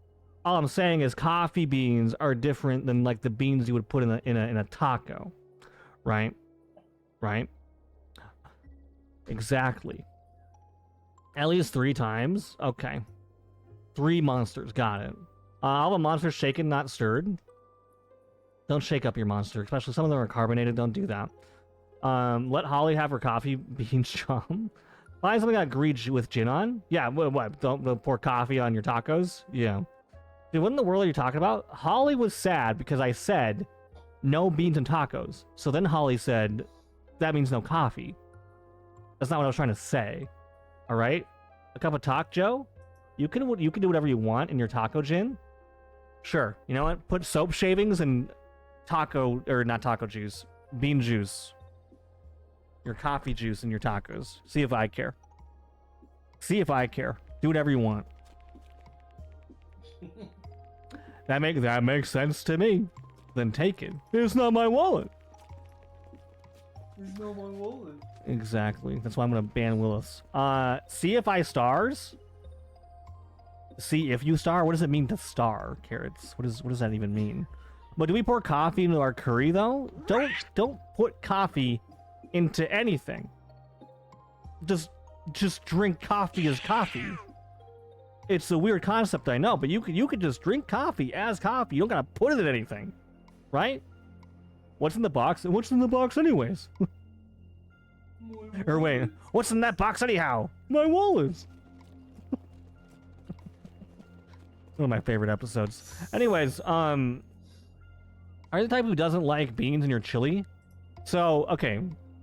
all I'm saying is coffee beans are different than like the beans you would put in a taco, right? Right? Exactly. At least 3 times. Okay. 3 monsters. Got it. All the monsters shaken, not stirred. Don't shake up your monster, especially some of them are carbonated. Don't do that. Let Holly have her coffee beans chum. Find something that agreed with gin on. Yeah. What? Don't pour coffee on your tacos. Yeah. Dude, what in the world are you talking about? Holly was sad because I said no beans and tacos. So then Holly said that means no coffee. That's not what I was trying to say. All right, a cup of taco, Joe. You can do whatever you want in your taco gin. Sure. You know what? Put soap shavings and not taco juice, bean juice. Your coffee juice in your tacos. See if I care. See if I care. Do whatever you want. That makes sense to me. Then take it. It's not my wallet. It's not my wallet. Exactly. That's why I'm gonna ban Willis. See if I stars. See if you star. What does it mean to star? Carrots. What does that even mean? But do we pour coffee into our curry though? Don't put coffee into anything. Just drink coffee as coffee. It's a weird concept, I know, but you could just drink coffee as coffee. You don't gotta put it in anything, right? What's in the box? And what's in the box anyways? Or wait, what's in that box anyhow? My wallet. One of my favorite episodes. Anyways, are you the type who doesn't like beans in your chili? So, okay,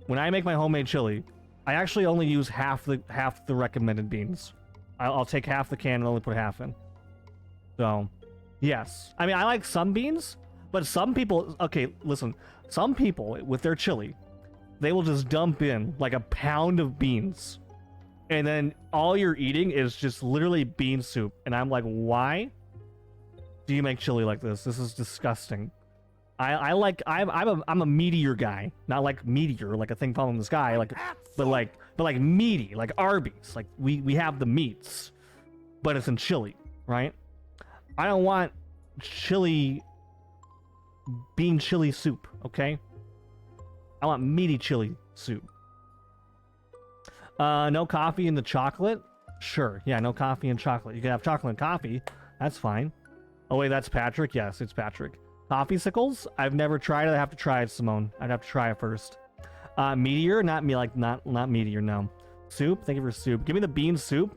when I make my homemade chili, I actually only use half the recommended beans. I'll take half the can and only put half in. So, yes. I mean, I like some beans, but some people, okay, listen, some people with their chili, they will just dump in like a pound of beans. And then all you're eating is just literally bean soup. And I'm like, why do you make chili like this? This is disgusting. I'm a meteor guy, not like meteor, like a thing falling in the sky, but like meaty, like Arby's. Like we have the meats, but it's in chili, right? I don't want bean chili soup, okay? I want meaty chili soup. No coffee in the chocolate? Sure, yeah, no coffee and chocolate. You can have chocolate and coffee, that's fine. Oh wait, that's Patrick? Yes, it's Patrick. Coffee sickles? I've never tried it. I have to try it, Simone. I'd have to try it first. Meteor? Not meteor, no. Soup? Thank you for soup. Give me the bean soup.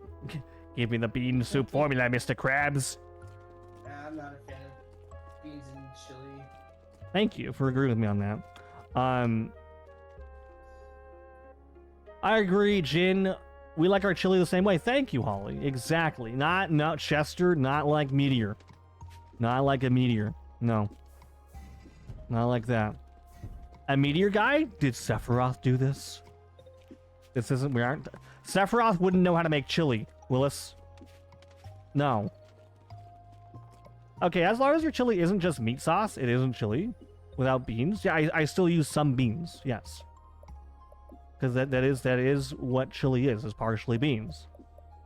Give me the bean soup formula, Mr. Krabs. I'm not a fan of beans and chili. Thank you for agreeing with me on that. I agree, Jin. We like our chili the same way. Thank you, Holly. Exactly. Not Chester, not like Meteor. Not like a meteor. No. Not like that. A meteor guy? Did Sephiroth do this? We aren't... Sephiroth wouldn't know how to make chili, Willis. No. Okay, as long as your chili isn't just meat sauce, it isn't chili without beans. Yeah, I still use some beans, yes. Because that is what chili is partially beans.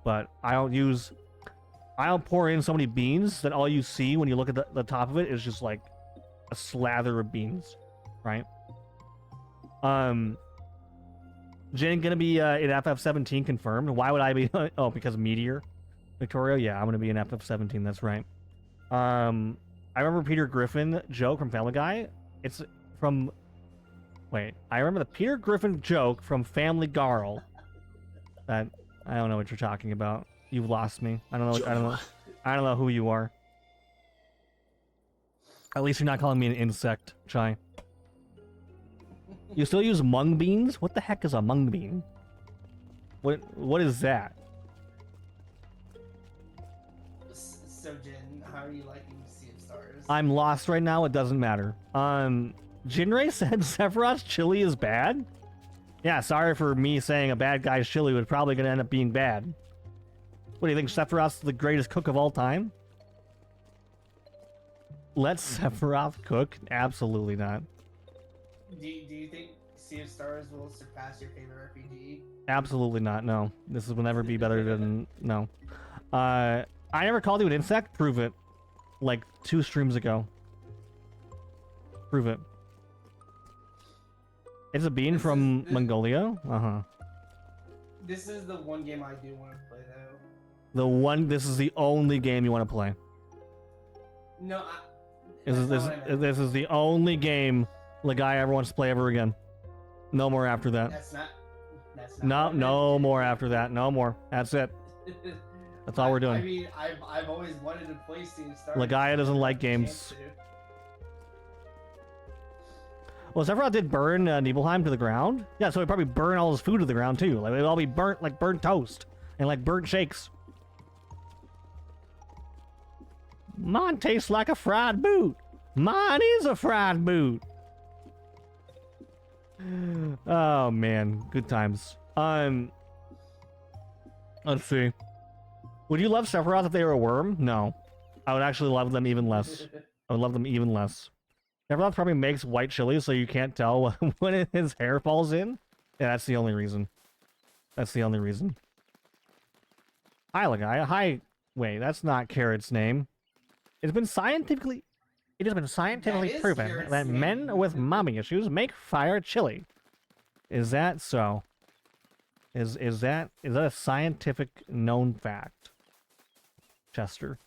But I don't pour in so many beans that all you see when you look at the top of it is just like a slather of beans, right? Jin gonna be in FF17 confirmed. Why would I be? Oh, because of Meteor. Victoria, yeah, I'm gonna be in FF17. That's right. I remember Peter Griffin joke from Family Guy. It's from. Wait, I remember the Peter Griffin joke from Family Garl. That I don't know what you're talking about. You've lost me. I don't know who you are. At least you're not calling me an insect, Chai. You still use mung beans? What the heck is a mung bean? What is that? So Jin, how are you liking Sea of Stars? I'm lost right now. It doesn't matter. Jinray said Sephiroth's chili is bad. Yeah, sorry for me saying a bad guy's chili was probably gonna end up being bad. What do you think? Sephiroth's the greatest cook of all time? Let Sephiroth cook? Absolutely not. Do you think Sea of Stars will surpass your favorite RPG? Absolutely not. No, this will never be better than no. I never called you an insect. Prove it. Like 2 streams ago. Prove it. It's a bean from Mongolia. This is the one game I do want to play though. This is the only game you want to play. No, This is the only game the guy ever wants to play ever again. No more after that. That's not No more after that. No more. That's it. That's all we're doing. I mean, I've always wanted to play Sea of Stars. Lagaya doesn't like games. Well, Sephiroth did burn Nibelheim to the ground. Yeah, so he'd probably burn all his food to the ground too. Like it'd all be burnt like burnt toast and like burnt shakes. Mine tastes like a fried boot. Mine is a fried boot. Oh man, good times. Let's see. Would you love Sephiroth if they were a worm? No. I would actually love them even less. I would love them even less. Sephiroth probably makes white chili so you can't tell when his hair falls in. Yeah, that's the only reason. That's the only reason. Hi, Lagaya. Hi. Wait, that's not Carrot's name. It has been scientifically proven that men with mommy issues make fire chili. Is that so? Is that a scientific known fact? Chester.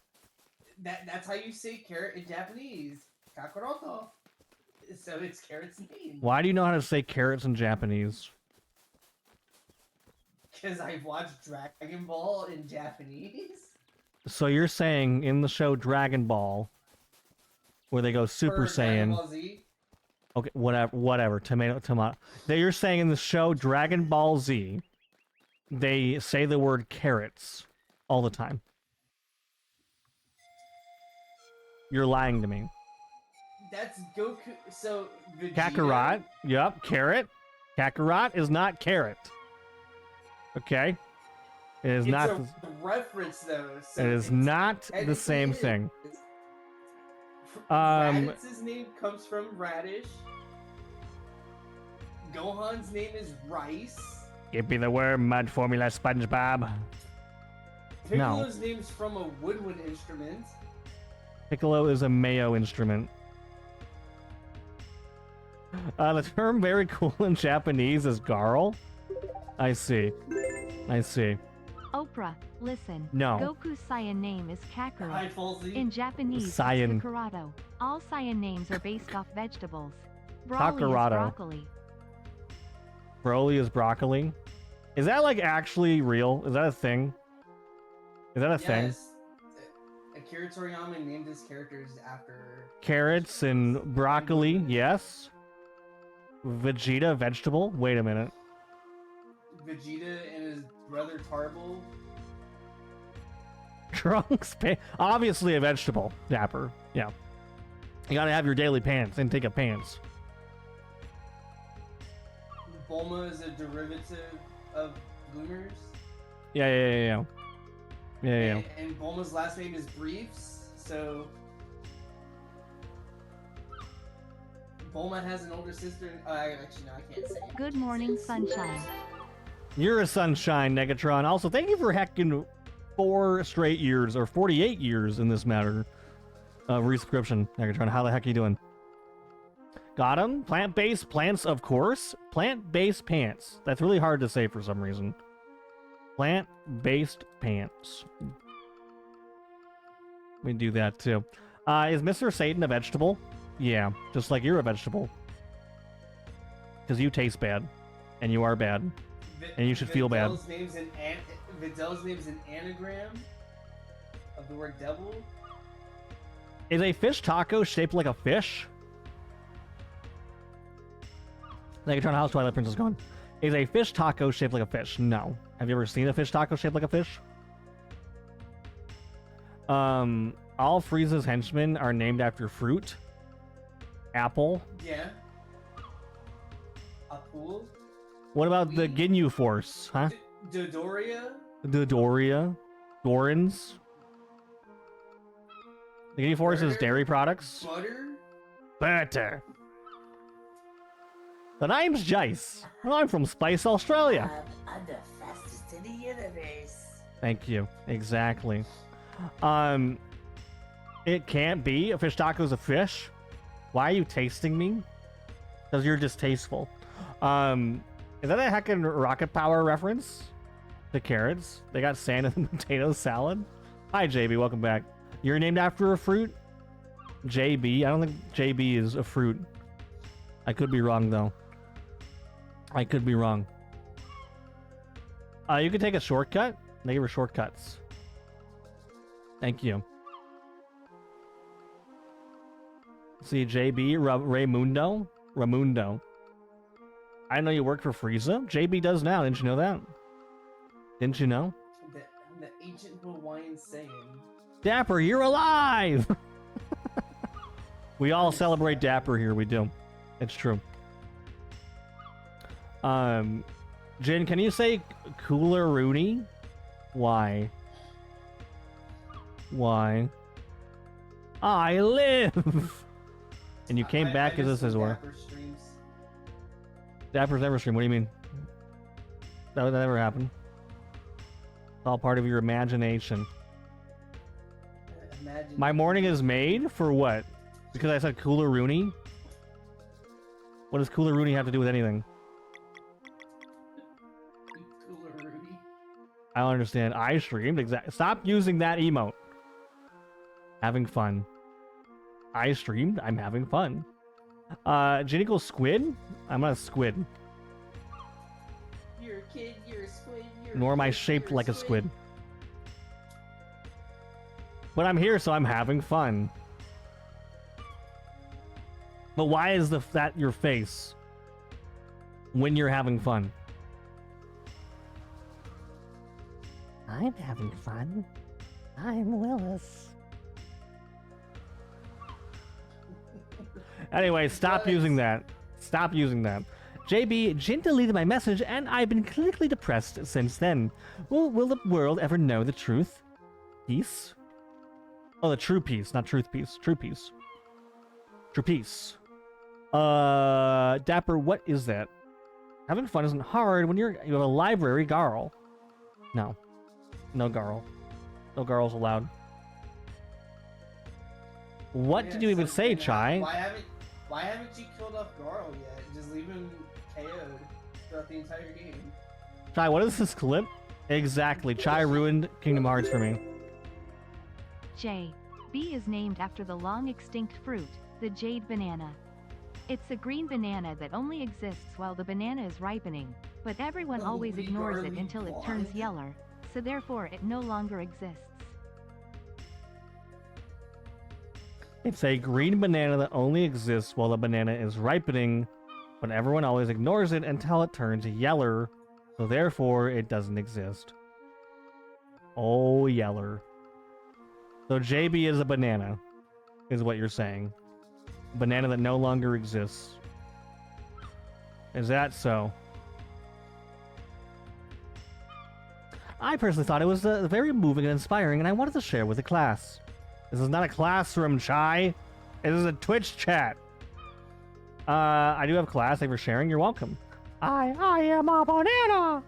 That's how you say carrot in Japanese. Kakaroto. So it's Carrot's name. Why do you know how to say carrots in Japanese? Because I've watched Dragon Ball in Japanese. So you're saying in the show Dragon Ball, where they go Super Saiyan. Ball Z. Okay, whatever. Tomato. You're saying in the show Dragon Ball Z, they say the word carrots all the time. You're lying to me. That's Goku. So Vegeta. Kakarot. Yep, carrot. Kakarot is not carrot. Okay. It is not. It's a reference though. So it is not the same thing. Raditz' name comes from radish. Gohan's name is rice. Give me the worm, mud formula, SpongeBob. Piccolo's name's from a woodwind instrument. Piccolo is a Mayo instrument. The term very cool in Japanese is Garl. I see. I see. Oprah, listen. No. Goku's Saiyan name is Kakarot. Hi, Falsey. In Japanese, Saiyan. it's Kakaroto. All Saiyan names are based off vegetables. Broly is Kakaroto. broccoli. Broly is broccoli. Is that like actually real? Is that a thing? Is that a thing? Akira Toriyama named his characters after Carrots and broccoli, yes. Vegeta, vegetable? Wait a minute. Vegeta and his brother Tarble. Trunks, obviously a vegetable. Dapper, yeah. You gotta have your daily pants, intake of pants. Bulma is a derivative of Bloomers. Yeah. And Bulma's last name is Briefs, so Bulma has an older sister. Actually, no, I can't say. Good morning, sunshine. You're a sunshine, Negatron. Also, thank you for hecking 4 straight years, or 48 years in this matter, of resubscription, Negatron. How the heck are you doing? Got him. Plant-based plants, of course. Plant-based pants. That's really hard to say for some reason. Plant-based pants. We do that too. Is Mr. Satan a vegetable? Yeah, just like you're a vegetable. Because you taste bad. And you are bad. And you should feel bad. Videl's name's an anagram of the word devil. Is a fish taco shaped like a fish? Megatron House Twilight Princess going. Is a fish taco shaped like a fish? No. Have you ever seen a fish taco shaped like a fish? All Frieza's henchmen are named after fruit. Apple. Yeah. Apple. What about the Ginyu Force, huh? Dodoria. Dodoria. Dorans. The Ginyu Force is dairy products. Butter. Butter. The name's Jace. I'm from Spice, Australia. I'm the fastest in the universe. Thank you. Exactly. It can't be. A fish taco is a fish. Why are you tasting me? Because you're distasteful. Is that a heckin' Rocket Power reference? The carrots. They got sand in the potato salad. Hi, JB. Welcome back. You're named after a fruit? JB. I don't think JB is a fruit. I could be wrong, though. I could be wrong. You could take a shortcut. They were shortcuts. Thank you. See, JB, Raymundo. Ramundo. I know you work for Frieza. JB does now. Didn't you know that? Didn't you know? The ancient Hawaiian saying. Dapper, you're alive! We all celebrate Dapper here. We do. It's true. Jin, can you say Cooler Rooney? Why? Why? I live! And you came back as this as well. Dapper's never stream. What do you mean? That never happened. It's all part of your imagination. My morning is made for what? Because I said Cooler Rooney? What does Cooler Rooney have to do with anything? Cooler Rooney. I don't understand. I streamed. Stop using that emote. Having fun. I streamed. I'm having fun. Genical Squid? I'm not a squid. You're a kid, you're a squid, Nor am I shaped like a squid. But I'm here, so I'm having fun. But why is that your face when you're having fun? I'm having fun. I'm Willis. Anyway, stop using that. Stop using that. JB, Jin deleted my message, and I've been clinically depressed since then. Will the world ever know the truth? Peace? Oh, the true peace, not truth peace. True peace. True peace. Dapper, what is that? Having fun isn't hard when you have a library, Garl. No. No Garl. No Garls allowed. What did you even say, Chai? Why haven't you killed off Garl yet? Just leave him KO'd throughout the entire game. Chai, what is this clip? Exactly. Chai ruined Kingdom Hearts for me. J. B is named after the long extinct fruit, the jade banana. It's a green banana that only exists while the banana is ripening, but everyone always ignores it until it turns yellow, so therefore it no longer exists. It's a green banana that only exists while the banana is ripening, but everyone always ignores it until it turns yellow, so therefore it doesn't exist. Oh, yeller. So JB is a banana, is what you're saying. A banana that no longer exists. Is that so? I personally thought it was very moving and inspiring, and I wanted to share with the class. This is not a classroom, Chai. This is a Twitch chat. I do have class. Thank you for sharing. You're welcome. I am a banana.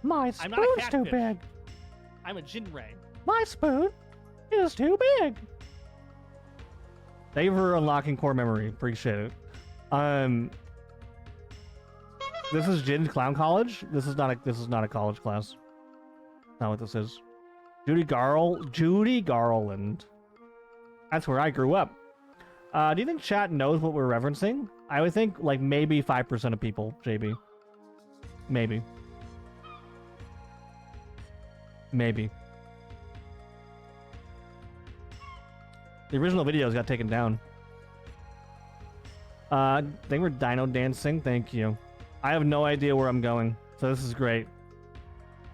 My spoon's too big. I'm a Jinray. My spoon is too big. Thank you for unlocking core memory. Appreciate it. This is Jin's Clown College. This is not a college class. Not what this is. Judy Garland. That's where I grew up. Do you think chat knows what we're referencing? I would think like maybe 5% of people, JB. Maybe. Maybe. The original videos got taken down. Thank you for Dino Dancing. Thank you. I have no idea where I'm going, so this is great.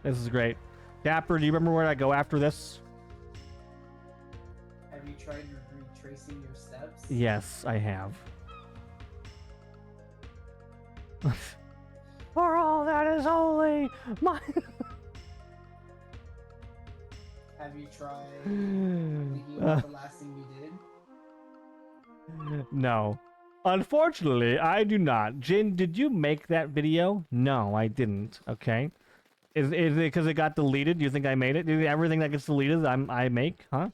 This is great. Dapper, do you remember where I go after this? Have you tried retracing your steps? Yes, I have. For all that is only my. Have you tried thinking about the last thing you did? No. Unfortunately, I do not. Jin, did you make that video? No, I didn't. Okay. Is it because it got deleted? Do you think I made it? Do you think everything that gets deleted I make? Huh? Do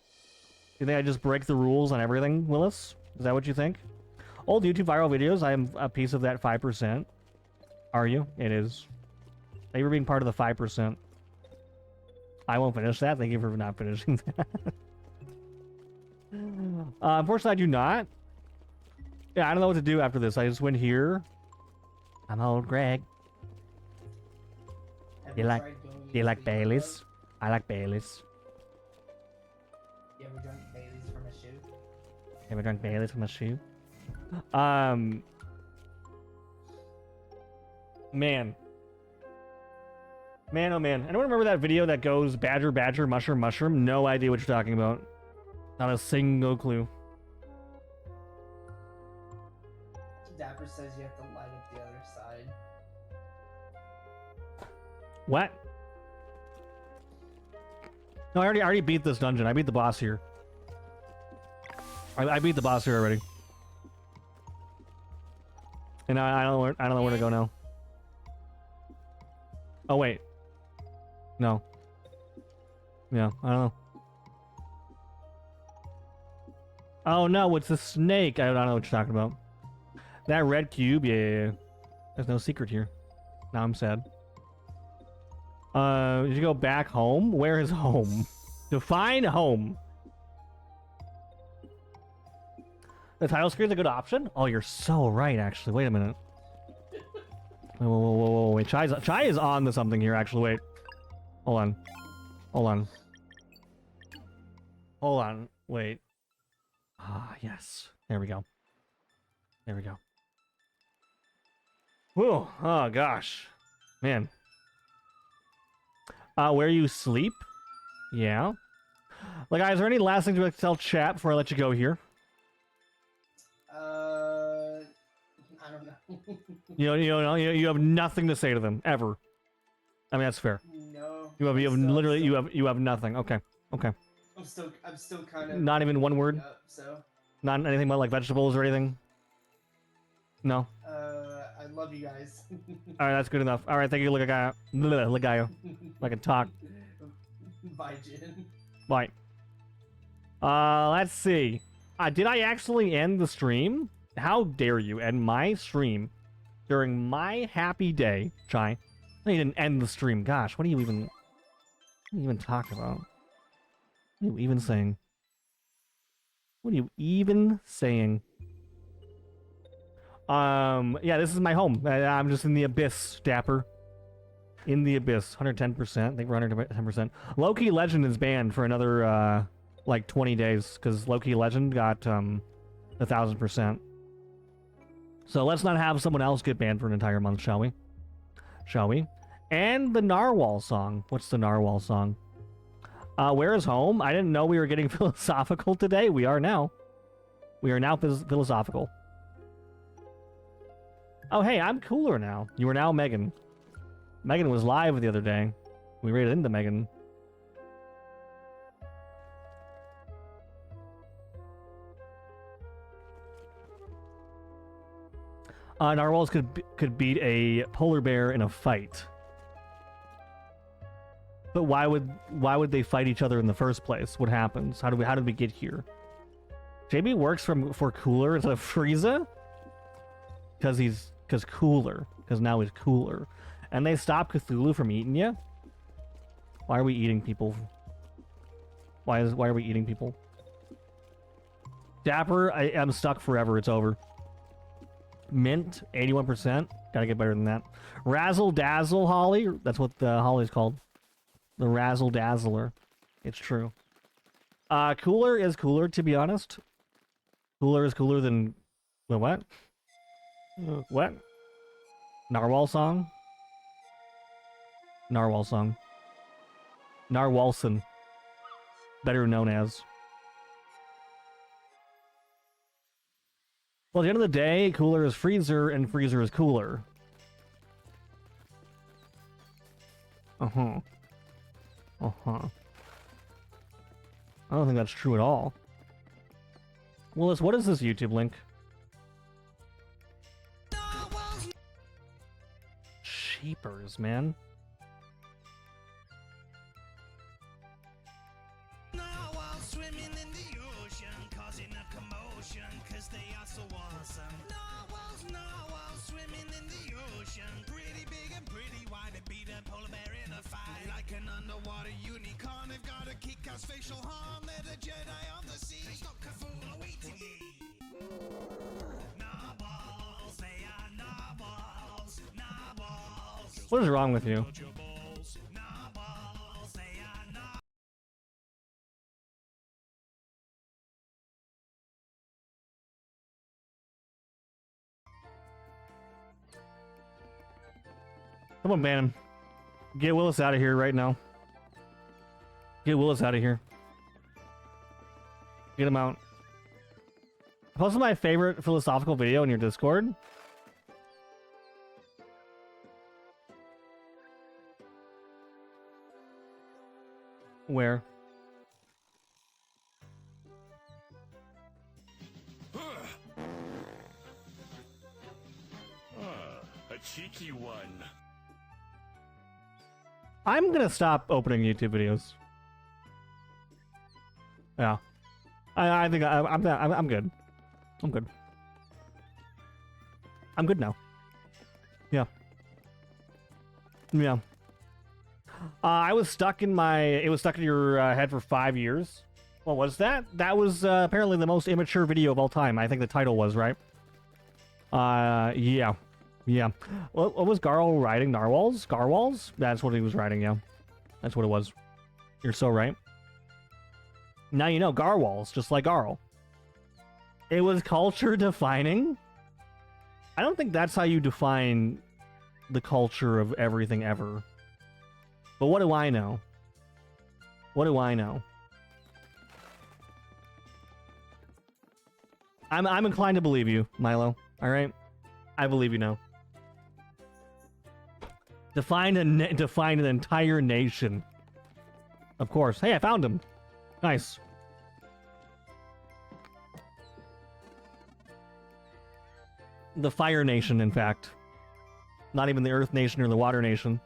you think I just break the rules on everything, Willis? Is that what you think? Old YouTube viral videos, I am a piece of that 5%. Are you? It is. Thank you for being part of the 5%. I won't finish that. Thank you for not finishing that. Unfortunately, I do not. Yeah, I don't know what to do after this. I just went here. I'm old Greg. You like Baileys? I like Baileys. You ever drunk Baileys from a shoe? Ever drunk Baileys from a shoe? Man. Man, oh man. Anyone remember that video that goes badger, badger, mushroom, mushroom? No idea what you're talking about. Not a single clue. Dapper says you have to light up the other side. What? No, I already beat this dungeon. I beat the boss here. I beat the boss here already. And I don't know where to go now. Oh wait. No. Yeah, I don't know. Oh no, it's a snake. I don't know what you're talking about. That red cube, yeah. There's no secret here. Now I'm sad. Did you go back home? Where is home? Define home. The title screen's a good option? Oh, you're so right, actually. Wait a minute. Whoa, wait. Chai is on to something here, actually. Wait. Hold on. Hold on. Hold on. Wait. Ah, yes. There we go. There we go. Whoa. Oh, gosh. Man. Where you sleep? Yeah. Like, guys, is there any last things you'd like to tell chat before I let you go here? I don't know. You have nothing to say to them ever. I mean, that's fair. No. You have nothing. Okay. Okay. I'm still kind of. Not even one word. Up, so. Not anything about like vegetables or anything. No. I love you guys. All right, that's good enough. All right, thank you, Ligayo. I can talk. Bye, Jin. Bye. Let's see. Did I actually end the stream? How dare you end my stream during my happy day, Chai? No, you didn't end the stream. Gosh, what are you even talking about? What are you even saying? What are you even saying? Yeah, this is my home. I'm just in the abyss, Dapper. In the abyss, 110%. I think we're 110%. Loki Legend is banned for another, like 20 days, because Loki Legend got, 1,000%. So let's not have someone else get banned for an entire month, shall we? Shall we? And the Narwhal song. What's the Narwhal song? Where is home? I didn't know we were getting philosophical today. We are now. We are now philosophical. Oh, hey, I'm cooler now. You are now Megan. Megan was live the other day. We raided into Megan. Narwhals could beat a polar bear in a fight. But why would they fight each other in the first place? What happens? How did we get here? JB works for Cooler instead of Frieza? Because Cooler. Because now he's Cooler. And they stop Cthulhu from eating you? Why are we eating people? Why are we eating people? Dapper, I am stuck forever. It's over. Mint, 81%. Gotta get better than that. Razzle Dazzle Holly. That's what the Holly's called. The Razzle Dazzler. It's true. Cooler is cooler, to be honest. Cooler is cooler than... The what? What? Narwhal song? Narwhal song. Narwhalson. Better known as. Well, at the end of the day, cooler is freezer, and freezer is cooler. Uh-huh. Uh-huh. I don't think that's true at all. Willis, what is this YouTube link? Sheepers, man. Facial harm, they're the Jedi on the sea. Stop Kafula waiting ye. Narwhals, they are narwhals, narwhals. What is wrong with you? Narwhals, they are narwhals. Come on, ban him. Get Willis out of here right now. Get Willis out of here. Get him out. I posted my favorite philosophical video in your Discord. Where? A cheeky one. I'm gonna stop opening YouTube videos. Yeah, I think I'm good. I'm good. I'm good now. Yeah. Yeah. I was stuck in my. It was stuck in your head for 5 years. What was that? That was apparently the most immature video of all time. I think the title was right. Yeah. Yeah. What was Garl riding? Narwhals? Garwhals? That's what he was riding. Yeah. That's what it was. You're so right. Now you know Garwhals, just like Garl. It was culture defining. I don't think that's how you define the culture of everything ever. But what do I know? What do I know? I'm inclined to believe you, Milo. All right, I believe you now. Define an entire nation. Of course. Hey, I found him. Nice. The Fire Nation, in fact. Not even the Earth Nation or the Water Nation.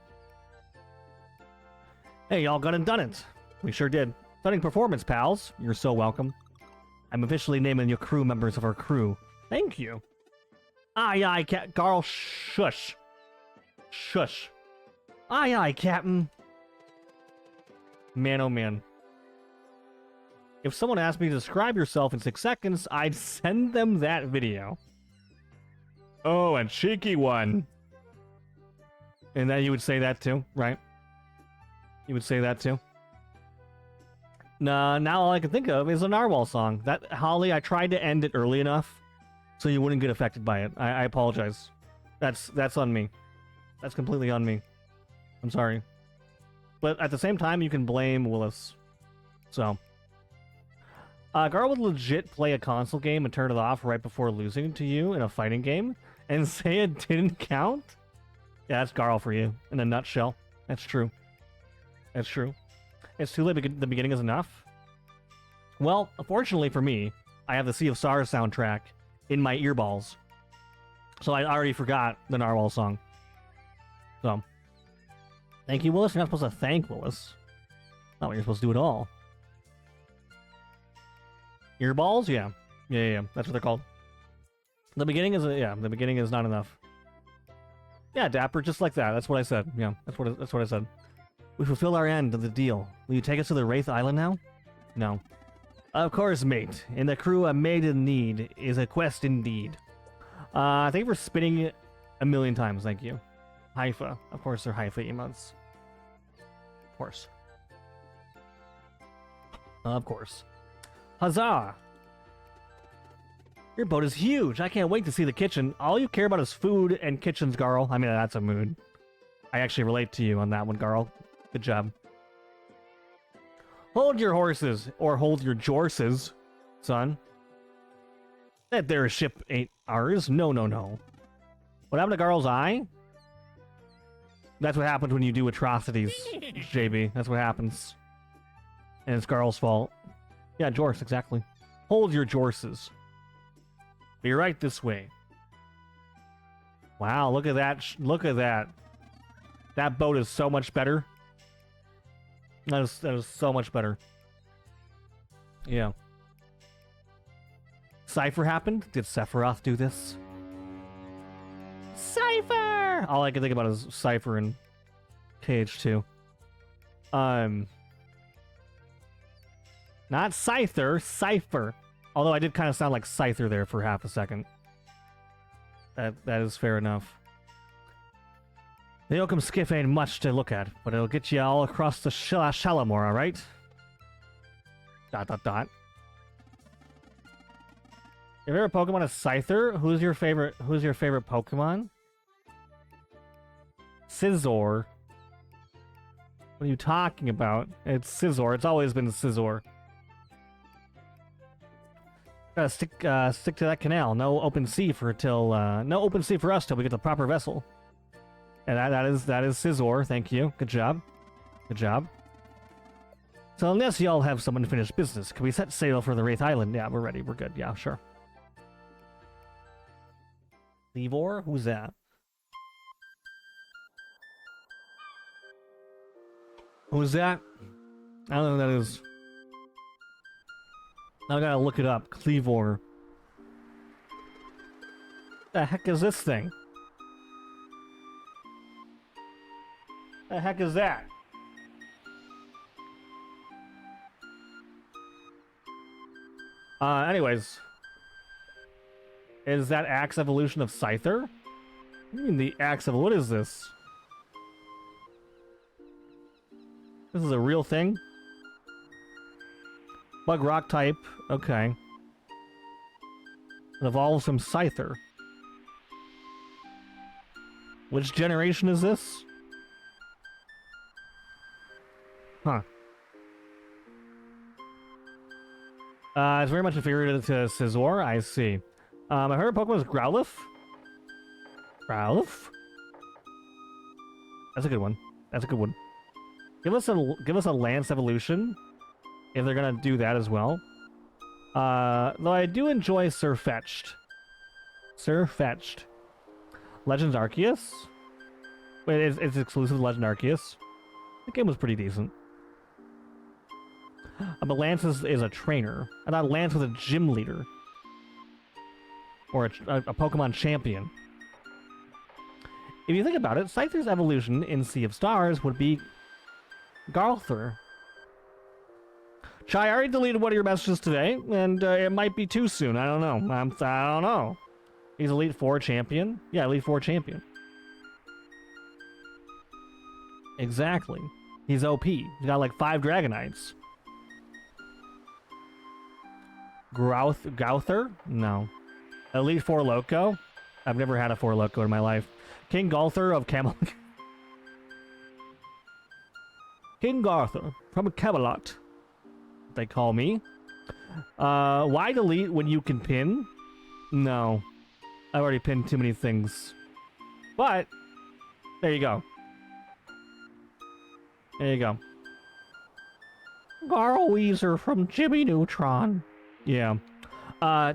Hey, y'all got and done it. We sure did. Stunning performance, pals. You're so welcome. I'm officially naming you crew members of our crew. Thank you. Aye, aye, Garl, shush. Shush. Aye, aye, Captain. Man, oh man. If someone asked me to describe yourself in 6 seconds, I'd send them that video. Oh, a cheeky one. And then you would say that too, right? You would say that too. Nah, now all I can think of is a Narwhal song. That, Holly, I tried to end it early enough so you wouldn't get affected by it. I apologize. That's on me. That's completely on me. I'm sorry. But at the same time, you can blame Willis. So. Gar would legit play a console game and turn it off right before losing to you in a fighting game and say it didn't count? Yeah, that's Garl for you, in a nutshell. That's true. That's true. It's too late, the beginning is enough? Well, fortunately for me, I have the Sea of Stars soundtrack in my earballs. So I already forgot the Narwhal song. So. Thank you, Willis. You're not supposed to thank Willis. Not what you're supposed to do at all. Earballs? Yeah. Yeah. That's what they're called. The beginning is the beginning is not enough. Yeah, Dapper, just like that. That's what I said. Yeah, that's what I said. We fulfilled our end of the deal. Will you take us to the Wraith Island now? No. Of course, mate. In the crew, a maid in need is a quest indeed. Thank you for spinning it 1,000,000 times. Thank you. Haifa. Of course, they're Haifa emotes. Of course. Of course. Huzzah! Your boat is huge. I can't wait to see the kitchen. All you care about is food and kitchens, Garl. I mean, that's a mood. I actually relate to you on that one, Garl. Good job. Hold your horses, or hold your jorses, son. That there ship ain't ours. No, no, no. What happened to Garl's eye? That's what happens when you do atrocities, JB. That's what happens. And it's Garl's fault. Yeah, Jorse, exactly. Hold your jorses. Be right this way. Wow, look at that. Look at that. That boat is so much better. That is so much better. Yeah. Cypher happened? Did Sephiroth do this? Cypher! All I can think about is Cypher and KH2. Not Scyther, Cypher. Although I did kind of sound like Scyther there for half a second. That is fair enough. The Oakham skiff ain't much to look at, but it'll get you all across the Shalamore, alright? ... Your favorite Pokemon is Scyther? Who's your favorite Pokemon? Scizor. What are you talking about? It's Scizor. It's always been Scizor. Gotta stick to that canal. No open sea for us till we get the proper vessel. And that is Scizor. Thank you. Good job. Good job. So unless y'all have some unfinished business, can we set sail for the Wraith Island? Yeah, we're ready. We're good. Yeah, sure. Levor? Who's that? Who's that? I don't know who that is. Now I gotta look it up. Cleavor. The heck is this thing? The heck is that? Anyways. Is that Axe evolution of Scyther? I mean the Axe of... What is this? This is a real thing? Bug rock type. Okay. It evolves from Scyther. Which generation is this? Huh. It's very much inferior to Scizor. I see. My favorite Pokemon is Growlithe. Growlithe? That's a good one. That's a good one. Give us a Lance evolution, if they're gonna do that as well. Though I do enjoy Sirfetch'd. Sirfetch'd. Legends Arceus? Wait, it's exclusive to Legend Arceus. The game was pretty decent. But Lance is a trainer. I thought Lance was a gym leader. Or a Pokemon champion. If you think about it, Scyther's evolution in Sea of Stars would be Garther. Chai, I already deleted one of your messages today, and it might be too soon. I don't know. I don't know. He's Elite Four champion. Yeah, Elite Four champion. Exactly. He's OP. He's got like 5 Dragonites. Gouther? No. Elite Four Loco? I've never had a Four Loco in my life. King Galther of Camelot. King Garther from Camelot. They call me. Why delete when you can pin? No. I've already pinned too many things. But, there you go. There you go. Garl Weezer from Jimmy Neutron. Yeah.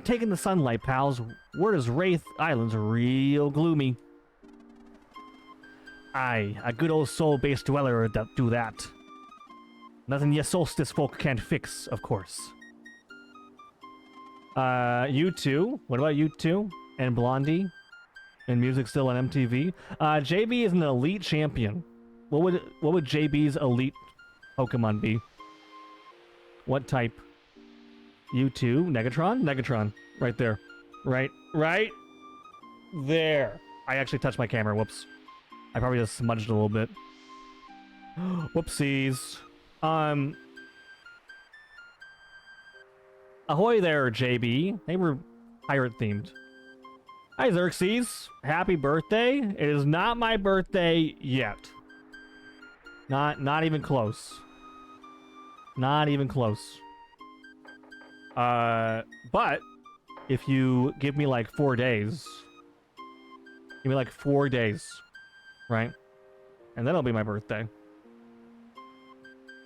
Taking the sunlight, pals. Word is Wraith Island's real gloomy. Aye, a good old soul-based dweller that do that. Nothing ye solstice folk can't fix, of course. You two. What about you two? And Blondie? And music still on MTV? JB is an elite champion. What would JB's elite Pokemon be? What type? You two? Negatron? Negatron. Right there. Right there. I actually touched my camera. Whoops. I probably just smudged a little bit. Whoopsies. Ahoy there, JB. They were pirate themed. Hi Xerxes, happy birthday. It is not my birthday yet. Not even close. Not even close. But if you give me like 4 days, give me like 4 days, right? And then it'll be my birthday.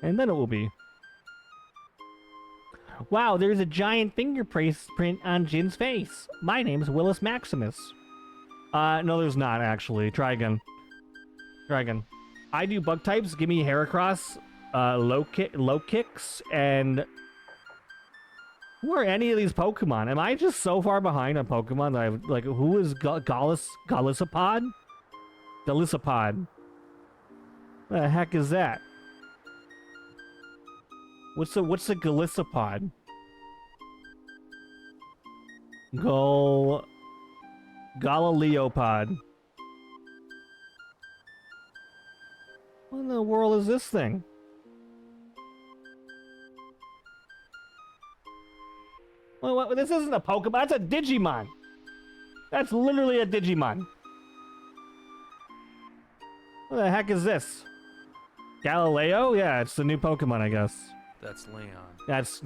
And then it will be. Wow, there's a giant fingerprint on Jin's face. My name's Willis Maximus. No, there's not, actually. Try again. Try again. I do bug types. Give me Heracross, low kicks, and... Who are any of these Pokemon? Am I just so far behind on Pokemon that I've... Like, who is Golisopod? Golisopod. What the heck is that? What's a Golisopod? Galileopod. What in the world is this thing? What, this isn't a Pokemon, that's a Digimon! That's literally a Digimon. What the heck is this? Galileo? Yeah, it's the new Pokemon, I guess. That's Leon. That's...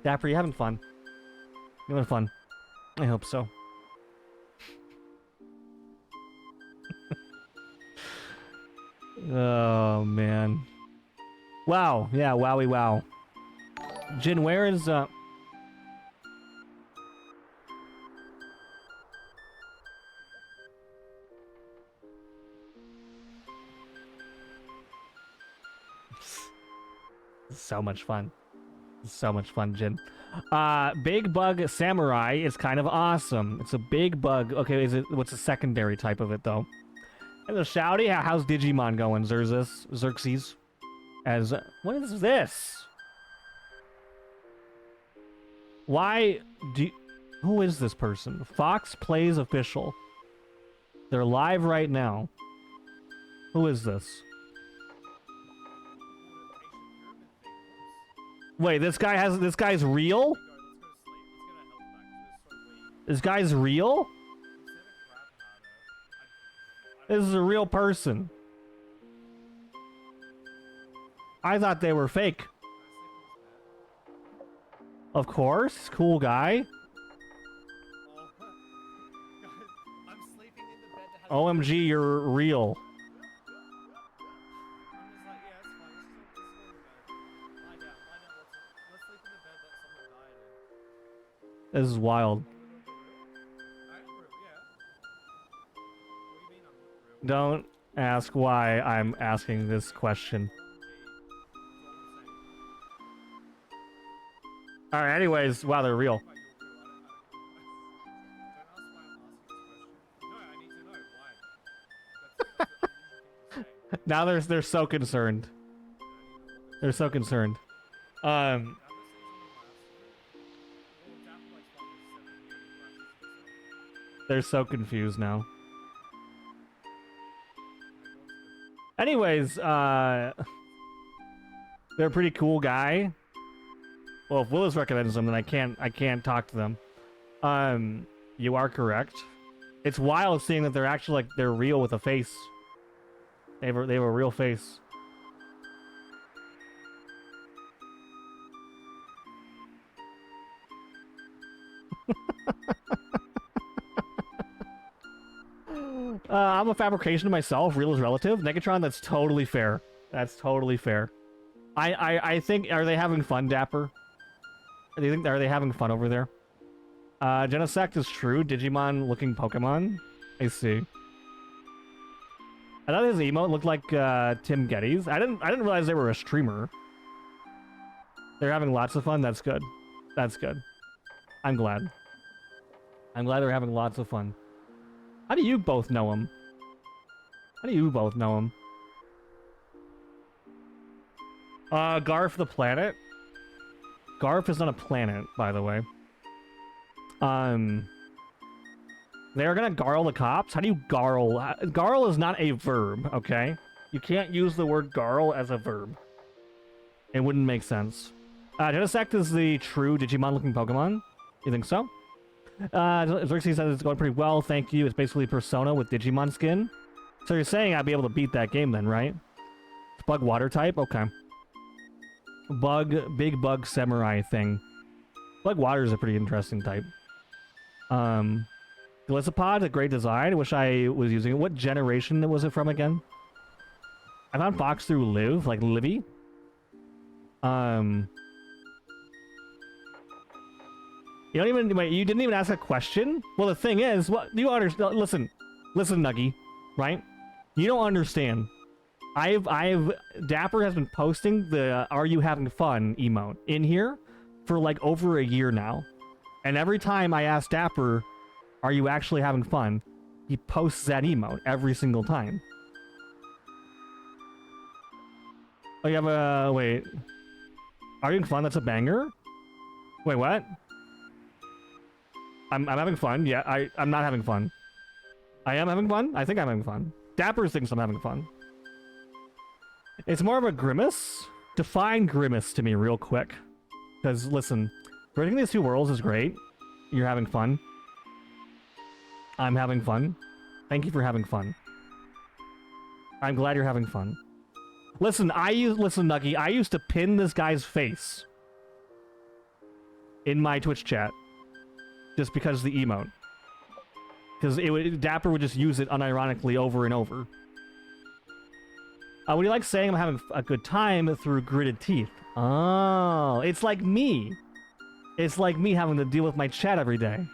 Dapper, you having fun? You having fun? I hope so. Oh, man. Wow. Yeah, wowie wow. Jin, where is, So much fun. So much fun, Jin. Big Bug Samurai is kind of awesome. It's a big bug. Okay, what's the secondary type of it, though? Hello, Shouty. How's Digimon going, Xerxes? What is this? Why do... Who is this person? Fox Plays Official. They're live right now. Who is this? Wait, this guy's real? This guy's real? This is a real person. I thought they were fake. Of course, cool guy. OMG, you're real. This is wild. Don't ask why I'm asking this question. Alright, anyways, wow, they're real. Now they're so concerned. They're so concerned. They're so confused now. Anyways, they're a pretty cool guy. Well, if Willis recommends them, then I can't talk to them. You are correct. It's wild seeing that they're actually they're real with a face. They have a real face. I'm a fabrication myself. Real is relative. Negatron, that's totally fair. That's totally fair. I think, are they having fun, Dapper? Are they having fun over there? Genesect is true. Digimon looking Pokemon. I see. I thought his emote looked like Tim Geddes. I didn't realize they were a streamer. They're having lots of fun. That's good. That's good. I'm glad. I'm glad they're having lots of fun. How do you both know him? How do you both know him? Garf the planet? Garf is not a planet, by the way. They're gonna garl the cops? How do you garl? Garl is not a verb, okay? You can't use the word garl as a verb. It wouldn't make sense. Genesect is the true Digimon-looking Pokemon. You think so? Xerxes says it's going pretty well, thank you. It's basically Persona with Digimon skin. So you're saying I'd be able to beat that game then, right? It's bug water type? Okay. Big bug samurai thing. Bug water is a pretty interesting type. Glisopod, a great design. I wish I was using it. What generation was it from again? I found Fox through Liv, like Livy. You don't even wait. You didn't even ask a question. Well, the thing is, what you understand? Listen, Nuggy, right? You don't understand. Dapper has been posting the "Are you having fun" emote in here for like over a year now, and every time I ask Dapper, "Are you actually having fun?" he posts that emote every single time. Oh, you have a wait. Are you having fun? That's a banger. Wait, what? I'm having fun. Yeah, I'm not having fun. I am having fun? I think I'm having fun. Dapper thinks I'm having fun. It's more of a grimace. Define grimace to me real quick. Because, listen, bridging these two worlds is great. You're having fun. I'm having fun. Thank you for having fun. I'm glad you're having fun. Listen, listen, Nuggy, I used to pin this guy's face in my Twitch chat. Just because of the emote. Because Dapper would just use it unironically over and over. Would you like saying I'm having a good time through gritted teeth? Oh, it's like me. It's like me having to deal with my chat every day.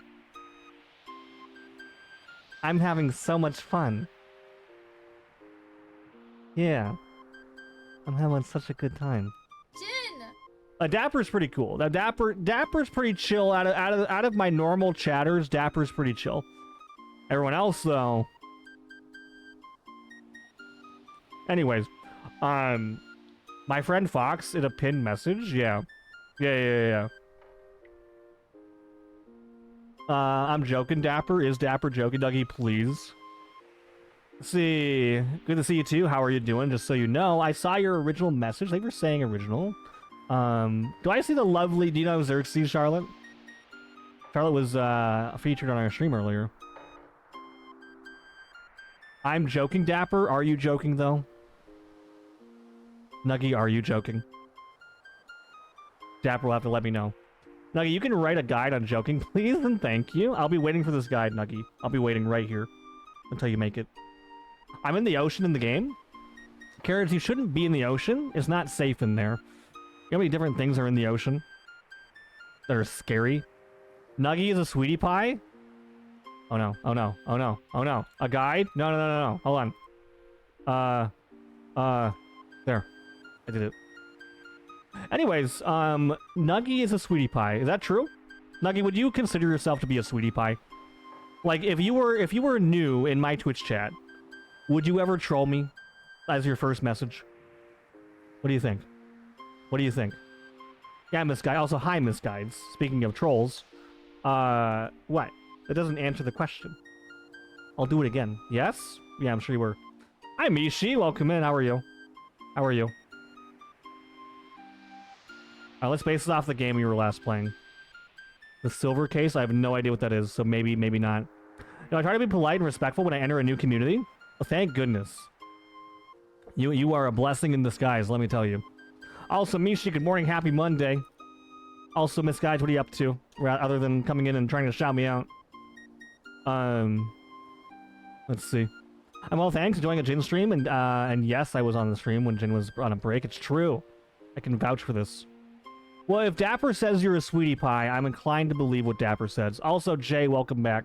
I'm having so much fun. Yeah. I'm having such a good time. Dapper's pretty cool. Now Dapper's pretty chill. Out of my normal chatters, Dapper's pretty chill. Everyone else though. Anyways, my friend Fox in a pinned message. Yeah. I'm joking, Dapper. Is Dapper joking, Dougie? Please. Let's see. Good to see you too. How are you doing? Just so you know, I saw your original message. Thank you for saying original. Do I see the lovely... Do you know Xerxes, Charlotte? Charlotte was featured on our stream earlier. I'm joking, Dapper. Are you joking, though? Nuggy, are you joking? Dapper will have to let me know. Nuggy, you can write a guide on joking, please, and thank you. I'll be waiting for this guide, Nuggy. I'll be waiting right here until you make it. I'm in the ocean in the game. Carrots, you shouldn't be in the ocean. It's not safe in there. You know how many different things are in the ocean that are scary? Nuggy is a sweetie pie? Oh no, oh no, oh no, oh no. A guide? No. Hold on. There. I did it. Anyways, Nuggy is a sweetie pie. Is that true? Nuggy, would you consider yourself to be a sweetie pie? Like, if you were new in my Twitch chat, would you ever troll me as your first message? What do you think? What do you think? Yeah, Miss Guide. Also, hi, Miss Guides. Speaking of trolls. What? That doesn't answer the question. I'll do it again. Yes? Yeah, I'm sure you were. Hi, Mishi. Welcome in. How are you? How are you? Let's base it off the game we were last playing. The silver case? I have no idea what that is, so maybe not. I try to be polite and respectful when I enter a new community. Well, thank goodness. You are a blessing in disguise, let me tell you. Also, Mishi, good morning, happy Monday. Also, Miss Guides, what are you up to? Other than coming in and trying to shout me out. Let's see. I'm well, thanks. Enjoying a Jin stream, and yes, I was on the stream when Jin was on a break. It's true. I can vouch for this. Well, if Dapper says you're a sweetie pie, I'm inclined to believe what Dapper says. Also, Jay, welcome back.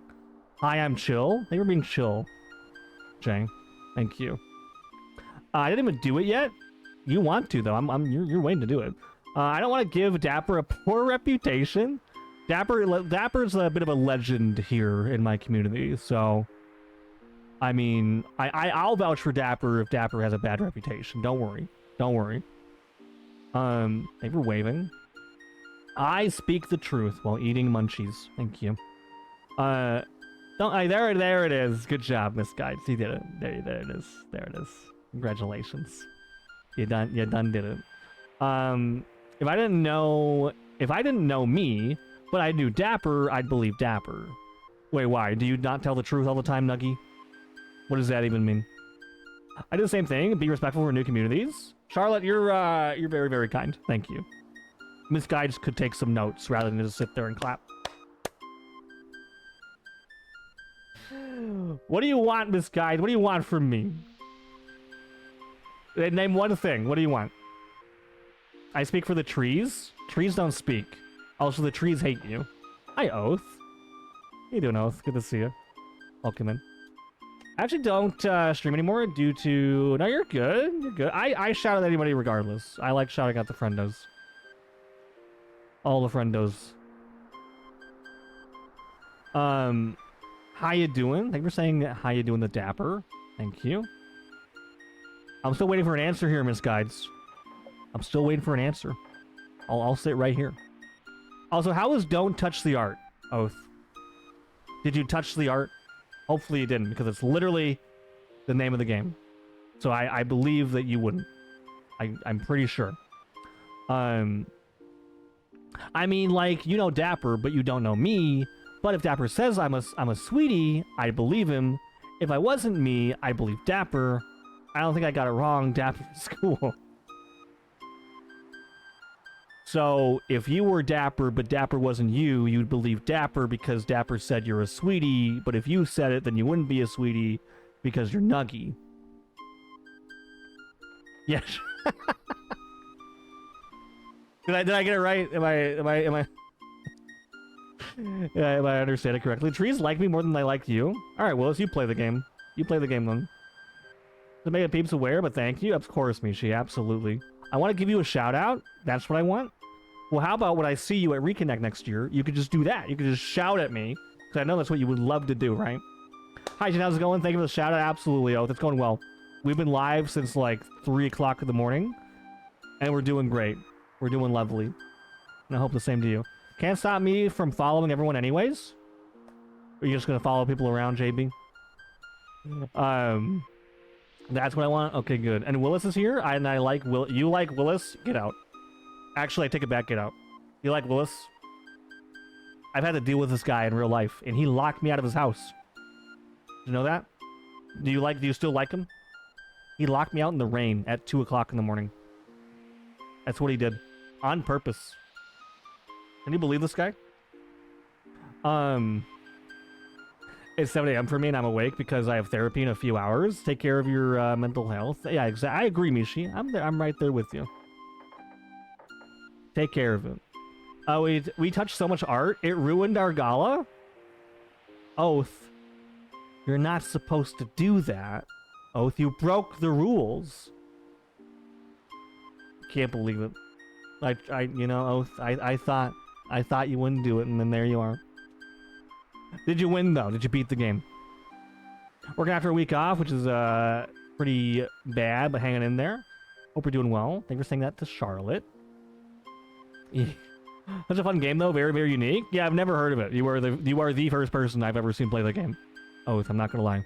Hi, I'm chill. Thank you for being chill, Jay. Thank you. I didn't even do it yet. You want to though. You're waiting to do it. I don't want to give Dapper a poor reputation. Dapper's a bit of a legend here in my community, so I mean, I'll vouch for Dapper if Dapper has a bad reputation. Don't worry. Don't worry. Thank you for waving. I speak the truth while eating munchies. Thank you. There it is. Good job, Miss Guides. You did it. There it is. There it is. Congratulations. You done did it. If I didn't know me, but I knew Dapper, I'd believe Dapper. Wait, why? Do you not tell the truth all the time, Nuggy? What does that even mean? I do the same thing. Be respectful for new communities. Charlotte, you're very, very kind. Thank you. Miss Guides could take some notes rather than just sit there and clap. What do you want, Miss Guides? What do you want from me? Name one thing. What do you want? I speak for the trees. Trees don't speak. Also, the trees hate you. Hi, Oath. How you doing, Oath? Good to see you. Welcome in. I actually don't stream anymore due to... No, you're good. You're good. I shout at anybody regardless. I like shouting at the friendos. All the friendos. How you doing? Thank you for saying how you doing the Dapper. Thank you. I'm still waiting for an answer here, Miss Guides. I'm still waiting for an answer. I'll sit right here. Also, how was Don't Touch the Art, Oath? Did you touch the art? Hopefully you didn't, because it's literally the name of the game. So I believe that you wouldn't. I'm pretty sure. I mean, like, you know Dapper, but you don't know me. But if Dapper says I'm a sweetie, I believe him. If I wasn't me, I believe Dapper. I don't think I got it wrong. Dapper's cool. So, if you were Dapper, but Dapper wasn't you, you'd believe Dapper because Dapper said you're a sweetie, but if you said it, then you wouldn't be a sweetie because you're Nuggy. Yes. Did I get it right? Am I am I understand it correctly? Trees like me more than they like you. Alright, Willis, you play the game. You play the game then. To make a peeps aware, but thank you. Of course, Mishi, absolutely. I want to give you a shout out. That's what I want. Well, how about when I see you at Reconnect next year, you could just do that. You could just shout at me, because I know that's what you would love to do, right? Hi, Jen, how's it going? Thank you for the shout out. Absolutely, Oath. It's going well. We've been live since like 3 o'clock in the morning, and we're doing great. We're doing lovely. And I hope the same to you. Can't stop me from following everyone anyways? Or are you just going to follow people around, JB? That's what I want? Okay, good. And Willis is here? I like Will. You like Willis? Get out. Actually, I take it back. Get out. You like Willis? I've had to deal with this guy in real life, and he locked me out of his house. Did you know that? Do you still like him? He locked me out in the rain at 2 o'clock in the morning. That's what he did. On purpose. Can you believe this guy? It's 7 a.m. for me, and I'm awake because I have therapy in a few hours. Take care of your mental health. Yeah, exactly. I agree, Mishi. I'm right there with you. Take care of it. Oh, we touched so much art, it ruined our gala? Oath. You're not supposed to do that. Oath, you broke the rules. Can't believe it. You know, Oath, I thought you wouldn't do it, and then there you are. Did you win, though? Did you beat the game? Working after a week off, which is pretty bad, but hanging in there. Hope you're doing well. Thank you for saying that to Charlotte. Such a fun game, though. Very, very unique. Yeah, I've never heard of it. You are the first person I've ever seen play the game. Oath, I'm not gonna lie.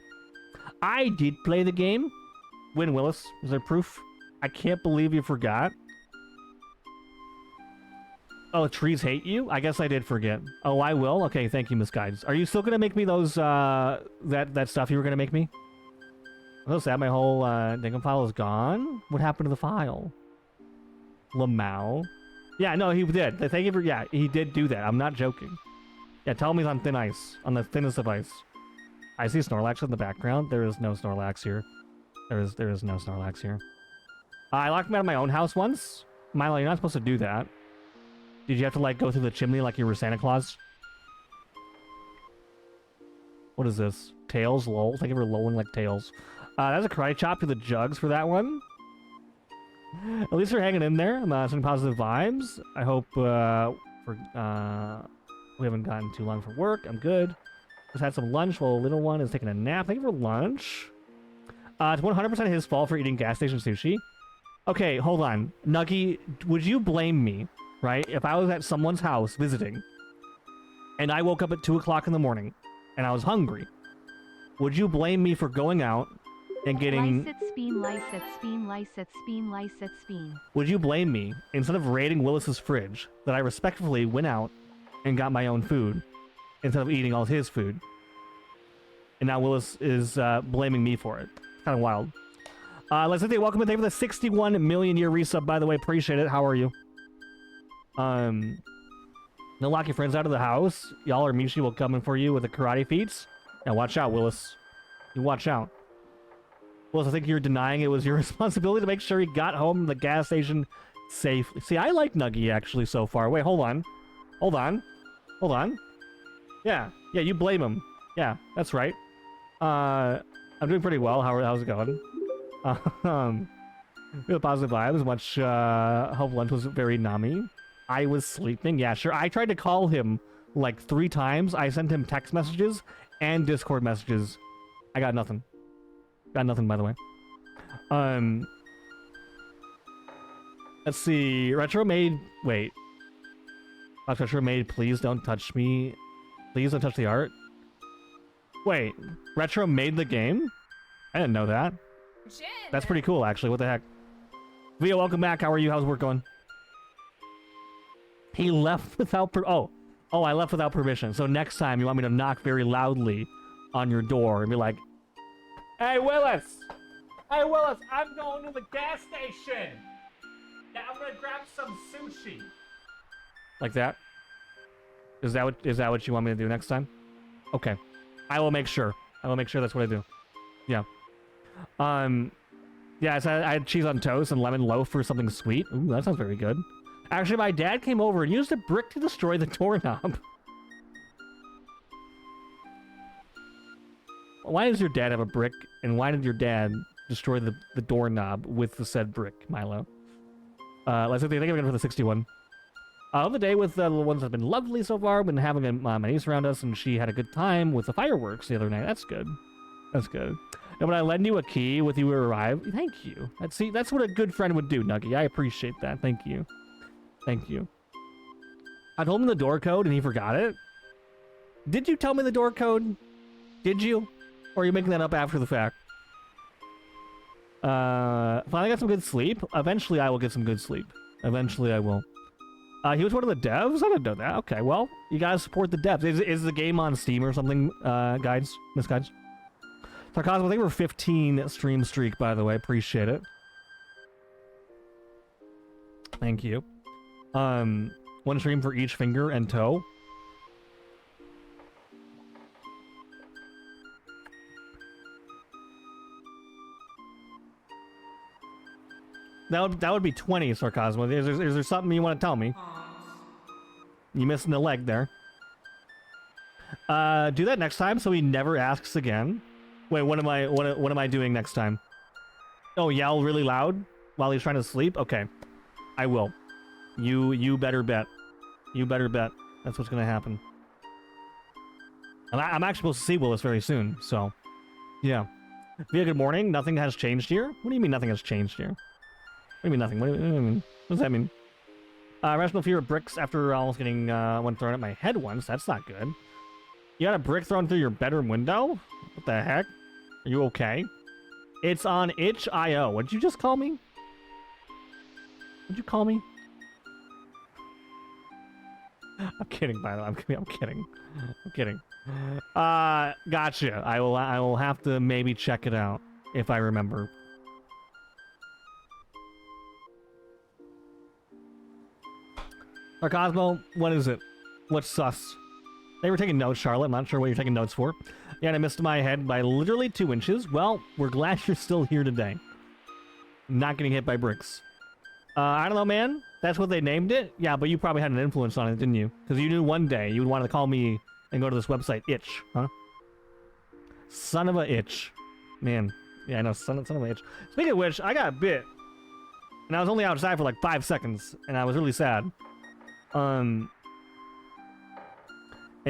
I did play the game. Win, Willis. Is there proof? I can't believe you forgot. Oh, trees hate you? I guess I did forget. Oh, I will? Okay, thank you, Miss Guides. Are you still gonna make me those, that stuff you were gonna make me? I'm so sad my whole, Dinkum file is gone. What happened to the file? Lamau. Yeah, no, he did. Thank you for, yeah, he did do that. I'm not joking. Yeah, tell him he's on thin ice. On the thinnest of ice. I see Snorlax in the background. There is no Snorlax here. There is no Snorlax here. I locked him out of my own house once. Milo, you're not supposed to do that. Did you have to, like, go through the chimney like you were Santa Claus? What is this? Tails, lol. Thank you for lolling like Tails. That's a karate chop to the jugs for that one. At least you're hanging in there. I'm sending positive vibes. I hope we haven't gotten too long for work. I'm good. Just had some lunch while the little one is taking a nap. Thank you for lunch. It's 100% his fault for eating gas station sushi. Okay, hold on. Nuggy, would you blame me, right? If I was at someone's house visiting, and I woke up at 2 o'clock in the morning, and I was hungry, would you blame me for going out, and getting... Lyset. Would you blame me, instead of raiding Willis's fridge, that I respectfully went out and got my own food, instead of eating all his food? And now Willis is blaming me for it. Kind of wild. Let's say welcome and thank you for the 61 million year resub, by the way. Appreciate it. How are you? Don't lock your friends out of the house. Y'all are mutually coming for you with the karate feats. Now watch out, Willis. You watch out. Willis, I think you're denying it was your responsibility to make sure he got home from the gas station safely. See, I like Nuggy actually so far. Wait, hold on. Hold on. Hold on. Yeah, you blame him. Yeah, that's right. I'm doing pretty well. How's it going? Real positive vibes. Much hope lunch was very nummy. I was sleeping. Yeah, sure. I tried to call him like 3 times. I sent him text messages and Discord messages. I got nothing. Got nothing, by the way. Let's see. Retro made. Wait. Retro made. Please don't touch me. Please don't touch the art. Wait. Retro made the game? I didn't know that. That's pretty cool, actually. What the heck? Via, welcome back. How are you? How's work going? He left without oh, I left without permission. So next time you want me to knock very loudly on your door and be like, "Hey Willis! Hey Willis, I'm going to the gas station. Yeah, I'm gonna grab some sushi." Like that? Is that what you want me to do next time? Okay. I will make sure. I will make sure that's what I do. Yeah. Yeah, so I had cheese on toast and lemon loaf for something sweet. Ooh, that sounds very good. Actually, my dad came over and used a brick to destroy the doorknob. Why does your dad have a brick, and why did your dad destroy the doorknob with the said brick, Milo? Let's see, thank you again for the 61. The day with the little ones has been lovely so far. Been having my niece around us, and she had a good time with the fireworks the other night. That's good. That's good. Now, when I lend you a key with you arrive, thank you. That's what a good friend would do, Nuggy. I appreciate that. Thank you. Thank you. I told him the door code, and he forgot it. Did you tell me the door code? Did you? Or are you making that up after the fact? Finally got some good sleep. Eventually, I will get some good sleep. Eventually, I will. He was one of the devs? I didn't know that. Okay, well, you gotta support the devs. Is the game on Steam or something, guides? Miss Guides? Sarcasm, I think we're 15 stream streak, by the way. Appreciate it. Thank you. One stream for each finger and toe. That would be 20, Sarcasmo. Is there something you want to tell me? You missing the leg there. Do that next time so he never asks again. Wait, what am I doing next time? Oh, yell really loud while he's trying to sleep? Okay. I will. You better bet. You better bet. That's what's gonna happen. I'm actually supposed to see Willis very soon, so yeah. Via, good morning. Nothing has changed here? What do you mean nothing has changed here? What do you mean nothing? What do you mean? What does that mean? Rational fear of bricks after almost getting one thrown at my head once. That's not good. You got a brick thrown through your bedroom window? What the heck? Are you okay? It's on itch.io. What'd you just call me? What'd you call me? I'm kidding, by the way. I'm kidding. I'm kidding. Gotcha. I will have to maybe check it out if I remember. Cosmo, what is it? What's sus? They were taking notes, Charlotte. I'm not sure what you're taking notes for. Yeah, and I missed my head by literally 2 inches. Well, we're glad you're still here today. Not getting hit by bricks. I don't know, man. That's what they named it? Yeah, but you probably had an influence on it, didn't you? Because you knew one day you would want to call me and go to this website, Itch, huh? Son of a itch. Man. Yeah, I know, son of a itch. Speaking of which, I got bit. And I was only outside for like 5 seconds, and I was really sad. And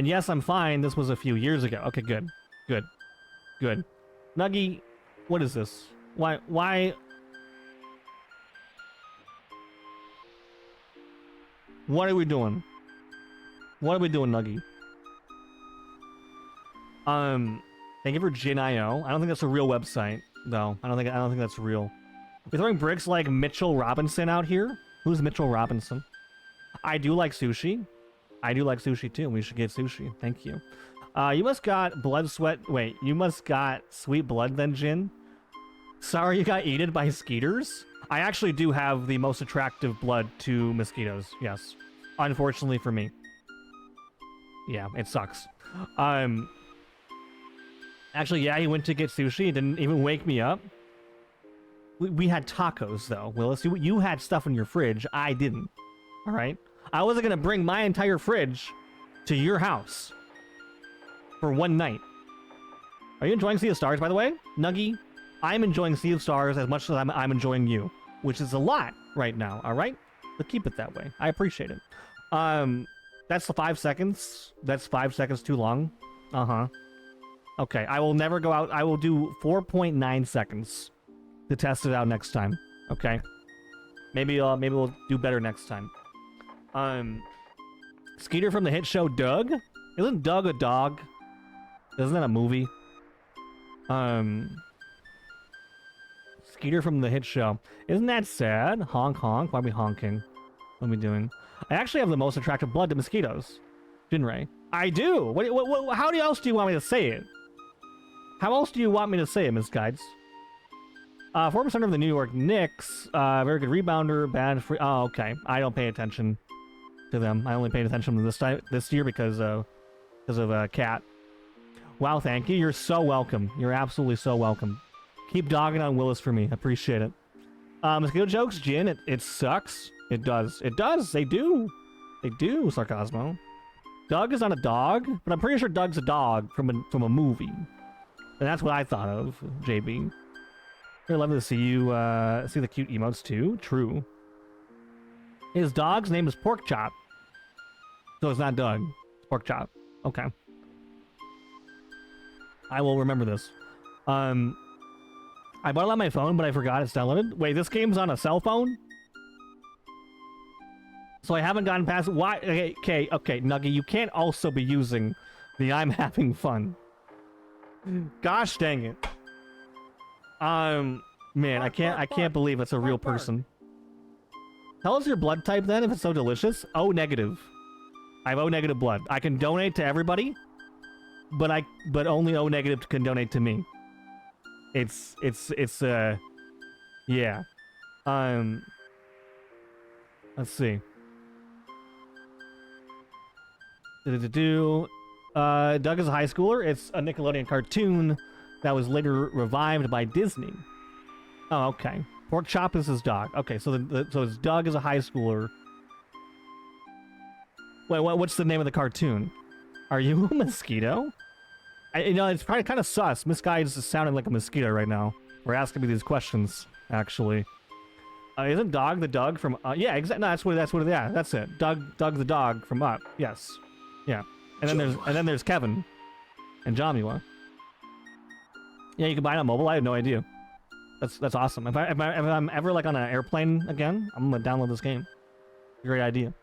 yes, I'm fine. This was a few years ago. Okay, good. Good. Good. Nuggy, what is this? Why? What are we doing? What are we doing, Nuggy? Thank you for Jin.io. I don't think that's a real website. though. I don't think that's real. We're throwing bricks like Mitchell Robinson out here. Who's Mitchell Robinson? I do like sushi. I do like sushi too. We should get sushi. Thank you. You must got blood, sweat. Wait, you must got sweet blood then, Jin. Sorry you got eaten by skeeters. I actually do have the most attractive blood to mosquitoes. Yes. Unfortunately for me. Yeah, it sucks. Actually, yeah, he went to get sushi. He didn't even wake me up. We had tacos, though, Willis. You had stuff in your fridge. I didn't. All right? I wasn't going to bring my entire fridge to your house for one night. Are you enjoying Sea of Stars, by the way? Nuggy, I'm enjoying Sea of Stars as much as I'm enjoying you, which is a lot right now, all right? But keep it that way. I appreciate it. That's 5 seconds. That's 5 seconds too long. Uh-huh. Okay, I will never go out. I will do 4.9 seconds to test it out next time. Okay? Maybe we'll do better next time. Skeeter from the hit show Doug? Isn't Doug a dog? Isn't that a movie? Skeeter from the hit show. Isn't that sad? Honk honk. Why are we honking? What are we doing? I actually have the most attractive blood to mosquitoes. Jinray. I do! What, how else do you want me to say it? How else do you want me to say it, Miss Guides? 4% of the New York Knicks. Very good rebounder. Bad free. Oh, okay. I don't pay attention to them. I only paid attention to this year because of Cat. Wow, thank you. You're so welcome. You're absolutely so welcome. Keep dogging on Willis for me. Appreciate it. Mosquito jokes, Jin. It sucks. It does. It does. They do. They do, Sarcasmo. Doug is not a dog, but I'm pretty sure Doug's a dog from a movie. And that's what I thought of, JB. I'd love to see you see the cute emotes too. True. His dog's name is Pork Chop. So it's not Doug. It's Pork Chop. Okay. I will remember this. I bought it on my phone, but I forgot it's downloaded. Wait, this game's on a cell phone? So I haven't gotten past... Why? Okay, Nuggy, you can't also be using the I'm having fun. Gosh dang it. Man, I can't believe it's a real person. Tell us your blood type then, if it's so delicious. O negative. I have O negative blood. I can donate to everybody, but only O negative can donate to me. It's yeah. Let's see. Doug is a high schooler. It's a Nickelodeon cartoon that was later revived by Disney. Oh, okay. Pork Chop is his dog. Okay, so so his Doug is a high schooler. Wait, what's the name of the cartoon? Are you a mosquito? It's probably kind of sus. Miss Guides is sounding like a mosquito right now. We're asking me these questions, actually. Isn't Dog the Doug from... yeah, exactly. No, yeah, that's it. Doug the dog from Up. Yes. Yeah. And then there's Kevin. And Jamua. Yeah, you can buy it on mobile. I have no idea. That's awesome. If I'm ever like on an airplane again, I'm gonna download this game. Great idea.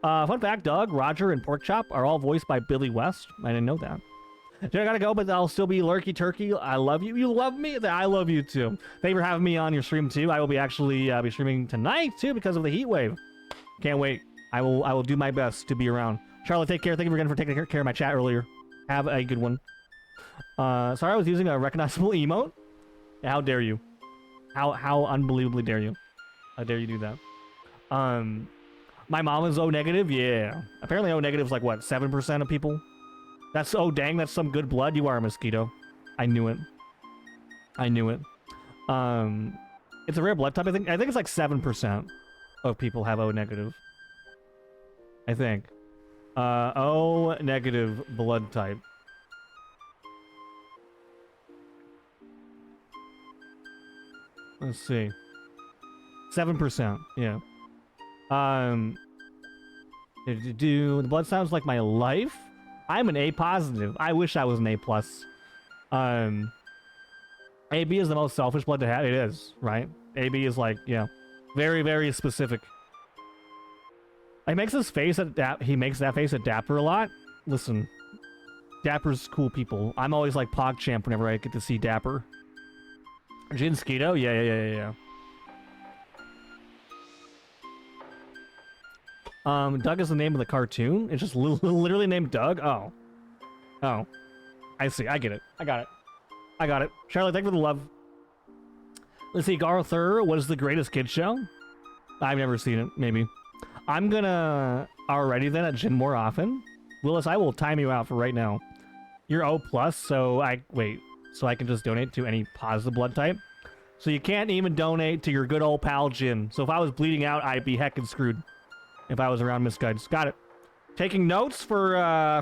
Fun fact, Doug, Roger, and Pork Chop are all voiced by Billy West. I didn't know that. Dude, I gotta go, but I'll still be lurky turkey. I love you. You love me? I love you too. Thank you for having me on your stream too. I will be actually be streaming tonight too because of the heat wave. Can't wait. I will do my best to be around. Charlotte, take care. Thank you again for taking care of my chat earlier. Have a good one. Sorry, I was using a recognizable emote. How dare you? How unbelievably dare you? How dare you do that? My mom is O negative. Yeah. Apparently O negative is like what, 7% of people. That's dang. That's some good blood. You are a mosquito. I knew it. I knew it. It's a rare blood type. I think it's like 7% of people have O negative. I think. O negative blood type. Let's see. 7%. Yeah. The blood sounds like my life. I'm an A positive. I wish I was an A plus. AB is the most selfish blood to have. It is, right? AB is like, yeah, very, very specific. He makes his face at he makes that face at Dapper a lot. Listen, Dapper's cool people. I'm always like PogChamp whenever I get to see Dapper. Jinskeeto? Yeah. Doug is the name of the cartoon? It's just literally named Doug? Oh. Oh. I see. I get it. I got it. Charlotte, thank you for the love. Let's see. Garthur was the greatest kid show? I've never seen it. Maybe. I'm gonna already then at Jin more often. Willis, I will time you out for right now. You're O+, so I can just donate to any positive blood type. So you can't even donate to your good old pal Jin. So if I was bleeding out, I'd be heckin' screwed. If I was around misguides. Got it. Taking notes for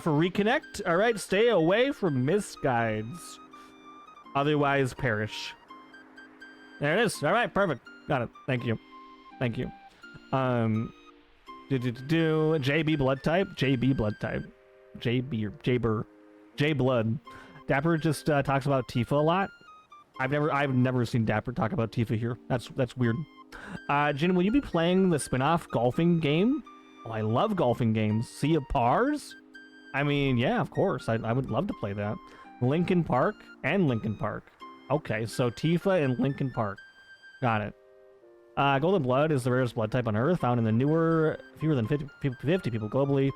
reconnect. All right, stay away from misguides. Otherwise perish. There it is. All right, perfect. Got it. Thank you. JB blood type. JB blood type. JB or Jber. J blood. Dapper just talks about Tifa a lot. I've never seen Dapper talk about Tifa here. That's weird. Jin, will you be playing the spin-off golfing game? Oh, I love golfing games. Sea of Pars? I mean, yeah, of course. I would love to play that. Linkin Park and Linkin Park. Okay, so Tifa and Linkin Park. Got it. Golden blood is the rarest blood type on Earth, found in the newer, fewer than 50 people globally.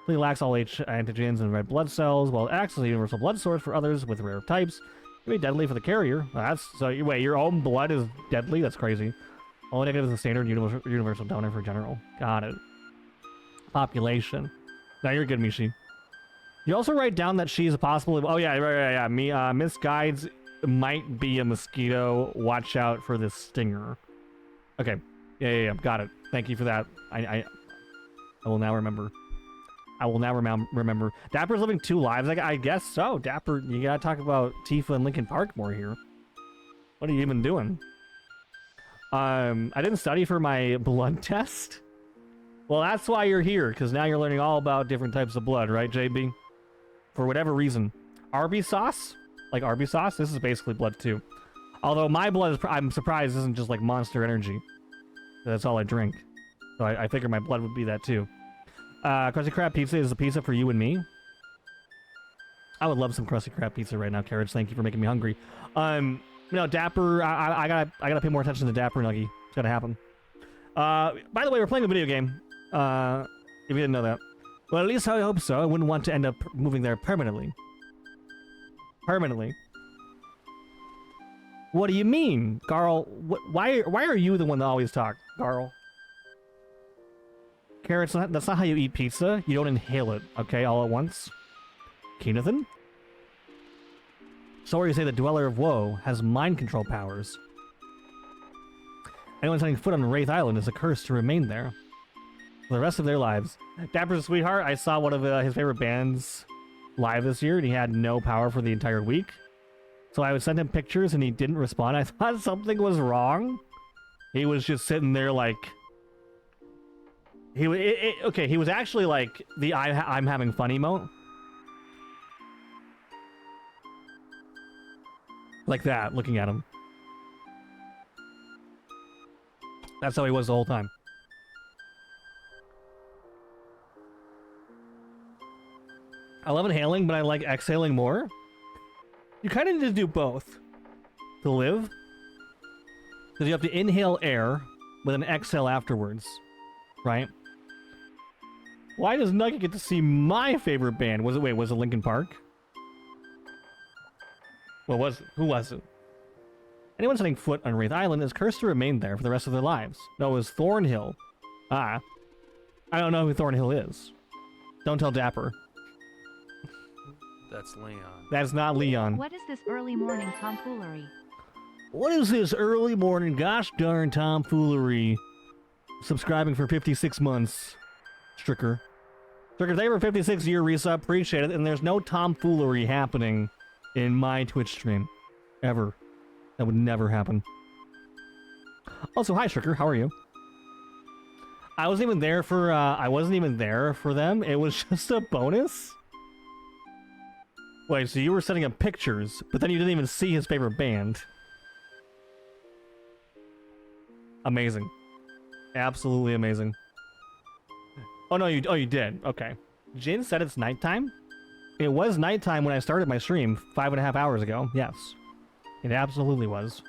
It lacks all H antigens and red blood cells, while it acts as a universal blood source for others with rare types. It can be deadly for the carrier. Wait, your own blood is deadly? That's crazy. All negative is the standard universal donor for general. Got it. Population. Now you're good, Mishi. You also write down that she's a possible... Oh, yeah, right. Misguides might be a mosquito. Watch out for this stinger. Okay. Yeah. Got it. Thank you for that. I will now remember. remember. Dapper's living 2 lives. I guess so. Dapper, you gotta talk about Tifa and Linkin Park more here. What are you even doing? I didn't study for my blood test. Well, that's why you're here, because now you're learning all about different types of blood, right, JB? For whatever reason. Arby sauce? Like Arby sauce? This is basically blood too. Although my blood, I'm surprised, isn't just like Monster Energy. That's all I drink. So I figure my blood would be that too. Krusty Krab pizza is a pizza for you and me. I would love some Krusty Krab pizza right now, Carrots. Thank you for making me hungry. Dapper, I gotta pay more attention to Dapper Nuggy. It's gotta happen. By the way, we're playing a video game. If you didn't know that. Well, at least I hope so. I wouldn't want to end up moving there permanently. Permanently. What do you mean, Garl? Why are you the one that always talk, Garl? Carrots, that's not how you eat pizza. You don't inhale it, okay, all at once. Keenathan? So you say the Dweller of Woe has mind control powers. Anyone setting foot on Wraith Island is a curse to remain there for the rest of their lives. Dapper's a sweetheart. I saw one of his favorite bands live this year, and he had no power for the entire week. So I would send him pictures, and he didn't respond. I thought something was wrong. He was just sitting there like... He was actually like the I'm having fun emote. Like that, looking at him. That's how he was the whole time. I love inhaling, but I like exhaling more. You kind of need to do both to live. Because you have to inhale air with an exhale afterwards. Right? Why does Nugget get to see my favorite band? Was it Linkin Park? Who was it? Anyone setting foot on Wraith Island is cursed to remain there for the rest of their lives. No, it was Thornhill. I don't know who Thornhill is. Don't tell Dapper. That's Leon. That's not Leon. What is this early morning tomfoolery? What is this early morning gosh darn tomfoolery? Subscribing for 56 months. Stricker, thank you for 56-year resub. Appreciate it. And there's no tomfoolery happening in my Twitch stream. Ever. That would never happen. Also, hi, Stricker. How are you? I wasn't even there for them. It was just a bonus? Wait, so you were setting up pictures, but then you didn't even see his favorite band. Amazing. Absolutely amazing. Oh, no, you did. Okay. Jin said it's nighttime? It was nighttime when I started my stream 5.5 hours ago. Yes. It absolutely was.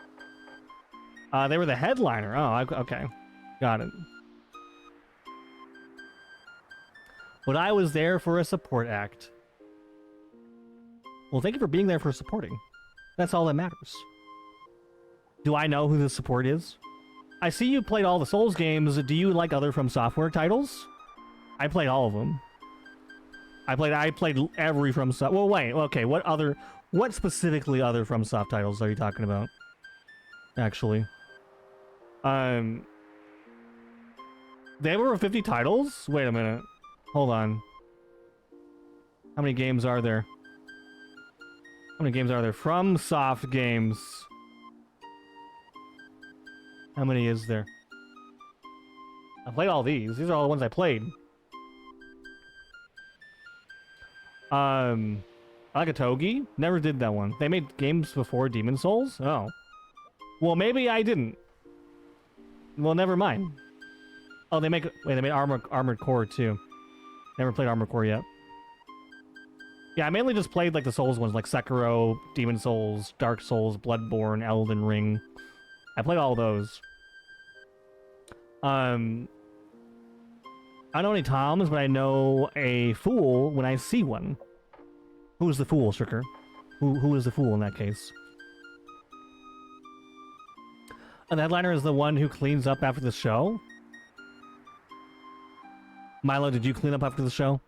They were the headliner. Oh, okay. Got it. But I was there for a support act. Well, thank you for being there for supporting. That's all that matters. Do I know who the support is? I see you played all the Souls games. Do you like other From Software titles? I played all of them. I played every From Software. Well, wait. Okay, what specifically other From Soft titles are you talking about? Actually. They have over 50 titles? Wait a minute. Hold on. How many games are there? How many games are there? From Soft games. How many is there? I played all these. These are all the ones I played. Agatogi? Never did that one. They made games before Demon Souls? Oh. Well, maybe I didn't. Well, never mind. Oh, they made Armored Core too. Never played Armored Core yet. Yeah, I mainly just played like the Souls ones, like Sekiro, Demon Souls, Dark Souls, Bloodborne, Elden Ring. I played all those. I don't know any Toms, but I know a fool when I see one. Who's the fool, Stricker? Who is the fool in that case? And the headliner is the one who cleans up after the show? Milo, did you clean up after the show?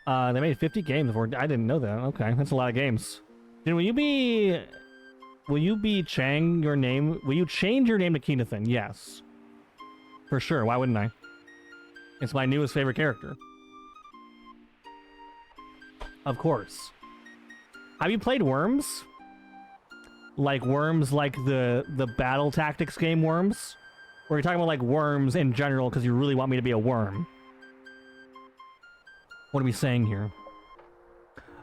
They made 50 games before. I didn't know that. Okay, that's a lot of games. Then will you be Chang your name? Will you change your name to Kinathan? Yes. For sure. Why wouldn't I? It's my newest favorite character. Of course. Have you played Worms? Like Worms, like the battle tactics game Worms? Or are you talking about like Worms in general because you really want me to be a worm? What are we saying here?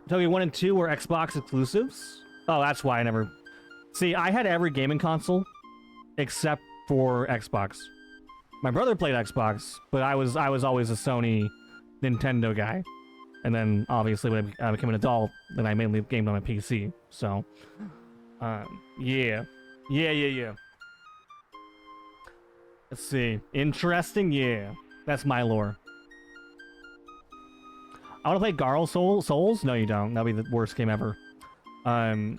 Togi 1 and 2 were Xbox exclusives? Oh, that's why I never... See, I had every gaming console except for Xbox. My brother played Xbox, but I was always a Sony Nintendo guy. And then, obviously, when I became an adult, then I mainly gamed on my PC. So, yeah. Yeah. Let's see. Interesting? Yeah. That's my lore. I want to play Garl Souls? No, you don't. That'd be the worst game ever. I'm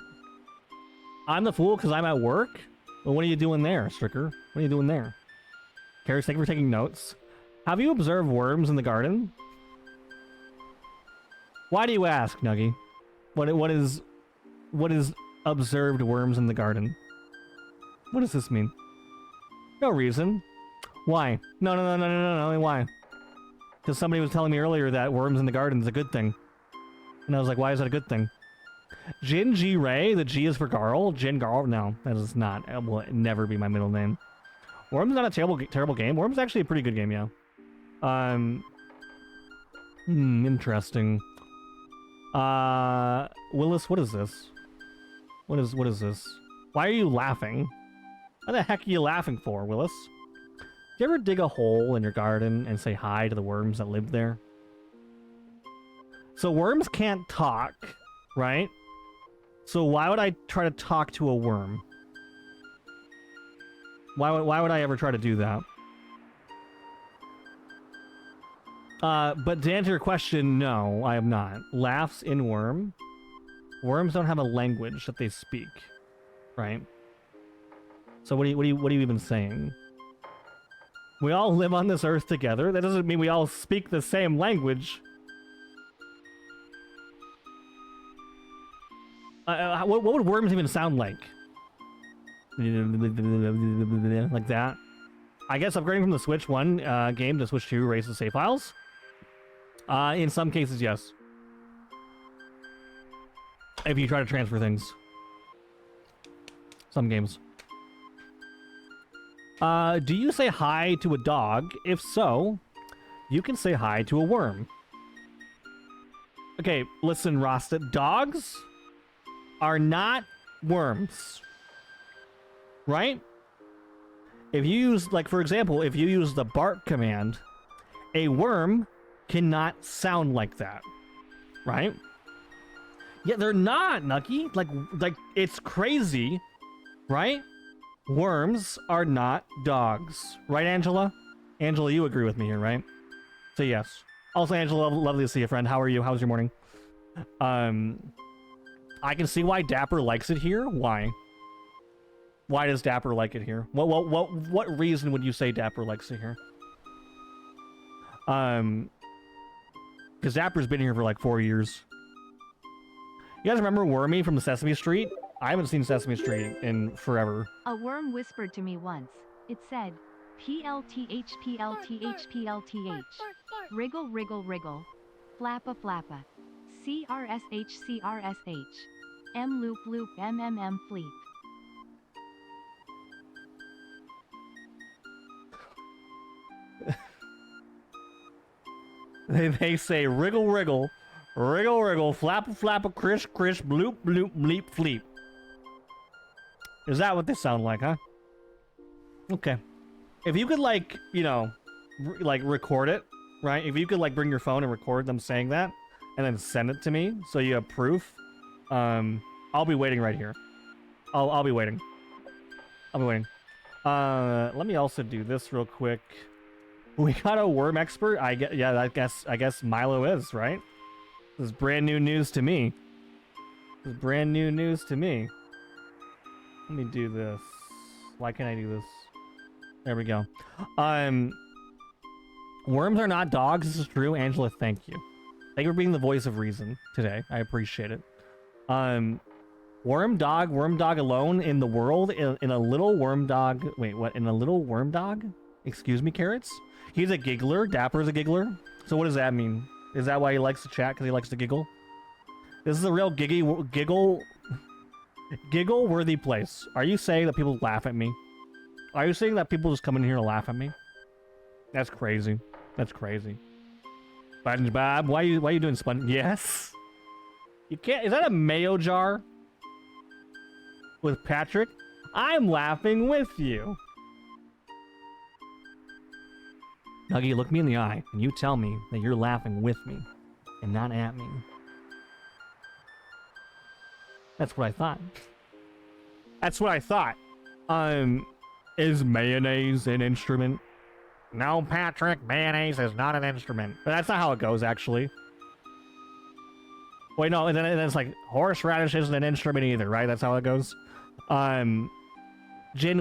the fool because I'm at work? Well, what are you doing there, Stricker? What are you doing there? Karis, thank you for taking notes. Have you observed worms in the garden? Why do you ask, Nuggy? What is observed worms in the garden? What does this mean? No reason. Why? No. Why? Because somebody was telling me earlier that worms in the garden is a good thing. And I was like, why is that a good thing? Jin G Ray, the G is for Garl. Jin Garl? No, that is not. It will never be my middle name. Worms is not a terrible game. Worms is actually a pretty good game, yeah. Interesting. Willis, what is this? What is this? Why are you laughing? What the heck are you laughing for, Willis? Do you ever dig a hole in your garden and say hi to the worms that live there? So worms can't talk, right? So why would I try to talk to a worm? Why would I ever try to do that? But to answer your question, no, I have not. Laughs in worm. Worms don't have a language that they speak, right? So what are you even saying? We all live on this earth together. That doesn't mean we all speak the same language. What would worms even sound like? Like that? I guess upgrading from the Switch 1 game to Switch 2 raises save files? In some cases, yes. If you try to transfer things. Some games. Do you say hi to a dog? If so, you can say hi to a worm. Okay, listen, Rasta. Dogs are not worms. Right? If you use, like, for example, if you use the BARK command, a worm cannot sound like that. Right? Yeah, they're not, Nucky. Like, it's crazy, right? Worms are not dogs. Right, Angela? Angela, you agree with me here, right? Say yes. Also, Angela, lovely to see you, friend. How are you? How's your morning? I can see why Dapper likes it here. Why? Why does Dapper like it here? What reason would you say Dapper likes it here? Because Dapper's been here for like 4 years. You guys remember Wormy from Sesame Street? I haven't seen Sesame Street in forever. A worm whispered to me once. It said, PLTH, PLTH, PLTH. Wriggle, wriggle, wriggle. Flappa, flappa. CRSH, CRSH. M loop, loop, MMM, fleep. They say wriggle, wriggle, wriggle, wriggle, flappa, flappa, crish, crish, bloop, bloop, bleep, fleep. Is that what they sound like, huh? Okay. If you could, like, you know, like, record it, right? If you could, like, bring your phone and record them saying that, and then send it to me, so you have proof, I'll be waiting right here. I'll be waiting. I'll be waiting. Let me also do this real quick. We got a worm expert? I guess Milo is, right? This is brand new news to me. This is brand new news to me. Let me do this. Why can't I do this? There we go. Worms are not dogs. This is true. Angela, thank you. Thank you for being the voice of reason today. I appreciate it. Worm dog alone in the world in a little worm dog. Wait, what? In a little worm dog? Excuse me, carrots? He's a giggler. Dapper's a giggler. So what does that mean? Is that why he likes to chat? Because he likes to giggle? This is a real giggle-worthy place. Are you saying that people laugh at me? Are you saying that people just come in here to laugh at me? That's crazy. That's crazy. SpongeBob, why are you doing Sponge? Yes. You can't. Is that a mayo jar? With Patrick? I'm laughing with you. Nuggy, look me in the eye, and you tell me that you're laughing with me, and not at me. That's what I thought. That's what I thought. Is mayonnaise an instrument? No, Patrick, mayonnaise is not an instrument. But that's not how it goes, actually. Wait, no, and then it's like, horseradish isn't an instrument either, right? That's how it goes? Jin,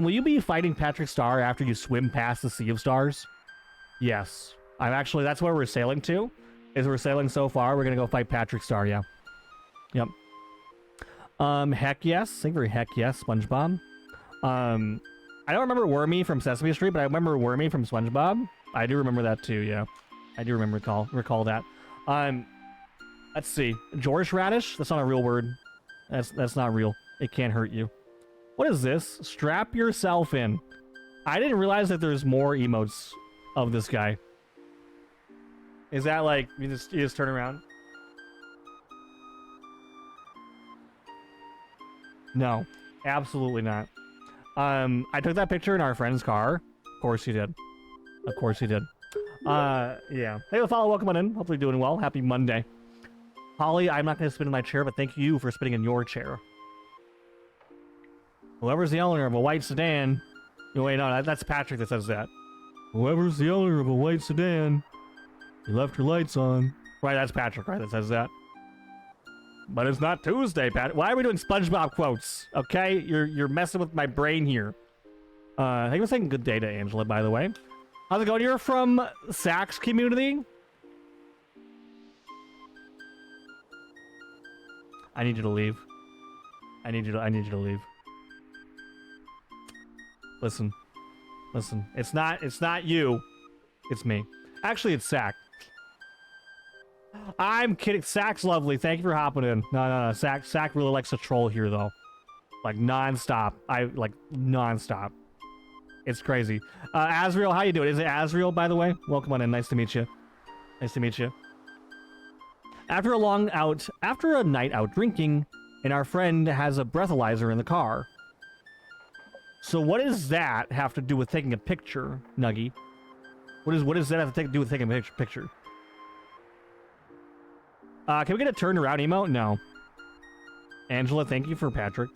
will you be fighting Patrick Star after you swim past the Sea of Stars? Yes. That's where we're sailing to. We're sailing so far, we're gonna go fight Patrick Star, yeah. Yep. Heck yes. Thank you for heck yes, SpongeBob. I don't remember Wormy from Sesame Street, but I remember Wormy from SpongeBob. I do remember that too, yeah. I do recall that. Let's see. George Radish? That's not a real word. That's not real. It can't hurt you. What is this? Strap yourself in. I didn't realize that there's more emotes of this guy. Is that like, you just turn around? No, absolutely not. I took that picture in our friend's car. Of course you did. Of course you did. Yeah. Hey, follow, welcome on in. Hopefully doing well. Happy Monday. Holly, I'm not going to spin in my chair, but thank you for spinning in your chair. Whoever's the owner of a white sedan... Wait, no, that's Patrick that says that. Whoever's the owner of a white sedan, you left your lights on. Right, that's Patrick, right, that says that. But it's not Tuesday, Pat. Why are we doing SpongeBob quotes? Okay, you're messing with my brain here. Thank you for saying good day to Angela, by the way. How's it going? You're from Sax community? I need you to leave. I need you to leave. Listen. It's not you. It's me. Actually, it's Sack. I'm kidding. Sack's lovely. Thank you for hopping in. No. Sack really likes to troll here, though. Like, non-stop. Non-stop. It's crazy. Azriel, how you doing? Is it Azriel, by the way? Welcome on in. Nice to meet you. Nice to meet you. After a night out drinking, and our friend has a breathalyzer in the car. So what does that have to do with taking a picture, Nuggy? What does that have to do with taking a picture? Can we get a turn around emote? No. Angela, thank you for Patrick.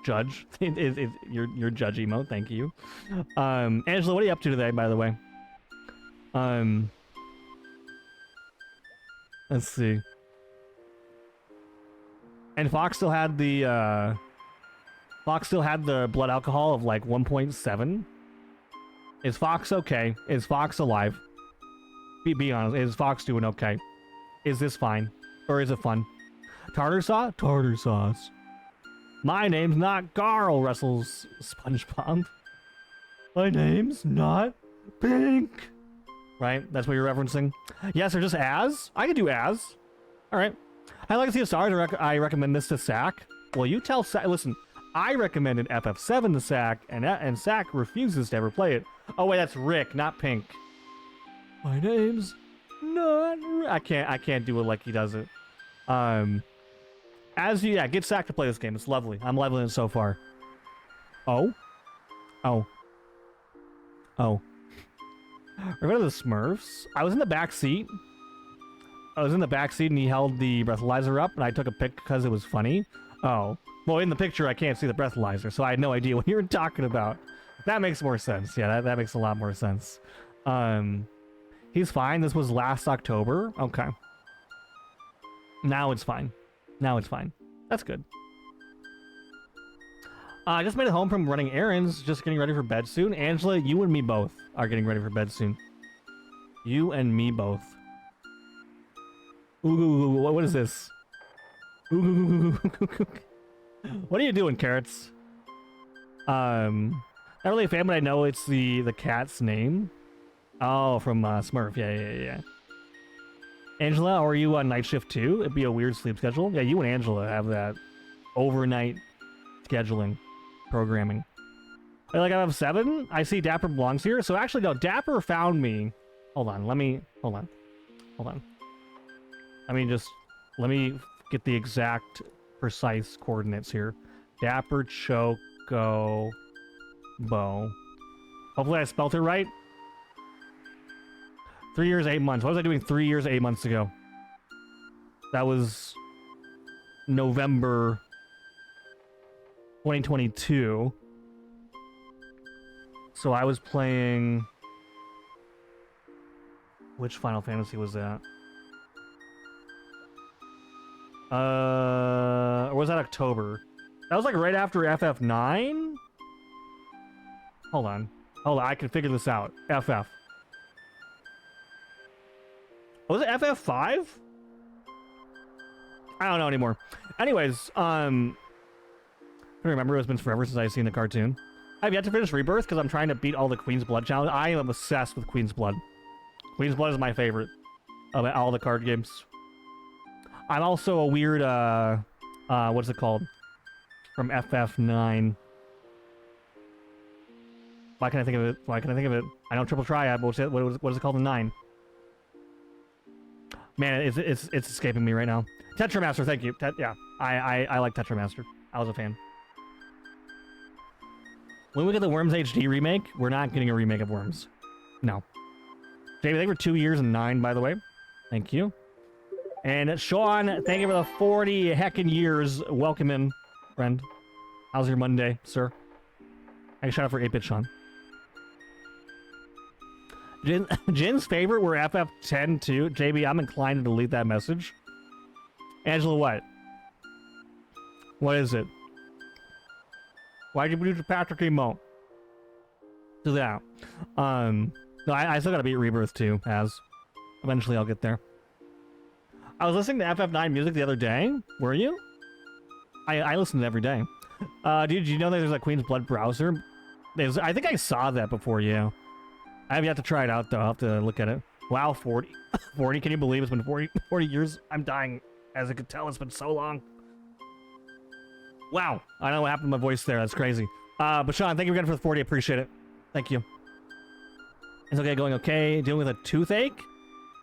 Judge. Your judge emote, thank you. Angela, what are you up to today, by the way? Let's see. And Fox still had the blood alcohol of like 1.7. Is Fox okay? Is Fox alive? Be honest, is Fox doing okay? Is this fine? Or is it fun? Tartar sauce? Tartar sauce. My name's not Carl, wrestles SpongeBob. My name's not Pink. Right? That's what you're referencing? Yes, or just as? I could do as. Alright. I'd like to see a stars. I recommend this to Sack. Well, you tell Sack. Listen, I recommended FF7 to Sack, and Sack refuses to ever play it. Oh, wait, that's Rick, not Pink. My name's not Rick. I can't do it like he does it. Get Sack to play this game. It's lovely. I'm leveling it so far. Oh. Remember the Smurfs? I was in the back seat. And he held the breathalyzer up, and I took a pic because it was funny. Oh. Well, in the picture, I can't see the breathalyzer, so I had no idea what you were talking about. That makes more sense. Yeah, that makes a lot more sense. He's fine. This was last October. Okay. Now it's fine. That's good. I just made it home from running errands, just getting ready for bed soon. Angela, you and me both are getting ready for bed soon. You and me both. Ooh, what is this? Ooh. What are you doing, Carrots? Not really a fan, but I know it's the cat's name. Oh, from Smurf. Yeah. Angela, or are you on night shift too? It'd be a weird sleep schedule. Yeah, you and Angela have that overnight scheduling programming. Like I have 7. I see Dapper belongs here. So actually, no, Dapper found me. Hold on. Let me get the exact precise coordinates here. Dapper Choco Bo. Hopefully I spelled it right. 3 years, 8 months. What was I doing 3 years, 8 months ago? That was November 2022. So I was playing... Which Final Fantasy was that? Or was that October? That was like right after FF9? Hold on, I can figure this out. FF. Was it FF5? I don't know anymore. Anyways, I don't remember. It's been forever since I've seen the cartoon. I've yet to finish Rebirth because I'm trying to beat all the Queen's Blood challenge. I am obsessed with Queen's Blood. Queen's Blood is my favorite of all the card games. I'm also a weird, what's it called? From FF9. Why can't I think of it? I know Triple Triad, but what is it called in 9? Man, it's escaping me right now. Tetramaster, thank you. Yeah, I like Tetramaster. I was a fan. When we get the Worms HD remake, we're not getting a remake of Worms. No. Jamie, thank you for 2 years and 9, by the way. Thank you. And Sean, thank you for the 40 heckin' years. Welcome in, friend. How's your Monday, sir? I shout out for 8-bit Sean. Jin's favorite were FF10 too. JB, I'm inclined to delete that message. Angela, what? What is it? Why'd you produce a Patrick emote? Do that. No, I still gotta beat Rebirth too, as eventually I'll get there. I was listening to FF9 music the other day. Were you? I listen to it every day. Dude, did you know that there's a Queen's Blood browser? I think I saw that before, yeah. I have yet to try it out, though. I'll have to look at it. Wow, 40. 40, can you believe it's been 40 years? I'm dying. As I could tell, it's been so long. Wow. I don't know what happened to my voice there. That's crazy. But Sean, thank you again for the 40. I appreciate it. Thank you. It's okay, going okay. Dealing with a toothache?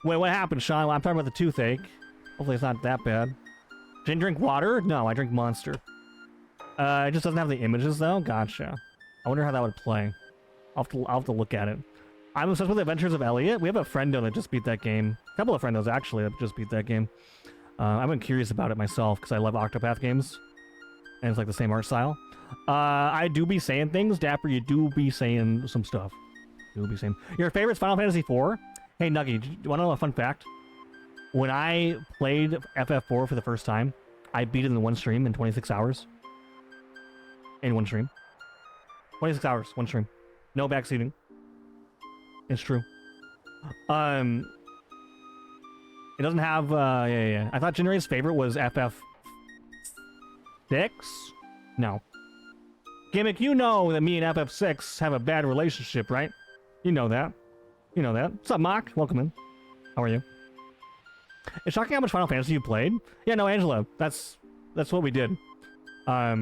Wait, what happened, Sean? Well, I'm talking about the toothache. Hopefully it's not that bad. Didn't drink water? No, I drink Monster. It just doesn't have the images, though? Gotcha. I wonder how that would play. I'll have to look at it. I'm obsessed with the Adventures of Elliot. We have a friendo that just beat that game. A couple of friendos, actually, that just beat that game. I've been curious about it myself, because I love Octopath games. and it's like the same art style. I do be saying things, Dapper. You do be saying some stuff. You do be saying your favorite's Final Fantasy IV. Hey, Nuggy, do you want to know a fun fact? When I played FF4 for the first time, I beat it in one stream in 26 hours. In one stream. 26 hours, one stream. No backseating. It's true. It doesn't have, yeah. I thought Generate's favorite was FF6? No. Gimmick, you know that me and FF6 have a bad relationship, right? You know that. You know that. What's up, Mock? Welcome in. How are you? It's shocking how much Final Fantasy you played. Yeah, no, Angela, that's what we did. I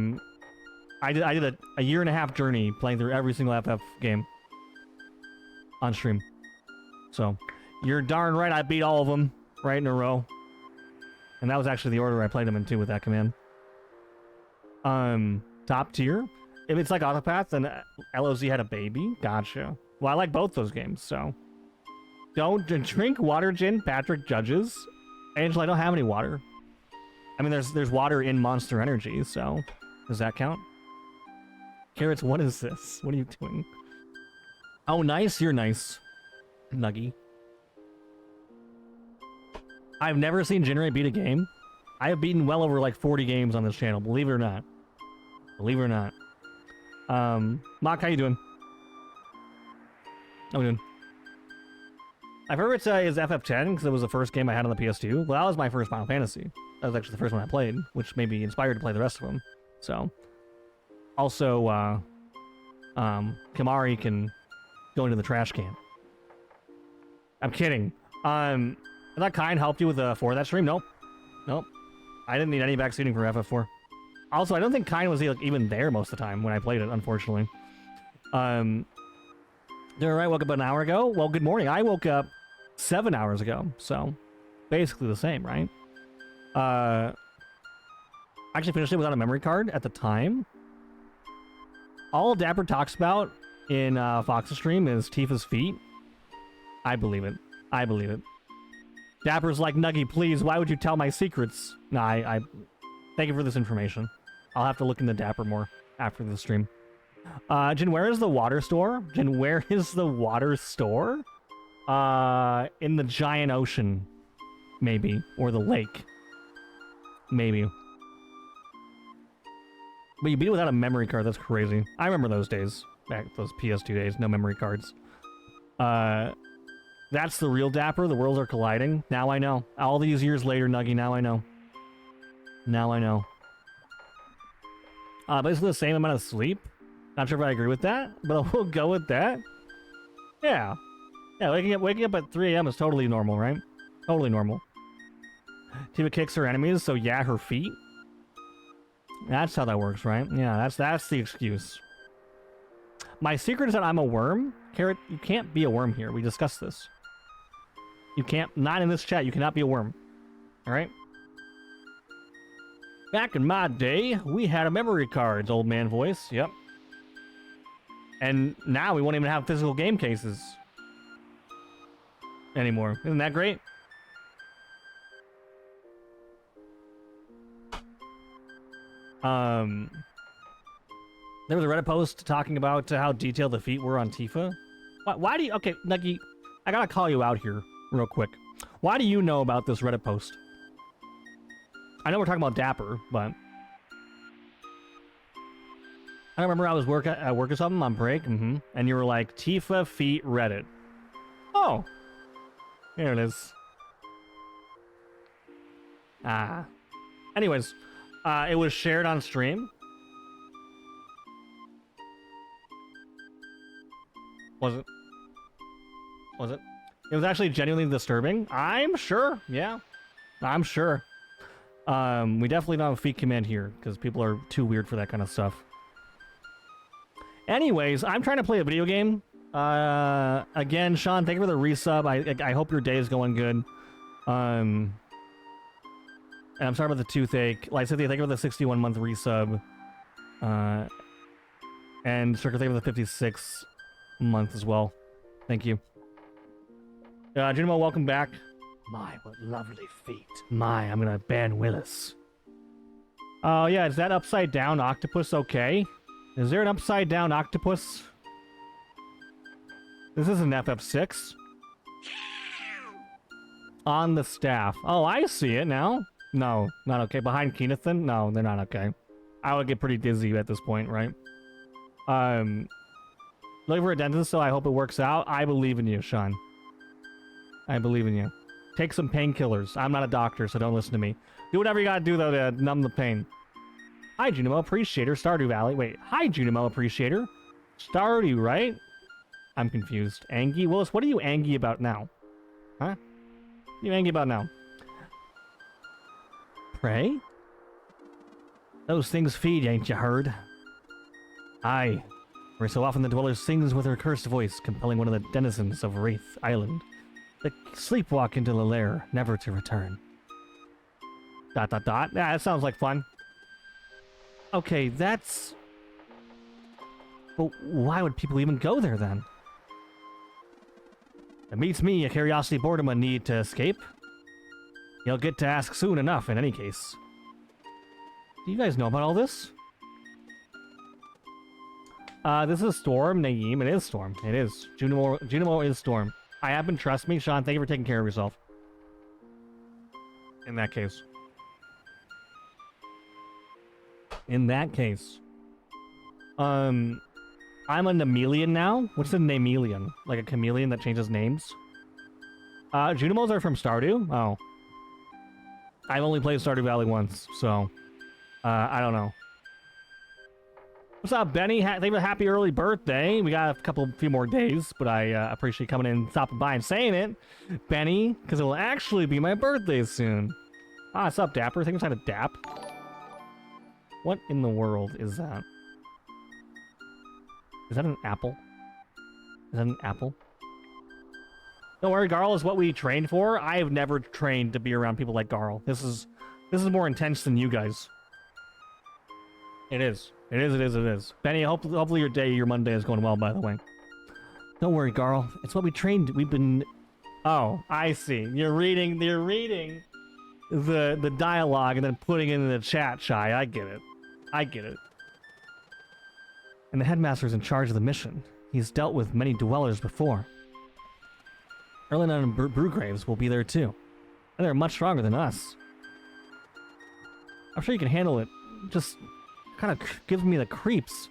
did a year and a half journey playing through every single FF game on stream. So, you're darn right I beat all of them right in a row. And that was actually the order I played them in too with that command. Top tier? If it's like Autopath, then LOZ had a baby? Gotcha. Well, I like both those games, so... Don't drink water, Jin. Patrick judges. Angela, I don't have any water. I mean, there's water in Monster Energy, so... Does that count? Carrots, what is this? What are you doing? Oh, nice. You're nice. Nuggy. I've never seen Generate beat a game. I have beaten well over like 40 games on this channel, believe it or not. Believe it or not. Mock, how you doing? How we doing? My favorite is FF10 because it was the first game I had on the PS2. Well, that was my first Final Fantasy. That was actually the first one I played, which made me inspired to play the rest of them. So, also, Kamari can go into the trash can. I'm kidding. I thought Kine helped you with for that stream. Nope. Nope. I didn't need any backseating for FF4. Also, I don't think Kine was even there most of the time when I played it, unfortunately. Doing alright, woke up an hour ago? Well, good morning. I woke up 7 hours ago, so basically the same, right? I actually finished it without a memory card at the time. All Dapper talks about in Fox's stream is Tifa's feet. I believe it. I believe it. Dapper's like, Nuggy, please, why would you tell my secrets? No, I thank you for this information. I'll have to look into Dapper more after the stream. Jin, where is the water store? Jin, where is the water store? In the giant ocean, maybe. Or the lake. Maybe. But you beat it without a memory card, that's crazy. I remember those days. Back those PS2 days, no memory cards. That's the real Dapper, the worlds are colliding. Now I know. All these years later, Nuggy, now I know. Now I know. Basically the same amount of sleep. Not sure if I agree with that, but we'll go with that. Yeah. Yeah, waking up at 3 a.m. is totally normal, right? Totally normal. Tifa kicks her enemies, so yeah, her feet. That's how that works, right? Yeah, that's the excuse. My secret is that I'm a worm. Carrot, you can't be a worm here. We discussed this. You can't, not in this chat, you cannot be a worm. Alright? Back in my day, we had a memory cards, old man voice. Yep. And now we won't even have physical game cases anymore. Isn't that great? There was a Reddit post talking about how detailed the feet were on Tifa. Why do you... Okay, Nuggy, I gotta call you out here real quick. Why do you know about this Reddit post? I know we're talking about Dapper, but... I remember I was at work or something on break, and you were like, Tifa feet Reddit. Oh! Here it is. Ah. Anyways, it was shared on stream. Was it? Was it? It was actually genuinely disturbing. I'm sure. Yeah. I'm sure. We definitely don't have a feet command here, because people are too weird for that kind of stuff. Anyways, I'm trying to play a video game. Again, Sean, thank you for the resub. I hope your day is going good. And I'm sorry about the toothache. Like Cynthia, thank you for the 61-month resub. And Circle, thank you for the 56-month as well. Thank you. Junimo, welcome back. My, what lovely feet. My, I'm gonna ban Willis. Oh, yeah, is that upside down octopus okay? Is there an upside down octopus? This is an FF6. On the staff. Oh, I see it now. No, not okay. Behind Keenathan? No, they're not okay. I would get pretty dizzy at this point, right? Looking for a dentist, so I hope it works out. I believe in you, Sean. I believe in you. Take some painkillers. I'm not a doctor, so don't listen to me. Do whatever you gotta do, though, to numb the pain. Hi, Junimo Appreciator, Stardew Valley. Wait, hi, Junimo Appreciator. Stardew, right? I'm confused. Angie? Willis, what are you angry about now? Huh? What are you angry about now? Pray? Those things feed, ain't you heard? Aye. Where so often the dweller sings with her cursed voice, compelling one of the denizens of Wraith Island to sleepwalk into the lair, never to return. ... Yeah, that sounds like fun. Okay, that's... But why would people even go there, then? It beats me, a curiosity boredom a need to escape. You'll get to ask soon enough, in any case. Do you guys know about all this? This is Storm, Naeem. It is Storm. It is. Junimo is Storm. I happen, trust me. Sean, thank you for taking care of yourself. In that case. In that case. I'm a Nemelian now. What's a Nemelian? Like a chameleon that changes names? Junimos are from Stardew? Oh. I've only played Stardew Valley once, so... I don't know. What's up, Benny? Thank you for a happy early birthday. We got a few more days, but I appreciate you coming in, stopping by, and saying it, Benny, because it will actually be my birthday soon. Ah, what's up, Dapper? I think I'm trying to dap. What in the world is that? Is that an apple? Is that an apple? Don't worry, Garl is what we trained for. I have never trained to be around people like Garl. This is more intense than you guys. It is. It is. Benny, hopefully your Monday is going well, by the way. Don't worry, Garl. It's what we trained. We've been... Oh, I see. You're reading the dialogue and then putting it in the chat, Shy. I get it. And the headmaster's in charge of the mission. He's dealt with many dwellers before. Erlen and Brewgraves will be there too. And they're much stronger than us. I'm sure you can handle it. Just kind of gives me the creeps.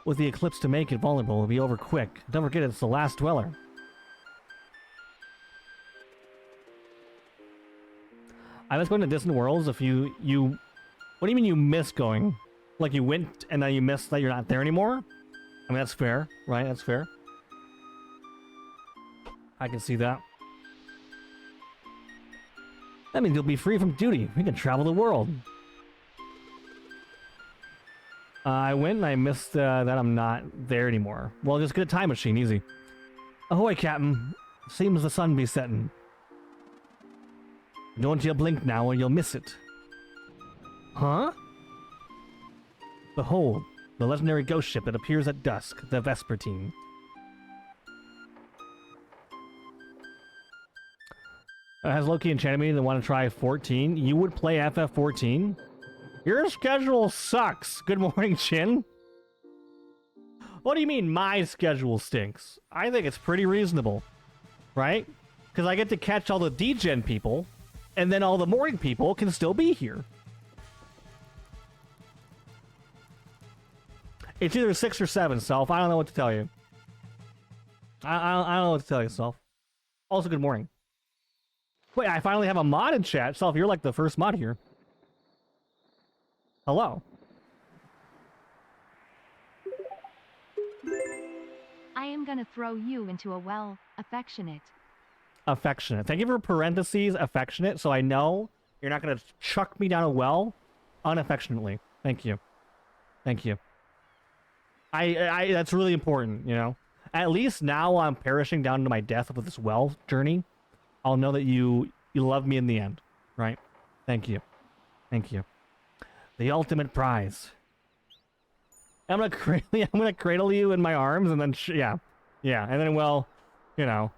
With the eclipse to make it vulnerable, it'll be over quick. Don't forget it's the last dweller. I was going to Distant Worlds if you... What do you mean you miss going? Like you went and then you missed that you're not there anymore? I mean, that's fair, right? That's fair. I can see that. That means you'll be free from duty. We can travel the world. I went and I missed that I'm not there anymore. Well, just get a time machine, easy. Ahoy, Captain. Seems the sun be setting. Don't you blink now or you'll miss it. Huh? Behold, the legendary ghost ship that appears at dusk, the Vespertine. Has Loki enchanted me to want to try 14? You would play FF14? Your schedule sucks. Good morning, Chin. What do you mean my schedule stinks? I think it's pretty reasonable. Right? Because I get to catch all the degen people, and then all the morning people can still be here. It's either 6 or 7, Self. I don't know what to tell you. I don't know what to tell you, Self. Also, good morning. Wait, I finally have a mod in chat. Self, you're like the first mod here. Hello. I am gonna throw you into a well, affectionate. Affectionate. Thank you for parentheses, affectionate, so I know you're not gonna chuck me down a well unaffectionately. Thank you. Thank you. I that's really important, you know. At least now I'm perishing down to my death with this well journey. I'll know that you love me in the end, right? Thank you. Thank you. The ultimate prize. I'm gonna cradle you in my arms and then yeah, and then well, you know.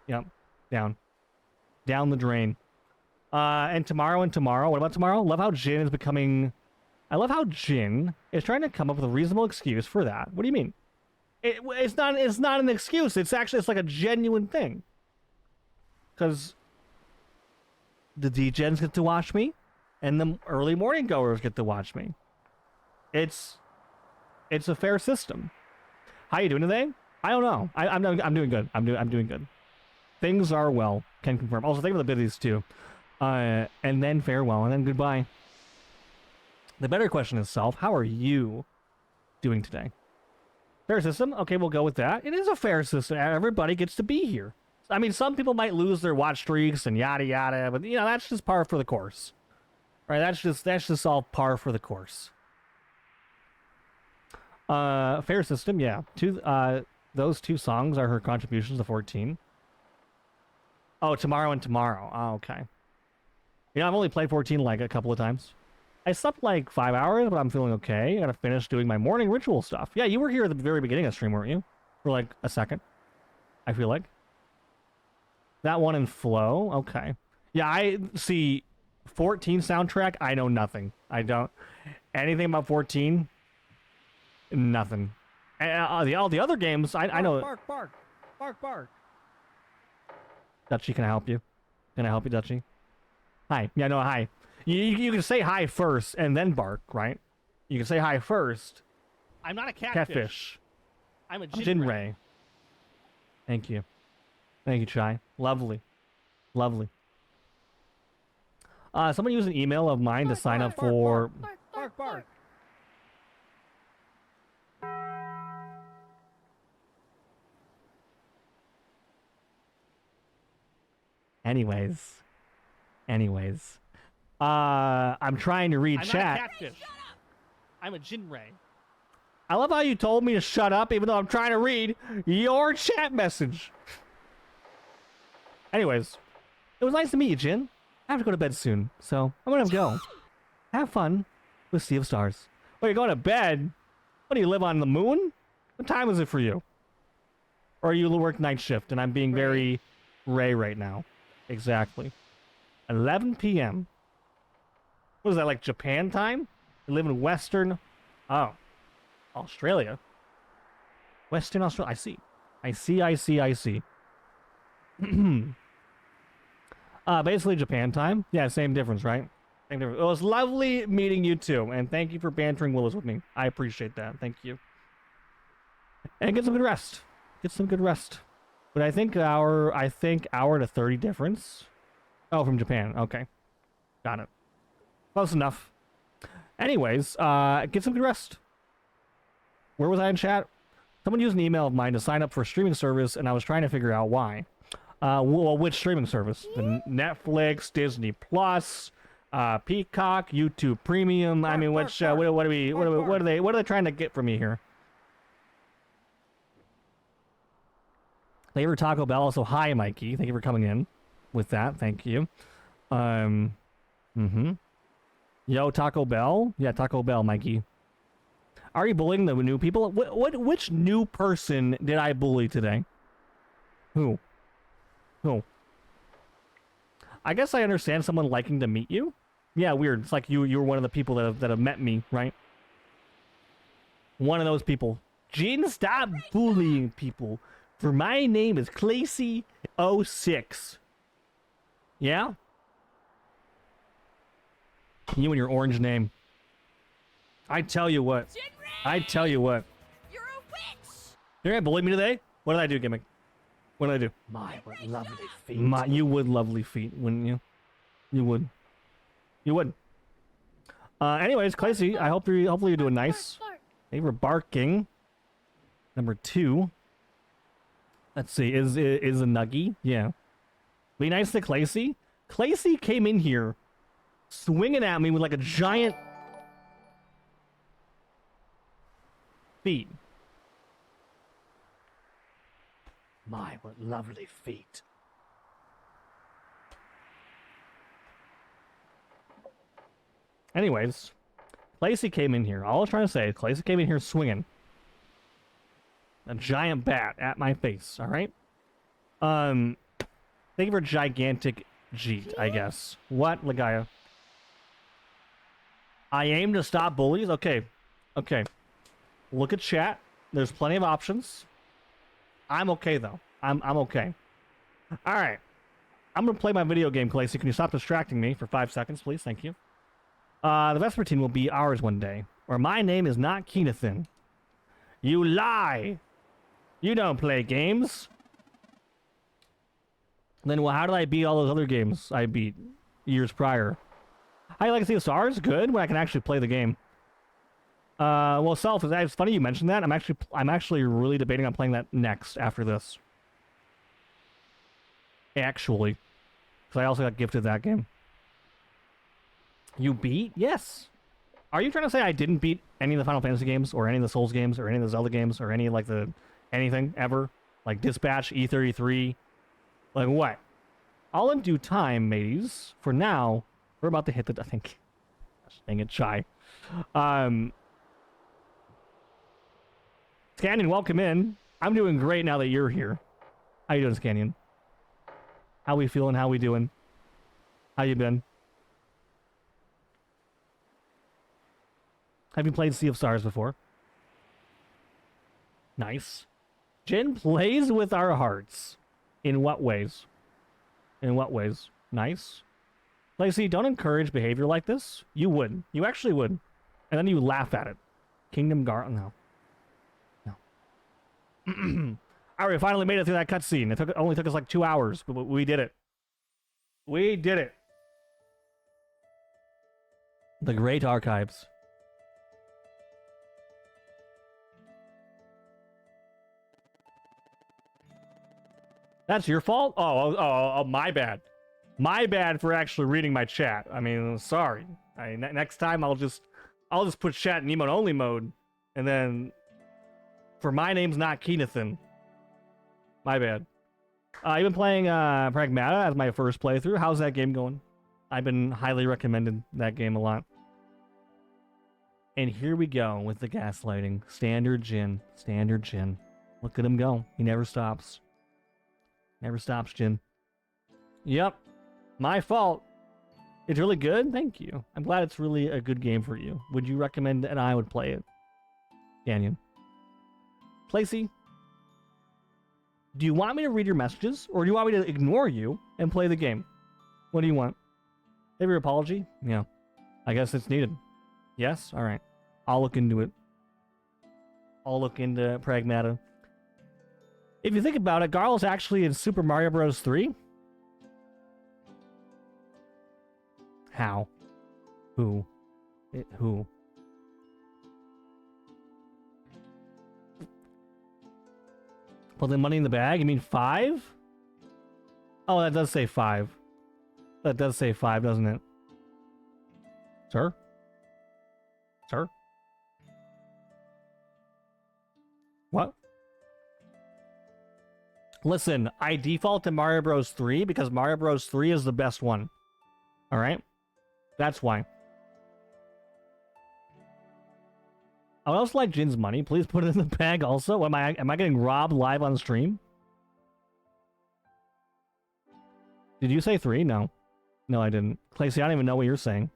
Yep, down. Down the drain. And tomorrow. What about tomorrow? Love how Jin is becoming... I love how Jin is trying to come up with a reasonable excuse for that. What do you mean? It's not an excuse. It's like a genuine thing. Because the D-Gens get to watch me, and the early morning goers get to watch me. It's a fair system. How you doing today? I don't know. I'm doing good. I'm doing good. Things are well. Can confirm. Also, thank you for the biddies too. And then farewell, and then goodbye. The better question is, Self, how are you doing today? Fair system? Okay, we'll go with that. It is a fair system. Everybody gets to be here. I mean, some people might lose their watch streaks and yada yada, but you know, that's just par for the course. Right? That's just all par for the course. Fair system, yeah. Those two songs are her contributions to 14. Oh, tomorrow and tomorrow. Oh, okay. You know, I've only played 14 like a couple of times. I slept like 5 hours, but I'm feeling okay. I gotta finish doing my morning ritual stuff. Yeah, you were here at the very beginning of the stream, weren't you? For like a second. I feel like. That one in Flow? Okay. Yeah, I see 14 soundtrack, I know nothing. I don't... Anything about 14? Nothing. And all the other games, I know... Bark. Dutchie, can I help you? Can I help you, Dutchie? Hi. Yeah, no, hi. You can say hi first and then bark, right? You can say hi first. I'm not a Catfish. I'm a Jinray. Thank you. Thank you, Chai. Lovely. Lovely. Someone use an email of mine to sign up for... Bark. Anyways. I'm trying to read chat. I'm not a catfish. I'm a Jinray. I love how you told me to shut up even though I'm trying to read your chat message. Anyways, it was nice to meet you, Jin. I have to go to bed soon, so I'm gonna go. Have fun with Sea of Stars. Wait, you're going to bed? What, do you live on the moon? What time is it for you? Or you work night shift and I'm being very Ray right now. Exactly. 11 p.m. What is that, like Japan time? You live in Western... Oh. Australia. Western Australia. I see. Basically Japan time. Yeah, same difference, right? Same difference. It was lovely meeting you too, and thank you for bantering Willis with me. I appreciate that. Thank you. And get some good rest. But I think hour to 30 difference. Oh, from Japan. Okay. Got it. Close enough. Anyways, get some good rest. Where was I in chat? Someone used an email of mine to sign up for a streaming service, and I was trying to figure out why. Well, which streaming service? The Netflix, Disney Plus, Peacock, YouTube Premium. I mean, what are they trying to get from me here? Flavor Taco Bell. Also, hi, Mikey. Thank you for coming in with that. Thank you. Yo, Taco Bell. Yeah, Taco Bell, Mikey. Are you bullying the new people? Which new person did I bully today? Who? I guess I understand someone liking to meet you. Yeah, weird. It's like you were one of the people that have met me, right? One of those people. Jin, stop bullying people. For my name is Clacy06. Yeah? You and your orange name. I tell you what. You're a witch! You're gonna bully me today? What did I do, Gimmick? What did I do? My, what lovely feet. You would lovely feet, wouldn't you? You would. Anyways, Clacy, hopefully you're doing nice. They were barking. Number 2. Let's see, is a nuggie? Yeah. Be nice to Clacy. Clacy came in here swinging at me with like a giant feet. My, what lovely feet. Anyways, Clacy came in here. All I was trying to say, Clacy came in here swinging a giant bat at my face. All right. Thank you for gigantic Jeet, I guess. What, Ligaya? I aim to stop bullies? Okay. Okay. Look at chat. There's plenty of options. I'm okay, though. I'm okay. Alright. I'm gonna play my video game, Clacy. Can you stop distracting me for 5 seconds, please? Thank you. The Vespertine will be ours one day. Or my name is not Keenathan. You lie! You don't play games. Then, well, how did I beat all those other games I beat years prior? How do you like to see the stars? Good, when I can actually play the game. Well, Self, it's funny you mentioned that. I'm actually really debating on playing that next after this. Actually. Because I also got gifted that game. You beat? Yes. Are you trying to say I didn't beat any of the Final Fantasy games, or any of the Souls games, or any of the Zelda games, or any, like, anything ever? Like Dispatch, E33? Like, what? All in due time, mateys. For now, we're about to hit the... I think... Dang it, shy. Scannion, welcome in. I'm doing great now that you're here. How you doing, Scannion? How we feeling? How we doing? How you been? Have you played Sea of Stars before? Nice. Jin plays with our hearts. In what ways? In what ways? Nice. Lacey, don't encourage behavior like this. You would. You actually would. And then you laugh at it. Kingdom Guard... No. No. Alright, we finally made it through that cutscene. It only took us like 2 hours, but we did it. We did it. The Great Archives. That's your fault? Oh, my bad. My bad for actually reading my chat. I mean, sorry. Next time I'll just put chat in emote only mode, and then for my name's not Keenathan. My bad. I've been playing Pragmata as my first playthrough. How's that game going? I've been highly recommended that game a lot. And here we go with the gaslighting. Standard Jin. Standard Jin. Look at him go. He never stops. Never stops, Jin. Yep. My fault. It's really good? Thank you. I'm glad it's really a good game for you. Would you recommend that I would play it? Canyon. Placey? Do you want me to read your messages, or do you want me to ignore you and play the game? What do you want? Have your apology? Yeah. I guess it's needed. Yes? Alright. I'll look into it. I'll look into Pragmata. If you think about it, Garl's actually in Super Mario Bros. 3. How? Who? Who? Well, then Money in the Bag? You mean 5? Oh, that does say 5. That does say 5, doesn't it? Sir? Sir? What? Listen, I default to Mario Bros. 3 because Mario Bros. 3 is the best one. Alright? That's why. I would also like Jin's money. Please put it in the bag also. Am I getting robbed live on stream? Did you say 3? No. No, I didn't. Clacy, I don't even know what you're saying.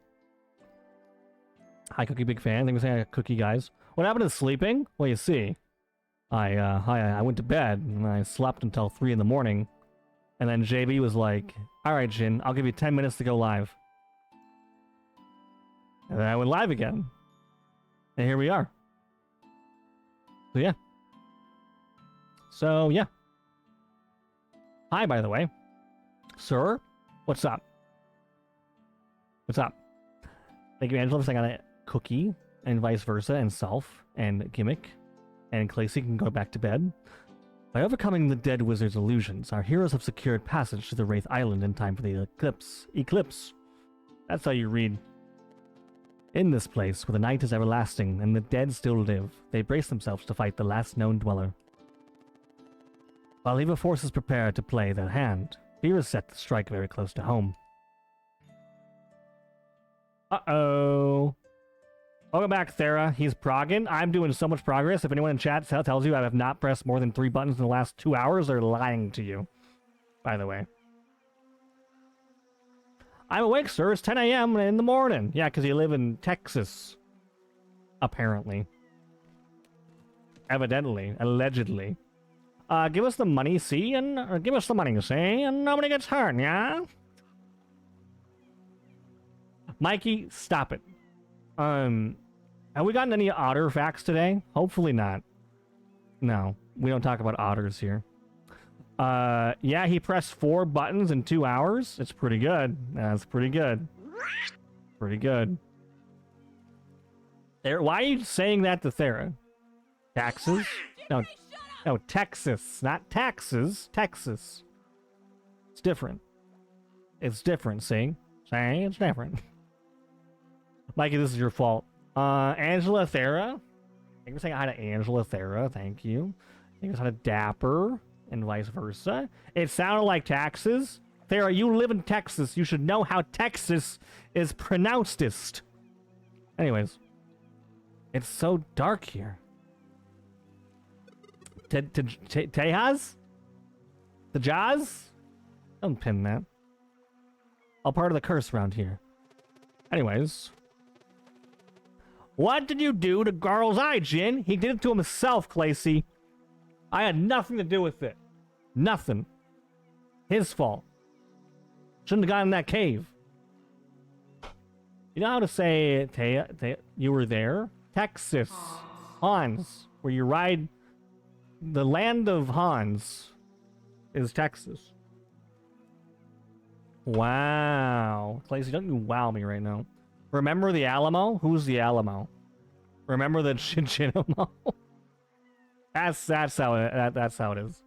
Hi, Cookie, big fan. Thank you for saying Cookie, guys. What happened to sleeping? Well, you see. I went to bed, and I slept until 3 in the morning. And then JB was like, alright, Jin, I'll give you 10 minutes to go live. And then I went live again. And here we are. So, yeah. Hi, by the way. Sir? What's up? What's up? Thank you, Angela, for saying on a Cookie, and vice versa, and Self, and Gimmick. And Clacy can go back to bed. By overcoming the dead wizard's illusions, our heroes have secured passage to the Wraith Island in time for the eclipse. That's how you read. In this place, where the night is everlasting and the dead still live, they brace themselves to fight the last known dweller. While evil forces prepare to play their hand, fear is set to strike very close to home. Uh-oh. Welcome back, Thera. He's progging. I'm doing so much progress. If anyone in chat tells you I have not pressed more than 3 buttons in the last 2 hours, they're lying to you. By the way. I'm awake, sir. It's 10 a.m. in the morning. Yeah, because you live in Texas. Apparently. Evidently. Allegedly. Give us the money, see? And give us the money, see? And nobody gets hurt, yeah? Mikey, stop it. Have we gotten any otter facts today? Hopefully not. No, we don't talk about otters here. Yeah, he pressed 4 buttons in 2 hours. It's pretty good. That's pretty good. Pretty good. There. Why are you saying that to Thera? Taxes? No, no, Texas, not taxes. Texas. It's different. It's different. See, it's different. Mikey, this is your fault. Angela Thera. Thank you for saying hi to Angela Thera. Thank you. Thank you for saying hi to Dapper. And vice versa. It sounded like taxes. Thera, you live in Texas. You should know how Texas is pronouncedest. Anyways. It's so dark here. Tejas? The Jaws? Don't pin that. All part of the curse around here. Anyways. What did you do to Garl's eye, Jin? He did it to himself, Clacy. I had nothing to do with it. Nothing. His fault. Shouldn't have gotten in that cave. You know how to say you were there? Texas. Hans. Where you ride... The land of Hans is Texas. Wow. Clacy, don't you wow me right now. Remember the Alamo? Who's the Alamo? Remember the Chinchino? That's how it is.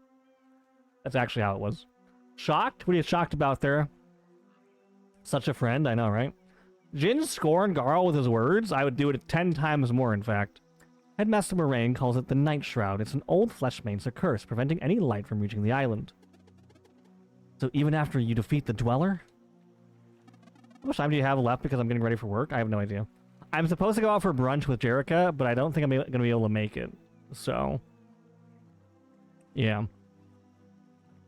That's actually how it was. Shocked? What are you shocked about there? Such a friend, I know, right? Jin scorned Garl with his words. I would do it 10 times more, in fact. Headmaster Moraine calls it the Night Shroud. It's an old fleshmane's curse, preventing any light from reaching the island. So even after you defeat the Dweller? How much time do you have left because I'm getting ready for work? I have no idea. I'm supposed to go out for brunch with Jerica, but I don't think I'm going to be able to make it. So... yeah.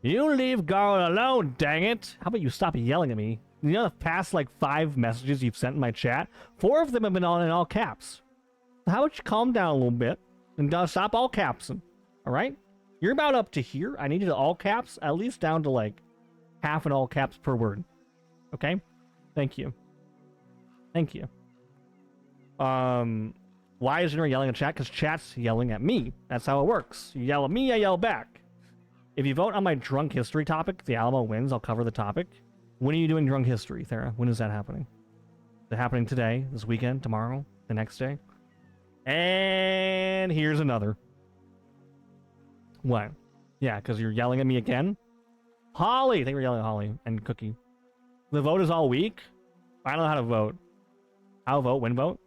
You leave Garl alone, dang it! How about you stop yelling at me? You know the past, 5 messages you've sent in my chat? 4 of them have been in all caps. How about you calm down a little bit and stop all capsing? Alright? You're about up to here. I need you to all caps, at least down to, half an all caps per word. Okay? Thank you. Thank you. Why is Jenner yelling at chat? Because chat's yelling at me. That's how it works. You yell at me, I yell back. If you vote on my drunk history topic, the Alamo wins, I'll cover the topic. When are you doing drunk history, Thera? When is that happening? Is it happening today, this weekend, tomorrow, the next day? And here's another. What? Yeah, because you're yelling at me again? Holly! I think we're yelling at Holly and Cookie. The vote is all week? I don't know how to vote. How vote? When vote?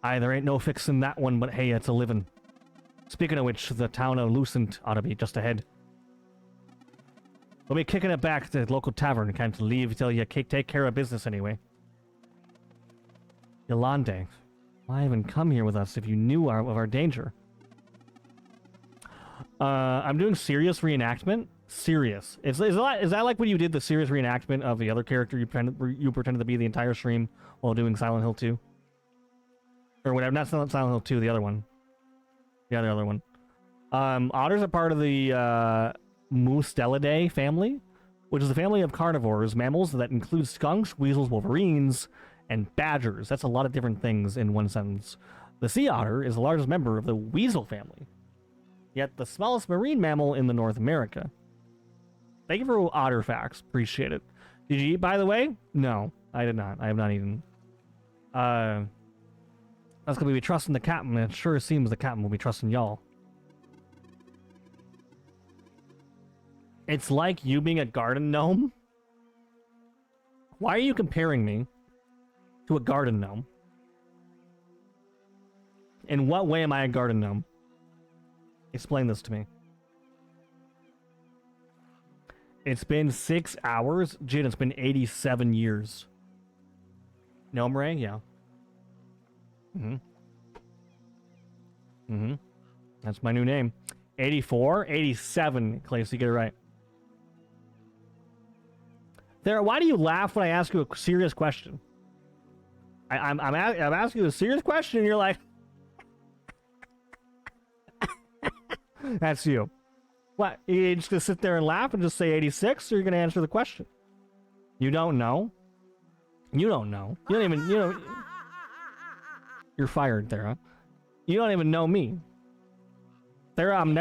There ain't no fixing that one, but hey, it's a living. Speaking of which, the town of Lucent ought to be just ahead. We'll be kicking it back to the local tavern. Can't leave till you take care of business anyway. Yolande, why even come here with us if you knew of our danger? I'm doing serious reenactment. Serious. Is that like when you did the serious reenactment of the other character you pretended to be the entire stream while doing Silent Hill 2? Or whatever, not Silent Hill 2, the other one. Yeah, the other one. Otters are part of the Mustelidae family, which is a family of carnivores, mammals that include skunks, weasels, wolverines, and badgers. That's a lot of different things in one sentence. The sea otter is the largest member of the weasel family, yet the smallest marine mammal in North America. Thank you for otter facts. Appreciate it. Did you eat, by the way? No, I did not. I have not eaten. That's gonna be trusting the captain, and it sure seems the captain will be trusting y'all. It's like you being a garden gnome? Why are you comparing me to a garden gnome? In what way am I a garden gnome? Explain this to me. It's been 6 hours? Jin, it's been 87 years. Gnome Ray? Yeah. That's my new name. 84? 87, Clay, so you get it right. Sarah, why do you laugh when I ask you a serious question? I'm asking you a serious question, and you're like, that's you. What? You just gonna sit there and laugh and just say 86, or you're gonna answer the question? You don't know. You don't know. You don't even. You know. You're fired, Thera. You don't even know me. Thera, I'm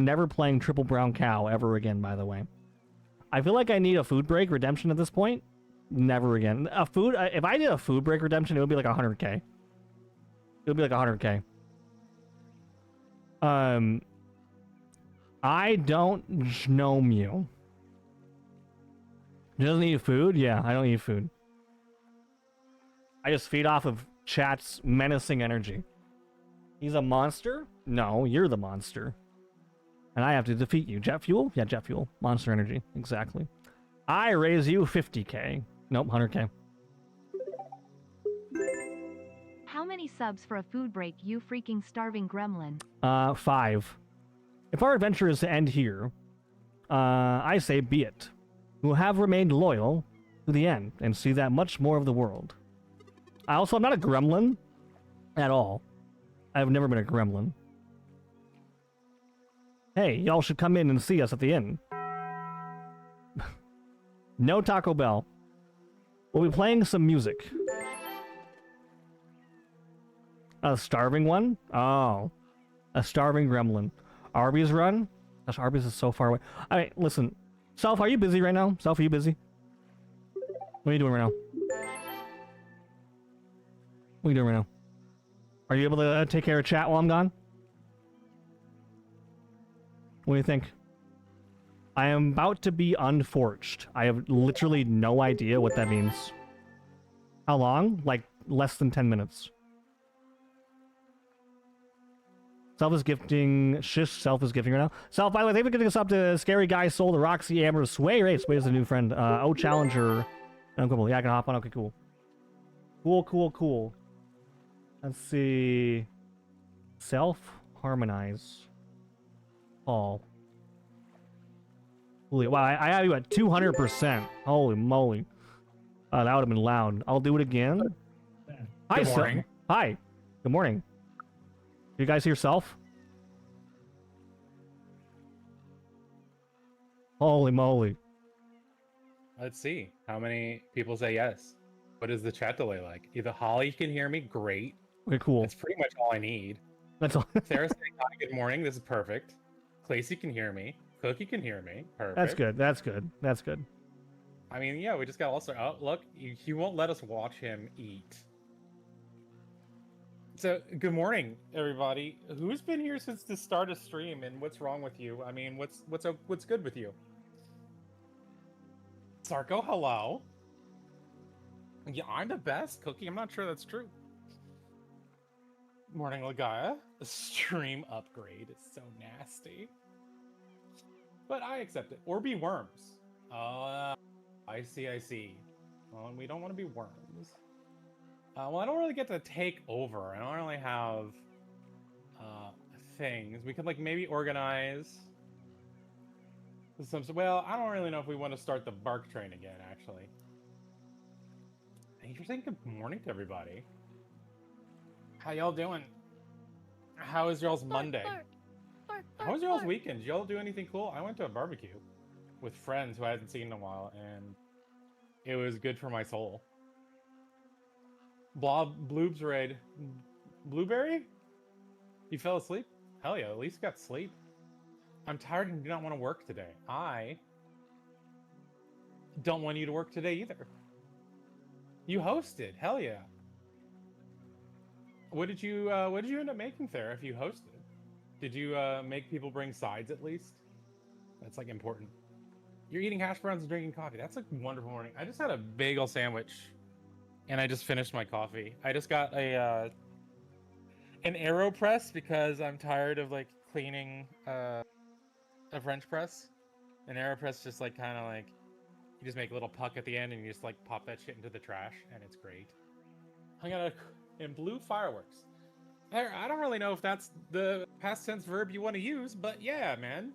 never playing Triple Brown Cow ever again, by the way. I feel like I need a food break redemption at this point. Never again. If I did a food break redemption, it would be like 100k. It would be like 100k. I don't know you. Doesn't eat food? Yeah, I don't eat food. I just feed off of chat's menacing energy. He's a monster? No, you're the monster. And I have to defeat you. Jet fuel? Yeah, jet fuel. Monster energy. Exactly. I raise you 50k. Nope, 100k. How many subs for a food break, you freaking starving gremlin? 5. If our adventure is to end here, I say be it. We'll have remained loyal to the end and see that much more of the world. I'm not a gremlin at all. I've never been a gremlin. Hey, y'all should come in and see us at the inn. No Taco Bell. We'll be playing some music. A starving one? Oh. A starving gremlin. Arby's run? Gosh, Arby's is so far away. Alright, listen. Self, are you busy right now? Self, are you busy? What are you doing right now? What are you doing right now? Are you able to take care of chat while I'm gone? What do you think? I am about to be unforged. I have literally no idea what that means. How long? Like, less than 10 minutes. Self is gifting. Shish Self is gifting right now. Self, by the way, thank you for getting us up to Scary Guy Soul, the Roxy, Amber, Sway. Right, Sway is a new friend. Oh, Challenger. Uncool. Yeah, I can hop on. Okay, cool. Cool. Let's see. Self harmonize. Paul. Holy, wow, I have you at 200%. Holy moly. That would have been loud. I'll do it again. Hi, Good morning. Hi. Good morning. You guys hear Self? Holy moly. Let's see. How many people say yes? What is the chat delay like? Either Holly can hear me, great. Okay, cool. That's pretty much all I need. That's all. Sarah saying hi, good morning. This is perfect. Clacy can hear me. Cookie can hear me. Perfect. That's good. I mean, yeah, we just got all sorts. Oh, look, he won't let us watch him eat. So, good morning, everybody. Who's been here since the start of stream, and what's wrong with you? I mean, what's good with you? Sarko, hello. Yeah, I'm the best, Cookie. I'm not sure that's true. Morning, Lagaya. The stream upgrade is so nasty. But I accept it. Or be worms. I see. Well, we don't want to be worms. Well, I don't really get to take over. I don't really have things. We could like maybe organize some. Well, I don't really know if we want to start the BARK train again. Actually, interesting. Good morning to everybody. How y'all doing? How is y'all's Monday? How was y'all's weekend? Did y'all do anything cool? I went to a barbecue with friends who I hadn't seen in a while, and it was good for my soul. Bloob's raid. Blueberry? You fell asleep? Hell yeah, at least you got sleep. I'm tired and do not want to work today. I don't want you to work today either. You hosted. Hell yeah. What did you end up making there if you hosted? Did you make people bring sides at least? That's like important. You're eating hash browns and drinking coffee. That's a wonderful morning. I just had a bagel sandwich and I just finished my coffee. I just got an AeroPress because I'm tired of like cleaning a French press. An AeroPress just like kind of like you just make a little puck at the end and you just like pop that shit into the trash and it's great. I got in blue fireworks. I don't really know if that's the past tense verb you want to use, but yeah, man.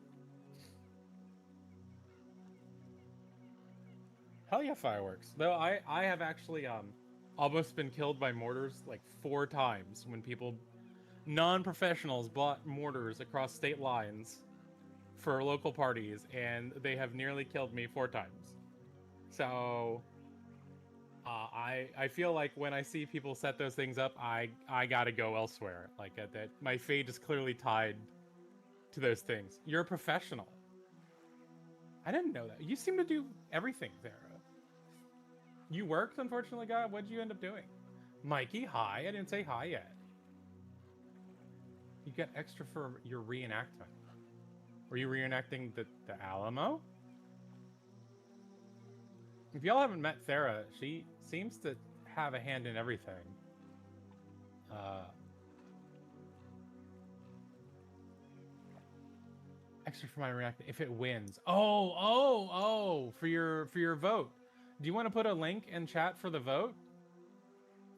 Hell yeah, fireworks. Though I have actually almost been killed by mortars like 4 times when people, non-professionals, bought mortars across state lines for local parties, and they have nearly killed me 4 times. So I feel like when I see people set those things up, I gotta go elsewhere. Like that, my fate is clearly tied to those things. You're a professional. I didn't know that. You seem to do everything, Sarah. You worked, unfortunately, God. What'd you end up doing? Mikey, hi. I didn't say hi yet. You get extra for your reenactment. Were you reenacting the Alamo? If y'all haven't met Thera, she seems to have a hand in everything. Extra for my reaction if it wins. Oh, for your vote. Do you want to put a link in chat for the vote?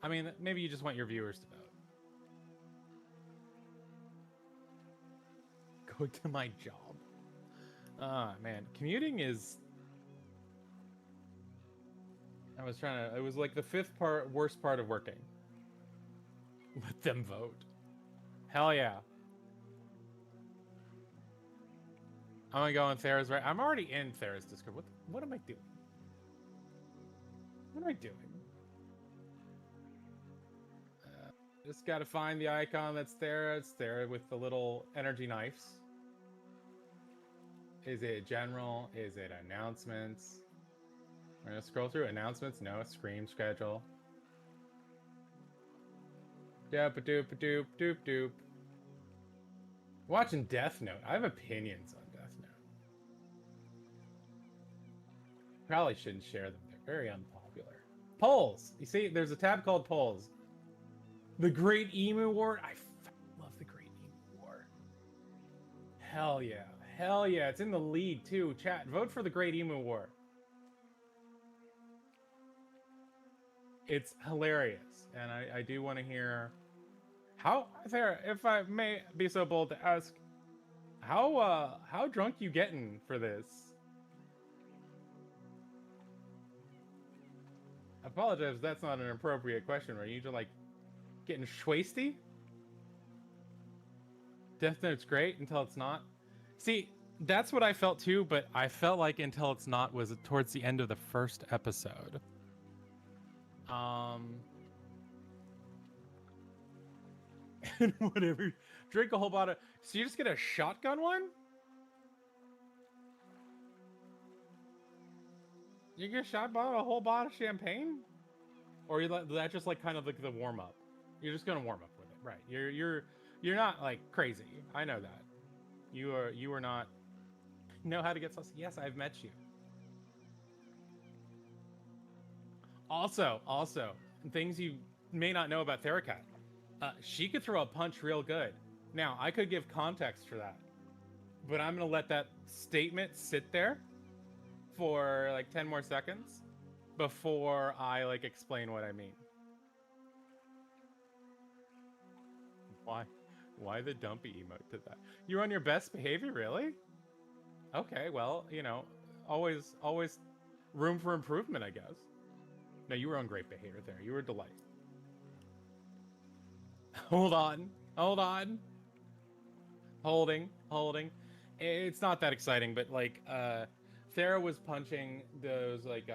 I mean, maybe you just want your viewers to vote. Go to my job. Man, commuting is. It was like the 5th worst part of working. Let them vote. Hell yeah. I'm gonna go on Thera's right. I'm already in Thera's Discord. What am I doing? What am I doing? Just gotta find the icon that's Thera. It's Thera with the little energy knives. Is it general? Is it announcements? We're gonna scroll through announcements. No, scream schedule. Doop-a-doop-a-doop-doop-doop. Watching Death Note. I have opinions on Death Note. Probably shouldn't share them. They're very unpopular. Polls! You see, there's a tab called Polls. The Great Emu War. I love the Great Emu War. Hell yeah. Hell yeah. It's in the lead too. Chat, vote for the Great Emu War. It's hilarious. And I do want to hear how, Sarah, if I may be so bold to ask, how drunk you getting for this? I apologize if that's not an appropriate question. Are you just like getting schwasty? Death Note's great until it's not. See, that's what I felt too, but I felt like Until It's Not was towards the end of the first episode. And whatever. Drink a whole bottle. So you just get a shotgun one? You get a whole bottle of champagne? Or you let that just like kind of like the warm up? You're just gonna warm up with it, right? You're not like crazy. I know that. You are not. Know how to get saucy? Yes, I've met you. Also, things you may not know about Theracat. She could throw a punch real good. Now, I could give context for that, but I'm gonna let that statement sit there for like 10 more seconds before I like explain what I mean. Why the dumpy emote to that? You're on your best behavior, really? Okay, well, you know, always room for improvement, I guess. No, you were on great behavior there. You were a delight. Hold on. Holding. It's not that exciting, but like, Thera was punching those like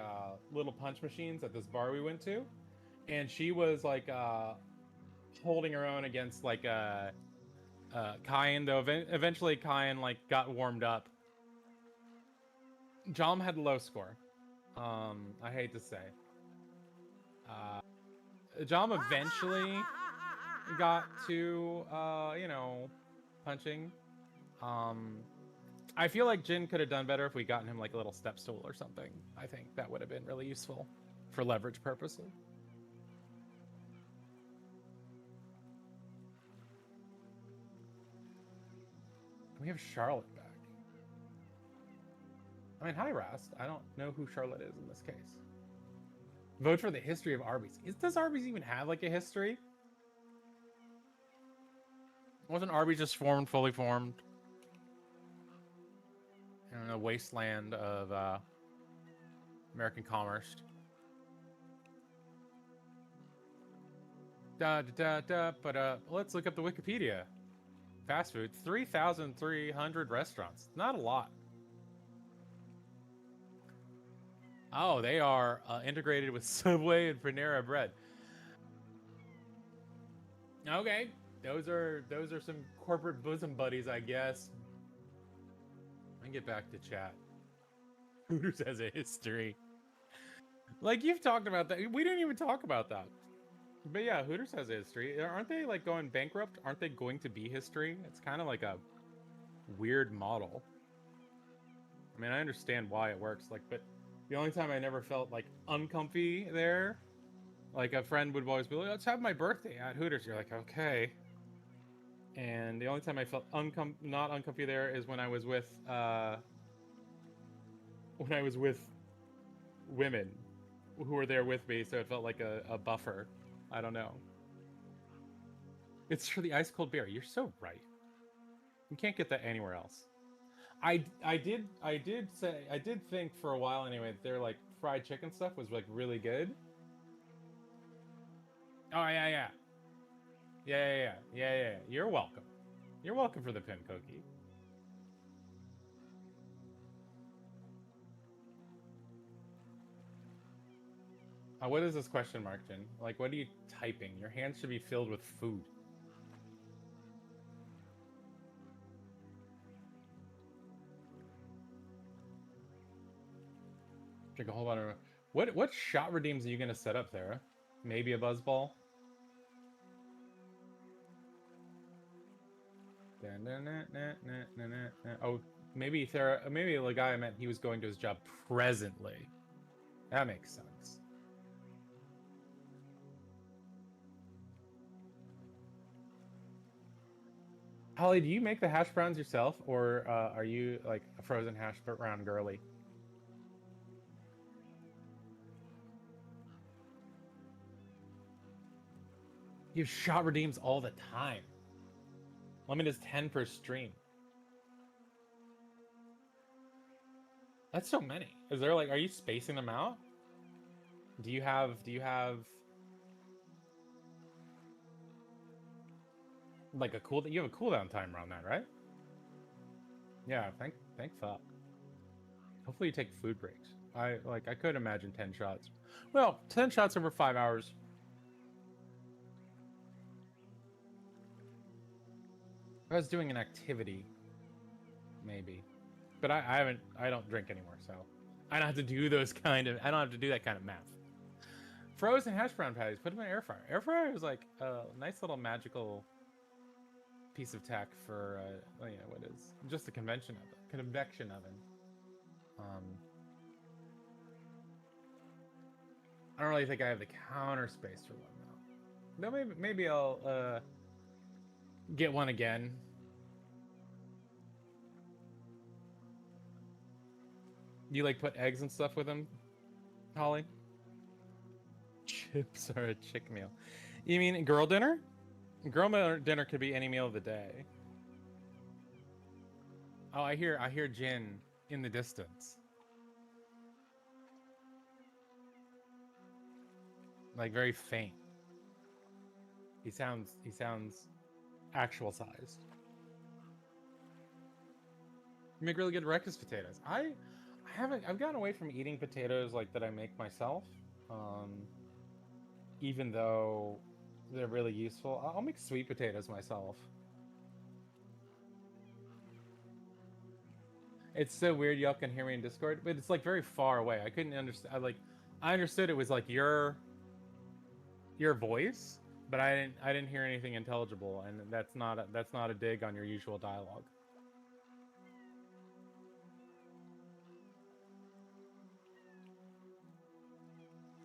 little punch machines at this bar we went to, and she was like holding her own against like Kyan, though eventually Kyan like got warmed up. Jom had a low score. I hate to say. Jom eventually got to you know, punching. I feel like Jin could have done better if we gotten him like a little step stool or something. I think that would have been really useful for leverage purposes. We have Charlotte back. I mean, hi, Rast. I don't know who Charlotte is in this case. Vote for the history of Arby's. Does Arby's even have like a history? Wasn't Arby's just fully formed? In a wasteland of American commerce. But let's look up the Wikipedia. Fast food, 3,300 restaurants. Not a lot. Oh, they are integrated with Subway and Panera Bread. Okay, those are some corporate bosom buddies, I guess. I can get back to chat. Hooters has a history. Like, you've talked about that. We didn't even talk about that. But yeah, Hooters has a history. Aren't they like going bankrupt? Aren't they going to be history? It's kind of like a weird model. I mean, I understand why it works, like, but the only time I never felt like uncomfy there, like a friend would always be like, let's have my birthday at Hooters. You're like, okay. And the only time I felt not uncomfy there is when I was with women who were there with me, so it felt like a buffer. I don't know. It's for the ice cold beer. You're so right. You can't get that anywhere else. I did think for a while anyway, their like fried chicken stuff was like really good. Oh yeah. You're welcome. You're welcome for the pin cookie. What is this question mark, Jen? Like, what are you typing? Your hands should be filled with food. Drink a whole lot of... What shot redeems are you gonna set up, Sarah? Maybe a buzzball? Oh, maybe Sarah... Maybe the guy I meant he was going to his job presently. That makes sense. Holly, do you make the hash browns yourself, or are you like a frozen hash brown girly? You shot redeems all the time. Limit is 10 per stream. That's so many. Is there like, are you spacing them out? Do you have like a you have a cooldown timer on that, right? Yeah, thank fuck. Hopefully you take food breaks. I could imagine 10 shots. Well, 10 shots over 5 hours. If I was doing an activity, maybe. But I don't drink anymore, so I don't have to do I don't have to do that kind of math. Frozen hash brown patties, put them in an air fryer. Air fryer is like a nice little magical piece of tech for well, yeah, what is just a convection oven. I don't really think I have the counter space for one though. No, maybe I'll get one again. You like put eggs and stuff with them, Holly? Chips are a chick meal. You mean girl dinner? Girl dinner could be any meal of the day. Oh, I hear Jin in the distance. Like very faint. He sounds actual sized. You make really good breakfast potatoes. I've gotten away from eating potatoes like that I make myself. Even though they're really useful. I'll make sweet potatoes myself. It's so weird y'all can hear me in Discord, but it's like very far away. I couldn't understand. I understood it was like your voice, but I didn't hear anything intelligible, and that's not a dig on your usual dialogue.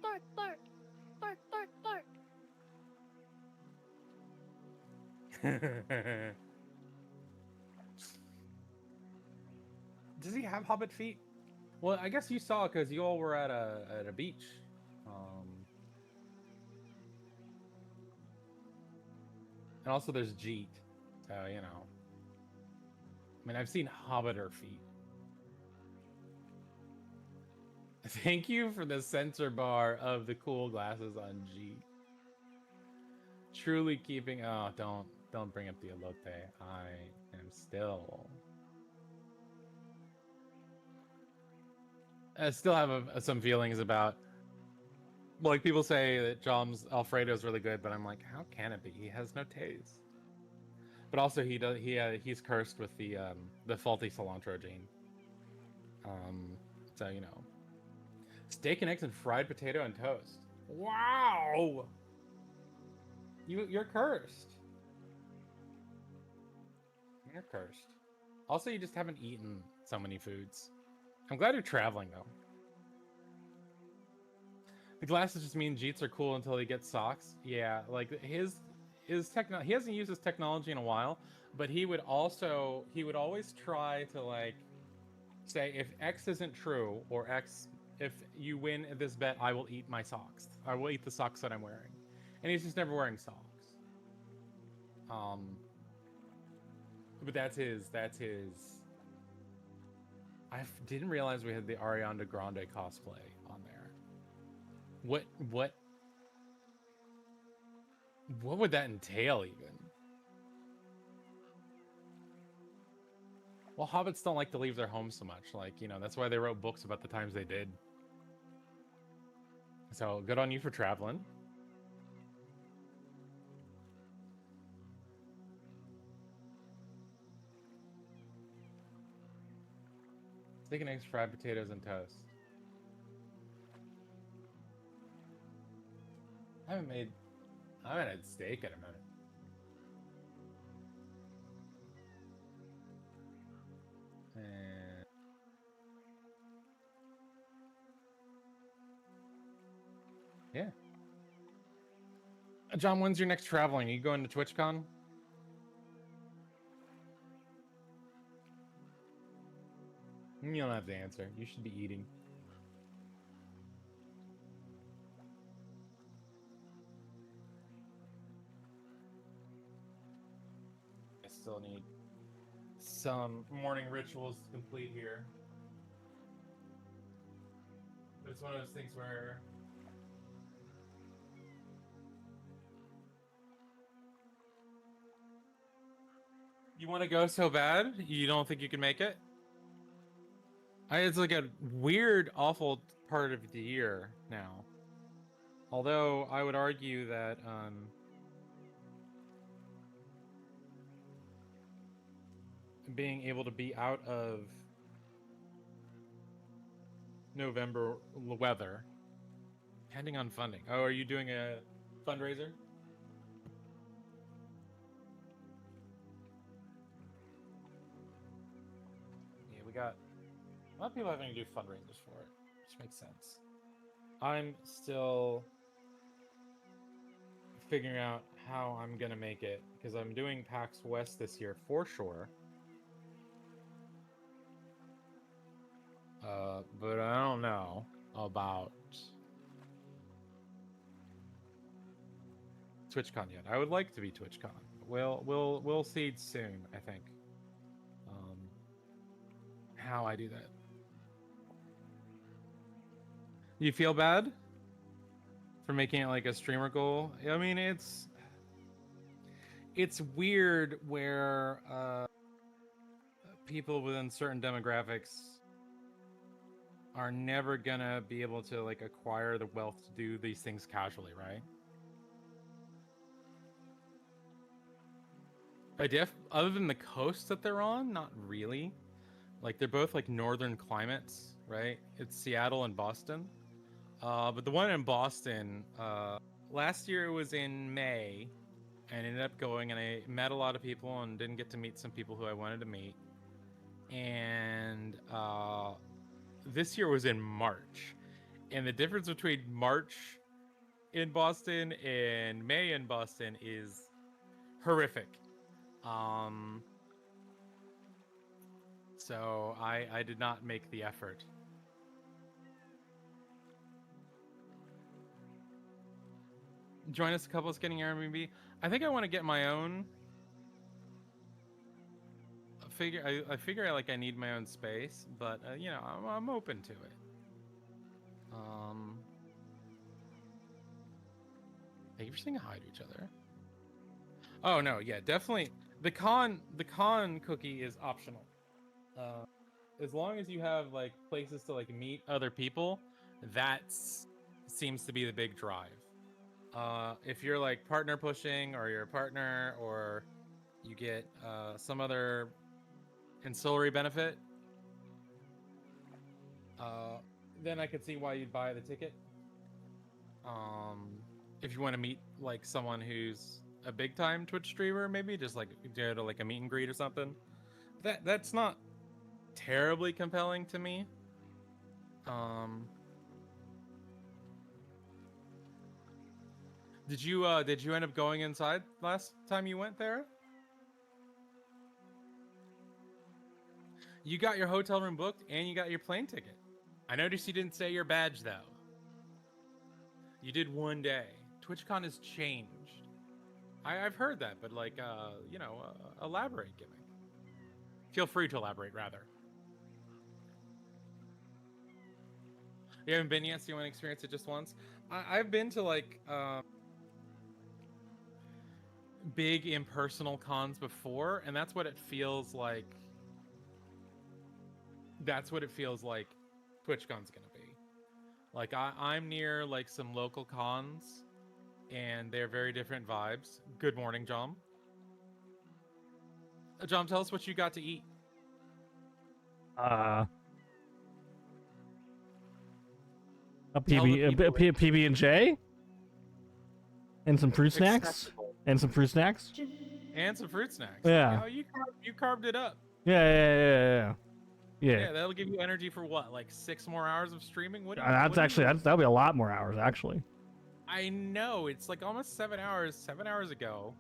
Bark, bark, bark, bark, bark. Does he have hobbit feet? Well, I guess you saw because you all were at a beach. And also there's Jeet, so you know. I mean, I've seen hobbiter feet. Thank you for the censor bar of the cool glasses on G. Truly keeping. Oh, don't bring up the elote. I am still. I still have some feelings about. Like people say that Jom's Alfredo is really good, but I'm like, how can it be? He has no taste. But also he's cursed with the faulty cilantro gene. So you know, steak and eggs and fried potato and toast. Wow, you're cursed. You're cursed. Also, you just haven't eaten so many foods. I'm glad you're traveling though. The glasses just mean Jeets are cool until he gets socks. Yeah, like his techno. He hasn't used his technology in a while, but he would always try to like say if X isn't true or X, if you win this bet, I will eat my socks. I will eat the socks that I'm wearing, and he's just never wearing socks. But that's his. I didn't realize we had the Ariana Grande cosplay on there. What would that entail even? Well, hobbits don't like to leave their homes so much. Like, you know, that's why they wrote books about the times they did. So good on you for traveling. Steak and eggs, fried potatoes, and toast. I haven't had steak in a minute. Yeah. John, when's your next traveling? Are you going to TwitchCon? You don't have to answer. You should be eating. I still need some morning rituals to complete here. But it's one of those things where you want to go so bad, you don't think you can make it? It's like a weird, awful part of the year now. Although I would argue that being able to be out of November weather, depending on funding. Oh, are you doing a fundraiser? Yeah, we got a lot of people having to do fundraisers for it, which makes sense. I'm still figuring out how I'm gonna make it because I'm doing PAX West this year for sure. But I don't know about TwitchCon yet. I would like to be TwitchCon. We'll see soon, I think. How I do that. You feel bad for making it like a streamer goal? I mean, it's weird where people within certain demographics are never gonna be able to like acquire the wealth to do these things casually, right? Other than the coast that they're on, not really. Like they're both like northern climates, right? It's Seattle and Boston. But the one in Boston, last year it was in May, and ended up going, and I met a lot of people and didn't get to meet some people who I wanted to meet. And this year was in March, and the difference between March in Boston and May in Boston is horrific. So I did not make the effort. Join us, a couples getting Airbnb. I think I want to get my own. I figure like I need my own space, but you know, I'm open to it. Thank you for saying hi to each other. Oh no, yeah, definitely. The con cookie is optional. As long as you have like places to like meet other people, that seems to be the big drive. If you're like partner pushing, or you're a partner, or you get some other ancillary benefit, then I could see why you'd buy the ticket. If you want to meet like someone who's a big time Twitch streamer, maybe just like go to like a meet and greet or something. That's not terribly compelling to me. Did you end up going inside last time you went there? You got your hotel room booked and you got your plane ticket. I noticed you didn't say your badge though. You did one day. TwitchCon has changed. I've heard that, but like, you know, elaborate, Gimmick. Feel free to elaborate, rather. You haven't been yet, so you want to experience it just once? I've been to like big impersonal cons before, and that's what it feels like. That's what it feels like TwitchCon's gonna be. Like I'm near like some local cons, and they're very different vibes. Good morning, Jom. Jom, tell us what you got to eat. A PB and J, and some fruit snacks, and some fruit snacks, and some fruit snacks. Yeah. You carved it up. Yeah. Yeah, that'll give you energy for what, like 6 more hours of streaming? That'll be a lot more hours, actually. I know, it's like almost 7 hours. 7 hours ago.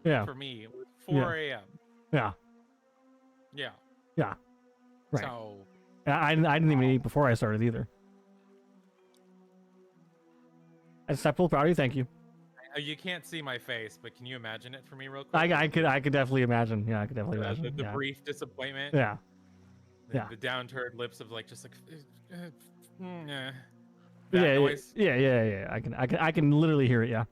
Yeah. For me, it was 4 a.m. Yeah. Yeah. Right. So I didn't even eat before I started either. I feel proud of you. Thank you. you can't see my face, but can you imagine it for me real quick? I could definitely imagine. Yeah, I could definitely imagine. The brief disappointment. Yeah. The downturned lips of like just like that yeah, noise. Yeah. I can literally hear it. Yeah.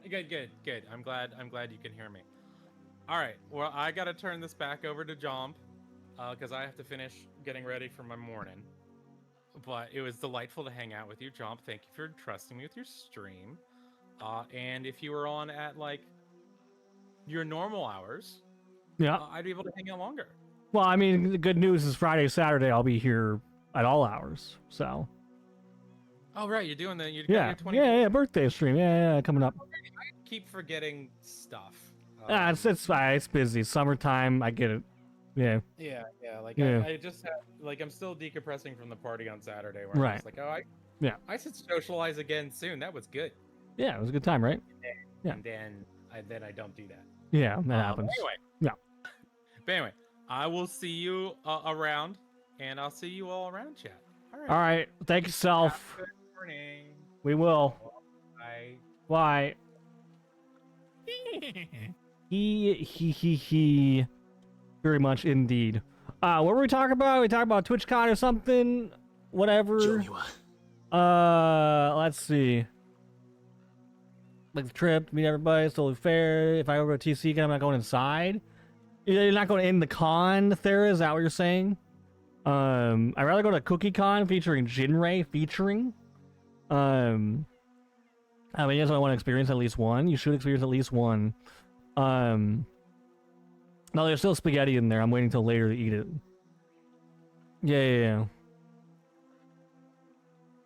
Good. I'm glad you can hear me. All right. Well, I gotta turn this back over to Jomp, because I have to finish getting ready for my morning. But it was delightful to hang out with you, Jomp. Thank you for trusting me with your stream. And if you were on at like your normal hours, yeah, I'd be able to hang out longer. Well, I mean, the good news is Friday, Saturday, I'll be here at all hours. So. Oh right, you're doing your 20. Yeah, birthday stream. Yeah, coming up. I keep forgetting stuff. It's busy. Summertime, I get it. Yeah. Yeah. Like Yeah. I just have, like I'm still decompressing from the party on Saturday. Where I was like, I should socialize again soon. That was good. Yeah, it was a good time, right? And then I don't do that. Yeah, that happens. Anyway. Yeah. But anyway, I will see you around, and I'll see you all around, chat. All right. Thank yourself. Good morning. We will. Bye. Bye. He. Very much indeed. What were we talking about? We talking about TwitchCon or something? Whatever. Let's see. Like the trip, meet everybody, it's totally fair. If I go to TC, I'm not going inside. You're not going in the con, Thera? Is that what you're saying? I'd rather go to Cookie Con featuring Jinray featuring. I mean, you guys want to experience at least one. You should experience at least one. No, there's still spaghetti in there. I'm waiting till later to eat it. Yeah.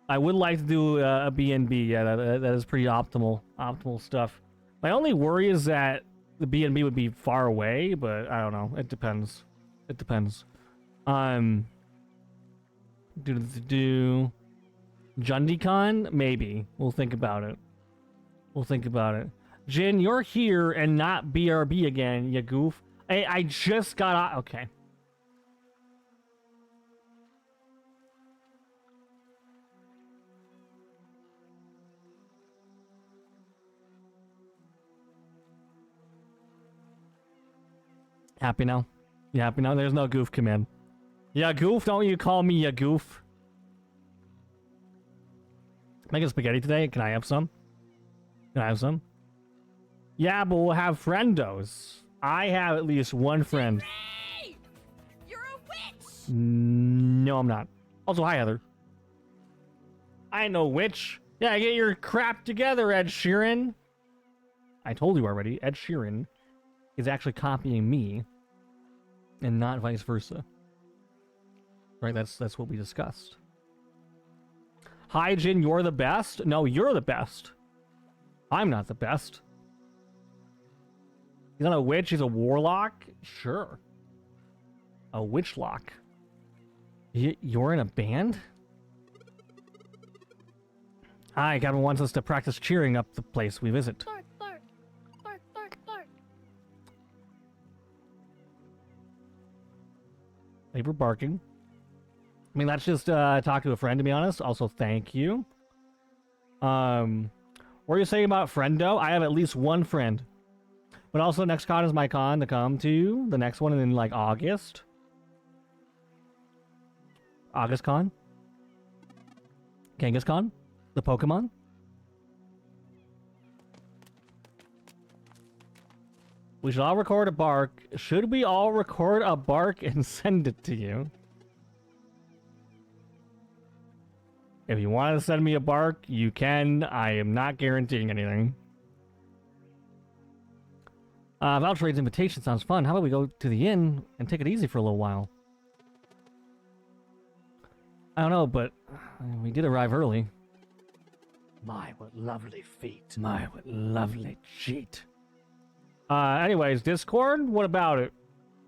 I would like to do a B&B. Yeah, that is pretty optimal stuff. My only worry is that the B&B would be far away, but I don't know. It depends. JundyCon? Maybe. We'll think about it. Jin, you're here and not BRB again, you goof. Hey, I just got out. Okay. Happy now? You happy now? There's no goof command. Yeah, goof, don't you call me ya goof. Making spaghetti today. Can I have some? Can I have some? Yeah, but we'll have friendos. I have at least one friend. Hey! You're a witch! No, I'm not. Also, hi, Heather. I ain't no witch. Yeah, get your crap together, Ed Sheeran. I told you already, Ed Sheeran is actually copying me and not vice versa. Right, that's what we discussed. Hi, Jin, you're the best? No, you're the best. I'm not the best. He's not a witch, he's a warlock? Sure. A witchlock. You're in a band? Hi, Gavin wants us to practice cheering up the place we visit. Bark, bark. Bark, bark, bark. Thank you for barking. I mean, let's just talk to a friend, to be honest. Also, thank you. What are you saying about friendo? I have at least one friend. But also, next con is my con to come to. The next one in, like, August. August con? Kangaskhan? Con? The Pokemon? We should all record a bark. Should we all record a bark and send it to you? If you want to send me a bark, you can. I am not guaranteeing anything. Valtrade's invitation sounds fun. How about we go to the inn and take it easy for a little while? I don't know, but we did arrive early. My, what lovely feet. My, what lovely cheat. Anyways, Discord? What about it?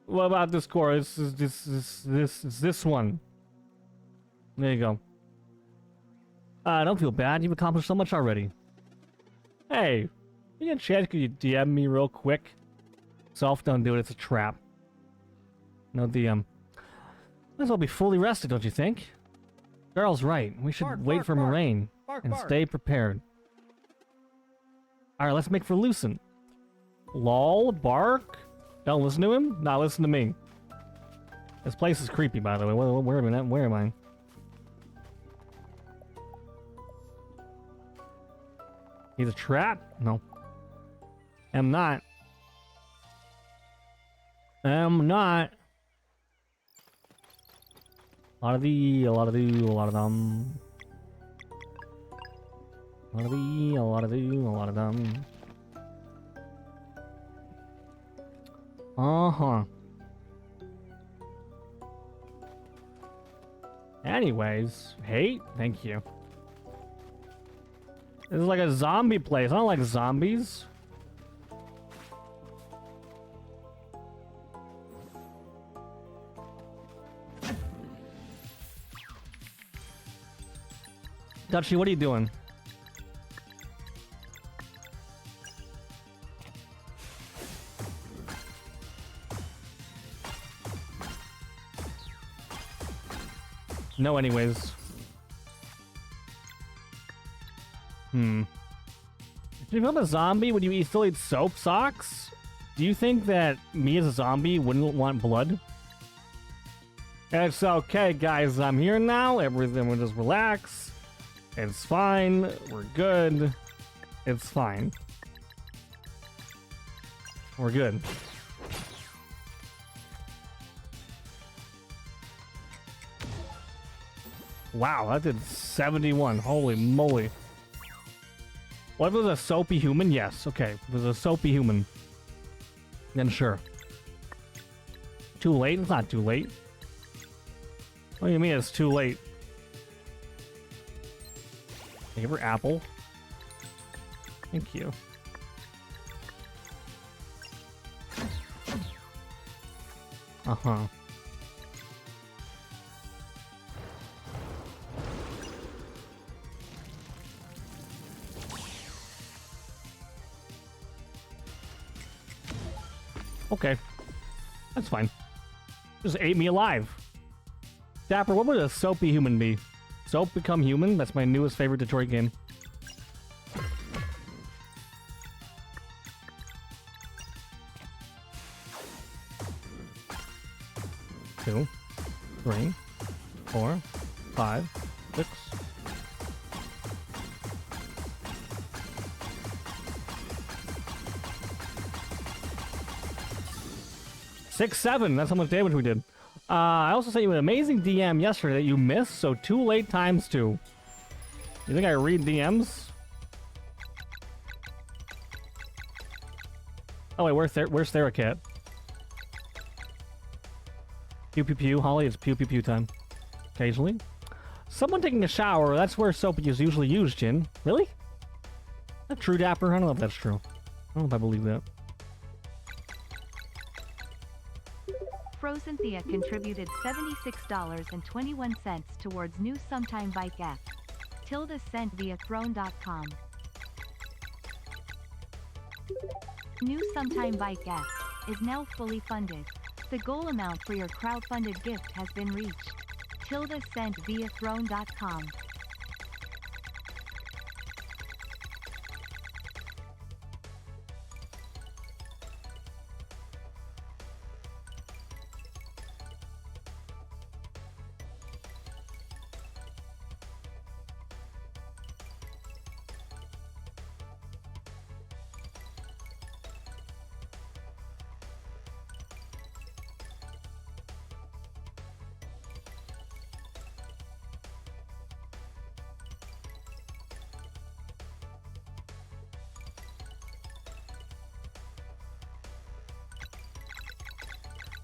What about Discord? This one. There you go. Don't feel bad. You've accomplished so much already. Hey, you get a chance, could you DM me real quick? Self, don't do it. It's a trap. No DM. Might as well be fully rested, don't you think? Daryl's right. We should wait for Moraine and stay prepared. Alright, let's make for Lucent. Lol, bark. Don't listen to him? Nah, listen to me. This place is creepy, by the way. Where am I? He's a trap? No. Am not. Am not. A lot of them. A lot of them. Uh-huh. Anyways, hey, thank you. This is like a zombie place. I don't like zombies. Dutchie, what are you doing? No, anyways. If you become a zombie, would you still eat soap socks? Do you think that me as a zombie wouldn't want blood? It's okay, guys. I'm here now. Everything will just relax. It's fine. We're good. It's fine. We're good. Wow, that did 71. Holy moly. What if it was a soapy human? Yes, okay. If it was a soapy human, then sure. Too late? It's not too late. What do you mean it's too late? Thank you for apple. Thank you. Uh-huh. Okay. That's fine. Just ate me alive. Dapper, what would a soapy human be? Soap Become Human? That's my newest favorite Detroit game. Two, 3, 4, 5, 6. 6-7. That's how much damage we did. I also sent you an amazing DM yesterday that you missed, so 2 late times 2. You think I read DMs? Oh wait, where's Theracat? Pew pew pew. Holly, it's pew pew pew time. Occasionally. Someone taking a shower, that's where soap is usually used, Jin. Really? A true dapper? I don't know if that's true. I don't know if I believe that. Frozen Thea contributed $76.21 towards new sometime bike app. Tilda sent via throne.com. New sometime bike app is now fully funded. The goal amount for your crowdfunded gift has been reached. Tilda sent via throne.com.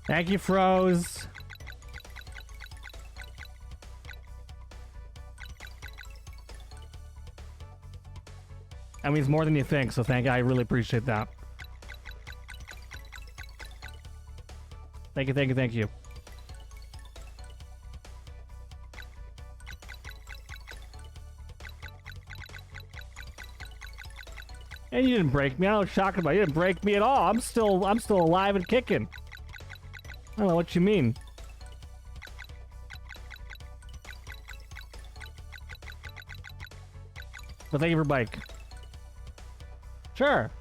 Thank you, Froze. That means more than you think, so thank you. I really appreciate that. Thank you, thank you, thank you. And you didn't break me. I don't know what you're talking about. You didn't break me at all. I'm still alive and kicking. I don't know what you mean. But thank you for bike. Sure.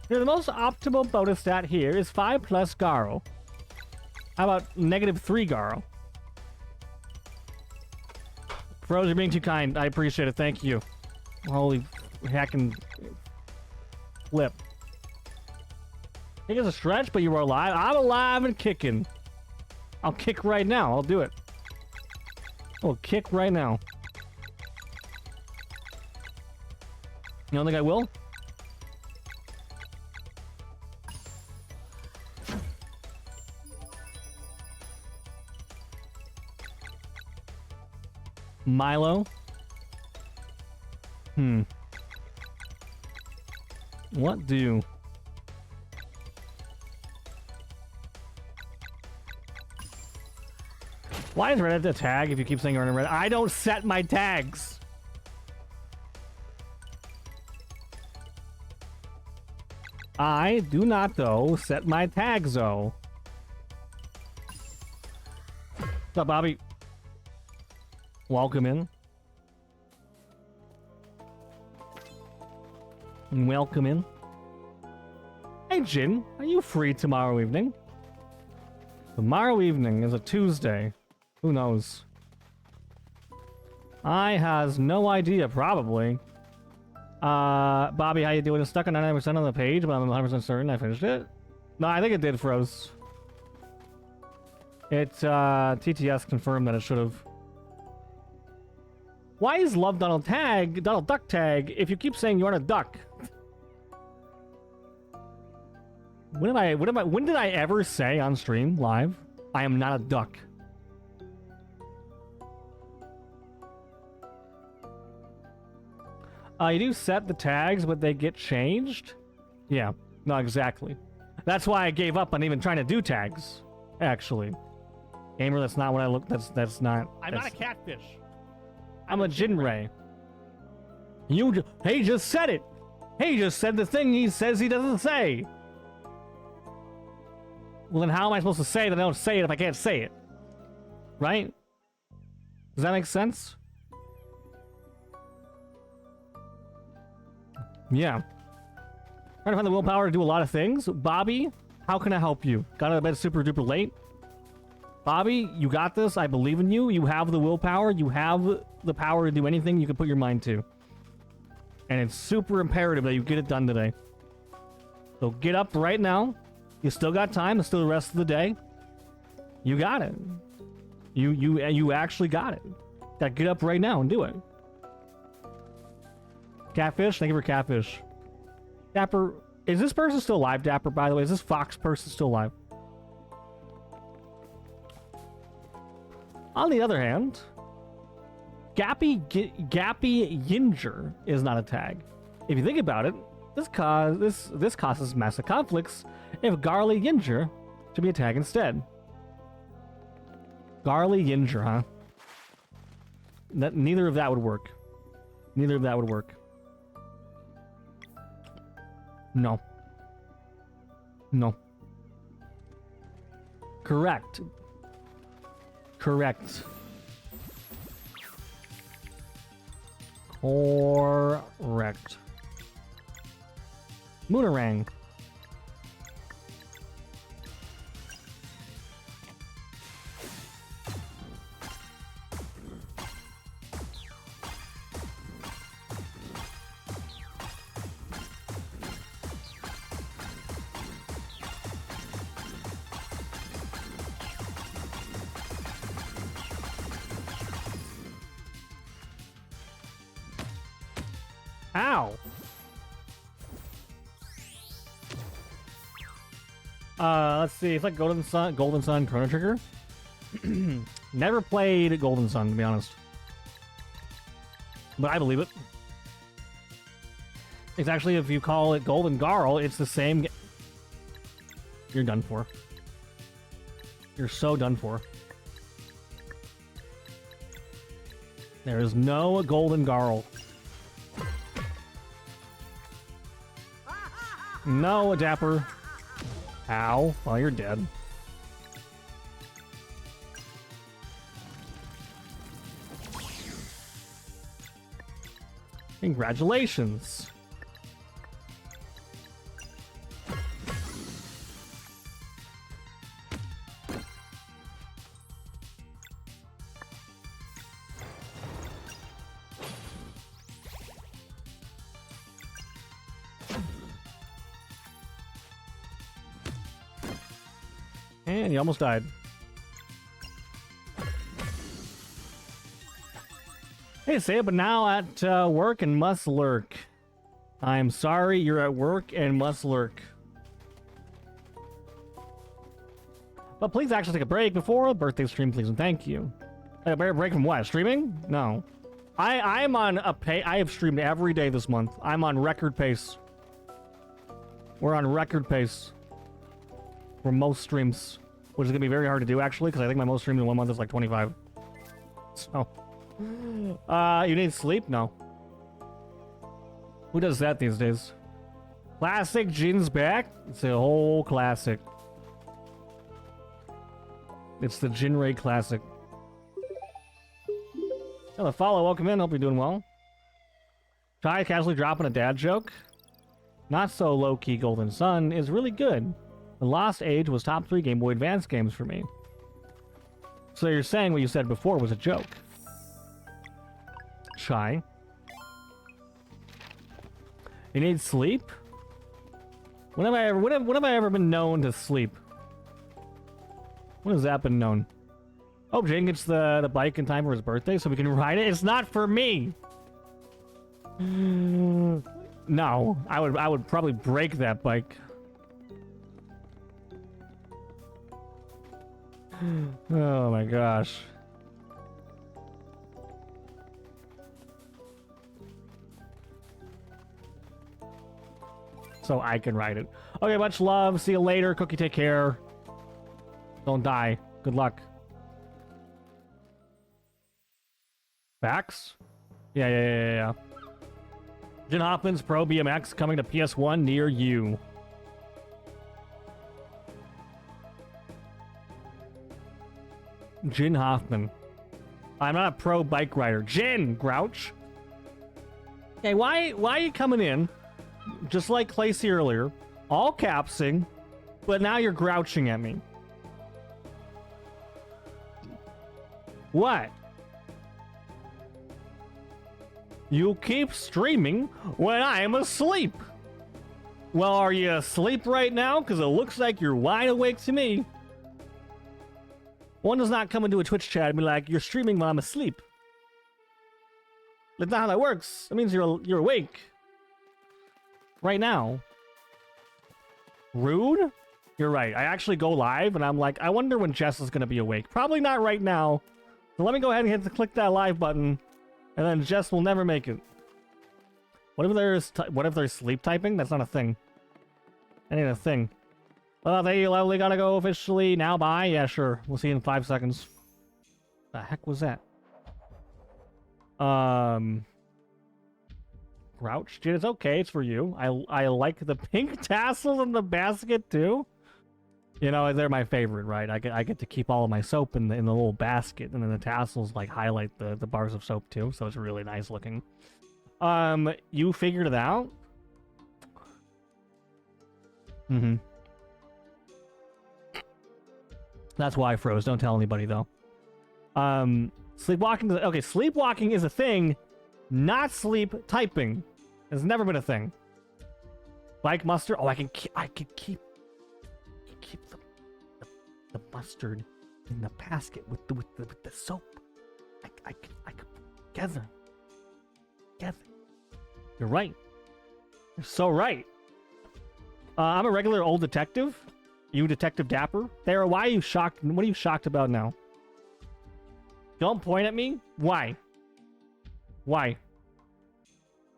Here, the most optimal bonus stat here is 5+ Garo. How about -3 Garo? Froze, you're being too kind. I appreciate it. Thank you. Holy hacking flip. I think it's a stretch, but you are alive. I'm alive and kicking. I'll kick right now. I'll do it. I'll kick right now. You don't think I will? Milo? What do? Why is Reddit a tag if you keep saying you're on Reddit? I don't set my tags. I do not, though, set my tags, though. What's up, Bobby? Welcome in. Welcome in. Hey, Jin, are you free tomorrow evening? Tomorrow evening is a Tuesday. Who knows? I has no idea, probably. Bobby, how you doing? It's stuck on 99% on the page, but I'm 100% certain I finished it. No, I think it did froze. TTS confirmed that it should have. Why is Love Donald Duck tag, if you keep saying you aren't a duck? When did I ever say on stream, live, I am not a duck? You do set the tags, but they get changed? Yeah, no, exactly. That's why I gave up on even trying to do tags, actually. Gamer, that's not what I look, that's not... I'm not a catfish. I'm a Jinray. He just said it! He just said the thing he says he doesn't say! Well, then how am I supposed to say that I don't say it if I can't say it? Right? Does that make sense? Yeah. Trying to find the willpower to do a lot of things. Bobby, how can I help you? Got out of bed super duper late? Bobby, you got this. I believe in you. You have the willpower. You have the power to do anything you can put your mind to. And it's super imperative that you get it done today. So get up right now. You still got time. It's still the rest of the day. You got it. You actually got it. Gotta get up right now and do it. Catfish, thank you for catfish. Dapper, is this person still alive, Dapper, by the way? Is this Fox person still alive? On the other hand, Gappy Yinger is not a tag. If you think about it, this causes massive conflicts if Garly Yinger should be a tag instead. Garly Yinger, huh? Neither of that would work. Neither of that would work. No. No. Correct. Correct. Correct. Moonerang. Ow! Let's see. It's like Golden Sun, Chrono Trigger. Never played Golden Sun, to be honest. But I believe it. It's actually, if you call it Golden Garl, it's the same. You're done for. You're so done for. There is no Golden Garl. No, Dapper. Ow. Well, you're dead. Congratulations. And he almost died. Hey, say it, but now at work and must lurk. I'm sorry, you're at work and must lurk. But please actually take a break before a birthday stream, please, and thank you. A break from what? Streaming? No. I'm on a I have streamed every day this month. I'm on record pace. We're on record pace for most streams, which is gonna be very hard to do actually, because I think my most streams in 1 month is like 25. So, you need sleep? No. Who does that these days? Classic Jin's back. It's a whole classic. It's the Jinray classic. Hello, follow. Welcome in. Hope you're doing well. Try casually dropping a dad joke. Not so low-key Golden Sun is really good. The Lost Age was top 3 Game Boy Advance games for me. So you're saying what you said before was a joke. Shy. You need sleep? When have I ever been known to sleep? When has that been known? Oh, Jane gets the bike in time for his birthday so we can ride it. It's not for me. No, I would probably break that bike. Oh my gosh. So I can ride it. Okay, much love. See you later. Cookie, take care. Don't die. Good luck. Facts? Yeah. Jin Hoffman's Pro BMX coming to PS1 near you. Jin Hoffman. I'm not a pro bike rider. Jin, Grouch. Hey, why are you coming in, just like Clacy earlier, all capsing, but now you're grouching at me? What? You keep streaming when I'm asleep. Well, are you asleep right now? Because it looks like you're wide awake to me. One does not come into a Twitch chat and be like, "You're streaming while I'm asleep." That's not how that works. It means you're awake right now. Rude? You're right. I actually go live and I'm like, I wonder when Jess is gonna be awake. Probably not right now. So let me go ahead and click that live button, and then Jess will never make it. What if there's sleep typing? That's not a thing. That ain't a thing. Well, they lovely gotta go officially now. Bye. Yeah, sure. We'll see you in 5 seconds. The heck was that? Grouch? Dude, it's okay. It's for you. I like the pink tassels in the basket too. You know, they're my favorite, right? I get to keep all of my soap in the little basket, and then the tassels like highlight the bars of soap too, so it's really nice looking. You figured it out? Mm-hmm. That's why I froze. Don't tell anybody though. Sleepwalking. Okay, sleepwalking is a thing, not sleep typing. It's never been a thing. Like mustard. Oh, I can keep the mustard in the basket with the soap. I could together. You're right. You're so right. I'm a regular old detective. You Detective Dapper? Thera, why are you shocked? What are you shocked about now? Don't point at me. Why? Why?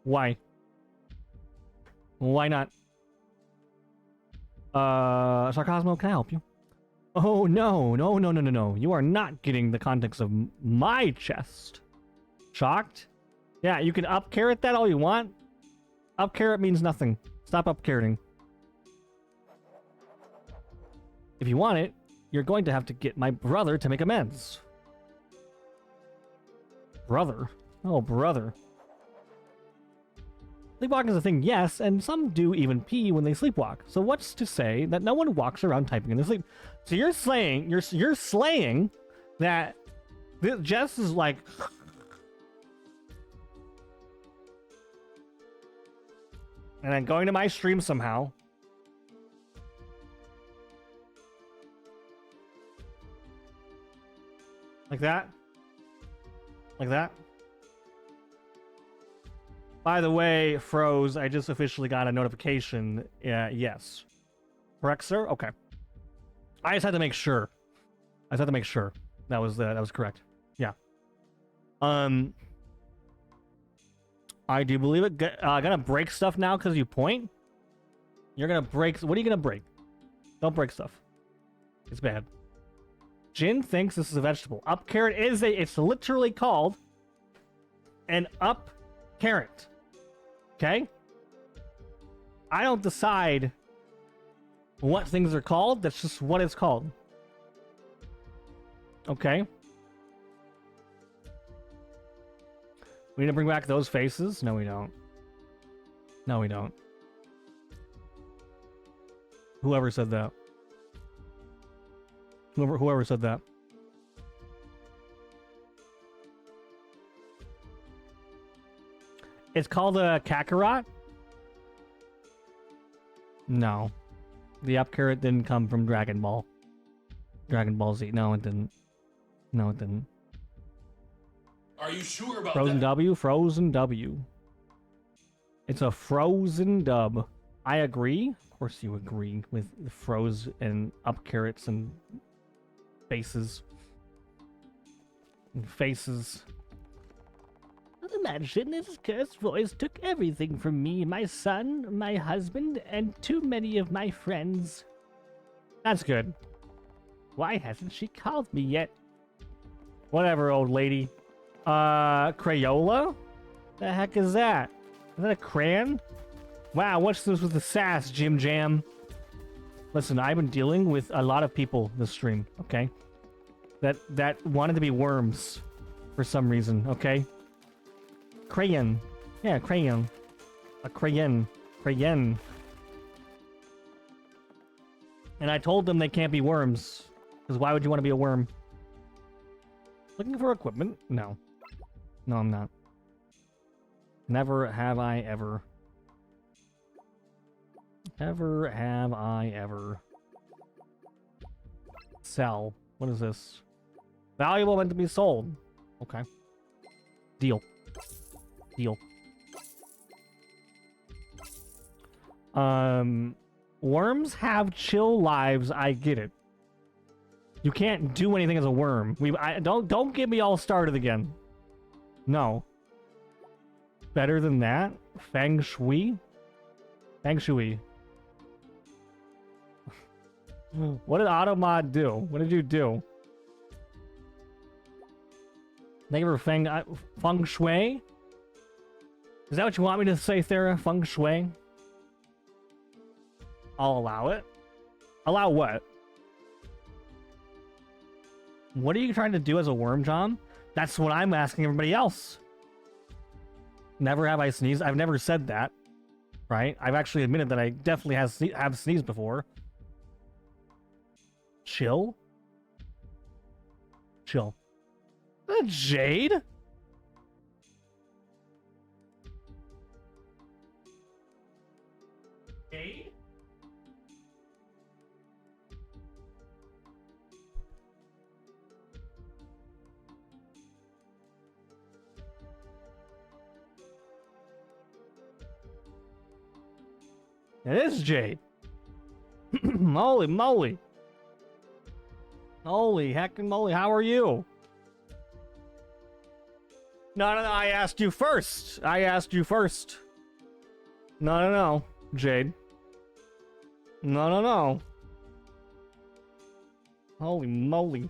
Why? Why not? Sarcasmo, can I help you? Oh, no. You are not getting the context of my chest. Shocked? Yeah, you can up carrot that all you want. Up carrot means nothing. Stop up carroting. If you want it, you're going to have to get my brother to make amends. Brother? Oh, brother. Sleepwalking is a thing, yes, and some do even pee when they sleepwalk. So what's to say that no one walks around typing in their sleep? So you're slaying that Jess is like... and then going to my stream somehow. Like that? Like that? By the way, Froze, I just officially got a notification. Yes. Correct, sir? Okay. I just had to make sure. That was correct. Yeah. I do believe it. Gonna break stuff now because you point? You're gonna break... What are you gonna break? Don't break stuff. It's bad. Jin thinks this is a vegetable. Up carrot is it's literally called an up carrot. Okay? I don't decide what things are called. That's just what it's called. Okay? We need to bring back those faces? No, we don't. No, we don't. Whoever said that. Whoever said that. It's called a Kakarot? No. The up carrot didn't come from Dragon Ball. Dragon Ball Z. No, it didn't. No, it didn't. Are you sure about Frozen that? W? Frozen W. It's a frozen dub. I agree. Of course you agree with the froze and up carrots and faces. And faces. Imagine his cursed voice took everything from me, my son, my husband, and too many of my friends. That's good. Why hasn't she called me yet? Whatever, old lady. Crayola? The heck is that? Is that a crayon? Wow, what's this with the sass, Jim Jam? Listen, I've been dealing with a lot of people this stream, okay? That wanted to be worms for some reason, okay? Crayon. Yeah, crayon. A crayon. Crayon. And I told them they can't be worms. Because why would you want to be a worm? Looking for equipment? No. No, I'm not. Never have I ever. Never have I ever. Sell. What is this? Valuable meant to be sold. Okay. Deal. Deal. Worms have chill lives. I get it. You can't do anything as a worm. Don't get me all started again. No. Better than that? Feng Shui? Feng Shui. What did Automod do? What did you do? Thank you for Feng Shui? Is that what you want me to say, Thera? Feng Shui? I'll allow it. Allow what? What are you trying to do as a worm, John? That's what I'm asking everybody else. Never have I sneezed. I've never said that. Right? I've actually admitted that I definitely have sneezed before. Chill? Chill. Jade? Jade? It is Jade. Holy moly. Holy heckin' moly, how are you? No, I asked you first. I asked you first. No, Jade. No. Holy moly.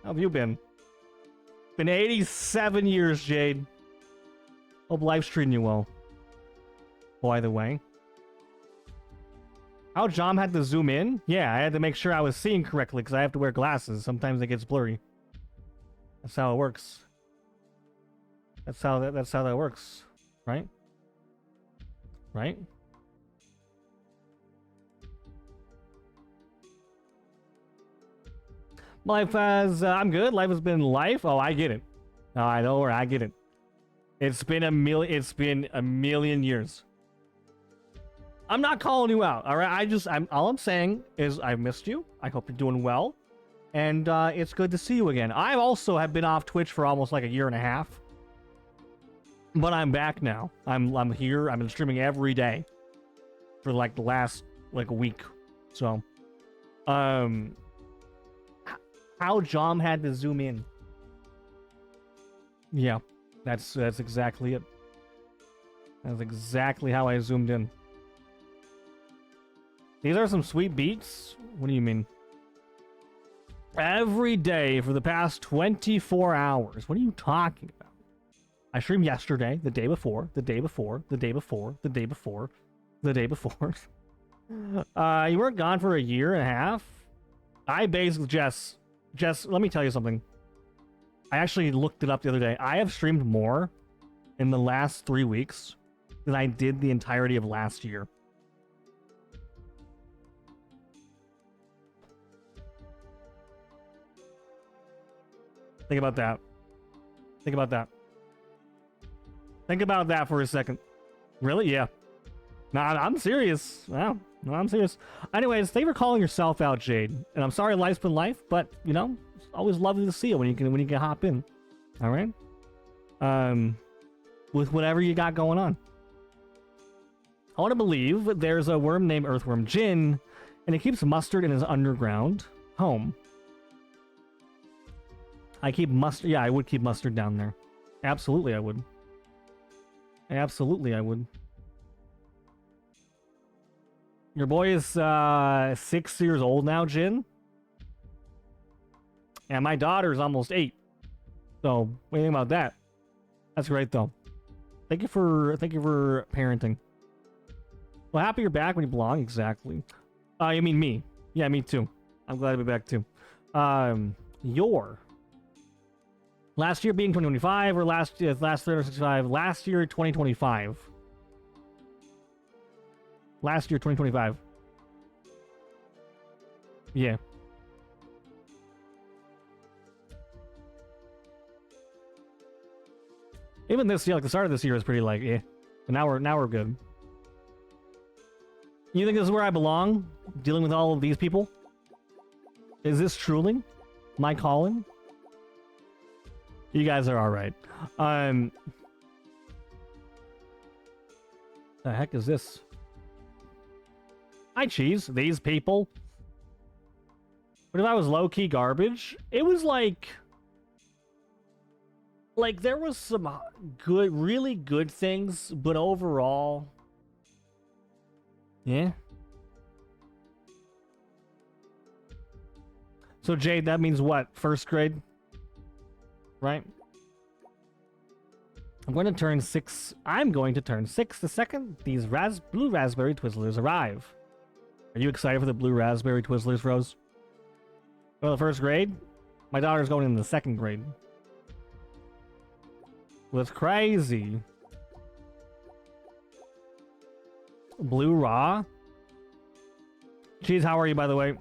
How have you been? Been 87 years, Jade. Hope life's treating you well. By the way. How Jom had to zoom in? Yeah, I had to make sure I was seeing correctly because I have to wear glasses. Sometimes it gets blurry. That's how it works. That's how that works, right? Right? Life has I'm good. Life has been life. Oh, I get it. No, I know where I get it. It's been a million years. I'm not calling you out, all right? All I'm saying is I missed you. I hope you're doing well, and it's good to see you again. I also have been off Twitch for almost like a year and a half, but I'm back now. I'm here. I've been streaming every day for like the last like a week. So, how Jom had to zoom in? Yeah, that's exactly it. That's exactly how I zoomed in. These are some sweet beats? What do you mean? Every day for the past 24 hours. What are you talking about? I streamed yesterday, the day before, the day before, the day before, the day before, the day before. You weren't gone for a year and a half? I basically, Jess, let me tell you something. I actually looked it up the other day. I have streamed more in the last 3 weeks than I did the entirety of last year. Think about that. Think about that. Think about that for a second. Really? Yeah. Nah, I'm serious. Wow. No, I'm serious. Anyways, thank you for calling yourself out, Jade. And I'm sorry life's been life, but, you know, it's always lovely to see you when you can hop in. All right? With whatever you got going on. I want to believe there's a worm named Earthworm Jin, and he keeps mustard in his underground home. I keep mustard. Yeah, I would keep mustard down there. Absolutely, I would. Absolutely, I would. Your boy is 6 years old now, Jin. And my daughter's almost 8. So, what do you think about that? That's great, though. Thank you for parenting. Well, happy you're back when you belong. Exactly. You mean me? Yeah, me too. I'm glad to be back too. Your last year being 2025 or last 365? Last year 2025. Last year 2025. Yeah. Even this year, like the start of this year is pretty like, eh. But now we're good. You think this is where I belong? Dealing with all of these people? Is this truly my calling? You guys are all right. The heck is this? Hi, Cheese. These people. But if I was low-key garbage, it was like there was some good, really good things, but overall, yeah. So Jade, that means what? First grade? Right? I'm going to turn 6. I'm going to turn 6 the second these blue raspberry Twizzlers arrive. Are you excited for the blue raspberry Twizzlers, Rose? Well, the first grade? My daughter's going in the second grade. Well, that's crazy. Blue raw? Cheese, how are you, by the way?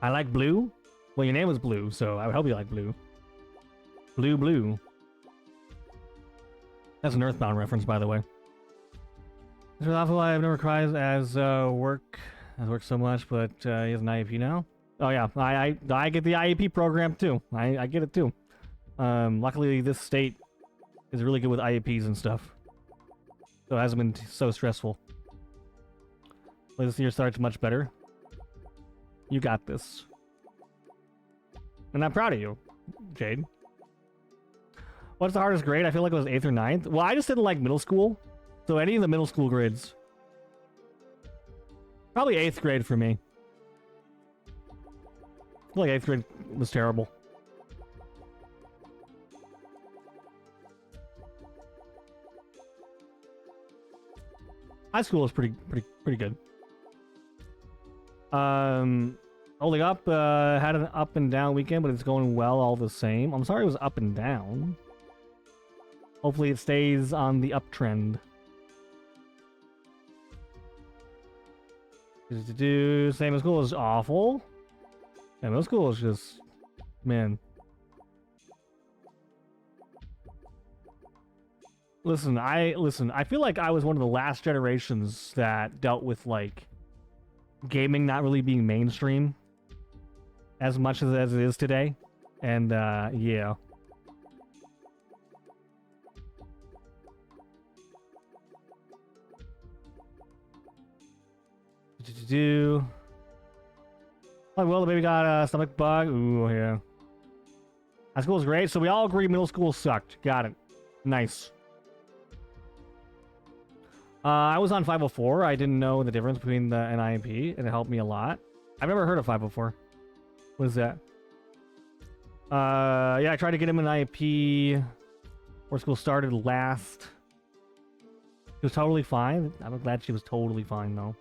I like blue? Well, your name was Blue, so I would hope you like blue. Blue. That's an Earthbound reference, by the way. This is awful. I've never cried as work so much, but he has an IEP now. Oh yeah, I get the IEP program too. I get it too. Luckily, this state is really good with IEPs and stuff, so it hasn't been so stressful. This year starts much better. You got this. And I'm proud of you, Jade. What's the hardest grade? I feel like it was 8th or 9th. Well, I just didn't like middle school. So any of the middle school grades. Probably 8th grade for me. I feel like 8th grade was terrible. High school was pretty good. Holding up, had an up and down weekend, but it's going well all the same. I'm sorry it was up and down. Hopefully it stays on the uptrend. Same as school is awful. Yeah, middle school is just, man. Listen, I feel like I was one of the last generations that dealt with, like, gaming not really being mainstream as much as it is today. And, yeah. Oh, well, the baby got a stomach bug. Ooh, yeah. High school is great, so we all agree middle school sucked. Got it. Nice. I was on 504. I didn't know the difference between the and IMP, and it helped me a lot. I've never heard of 504. What is that? Yeah, I tried to get him an IMP where school started last. He was totally fine. I'm glad she was totally fine, though.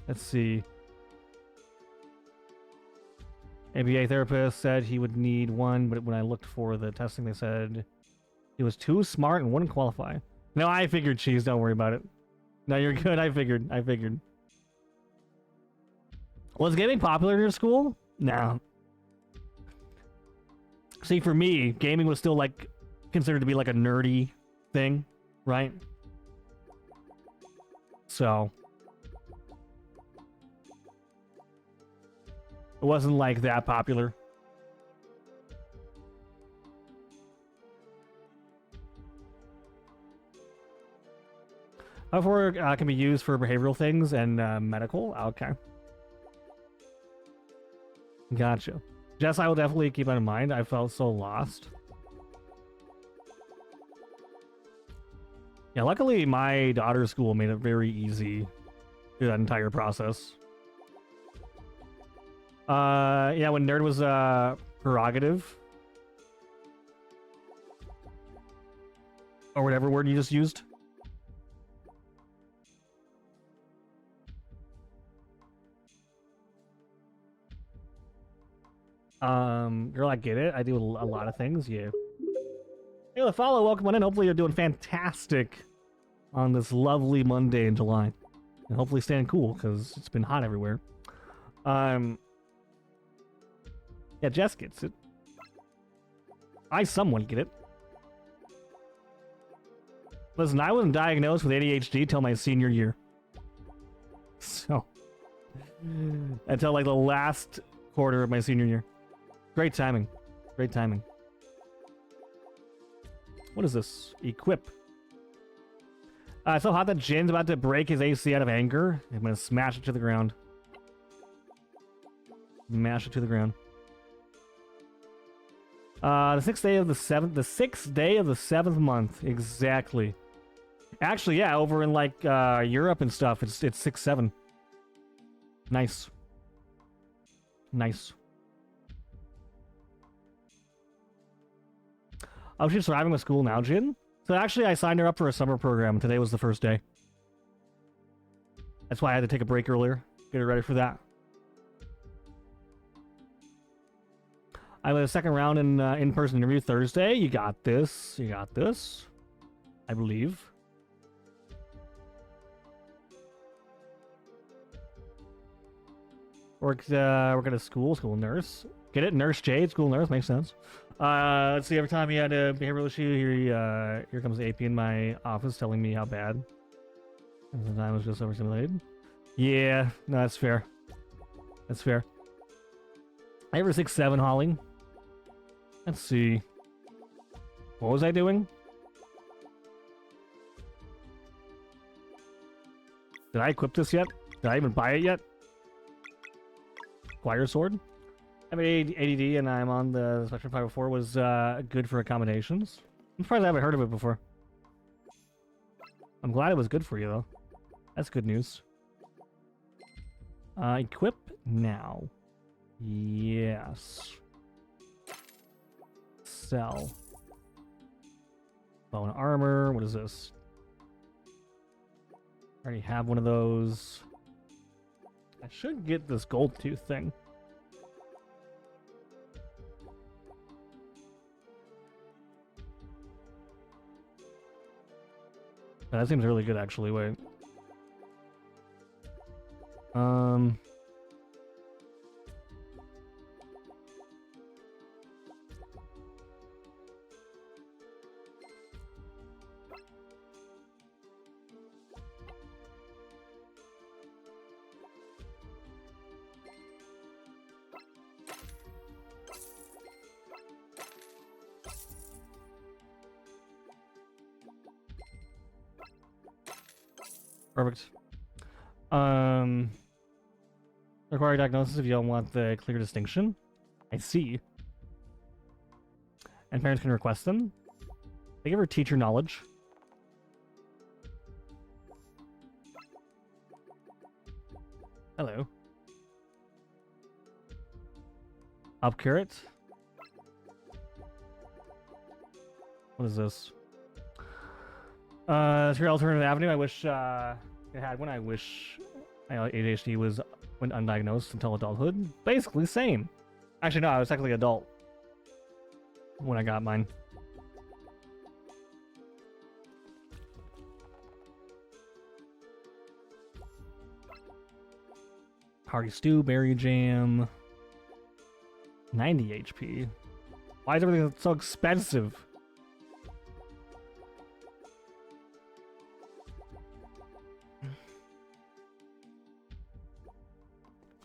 Let's see. ABA therapist said he would need one, but when I looked for the testing, they said he was too smart and wouldn't qualify. No, I figured, Cheese. Don't worry about it. No, you're good. I figured. Was gaming popular in your school? No. See, for me, gaming was still, like, considered to be, like, a nerdy thing, right? So it wasn't, like, that popular. However, can be used for behavioral things and medical. Okay. Gotcha. Jess, I will definitely keep that in mind. I felt so lost. Yeah, luckily my daughter's school made it very easy through that entire process. Yeah, when nerd was prerogative, or whatever word you just used. Girl, I get it. I do a lot of things. Yeah. Hey, the follow, welcome on in. Hopefully you're doing fantastic on this lovely Monday in July, and hopefully staying cool because it's been hot everywhere. Yeah, Jess gets it. I somewhat get it. Listen, I wasn't diagnosed with ADHD till my senior year. until like the last quarter of my senior year. Great timing. Great timing. What is this? Equip. It's so hot that Jin's about to break his AC out of anger. I'm gonna smash it to the ground. Mash it to the ground. The 6th day of the 7th. The 6th day of the 7th month. Exactly. Actually, yeah, over in like Europe and stuff, it's 6/7. Nice. Nice. Oh, she's thriving with school now, Jin? So actually, I signed her up for a summer program. Today was the first day. That's why I had to take a break earlier. Get her ready for that. I have a second round in-person interview Thursday. You got this. You got this. I believe. Work at a school nurse. Get it? Nurse Jade, school nurse, makes sense. Let's see, every time he had a behavioral issue, here comes the AP in my office telling me how bad. And sometimes it was just overstimulated. Yeah, no, that's fair. That's fair. I ever 6/7, Holly. Let's see. What was I doing? Did I equip this yet? Did I even buy it yet? Choir sword? I'm an ADD and I'm on the Spectrum 504 was good for accommodations. I'm surprised I haven't heard of it before. I'm glad it was good for you though. That's good news. Equip now. Yes. Sell. Bone armor. What is this? I already have one of those. I should get this gold tooth thing. That seems really good, actually. Wait. Perfect. Require diagnosis if you don't want the clear distinction. I see. And parents can request them. They give her teacher knowledge. Hello. Up carrot. What is this? It's your alternative avenue. I wish it had one. I wish my ADHD went undiagnosed until adulthood. Basically, same. Actually, no, I was technically adult when I got mine. Hearty stew, berry jam. 90 HP. Why is everything so expensive?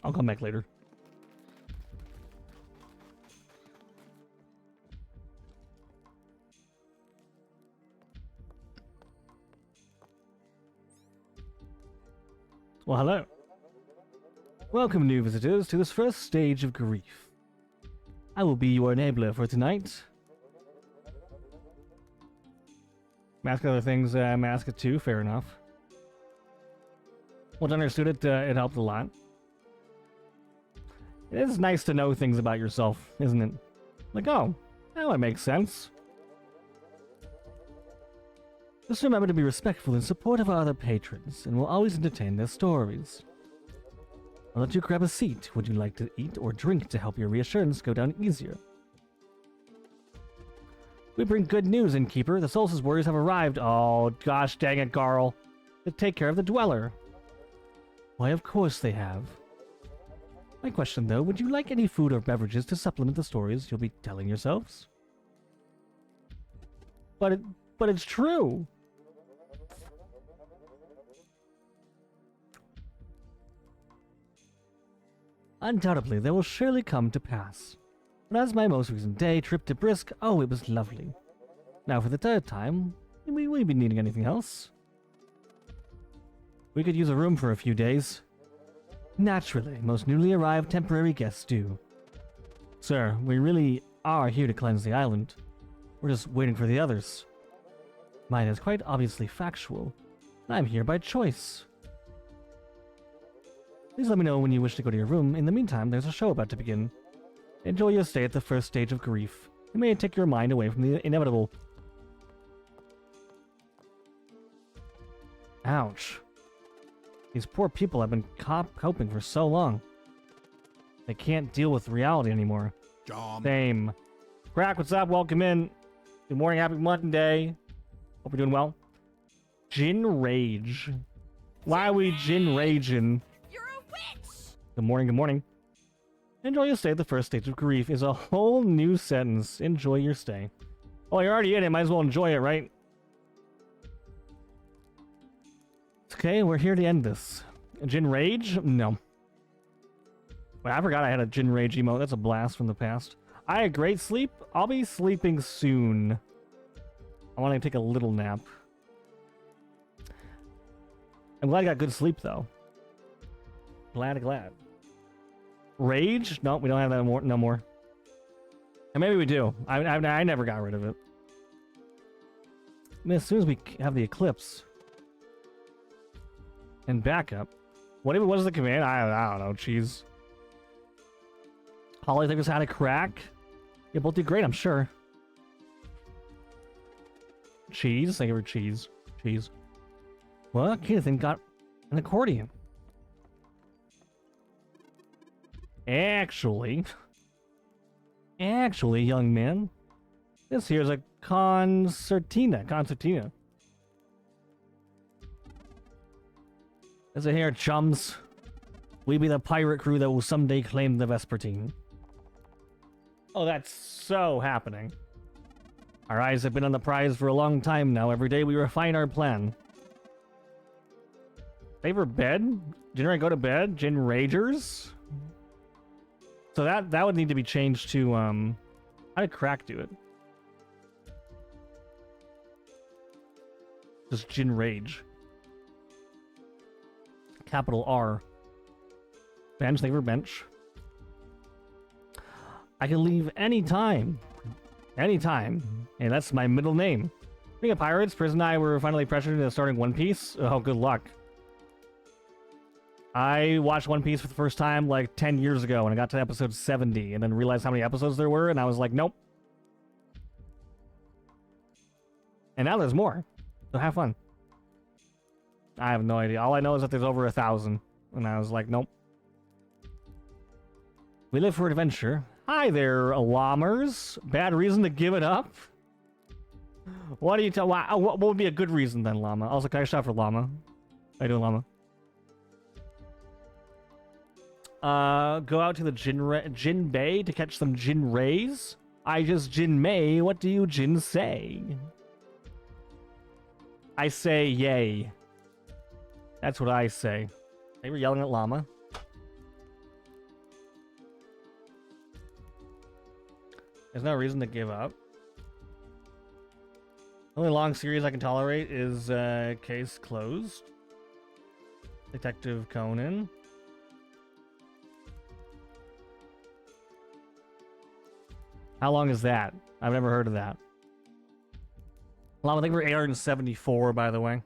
I'll come back later. Well, hello. Welcome, new visitors, to this first stage of grief. I will be your enabler for tonight. Mask other things, mask it too, fair enough. Once I understood it, it helped a lot. It is nice to know things about yourself, isn't it? Like, oh, that makes sense. Just remember to be respectful and supportive of our other patrons, and we'll always entertain their stories. I'll let you grab a seat. Would you like to eat or drink to help your reassurance go down easier? We bring good news, Innkeeper. The Solstice warriors have arrived. Oh, gosh dang it, Garl. To take care of the Dweller. Why, of course they have. My question, though, would you like any food or beverages to supplement the stories you'll be telling yourselves? But it's true. Undoubtedly, they will surely come to pass. But as my most recent day trip to Brisk, oh, it was lovely. Now for the third time, we won't be needing anything else. We could use a room for a few days. Naturally, most newly arrived temporary guests do. Sir, we really are here to cleanse the island. We're just waiting for the others. Mine is quite obviously factual. I'm here by choice. Please let me know when you wish to go to your room. In the meantime, there's a show about to begin. Enjoy your stay at the first stage of grief. It may take your mind away from the inevitable. Ouch. These poor people have been coping for so long. They can't deal with reality anymore. Same. Crack, what's up? Welcome in. Good morning, happy Monday. Hope you're doing well. Gin Rage. Why are we Gin Raging? You're a witch! Good morning, good morning. Enjoy your stay at the first stage of grief is a whole new sentence. Enjoy your stay. Oh, you're already in it. Might as well enjoy it, right? Okay, we're here to end this. Gin Rage? No. Wait, I forgot I had a Gin Rage emote. That's a blast from the past. I had great sleep. I'll be sleeping soon. I want to take a little nap. I'm glad I got good sleep, though. Glad. Rage? No, we don't have that more. No more. And maybe we do. I never got rid of it. I mean, as soon as we have the eclipse and backup, what was the command? I don't know. Cheese. Holly, think us how to crack. You both do great, I'm sure. Cheese. Thank you for cheese. Cheese. What? Keith got an accordion. Actually, young man, this here's a concertina. Listen here, chums. We be the pirate crew that will someday claim the Vespertine. Oh, that's so happening. Our eyes have been on the prize for a long time now. Every day we refine our plan. Favor bed? Didn't I go to bed? Gin Ragers? So that would need to be changed to, how did Crack do it? Just Gin Rage. Capital R. Bench, thank you for bench. I can leave anytime. Anytime. And that's my middle name. Being a pirates, Prison and I were finally pressured into starting One Piece. Oh, good luck. I watched One Piece for the first time like 10 years ago and I got to episode 70 and then realized how many episodes there were and I was like, nope. And now there's more. So have fun. I have no idea. All I know is that there's over 1,000. And I was like, nope. We live for adventure. Hi there, Lamers. Bad reason to give it up? What do you tell? What would be a good reason then, Llama? Also, can I shop for Llama? How you doing, Llama? Go out to the Jin Bay to catch some Jin Rays. I just Jin May. What do you Jin say? I say yay. That's what I say. They were yelling at Llama. There's no reason to give up. The only long series I can tolerate is Case Closed. Detective Conan. How long is that? I've never heard of that. Llama, I think we're 874, by the way.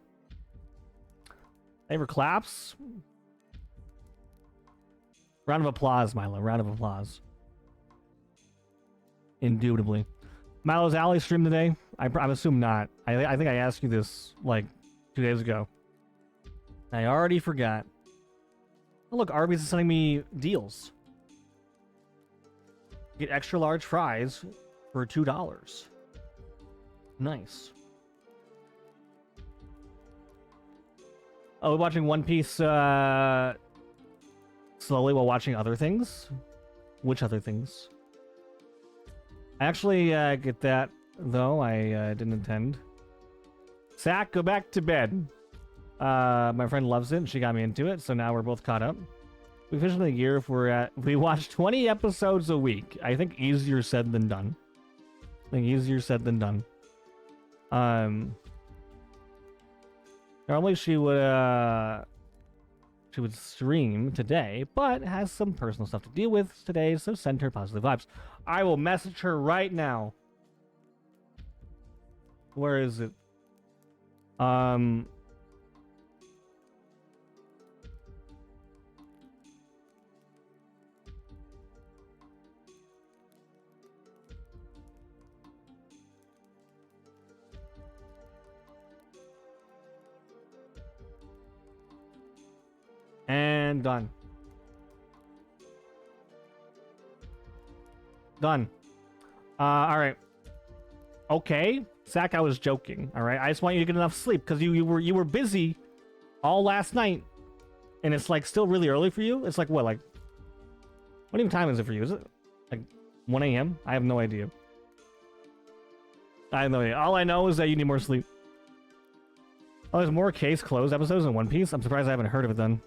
Favor claps? Round of applause, Milo. Round of applause. Indubitably. Milo's Alley stream today? I'm assuming not. I think I asked you this like 2 days ago. I already forgot. Oh, look, Arby's is sending me deals. Get extra large fries for $2. Nice. Oh, we're watching One Piece slowly while watching other things? Which other things? I actually get that, though. I didn't intend. Sack, go back to bed. My friend loves it, and she got me into it, so now we're both caught up. We finish the year if we watch 20 episodes a week. I think easier said than done. Easier said than done. Normally she would stream today, but has some personal stuff to deal with today, so send her positive vibes. I will message her right now. Where is it? And done. Done. All right. Okay, Zach, I was joking. All right, I just want you to get enough sleep because you were busy all last night, and it's like still really early for you. It's like what even time is it for you? Is it like 1 a.m.? I have no idea. I have no idea. All I know is that you need more sleep. Oh, there's more case closed episodes in One Piece. I'm surprised I haven't heard of it then.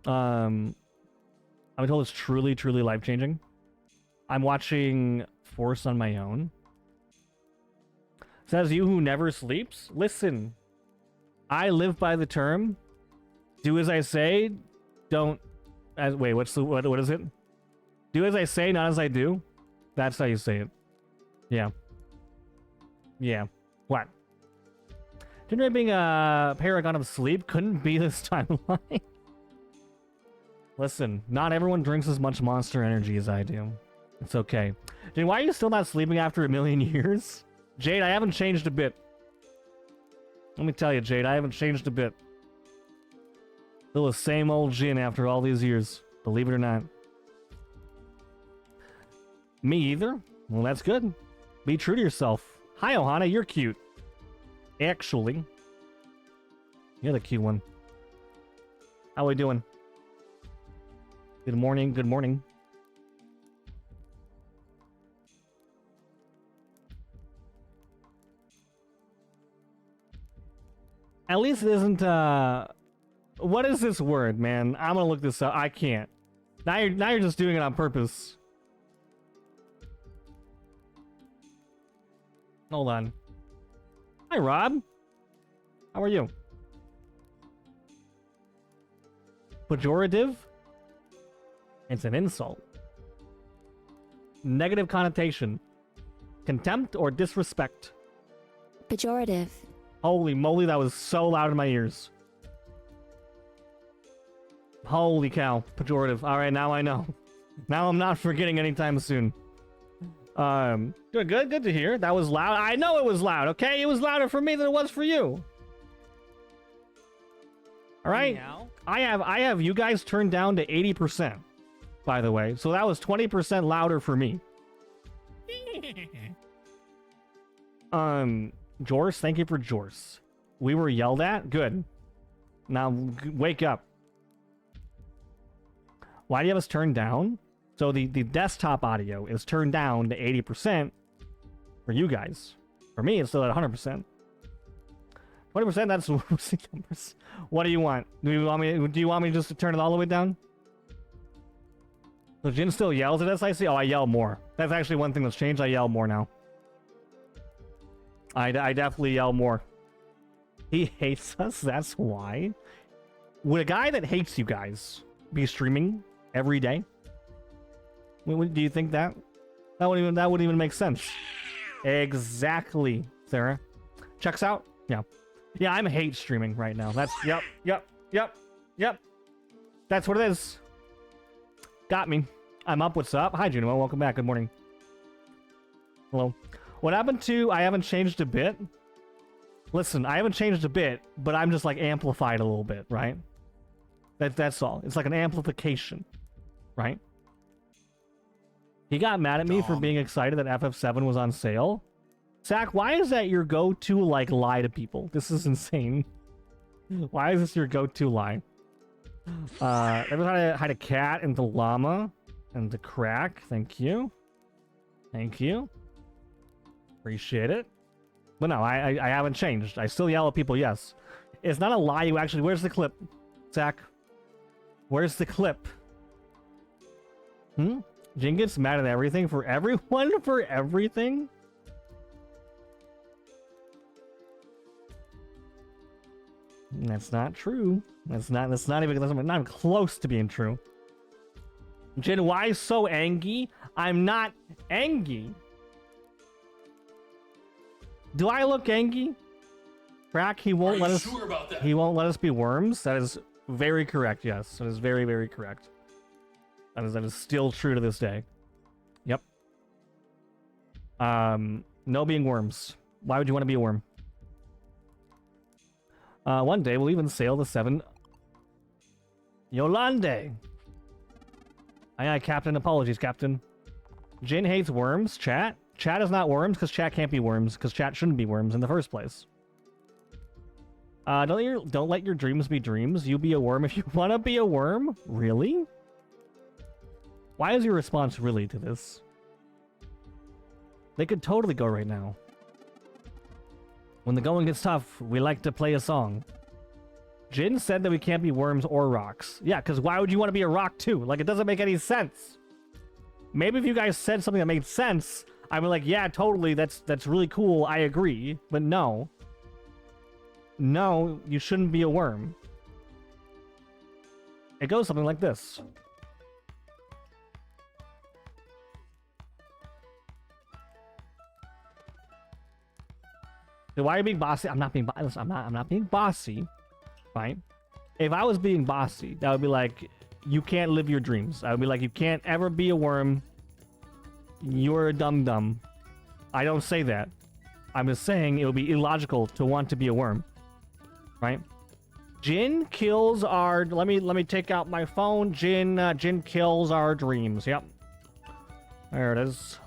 I'm told it's truly, truly life-changing. I'm watching Force on my own. Says you who never sleeps. Listen, I live by the term, do as I say, don't... wait, what is it? Do as I say, not as I do? That's how you say it. Yeah. Yeah. What? Generally being a paragon of sleep couldn't be this timeline. Listen, not everyone drinks as much Monster Energy as I do. It's okay. Dude, why are you still not sleeping after 1,000,000 years? Jade, I haven't changed a bit. Let me tell you, Jade, I haven't changed a bit. Still the same old Jin after all these years. Believe it or not. Me either? Well, that's good. Be true to yourself. Hi, Ohana, you're cute. Actually. You're the cute one. How we doing? Good morning, good morning. At least it isn't, what is this word, man? I'm gonna look this up. I can't. Now you're just doing it on purpose. Hold on. Hi, Rob. How are you? Pejorative? It's an insult. Negative connotation. Contempt or disrespect. Pejorative. Holy moly, that was so loud in my ears. Holy cow. Pejorative. Alright, now I know. Now I'm not forgetting anytime soon. Good, good to hear. That was loud. I know it was loud, okay? It was louder for me than it was for you. Alright? I have you guys turned down to 80%, by the way. So that was 20% louder for me. Jorce, thank you for Jorce. We were yelled at? Good. Now, wake up. Why do you have us turned down? So the desktop audio is turned down to 80% for you guys. For me, it's still at 100%. 20%, that's numbers. What do you want? Do you want me just to turn it all the way down? So Jin still yells at us, I see? Oh, I yell more. That's actually one thing that's changed. I yell more now. I definitely yell more. He hates us, that's why. Would a guy that hates you guys be streaming every day? Do you think that? That wouldn't even make sense. Exactly, Sarah. Checks out? Yeah. Yeah, I'm hate streaming right now. That's, yep. That's what it is. Got me. I'm up, what's up? Hi, Juno, welcome back, good morning. Hello. What happened to, I haven't changed a bit? Listen, I haven't changed a bit, but I'm just like amplified a little bit, right? That's all. It's like an amplification, right? He got mad at me for being excited that FF7 was on sale. Zach, why is that your go-to, like, lie to people? This is insane. Why is this your go-to lie? Everyone had a cat and the llama and the crack. Thank you. Thank you. Appreciate it. But no, I haven't changed. I still yell at people, yes. It's not a lie. You actually. Where's the clip, Zach? Where's the clip? Jin gets mad at everything for everyone for everything. That's not true. That's not even. That's not even close to being true. Jin, why so angry? I'm not angry. Do I look angry? Crack, he won't let us. Sure about that? He won't let us be worms. That is very correct. Yes, that is very, very correct. That is still true to this day. Yep. No being worms. Why would you want to be a worm? One day we'll even sail the 7 Yolande. Aye, Captain. Apologies, Captain. Jin hates worms. Chat. Chat is not worms because chat can't be worms because chat shouldn't be worms in the first place. Don't let your dreams be dreams. You be a worm if you want to be a worm. Really? Why is your response really to this? They could totally go right now. When the going gets tough, we like to play a song. Jin said that we can't be worms or rocks. Yeah, because why would you want to be a rock too? Like, it doesn't make any sense. Maybe if you guys said something that made sense, I'd be like, yeah, totally, that's really cool, I agree. But no. No, you shouldn't be a worm. It goes something like this. So why are you being bossy? I'm not being bossy. I'm not being bossy. Fine. If I was being bossy, that would be like, you can't live your dreams. I would be like, you can't ever be a worm. You're a dum-dum. I don't say that. I'm just saying it would be illogical to want to be a worm. Right? Jin kills our... Let me take out my phone. Jin kills our dreams. Yep. There it is.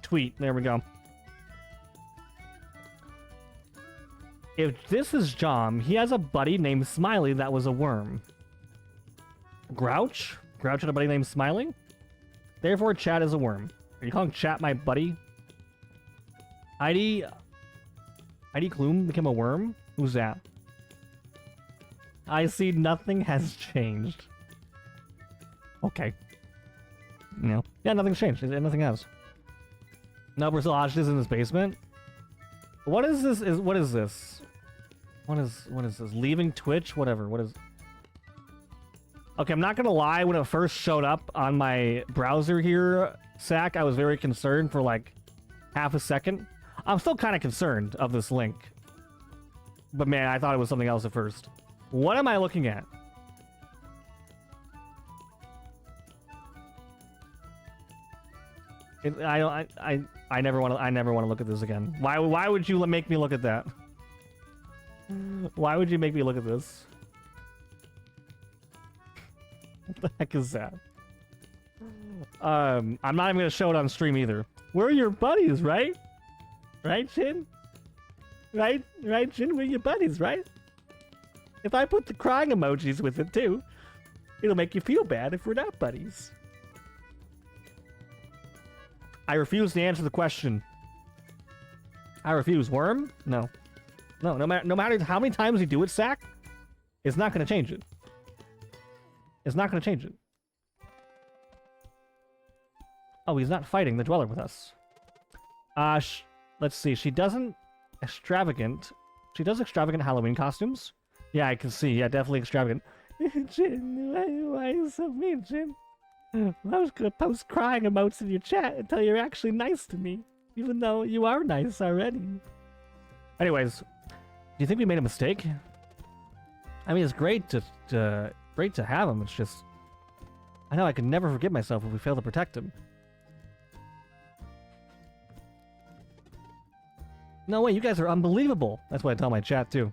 Tweet. There we go. If this is Jom, he has a buddy named Smiley that was a worm. Grouch? Grouch had a buddy named Smiley? Therefore, Chat is a worm. Are you calling Chat my buddy? Heidi Klum became a worm? Who's that? I see nothing has changed. Okay. No. Yeah, nothing's changed. Nothing has. No, we're still lodged in this basement. What is this? What is this? What is this? Leaving Twitch? Whatever. What is... Okay, I'm not gonna lie. When it first showed up on my browser here, Sack, I was very concerned for like half a second. I'm still kind of concerned of this link. But man, I thought it was something else at first. What am I looking at? I never want to look at this again. Why would you make me look at that? Why would you make me look at this? What the heck is that? I'm not even gonna show it on stream either. We're your buddies, right? Right, Jin? Right, Jin? We're your buddies, right? If I put the crying emojis with it too, it'll make you feel bad if we're not buddies. I refuse to answer the question. I refuse. Worm? No. No matter how many times you do it, Sack, it's not going to change it. It's not going to change it. Oh, he's not fighting the Dweller with us. Let's see. She does extravagant Halloween costumes. Yeah, I can see. Yeah, definitely extravagant. Jin, why are you so mean, Jin? I was gonna post crying emotes in your chat until you're actually nice to me, even though you are nice already. Anyways, do you think we made a mistake? I mean, it's great to have him. It's just, I know I could never forgive myself if we fail to protect him. No way, you guys are unbelievable. That's what I tell my chat too.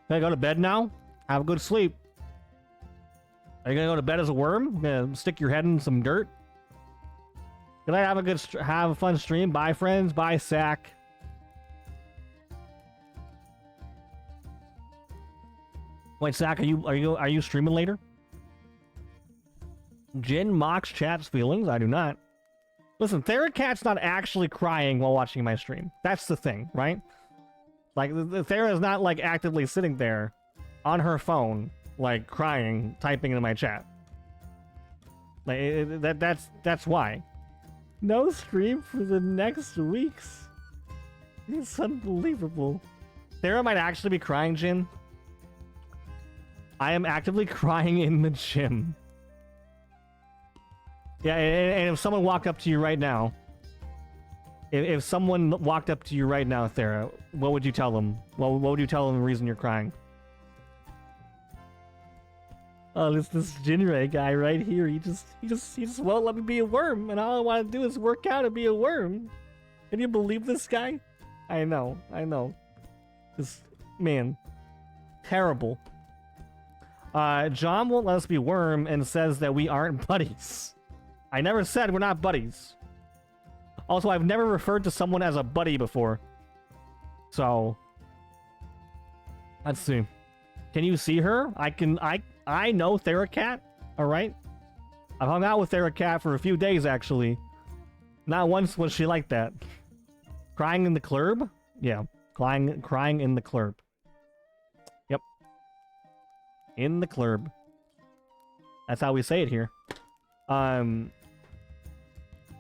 Can I go to bed now? Have a good sleep. Are you gonna go to bed as a worm? Gonna stick your head in some dirt? Can I have a fun stream? Bye, friends. Bye, Sack. Wait, Sack, are you streaming later? Jin mocks chat's feelings. I do not. Listen, Theracat's not actually crying while watching my stream. That's the thing, right? Like, Thera's not, like, actively sitting there on her phone, like, crying, typing into my chat. Like, that's why. No stream for the next weeks. It's unbelievable. Thera might actually be crying, Jin. I am actively crying in the gym. Yeah, and if someone walked up to you right now, if someone walked up to you right now, Thera, what would you tell them? What would you tell them the reason you're crying? Oh, this Jinray guy right here. He just won't let me be a worm, and all I want to do is work out and be a worm. Can you believe this guy? I know. This man, terrible. John won't let us be worm and says that we aren't buddies. I never said we're not buddies. Also, I've never referred to someone as a buddy before. So, let's see. Can you see her? I know Theracat, alright? I've hung out with Theracat for a few days, actually. Not once was she like that. Crying in the club? Yeah, crying in the club. Yep. In the club. That's how we say it here.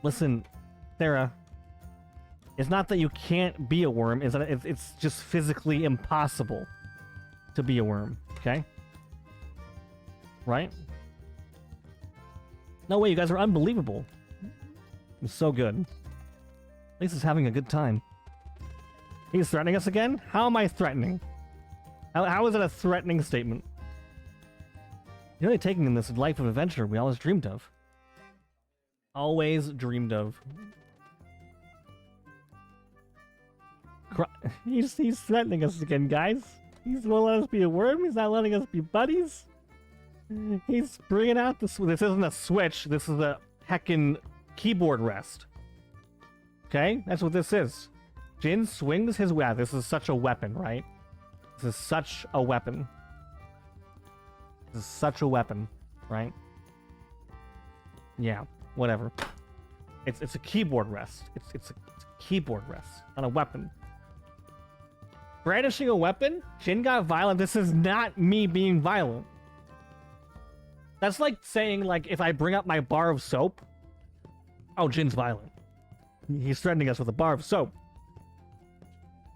Listen, Thera. It's not that you can't be a worm, it's that it's just physically impossible to be a worm, okay? Right? No way, you guys are unbelievable. It's so good. Lisa's having a good time. He's threatening us again? How am I threatening? How is it a threatening statement? You're only taking in this life of adventure we always dreamed of. Always dreamed of. He's threatening us again, guys. He's won't let us be a worm. He's not letting us be buddies. He's bringing out this. This isn't a switch. This is a heckin' keyboard rest. Okay, that's what this is. Jin swings his. Wow, this is such a weapon, right? This is such a weapon. This is such a weapon, right? Yeah, whatever. It's a keyboard rest. It's a keyboard rest, not a weapon. Brandishing a weapon? Jin got violent. This is not me being violent. That's like saying, like, if I bring up my bar of soap, oh, Jin's violent. He's threatening us with a bar of soap.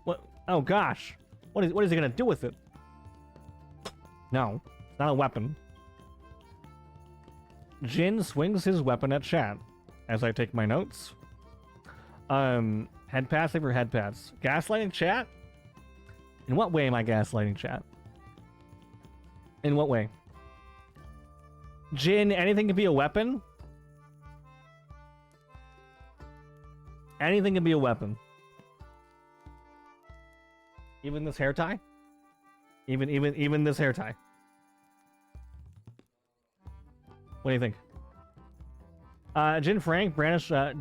What? Oh gosh. What is he gonna do with it? No, it's not a weapon. Jin swings his weapon at chat as I take my notes. Head pass over head pass. Gaslighting chat? In what way am I gaslighting chat? In what way? Jin, anything can be a weapon? Anything can be a weapon. Even this hair tie? Even this hair tie. What do you think? Jin Frank brandish a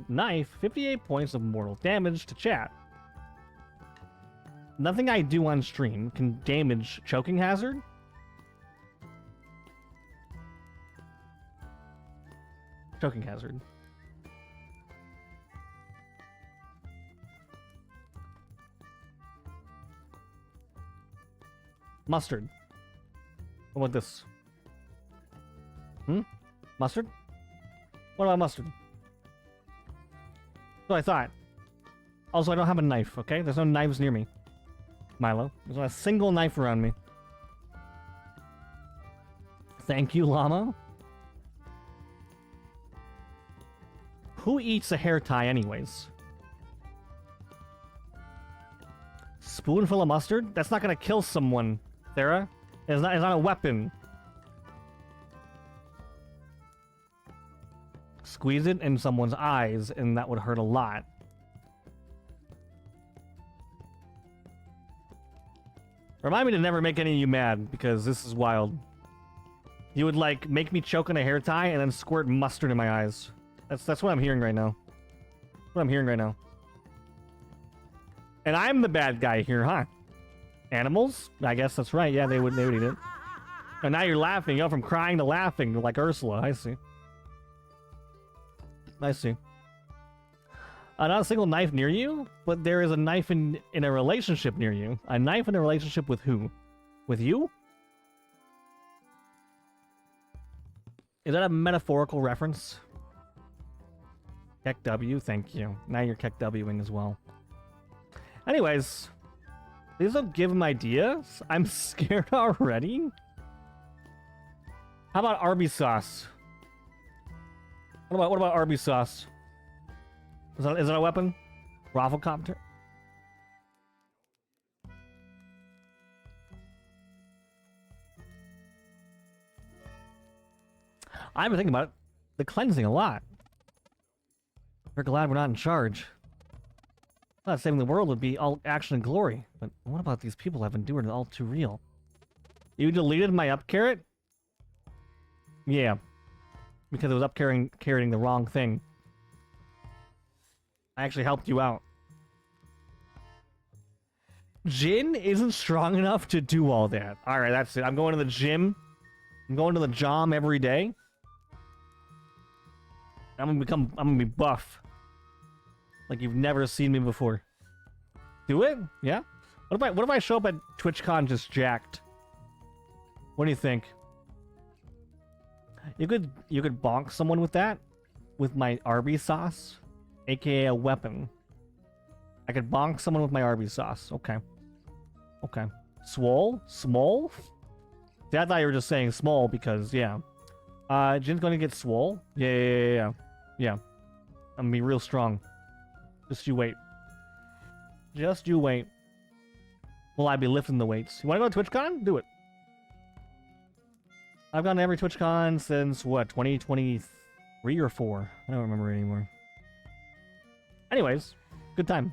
knife, 58 points of mortal damage to chat. Nothing I do on stream can damage choking hazard. Choking hazard. Mustard. What about this? Mustard? What about mustard? That's what I thought. Also, I don't have a knife, okay? There's no knives near me. Milo. There's not a single knife around me. Thank you, Llama. Who eats a hair tie anyways? Spoonful of mustard? That's not gonna kill someone, Thera. It's not a weapon. Squeeze it in someone's eyes, and that would hurt a lot. Remind me to never make any of you mad, because this is wild. You would, like, make me choke on a hair tie and then squirt mustard in my eyes. That's what I'm hearing right now. What I'm hearing right now. And I'm the bad guy here, huh? Animals? I guess that's right. Yeah, they would eat it. And now you're laughing. You go from crying to laughing, like Ursula. I see. I see. Not a single knife near you, but there is a knife in a relationship near you. A knife in a relationship with who? With you? Is that a metaphorical reference? Keck W, thank you. Now you're Keck Wing as well. Anyways, please don't give him ideas. I'm scared already. How about Arby's sauce? What about Arby's sauce? Is that a weapon? Rafflecopter? I've been thinking about the cleansing a lot. We're glad we're not in charge. I thought saving the world would be all action and glory, but what about these people I've endured all too real? You deleted my up carrot? Yeah. Because it was up carrying the wrong thing. I actually helped you out. Jin isn't strong enough to do all that. Alright, that's it. I'm going to the gym. I'm going to the gym every day. I'm gonna be buff. Like you've never seen me before. Do it? Yeah? What if I show up at TwitchCon just jacked? What do you think? You could bonk someone with that? With my Arby's sauce? AKA a weapon. I could bonk someone with my Arby's sauce. Okay. Okay. Swole? Small? See, I thought you were just saying small because, yeah. Jin's gonna get swole? Yeah. I'm gonna be real strong. Just you wait. Just you wait. Will I be lifting the weights? You wanna go to TwitchCon? Do it. I've gone to every TwitchCon since, what, 2023 or 4? I don't remember anymore. Anyways, good time.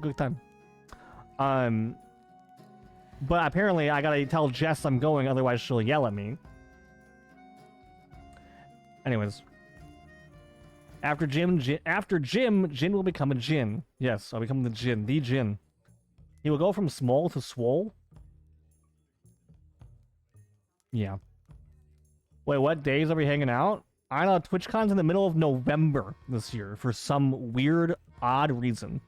Good time. But apparently I gotta tell Jess I'm going, otherwise she'll yell at me. Anyways. After Jin will become a Jin. Yes, I'll become the Jin. He will go from small to swole. Yeah. Wait, what days are we hanging out? I know, TwitchCon's in the middle of November this year for some weird, odd reason.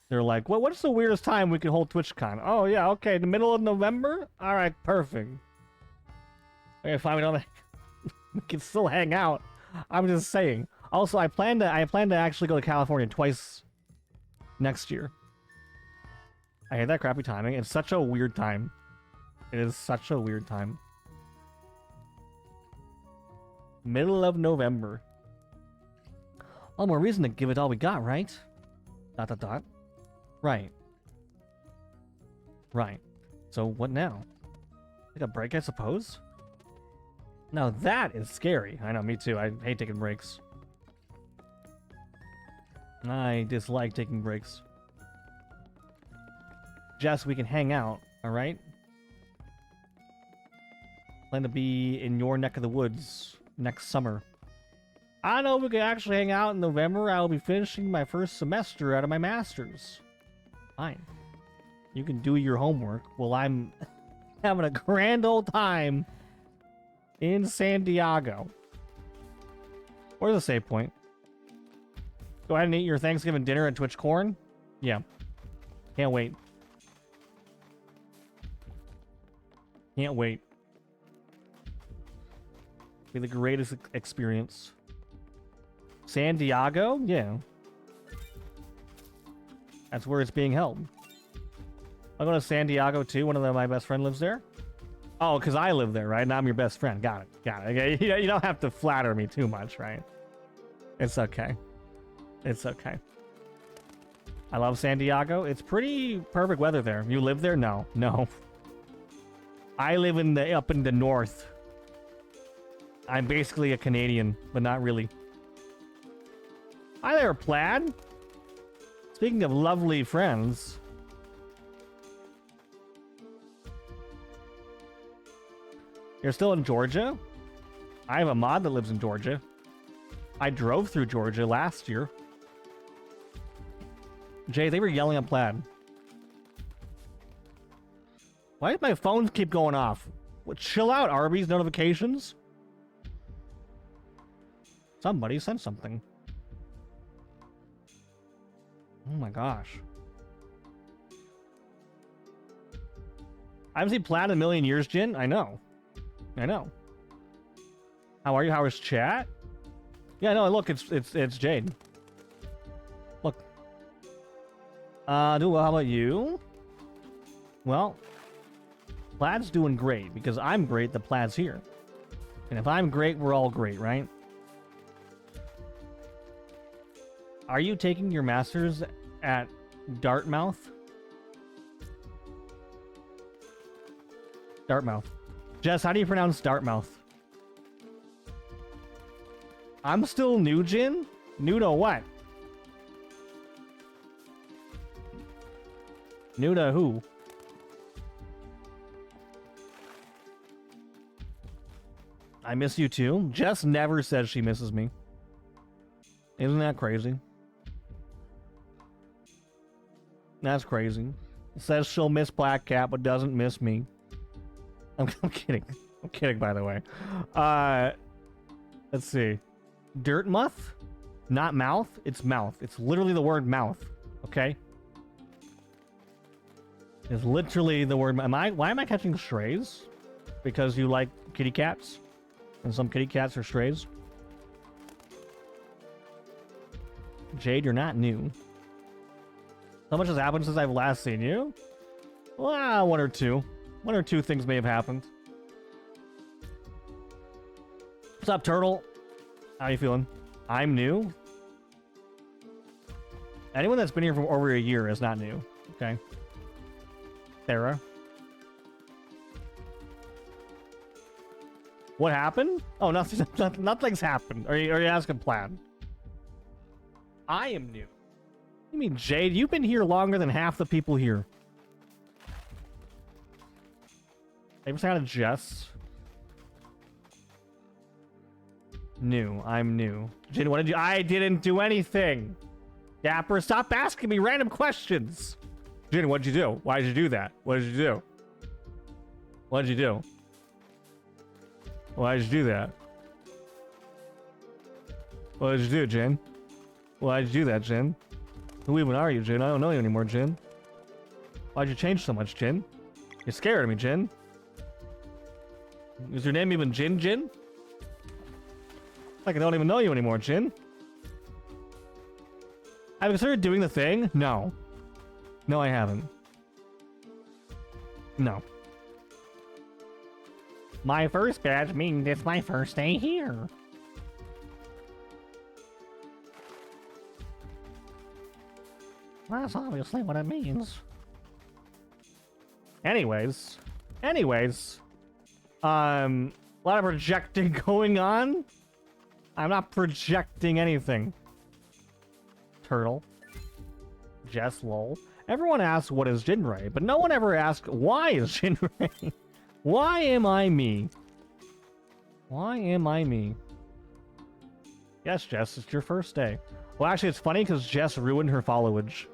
They're like, well, what's the weirdest time we can hold TwitchCon? Oh, yeah, okay, the middle of November? Alright, perfect. Okay, fine, we can still hang out. I'm just saying. Also, I plan to actually go to California twice next year. I hate that crappy timing. It's such a weird time. It is such a weird time. Middle of November. All more reason to give it all we got, right? ... Right. Right. So what now? Take a break, I suppose? Now that is scary. I know, me too. I hate taking breaks. I dislike taking breaks. Jess, we can hang out, alright? Plan to be in your neck of the woods next summer. I know we could actually hang out in November. I will be finishing my first semester out of my master's. Fine. You can do your homework while I'm having a grand old time in San Diego. Where's the save point? Go ahead and eat your Thanksgiving dinner at Twitch Corn? Yeah. Can't wait. Can't wait. Be the greatest experience. San Diego? Yeah. That's where it's being held. I'll go to San Diego too. One of my best friend lives there. Oh, because I live there, right? And I'm your best friend. Got it. Got it. Okay. You don't have to flatter me too much, right? It's okay. It's okay. I love San Diego. It's pretty perfect weather there. You live there? No. No. I live up in the north. I'm basically a Canadian, but not really. Hi there, Plaid. Speaking of lovely friends. You're still in Georgia? I have a mod that lives in Georgia. I drove through Georgia last year. Jay, they were yelling at Plaid. Why did my phones keep going off? What, chill out, Arby's notifications? Somebody sent something. Oh my gosh. I haven't seen Plaid in a million years, Jin. I know. I know. How are you? How is chat? Yeah, no, look, it's Jade. Look. How about you? Well, Plaid's doing great because I'm great, the Plaid's here. And if I'm great, we're all great, right? Are you taking your masters at Dartmouth? Dartmouth. Jess, how do you pronounce Dartmouth? I'm still new, Jin? New to what? New to who? I miss you too. Jess never says she misses me. Isn't that crazy? That's crazy. Says she'll miss Black Cat, but doesn't miss me. I'm kidding. I'm kidding, by the way. Let's see. Dirtmouth? Not mouth. It's mouth. It's literally the word mouth. Okay? It's literally the word... Why am I catching strays? Because you like kitty cats? And some kitty cats are strays? Jade, you're not new. How much has happened since I've last seen you? Well, one or two. One or two things may have happened. What's up, Turtle? How you feeling? I'm new. Anyone that's been here for over a year is not new. Okay. Sarah. What happened? Oh, nothing's happened. Are you asking Plaid? I am new. You mean Jade? You've been here longer than half the people here. Ever sounded Jess? New. I'm new. Jin, what did you... I didn't do anything. Dapper, stop asking me random questions. Jin, what did you do? Why did you do that? What did you do? What did you do? Why did you do that? What did you do, Jin? Why did you do that, Jin? Who even are you, Jin? I don't know you anymore, Jin. Why'd you change so much, Jin? You're scared of me, Jin. Is your name even Jin Jin? Like I don't even know you anymore, Jin. Have you considered doing the thing? No. No, I haven't. No. My first badge means it's my first day here. That's obviously what it means. Anyways. A lot of projecting going on. I'm not projecting anything. Turtle. Jess, lol. Everyone asks what is Jinray, but no one ever asks why is Jinray? Why am I me? Why am I me? Yes, Jess, it's your first day. Well, actually, it's funny because Jess ruined her followage.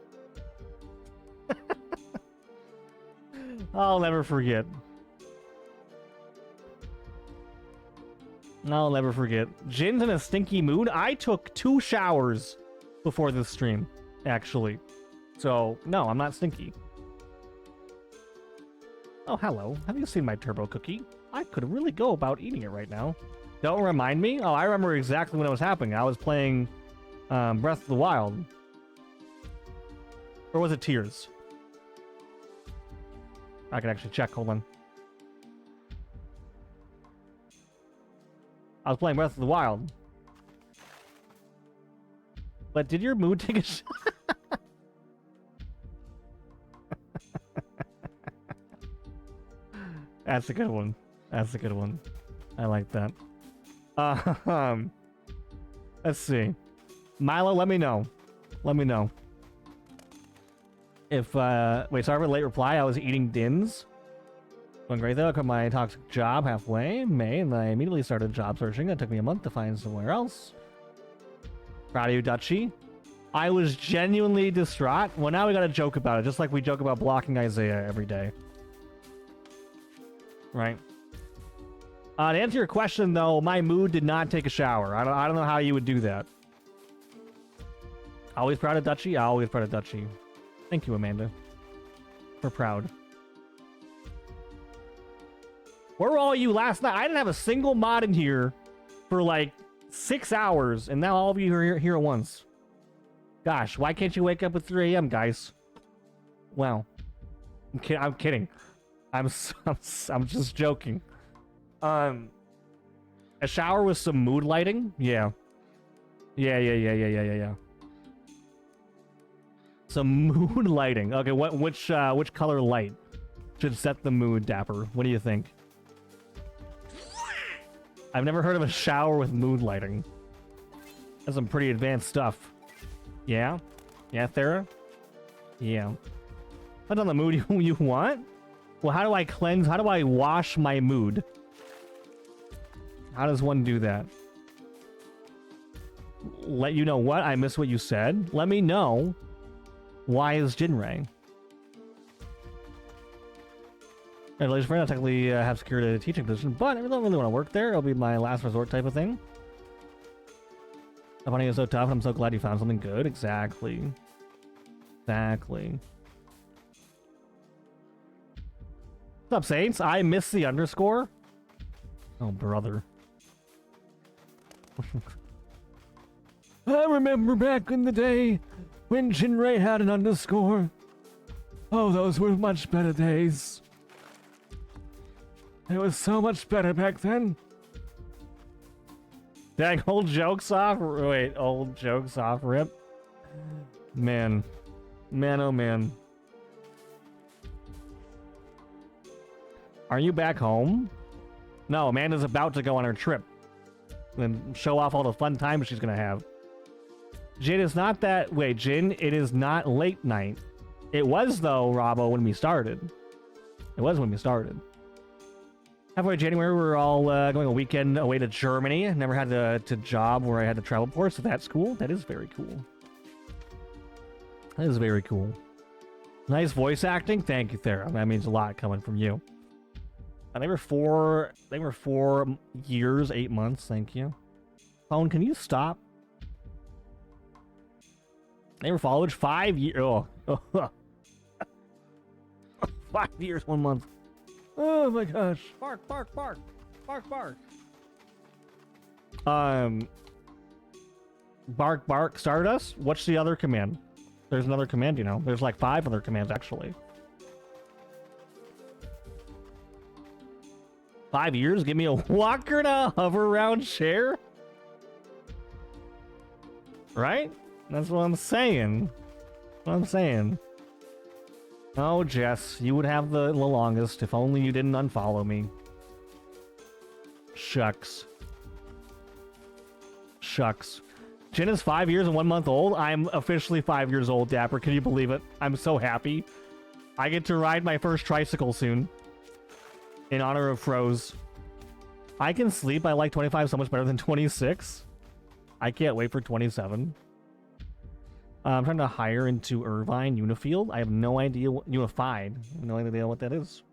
I'll never forget. I'll never forget. Jin's in a stinky mood. I took 2 showers before this stream, actually. So, no, I'm not stinky. Oh, hello. Have you seen my turbo cookie? I could really go about eating it right now. Don't remind me? Oh, I remember exactly when it was happening. I was playing Breath of the Wild. Or was it Tears? I can actually check. Hold on. I was playing Breath of the Wild. But did your mood take a shot? That's a good one. That's a good one. I like that. Let's see. Milo, let me know. Let me know. If, wait, sorry for the late reply. I was eating dins. Going great though. I quit my toxic job halfway in May, and I immediately started job searching. It took me a month to find somewhere else. Proud of you, Dutchie. I was genuinely distraught. Well, now we gotta joke about it, just like we joke about blocking Isaiah every day. Right. To answer your question, though, my mood did not take a shower. I don't know how you would do that. Always proud of Dutchy? Always proud of Dutchy. Thank you, Amanda. We're proud. Where were all you last night? I didn't have a single mod in here for like 6 hours, and now all of you are here at once. Gosh, why can't you wake up at 3 a.m., guys? Well, I'm kidding. I'm just joking. A shower with some mood lighting? Yeah. Yeah. Some mood lighting. Okay, which color light should set the mood, Dapper? What do you think? I've never heard of a shower with mood lighting. That's some pretty advanced stuff. Yeah? Yeah, Thera? Yeah. Put on the mood you want? Well, how do I cleanse? How do I wash my mood? How does one do that? Let you know what? I missed what you said. Let me know. Why is Jinray? And ladies and friends, I technically have secured a teaching position, but I don't really want to work there. It'll be my last resort type of thing. Finding it so tough, and I'm so glad you found something good. Exactly. Exactly. What's up, Saints? I missed the underscore. Oh, brother. I remember back in the day when Jinray had an underscore. Oh, those were much better days. It was so much better back then. Dang, old jokes off? Wait, old jokes off, rip? Man. Man, oh man. Are you back home? No, Amanda's about to go on her trip. And show off all the fun times she's gonna have. Jin, it's not that... Wait, Jin, it is not late night. It was, though, Robbo, when we started. It was when we started. Halfway January, we were all going a weekend away to Germany. Never had to job where I had to travel for, so that's cool. That is very cool. That is very cool. Nice voice acting. Thank you, Thera. That means a lot coming from you. They were 4 years, 8 months. Thank you. Phone, can you stop? They were followed 5 years. Oh. 5 years, 1 month. Oh my gosh. Bark, bark, bark. Bark, bark. Bark, bark, Stardust? What's the other command? There's another command, you know. There's like 5 other commands, actually. 5 years? Give me a walker and a hover around chair? Right? That's what I'm saying. What I'm saying. Oh, Jess, you would have the longest if only you didn't unfollow me. Shucks. Shucks. Jin is 5 years and 1 month old. I'm officially 5 years old, Dapper. Can you believe it? I'm so happy. I get to ride my first tricycle soon. In honor of Froze. I can sleep. I like 25 so much better than 26. I can't wait for 27. I'm trying to hire into Irvine Unifield. I have no idea what... Unified. I have no idea what that is.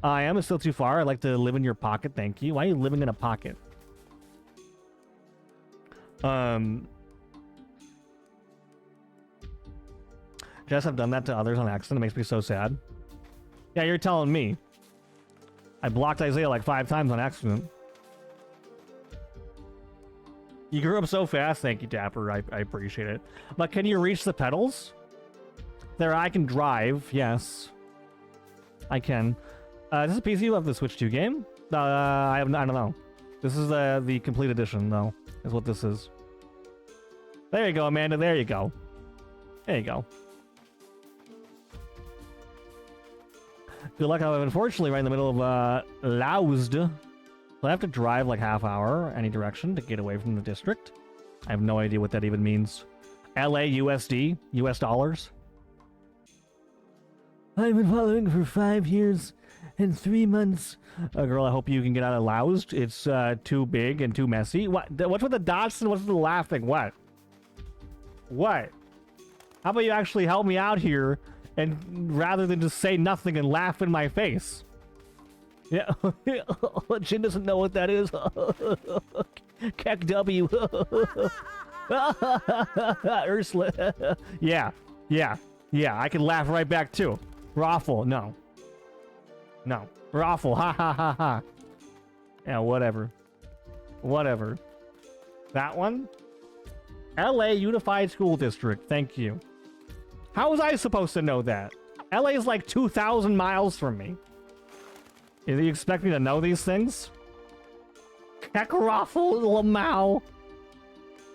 I am. It's still too far. I'd like to live in your pocket. Thank you. Why are you living in a pocket? Jess, I've done that to others on accident. It makes me so sad. Yeah, you're telling me. I blocked Isaiah like 5 times on accident. You grew up so fast. Thank you, Dapper. I appreciate it. But can you reach the pedals? There, I can drive. Yes. I can. Is this a PC of the Switch 2 game? I don't know. This is the complete edition, though. Is what this is. There you go, Amanda. There you go. There you go. Good luck. I'm unfortunately right in the middle of Laused. So I have to drive like half hour any direction to get away from the district. I have no idea what that even means. LA USD, US dollars. I've been following for 5 years and 3 months. Girl, I hope you can get out of Laused. It's too big and too messy. What's with the dots and what's with the laughing? What? What? How about you actually help me out here and rather than just say nothing and laugh in my face? Yeah, Jin doesn't know what that is. Keck W. Ursula. Yeah. I can laugh right back too. Raffle. No. Raffle. Ha ha ha ha. Yeah, whatever. That one? LA Unified School District. Thank you. How was I supposed to know that? LA is like 2,000 miles from me. Is he expect me to know these things? Kakarafel Lamau.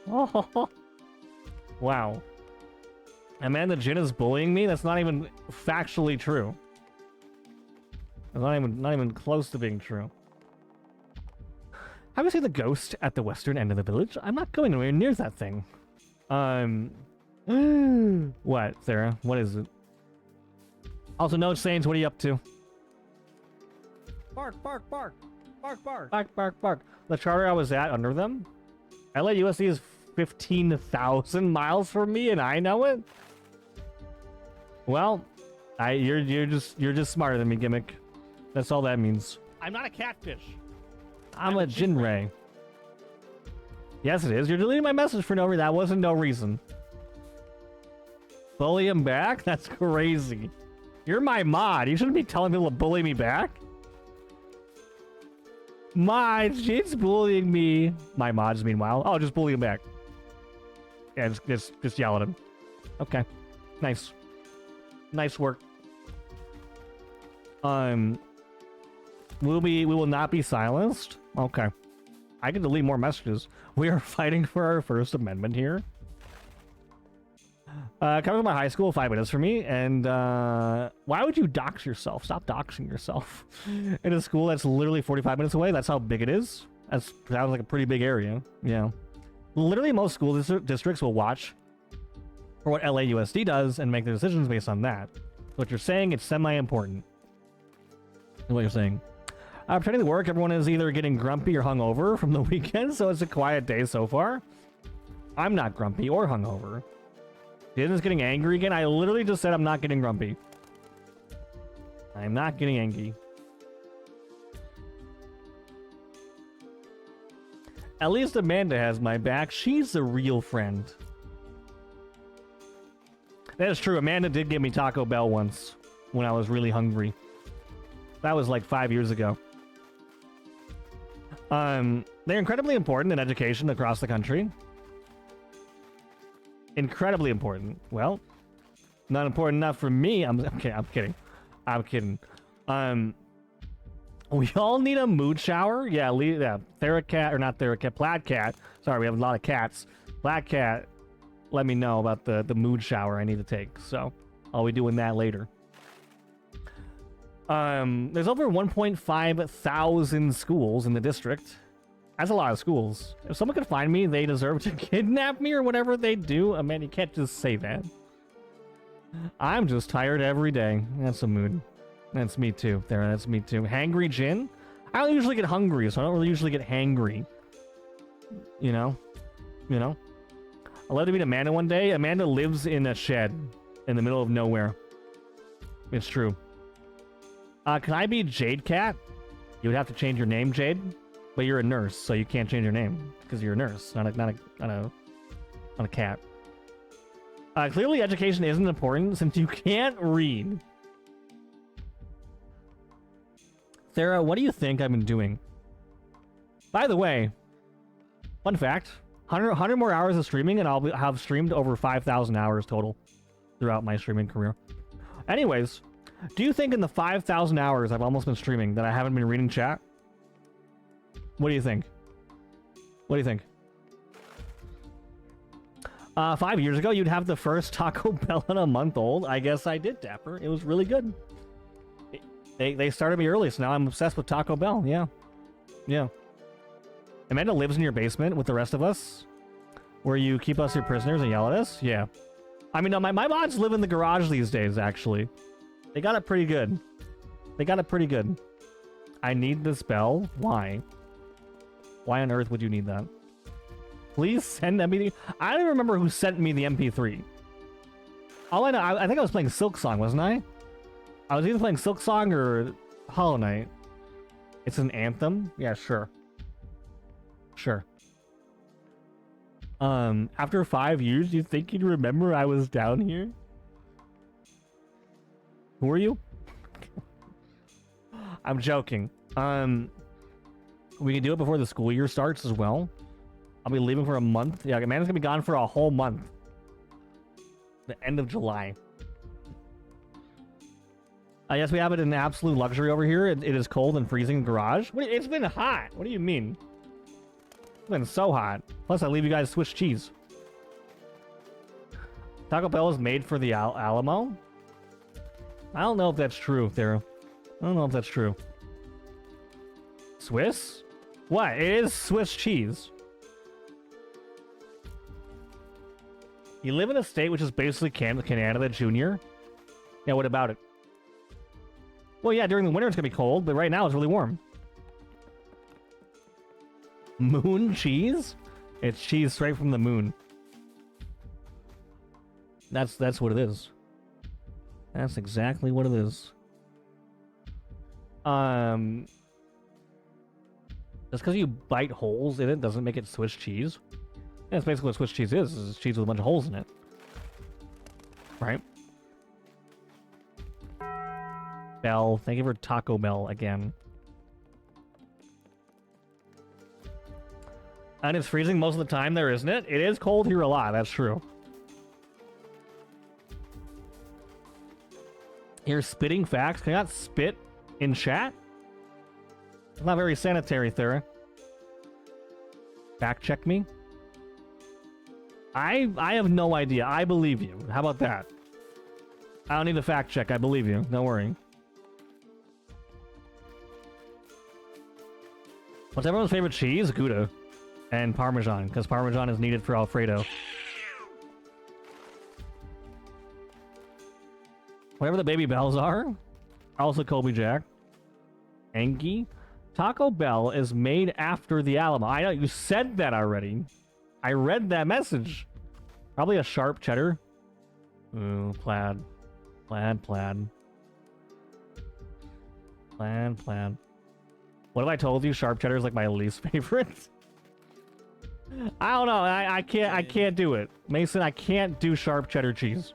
Oh. Wow. Amanda Jin is bullying me? That's not even factually true. It's not even close to being true. Have you seen the ghost at the western end of the village? I'm not going anywhere near that thing. What, Sarah? What is it? Also, no Saints, what are you up to? Bark. The charter I was at under them? LAUSD is 15,000 miles from me and I know it? Well, you're just smarter than me, Gimmick. That's all that means. I'm not a catfish. I'm a Jinray. Yes, it is. You're deleting my message for no reason. That wasn't no reason. Bully him back? That's crazy. You're my mod. You shouldn't be telling people to bully me back. My Jin's bullying me. My mods, meanwhile. Oh, just bully him back. Yeah, just yell at him. Okay. Nice. Nice work. We will not be silenced? Okay. I can delete more messages. We are fighting for our First Amendment here. Coming to my high school, 5 minutes for me, and why would you dox yourself? Stop doxing yourself. In a school that's literally 45 minutes away, that's how big it is. That sounds like a pretty big area. Yeah. Literally most school districts will watch for what LAUSD does and make their decisions based on that. What you're saying, it's semi-important. Is what you're saying. Pretending to work, everyone is either getting grumpy or hungover from the weekend, so it's a quiet day so far. I'm not grumpy or hungover. Disney's getting angry again. I literally just said I'm not getting grumpy. I'm not getting angry. At least Amanda has my back. She's a real friend. That is true. Amanda did give me Taco Bell once when I was really hungry. That was like 5 years ago. They're incredibly important in education across the country. Incredibly important. Well, not important enough for me. I'm kidding. We all need a mood shower. Yeah, Theracat, or not Theracat, Plaid Cat. Sorry, we have a lot of cats. Plaid Cat let me know about the mood shower I need to take. So I'll be doing that later. There's over 1.5 thousand schools in the district. That's a lot of schools. If someone could find me, they deserve to kidnap me or whatever they do. I mean, you can't just say that. I'm just tired every day. That's a mood. That's me too. There, that's me too. Hangry Jin? I don't usually get hungry, so I don't really usually get hangry. You know? I'd love to meet Amanda one day. Amanda lives in a shed in the middle of nowhere. It's true. Can I be Jade Cat? You would have to change your name, Jade. But you're a nurse, so you can't change your name because you're a nurse, not a cat. Clearly, education isn't important since you can't read. Sarah, what do you think I've been doing? By the way, fun fact: 100 more hours of streaming, and I'll have streamed over 5,000 hours total throughout my streaming career. Anyways, do you think in the 5,000 hours I've almost been streaming that I haven't been reading chat? What do you think? 5 years ago, you'd have the first Taco Bell in a month old. I guess I did, Dapper. It was really good. They started me early, so now I'm obsessed with Taco Bell. Yeah. Amanda lives in your basement with the rest of us, where you keep us your prisoners and yell at us. Yeah. I mean, no, my mods live in the garage these days, actually. They got it pretty good. I need this bell. Why? Why on earth would you need that? Please send MP3. I don't even remember who sent me the MP3. All I know, I think I was playing Silk Song, wasn't I? I was either playing Silk Song or Hollow Knight. It's an anthem? Yeah, sure. After 5 years, you think you'd remember I was down here? Who are you? I'm joking. We can do it before the school year starts as well. I'll be leaving for a month. Yeah, Amanda's gonna be gone for a whole month. The end of July. Yes, we have it in absolute luxury over here. It is cold and freezing in the garage. It's been hot. What do you mean? It's been so hot. Plus, I leave you guys Swiss cheese. Taco Bell is made for the Alamo? I don't know if that's true, Thera. I don't know if that's true. Swiss? What? It is Swiss cheese. You live in a state which is basically Canada Junior. Yeah, what about it? Well, yeah, during the winter it's gonna be cold, but right now it's really warm. Moon cheese? It's cheese straight from the moon. That's what it is. That's exactly what it is. Just because you bite holes in it doesn't make it Swiss cheese. That's basically what Swiss cheese is cheese with a bunch of holes in it. Right? Bell. Thank you for Taco Bell again. And it's freezing most of the time there, isn't it? It is cold here a lot, that's true. Here's spitting facts. Can I not spit in chat? It's not very sanitary, Thera. Fact check me. I have no idea. I believe you. How about that? I don't need a fact check. I believe you. Don't worry. What's everyone's favorite cheese? Gouda. And Parmesan, because Parmesan is needed for Alfredo. Whatever the baby bells are. Also Colby Jack. Enki. Taco Bell is made after the Alamo. I know, you said that already. I read that message. Probably a sharp cheddar. Ooh, plaid. Plaid. Plaid. What have I told you? Sharp cheddar is like my least favorite. I don't know. I can't do it. Mason, I can't do sharp cheddar cheese.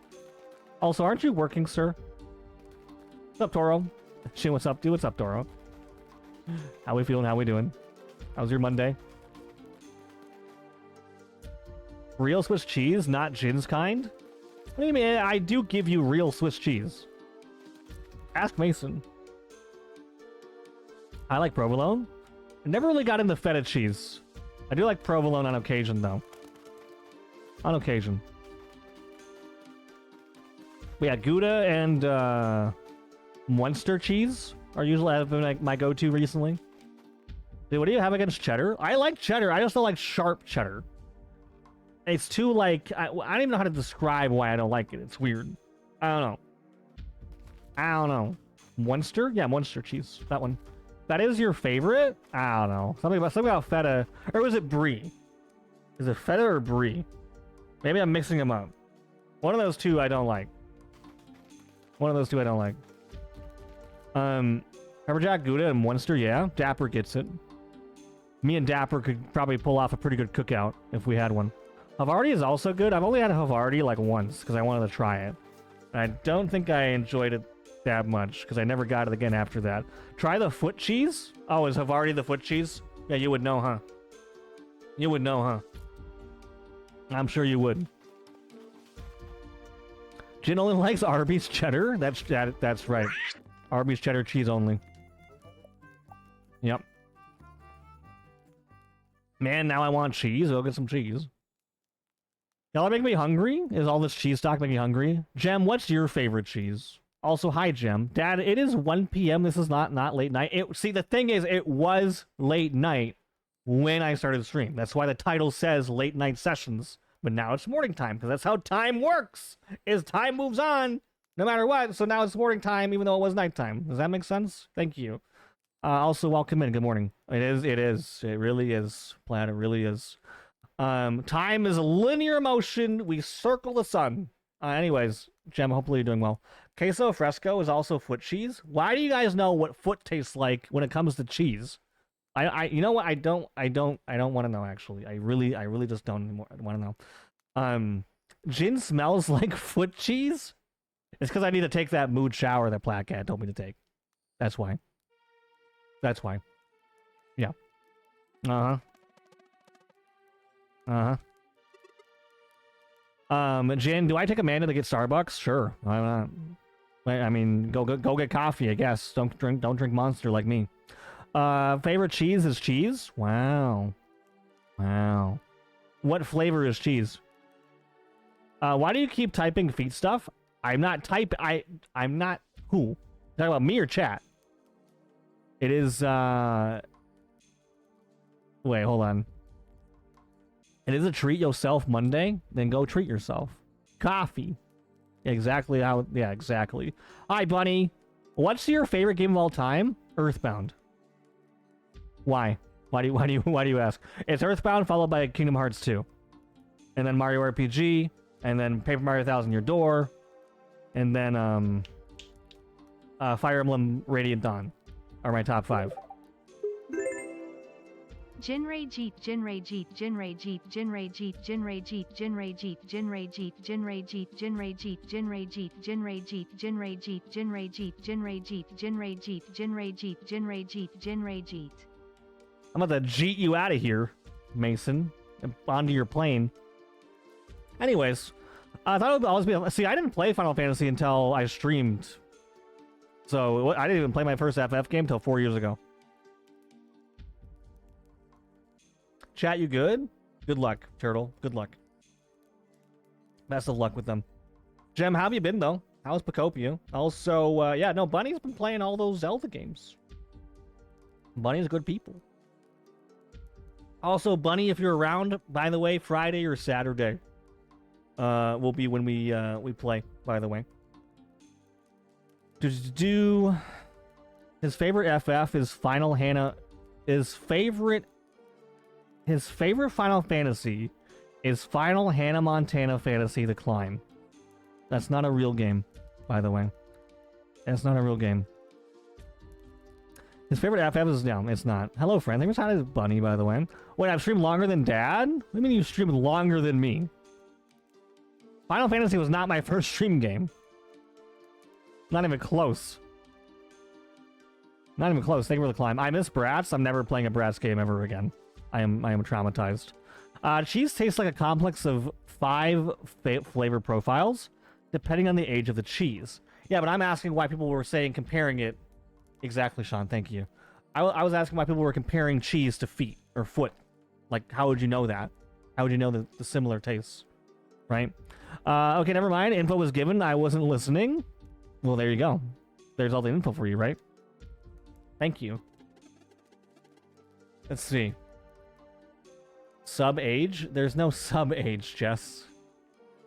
Also, aren't you working, sir? What's up, Toro? Shit, what's up, dude? What's up, Toro? How we feeling? How we doing? How's your Monday? Real Swiss cheese, not Jin's kind? What do you mean? I do give you real Swiss cheese. Ask Mason. I like provolone. I never really got into feta cheese. I do like provolone on occasion, though. On occasion. We had Gouda and Munster cheese are usually have been like my go-to recently. Dude, what do you have against cheddar? I like cheddar. I just don't like sharp cheddar. It's too like I don't even know how to describe why I don't like it. It's weird. I don't know. Munster? Yeah, Munster cheese. That one. That is your favorite? I don't know. Something about feta. Or was it brie? Is it feta or brie? Maybe I'm mixing them up. One of those two I don't like. Pepperjack, Gouda, and Munster, yeah. Dapper gets it. Me and Dapper could probably pull off a pretty good cookout if we had one. Havarti is also good. I've only had Havarti like once because I wanted to try it. And I don't think I enjoyed it that much because I never got it again after that. Try the foot cheese? Oh, is Havarti the foot cheese? Yeah, you would know, huh? You would know, huh? I'm sure you would. Jin only likes Arby's cheddar? That's right. Arby's cheddar cheese only. Yep. Man, now I want cheese. I'll get some cheese. Y'all are making me hungry? Is all this cheese stock making me hungry? Jem, what's your favorite cheese? Also, hi, Jem. Dad, it is 1 p.m. This is not late night. See, the thing is, it was late night when I started the stream. That's why the title says late night sessions. But now it's morning time, because that's how time works. Is time moves on, no matter what. So now it's morning time, even though it was nighttime. Does that make sense? Thank you. Also, welcome in. Good morning. It is. It really is. Plaid, it really is. Time is a linear motion. We circle the sun. Anyways, Jem, hopefully you're doing well. Queso fresco is also foot cheese. Why do you guys know what foot tastes like when it comes to cheese? You know what? I don't want to know, actually. I really just don't want to know. Jin smells like foot cheese? It's because I need to take that mood shower that Placat told me to take. That's why. That's why. Yeah. Uh-huh. Jin, do I take Amanda to get Starbucks? Sure. Why not? I mean, go get coffee, I guess. Don't drink Monster like me. Favorite cheese is cheese? Wow. Wow. What flavor is cheese? Why do you keep typing feet stuff? I'm not I'm not who? Talking about me or chat? It is wait, hold on. It is a treat yourself Monday? Then go treat yourself. Coffee. Exactly how, yeah, exactly. Hi, Bunny. What's your favorite game of all time? Earthbound. Why? Why do you ask? It's Earthbound followed by Kingdom Hearts 2. And then Mario RPG, and then Paper Mario Thousand Year Door, and then Fire Emblem Radiant Dawn are my top 5. Jinray Jeet, Jinray Jeet, Jinray Jeet, Jinray Jeet, Jinray Jeet, Jinray Jeet, Jinray Jeet, Jinray Jeet, Jinray Jeet, Jinray Jeet, Jinray Jeet, Jinray Jeet, Jinray Jeet, Jinray Jeet, Jinray Jeet, Jinray Jeet, Jinray Jeet, Jinray Jeet. I'm about to jeet you out of here, Mason, onto your plane. Anyways, I thought it would always be. See, I didn't play Final Fantasy until I streamed, so I didn't even play my first FF game until 4 years ago. Chat, you good? Good luck, Turtle. Good luck. Best of luck with them. Gem, how have you been, though? How's Pacopia? Also, yeah, no, Bunny's been playing all those Zelda games. Bunny's good people. Also, Bunny, if you're around, by the way, Friday or Saturday will be when we play, by the way. Do his favorite FF is Final Hannah. His favorite Final Fantasy is Final Hannah Montana Fantasy The Climb. That's not a real game, by the way. That's not a real game. His favorite FF is down. It's not. Hello, friend. Thanks for saying Bunny, by the way. Wait, I've streamed longer than Dad? What do you mean you streamed longer than me? Final Fantasy was not my first stream game. Not even close. Not even close. Thank you for The Climb. I miss Bratz. I'm never playing a Bratz game ever again. I am traumatized. Cheese tastes like a complex of 5 flavor profiles, depending on the age of the cheese. Yeah, but I'm asking why people were saying comparing it. Exactly, Sean. Thank you. I was asking why people were comparing cheese to feet or foot. Like, how would you know that? How would you know the similar tastes? Right? Okay, never mind. Info was given. I wasn't listening. Well, there you go. There's all the info for you, right? Thank you. Let's see. Sub-age? There's no sub-age, Jess.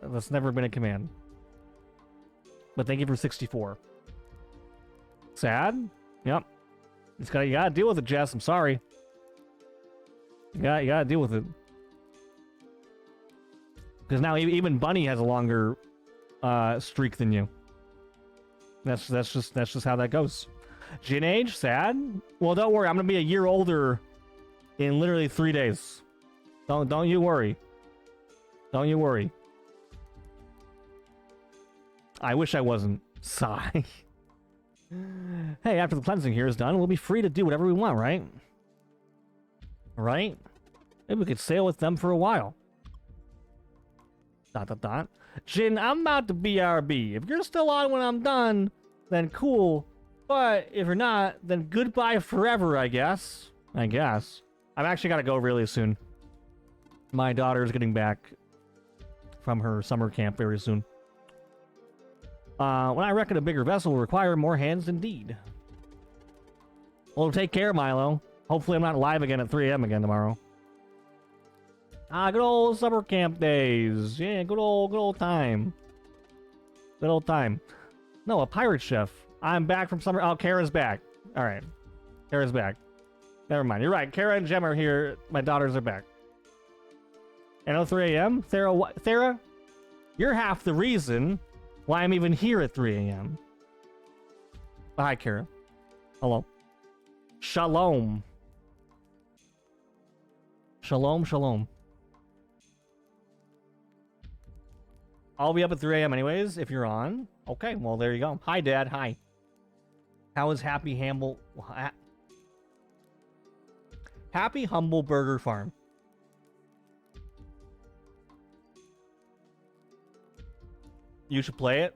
That's never been a command. But thank you for 64. Sad? Yep. You gotta deal with it, Jess. I'm sorry. You gotta deal with it. Because now even Bunny has a longer streak than you. That's just how that goes. Gin age? Sad? Well, don't worry. I'm gonna be a year older in literally 3 days. Don't you worry. Don't you worry. I wish I wasn't. Sigh. Hey, after the cleansing here is done, we'll be free to do whatever we want, right? Right? Maybe we could sail with them for a while. ... Jin, I'm about to BRB. If you're still on when I'm done, then cool. But if you're not, then goodbye forever, I guess. I've actually got to go really soon. My daughter's getting back from her summer camp very soon. When I reckon a bigger vessel will require more hands indeed. Well, take care, Milo. Hopefully I'm not live again at 3 a.m. again tomorrow. Good old summer camp days. Yeah, good old time. Good old time. No, a pirate chef. I'm back from summer. Oh, Kara's back. All right. Kara's back. Never mind. You're right. Kara and Jem are here. My daughters are back. And 3 a.m.? Thera, you're half the reason why I'm even here at 3 a.m. Hi, Kara. Hello. Shalom. Shalom, shalom. I'll be up at 3 a.m. anyways, if you're on. Okay, well, there you go. Hi, Dad. Hi. How is Happy Humble... Happy Humble Burger Farm? You should play it.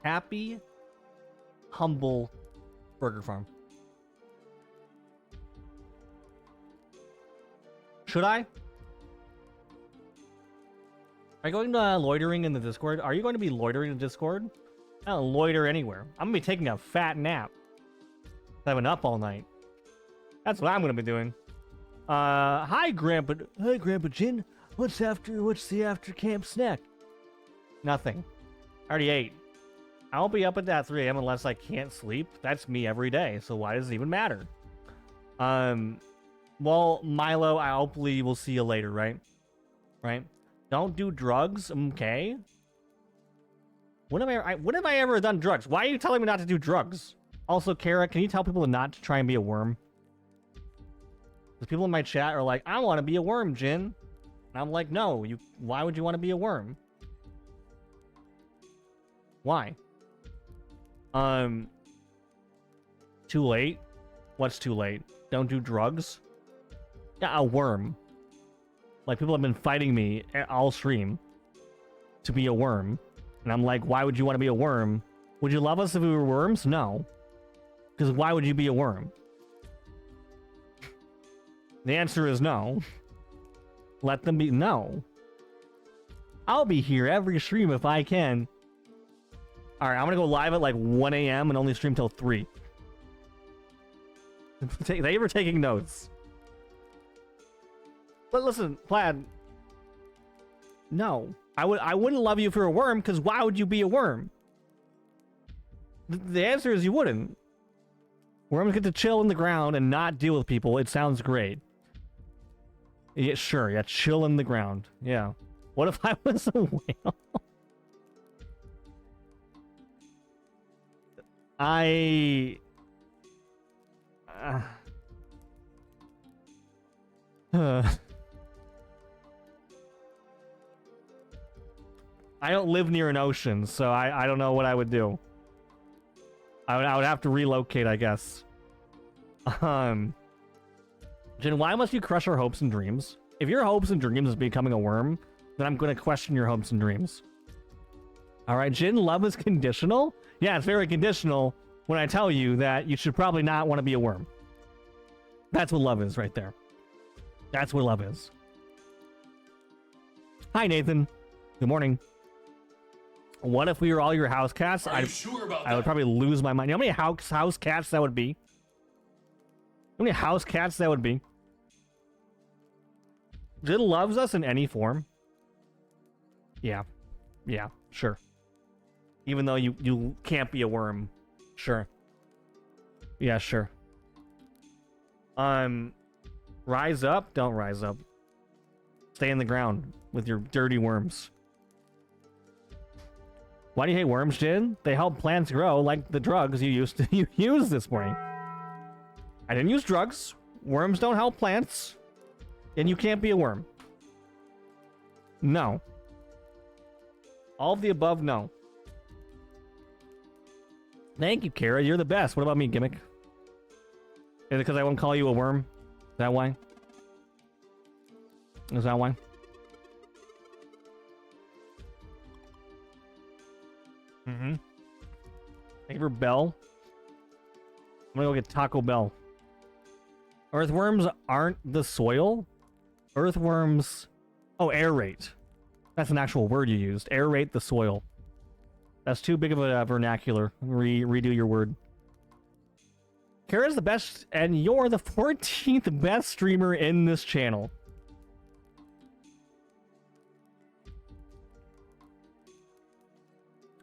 Happy Humble Burger Farm. Should I? Are you going to loitering in the Discord? Are you going to be loitering in the Discord? I don't loiter anywhere. I'm going to be taking a fat nap. I've been up all night. That's what I'm going to be doing. Hi, Grandpa. Hi, Grandpa Jin. What's the after camp snack? Nothing. I already ate. I won't be up at that 3 a.m. unless I can't sleep. That's me every day, so why does it even matter? Well, Milo, I hopefully will see you later, right? Right? Don't do drugs, okay? When have I ever done drugs? Why are you telling me not to do drugs? Also, Kara, can you tell people not to try and be a worm? Because people in my chat are like, I want to be a worm, Jin. And I'm like, no, why would you want to be a worm? Why? Too late? What's too late? Don't do drugs? Yeah, a worm. Like, people have been fighting me all stream to be a worm. And I'm like, why would you want to be a worm? Would you love us if we were worms? No. Because why would you be a worm? The answer is no. Let them be. No. I'll be here every stream if I can. Alright, I'm gonna go live at like 1 a.m. and only stream till 3. They were taking notes. But listen, Plaid. No. I wouldn't love you if you were a worm, because why would you be a worm? The answer is you wouldn't. Worms get to chill in the ground and not deal with people. It sounds great. Yeah, sure. Yeah, chill in the ground. Yeah. What if I was a whale? I don't live near an ocean, so I don't know what I would do. I would have to relocate, I guess. Jen, why must you crush our hopes and dreams? If your hopes and dreams is becoming a worm, then I'm going to question your hopes and dreams. Alright, Jin, love is conditional? Yeah, it's very conditional when I tell you that you should probably not want to be a worm. That's what love is right there. That's what love is. Hi, Nathan. Good morning. What if we were all your house cats? Are you sure about I would probably lose my mind. You know how many house cats that would be? How many house cats that would be? Jin loves us in any form. Yeah. Yeah, sure. Even though you can't be a worm. Sure. Yeah, sure. Rise up? Don't rise up. Stay in the ground with your dirty worms. Why do you hate worms, Jin? They help plants grow like the drugs you used to use this morning. I didn't use drugs. Worms don't help plants. And you can't be a worm. No. All of the above, no. Thank you, Kara. You're the best. What about me, Gimmick? Is it because I won't call you a worm? Is that why? Is that why? Mm-hmm. Thank you for Bell. I'm gonna go get Taco Bell. Earthworms aren't the soil. Earthworms... Oh, aerate. That's an actual word you used. Aerate the soil. That's too big of a vernacular. Redo your word. Kara's the best, and you're the 14th best streamer in this channel.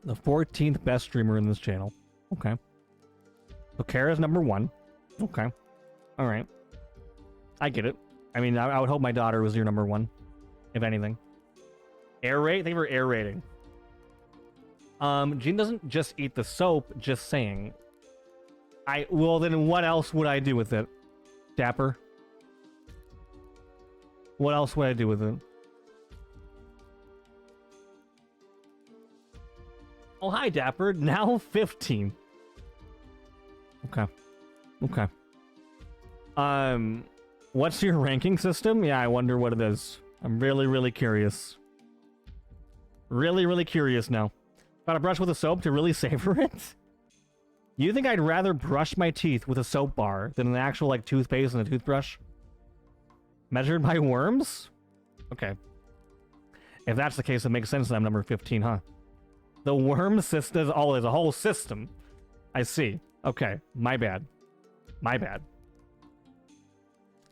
The 14th best streamer in this channel. Okay. So Kara's number 1. Okay. Alright. I get it. I mean, I would hope my daughter was your number 1. If anything. Aerate? Thank you for aerating. Jean doesn't just eat the soap, just saying. Well, then what else would I do with it? Dapper? What else would I do with it? Oh, hi, Dapper. Now 15. Okay. Okay. What's your ranking system? Yeah, I wonder what it is. I'm really, really curious. Really, really curious now. Gotta brush with a soap to really savor it? You think I'd rather brush my teeth with a soap bar than an actual, like, toothpaste and a toothbrush? Measured by worms? Okay. If that's the case, it makes sense that I'm number 15, huh? The worm system... Oh, there's a whole system. I see. Okay. My bad. My bad.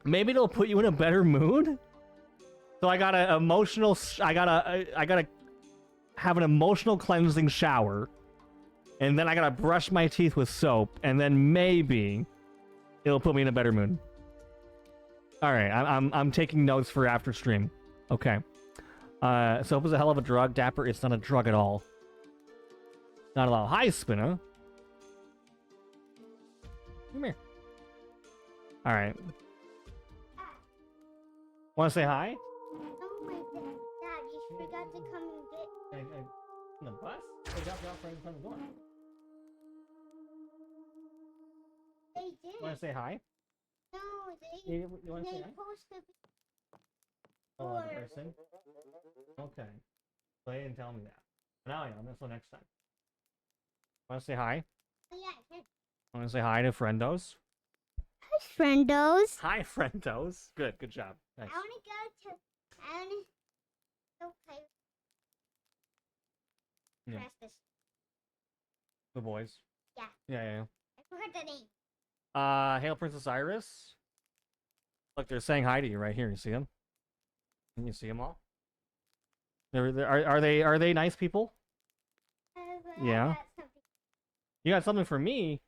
Maybe it'll put you in a better mood? So I gotta emotional... I gotta have an emotional cleansing shower. And then I gotta brush my teeth with soap. And then maybe it'll put me in a better mood. Alright, I'm taking notes for after stream. Okay. Soap is a hell of a drug. Dapper, it's not a drug at all. Not at all. Hi, Spinna. Come here. Alright. Want to say hi? Oh my God, Dad, you forgot to come and get. In the bus? They dropped you off right in front of the door. They did. Want to say hi? No, You want to say hi? posted. Oh, the person? Okay. So they didn't tell me that. Now I know. So next time. Want to say hi? Oh, yeah, I can. Want to say hi to friendos? Hi, friendos. Hi, friendos. Good job. Nice. I want to go to. Okay. Yeah. Press this. The boys. Yeah. Yeah. I forgot the name. Hail Princess Iris. Look, they're saying hi to you right here. You see them? Can you see them all? Are they nice people? Yeah. You got something for me?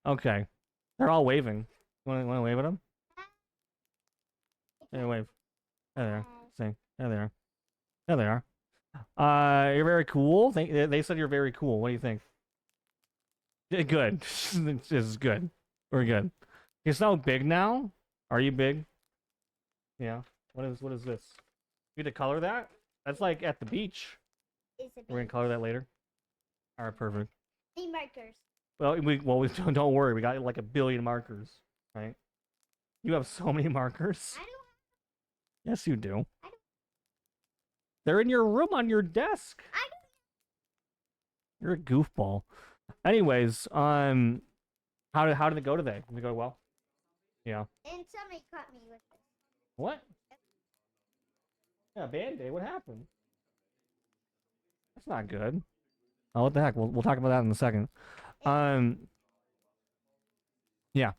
Okay. They're all waving. Want to wave at them? Yeah, wave. There they are. See? There they are. There they are. You're very cool. They said you're very cool. What do you think? Good. This is good. We're good. You're so big now? Are you big? Yeah. What is this? You need to color that? That's like at the beach. We're gonna color that later. Alright, perfect. Any markers? Well, we don't worry. We got like 1 billion markers, right? You have so many markers. I don't. Yes, you do. I don't. They're in your room on your desk. I don't. You're a goofball. Anyways, how did it go today? Did it go well? Yeah. And somebody caught me with this. What? Yeah, Band-Aid. What happened? That's not good. Oh, what the heck? We'll talk about that in a second. Yeah.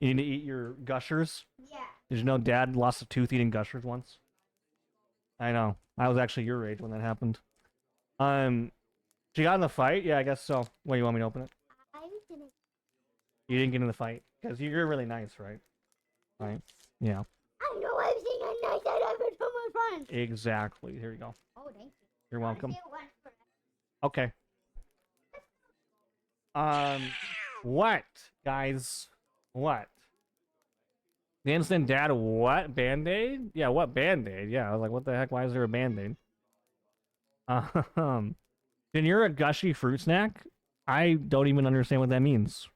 You need to eat your gushers? Yeah. Did you know Dad lost a tooth eating gushers once? I know. I was actually your age when that happened. She got in the fight? Yeah, I guess so. What, you want me to open it? I didn't. You didn't get in the fight? Because you're really nice, right? Right? Yeah. I know everything I know that I've been from my friends. Exactly. Here you go. Oh, thank you. You're welcome. Get one for us. Okay. What, guys? What? The instant dad, what? Band-Aid? Yeah, what Band-Aid? Yeah, I was like, what the heck? Why is there a Band-Aid? Then you're a gushy fruit snack? I don't even understand what that means.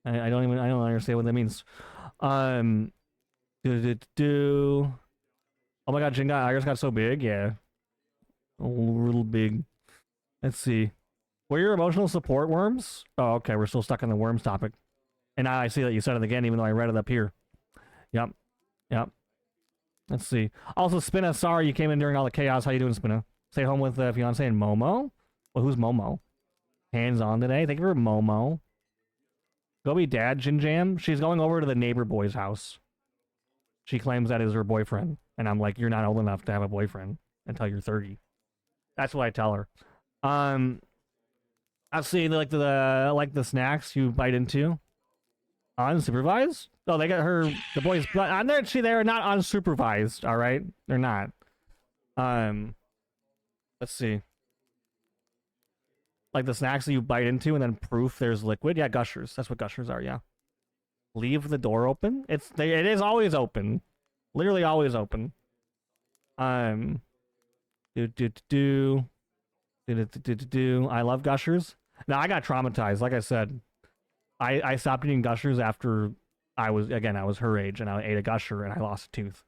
I don't understand what that means. Oh my god, Iris got so big, yeah. A little big. Let's see. Were your emotional support worms? Oh, okay, we're still stuck on the worms topic. And now I see that you said it again, even though I read it up here. Yep. Let's see. Also, Spinna, sorry you came in during all the chaos. How you doing, Spinna? Stay home with fiance and Momo? Well, who's Momo? Hands on today? Thank you for Momo. Go be dad, Jin Jam. She's going over to the neighbor boy's house. She claims that is her boyfriend. And I'm like, you're not old enough to have a boyfriend until you're 30. That's what I tell her. I see the snacks you bite into. Unsupervised? Oh, they got her the boys. They're not unsupervised. All right, they're not. Let's see. Like the snacks that you bite into and then proof there's liquid. Yeah, gushers. That's what gushers are. Yeah. leave the door open. It is always open. Literally always open. I love gushers. Now I got traumatized. Like I said, I stopped eating gushers after I was her age and I ate a gusher and I lost a tooth.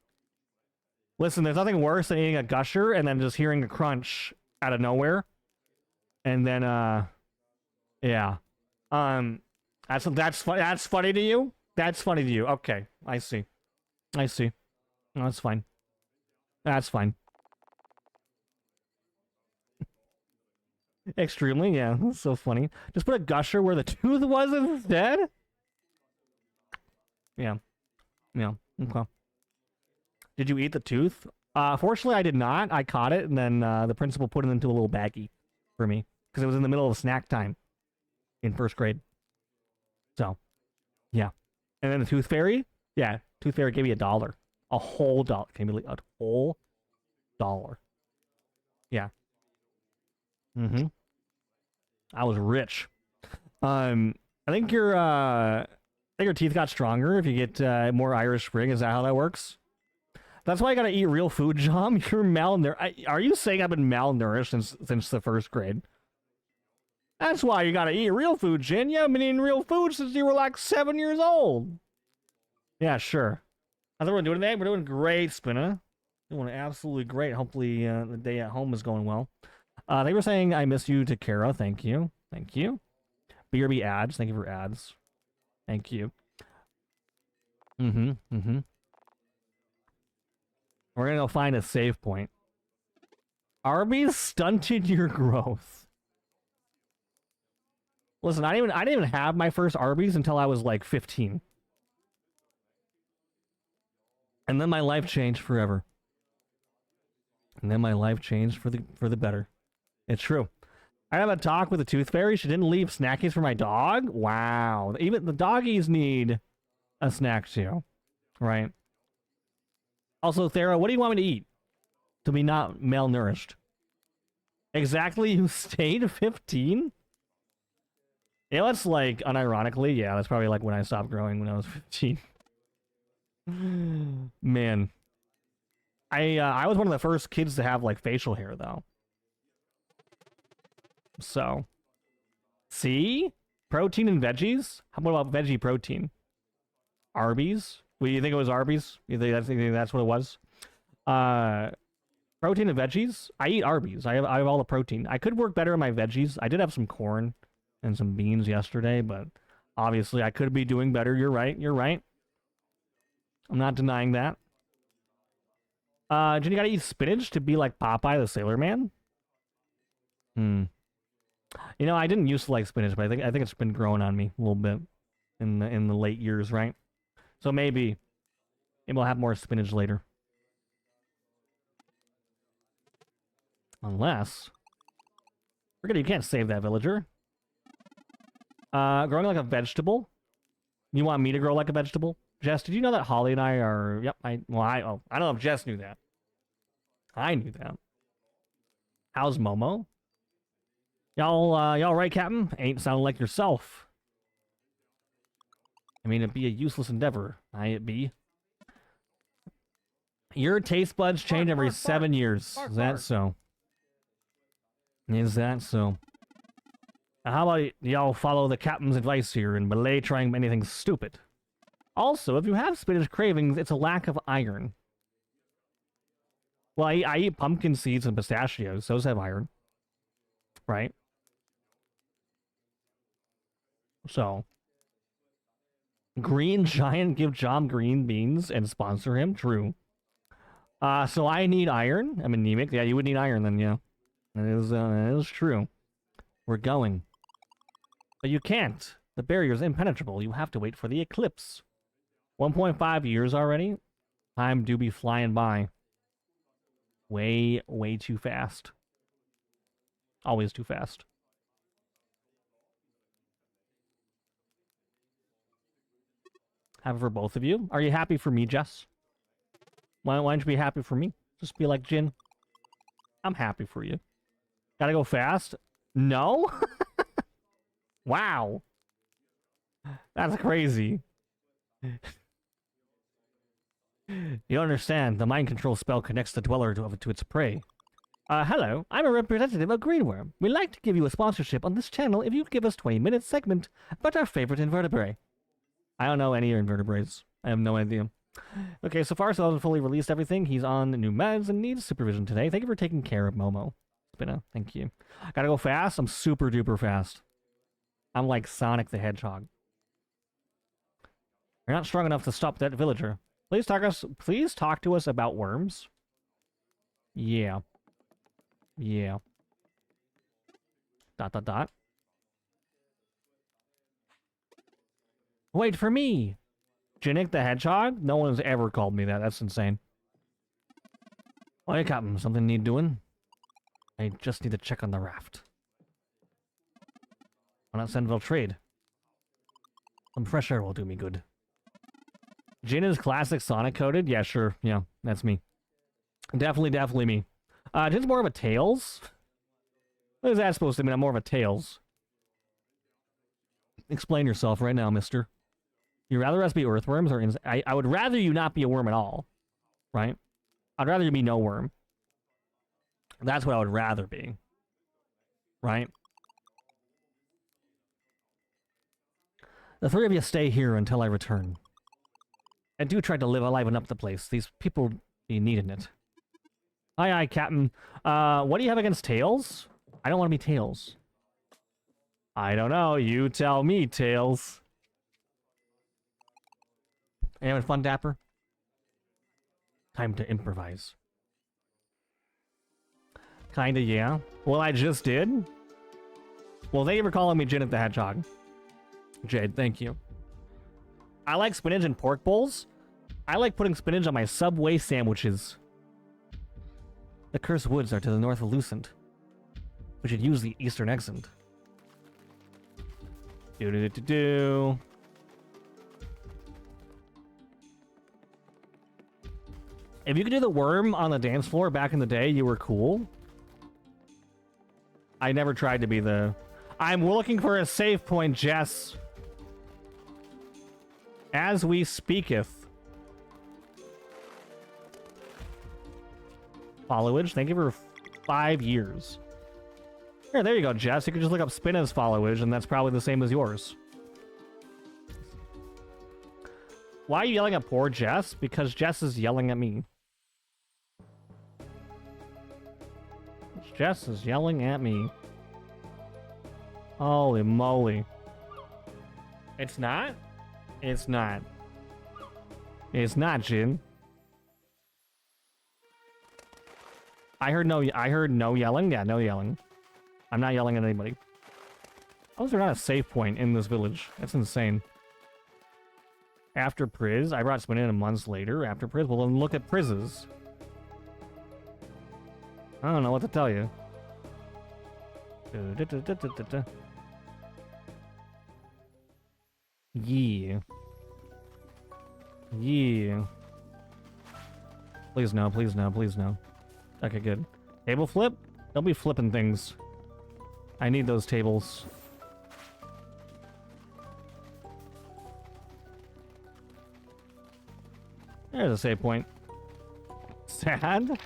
Listen, there's nothing worse than eating a gusher and then just hearing a crunch out of nowhere. And then yeah. That's funny to you? That's funny to you. Okay, I see. No, that's fine. That's fine. Extremely, yeah. That's so funny. Just put a gusher where the tooth was instead? Yeah. Yeah. Okay. Did you eat the tooth? Fortunately, I did not. I caught it, and then the principal put it into a little baggie for me. Because it was in the middle of snack time in first grade. So, yeah. And then the tooth fairy? Yeah, tooth fairy gave me $1. A whole dollar. Gave me a whole dollar. Yeah. Mm-hmm. I was rich. I think your teeth got stronger if you get more Irish Spring. Is that how that works? That's why I gotta eat real food, John. You're malnourished. Are you saying I've been malnourished since the first grade? That's why you gotta eat real food, Jin. You haven't been eating real food since you were like 7 years old. Yeah, sure. How's everyone doing today? We're doing great, Spinna. Doing absolutely great. Hopefully the day at home is going well. They were saying I miss you to Kara. Thank you. Thank you. BRB ads. Thank you for ads. Thank you. We're gonna go find a save point. Arby's stunted your growth. Listen, I didn't even have my first Arby's until I was like 15. And then my life changed forever. And then my life changed for the better. It's true. I have a talk with the tooth fairy. She didn't leave snackies for my dog. Wow. Even the doggies need a snack too. Right? Also, Thera, what do you want me to eat to be not malnourished? Exactly, you stayed 15? You know, it's like, unironically, yeah, that's probably like when I stopped growing when I was 15. Man. I was one of the first kids to have, like, facial hair, though. So. See? Protein and veggies? What about veggie protein? Arby's? Well, you think it was Arby's? You think that's what it was? Protein and veggies? I eat Arby's. I have all the protein. I could work better in my veggies. I did have some corn and some beans yesterday, but obviously I could be doing better. You're right. I'm not denying that. Jen, you gotta eat spinach to be like Popeye the Sailor Man? You know, I didn't used to like spinach, but I think it's been growing on me a little bit in the late years, right? So maybe we'll have more spinach later. Unless... Forget it, you can't save that villager. Growing like a vegetable? You want me to grow like a vegetable? Jess, did you know that Holly and I are... Yep, I don't know if Jess knew that. I knew that. How's Momo? Y'all right, Captain? Ain't sounding like yourself. I mean, it'd be a useless endeavor. It be. Your taste buds change every 7 years. Is that so? Is that so? How about y'all follow the captain's advice here and belay trying anything stupid? Also, if you have spinach cravings, it's a lack of iron. Well, I eat pumpkin seeds and pistachios. Those have iron. Right? So. Green Giant give John green beans and sponsor him? True. So I need iron. I'm anemic. Yeah, you would need iron then, yeah. That is true. We're going. But you can't. The barrier's impenetrable. You have to wait for the eclipse. 1.5 years already? Time do be flying by. Way, way too fast. Always too fast. Have it for both of you. Are you happy for me, Jess? Why don't you be happy for me? Just be like, Jin, I'm happy for you. Gotta go fast? No? Wow. That's crazy. You don't understand. The mind control spell connects the dweller to its prey. Hello, I'm a representative of Greenworm. We'd like to give you a sponsorship on this channel if you'd give us 20-minute segment about our favorite invertebrate. I don't know any invertebrates. I have no idea. Okay, so far, hasn't fully released everything. He's on new meds and needs supervision today. Thank you for taking care of Momo. Spinna, thank you. Gotta go fast. I'm super duper fast. I'm like Sonic the Hedgehog. You're not strong enough to stop that villager. Please talk to us about worms. Yeah. Yeah. ... Wait for me! Janik the Hedgehog? No one's ever called me that. That's insane. Oh, hey, Captain. Something need doing? I just need to check on the raft. Why not send trade? Some fresh air will do me good. Jin is classic Sonic coded? Yeah, sure. Yeah, that's me. Definitely me. Jin's more of a Tails? What is that supposed to mean? I'm more of a Tails. Explain yourself right now, mister. You'd rather us be earthworms or... I would rather you not be a worm at all. Right? I'd rather you be no worm. That's what I would rather be. Right? The three of you stay here until I return. And do try to liven up the place. These people be needing it. Aye, Captain. What do you have against Tails? I don't want to be Tails. I don't know. You tell me, Tails. You having fun, Dapper? Time to improvise. Kinda, yeah. Well, I just did. Well, thank you for calling me Janet the Hedgehog. Jade, thank you. I like spinach and pork bowls. I like putting spinach on my Subway sandwiches. The cursed woods are to the north of Lucent. We should use the eastern exit. Do. If you could do the worm on the dance floor back in the day, you were cool. I never tried to be the... I'm looking for a save point, Jess. As we speaketh. Followage, thank you for 5 years. Here, there you go, Jess. You can just look up Spinna's followage, and that's probably the same as yours. Why are you yelling at poor Jess? Because Jess is yelling at me. Jess is yelling at me. Holy moly. It's not? It's not. It's not, Jin. I heard no yelling? Yeah, no yelling. I'm not yelling at anybody. How is there not a save point in this village? That's insane. After Priz, I brought Spin in months later. After Priz, well then look at Priz's. I don't know what to tell you. Yeah. Yeah. Please no, please no, please no. Okay, good. Table flip? Don't be flipping things. I need those tables. There's a save point. Sad?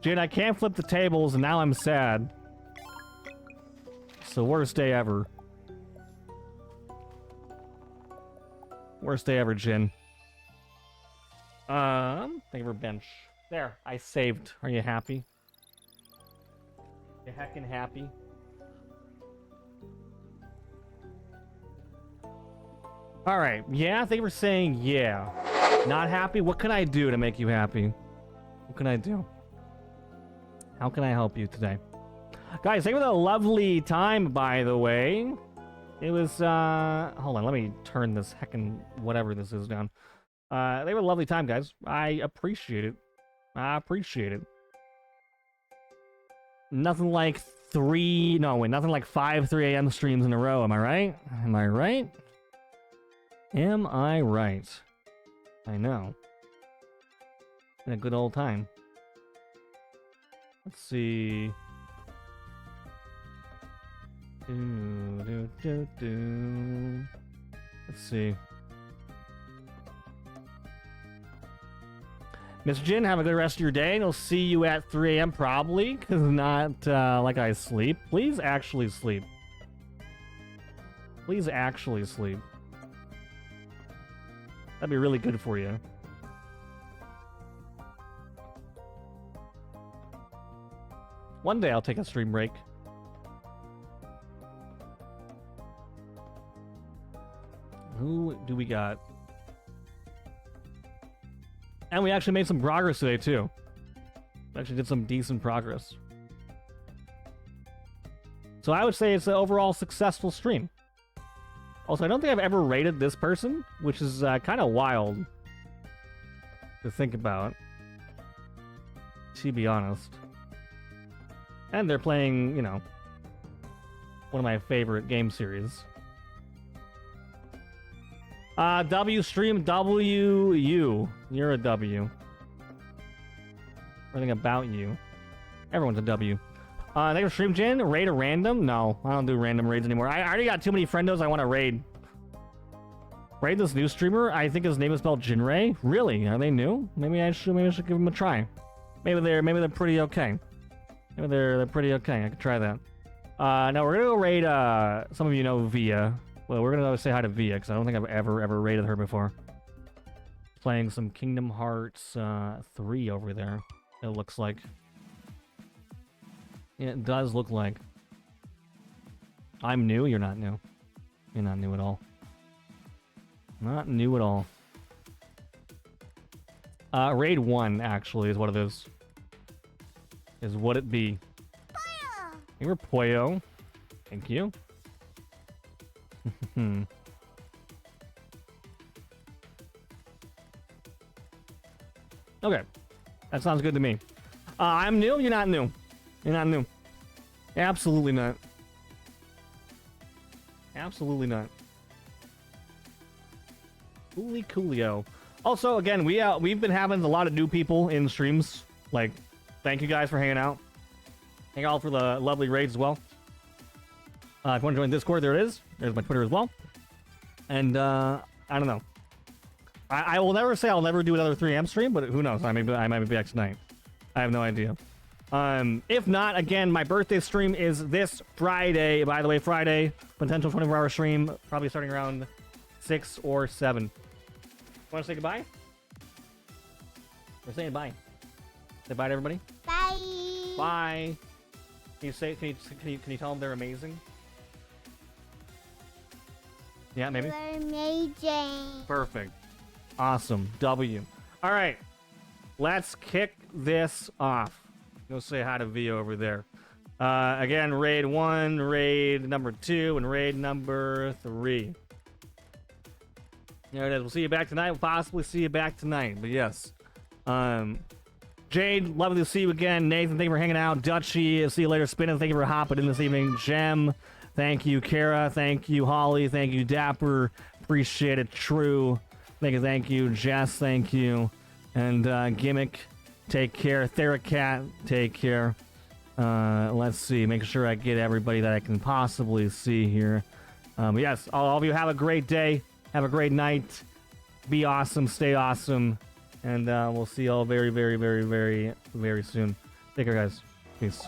Dude, I can't flip the tables and now I'm sad. It's the worst day ever. Worst day ever, Jin. Thank you for bench. There, I saved. Are you happy? You heckin' happy? Alright, yeah, thank you for saying yeah. Not happy? What can I do to make you happy? What can I do? How can I help you today? Guys, thank you for the lovely time, by the way. It was, hold on, let me turn this heckin' whatever this is down. They were a lovely time, guys. I appreciate it. I appreciate it. Nothing like nothing like 5 3 a.m. streams in a row, am I right? Am I right? Am I right? I know. Been a good old time. Let's see. Let's see. Miss Jin, have a good rest of your day, and I'll see you at 3 a.m. probably, because not like I sleep. Please actually sleep. Please actually sleep. That'd be really good for you. One day I'll take a stream break. Who do we got? And we actually made some progress today, too. We actually did some decent progress. So I would say it's an overall successful stream. Also, I don't think I've ever rated this person, which is kind of wild to think about, to be honest. And they're playing, you know, one of my favorite game series. W stream WU. You're a W. Everything about you. Everyone's a W. Thank you for stream, Jin. Raid a random? No, I don't do random raids anymore. I already got too many friendos I want to raid. Raid this new streamer. I think his name is spelled Jinray. Really? Are they new? Maybe I should give them a try. Maybe they're pretty okay. Maybe they're pretty okay. I could try that. Now we're gonna go raid. Some of you know Via. Well, we're gonna go say hi to Via because I don't think I've ever raided her before. Playing some Kingdom Hearts 3 over there. It looks like. Yeah, it does look like. I'm new. You're not new. You're not new at all. Not new at all. Raid 1 actually is what it is. Is what it be. You were Poyo. Thank you. Okay. That sounds good to me. I'm new, you're not new. You're not new. Absolutely not. Absolutely not. Coolio. Also, again, we've been having a lot of new people in streams. Like, thank you guys for hanging out. Thank you all for the lovely raids as well. If you want to join Discord, there it is. There's my Twitter as well. And, I don't know. I will never say I'll never do another 3 a.m. stream, but who knows? I might be back tonight. I have no idea. If not, again, my birthday stream is this Friday. By the way, Friday, potential 24-hour stream, probably starting around 6 or 7. Want to say goodbye? We're saying bye. Say bye to everybody. Bye. Bye. Can you tell them they're amazing? Yeah, maybe. You're amazing. Perfect. Awesome. W. All right. Let's kick this off. Go say hi to V over there. Again, raid 1, raid number 2, and raid number 3. There it is. We'll see you back tonight. We'll possibly see you back tonight. But yes. Jade, lovely to see you again. Nathan, thank you for hanging out. Dutchy, see you later. Spinning, thank you for hopping in this evening. Gem, thank you. Kara, thank you. Holly, thank you. Dapper, appreciate it. True, thank you. Jess, thank you. And Gimmick, take care. Theracat, take care. Let's see. Make sure I get everybody that I can possibly see here. But yes, all of you have a great day. Have a great night. Be awesome. Stay awesome. And we'll see y'all very, very, very, very, very soon. Take care, guys. Peace.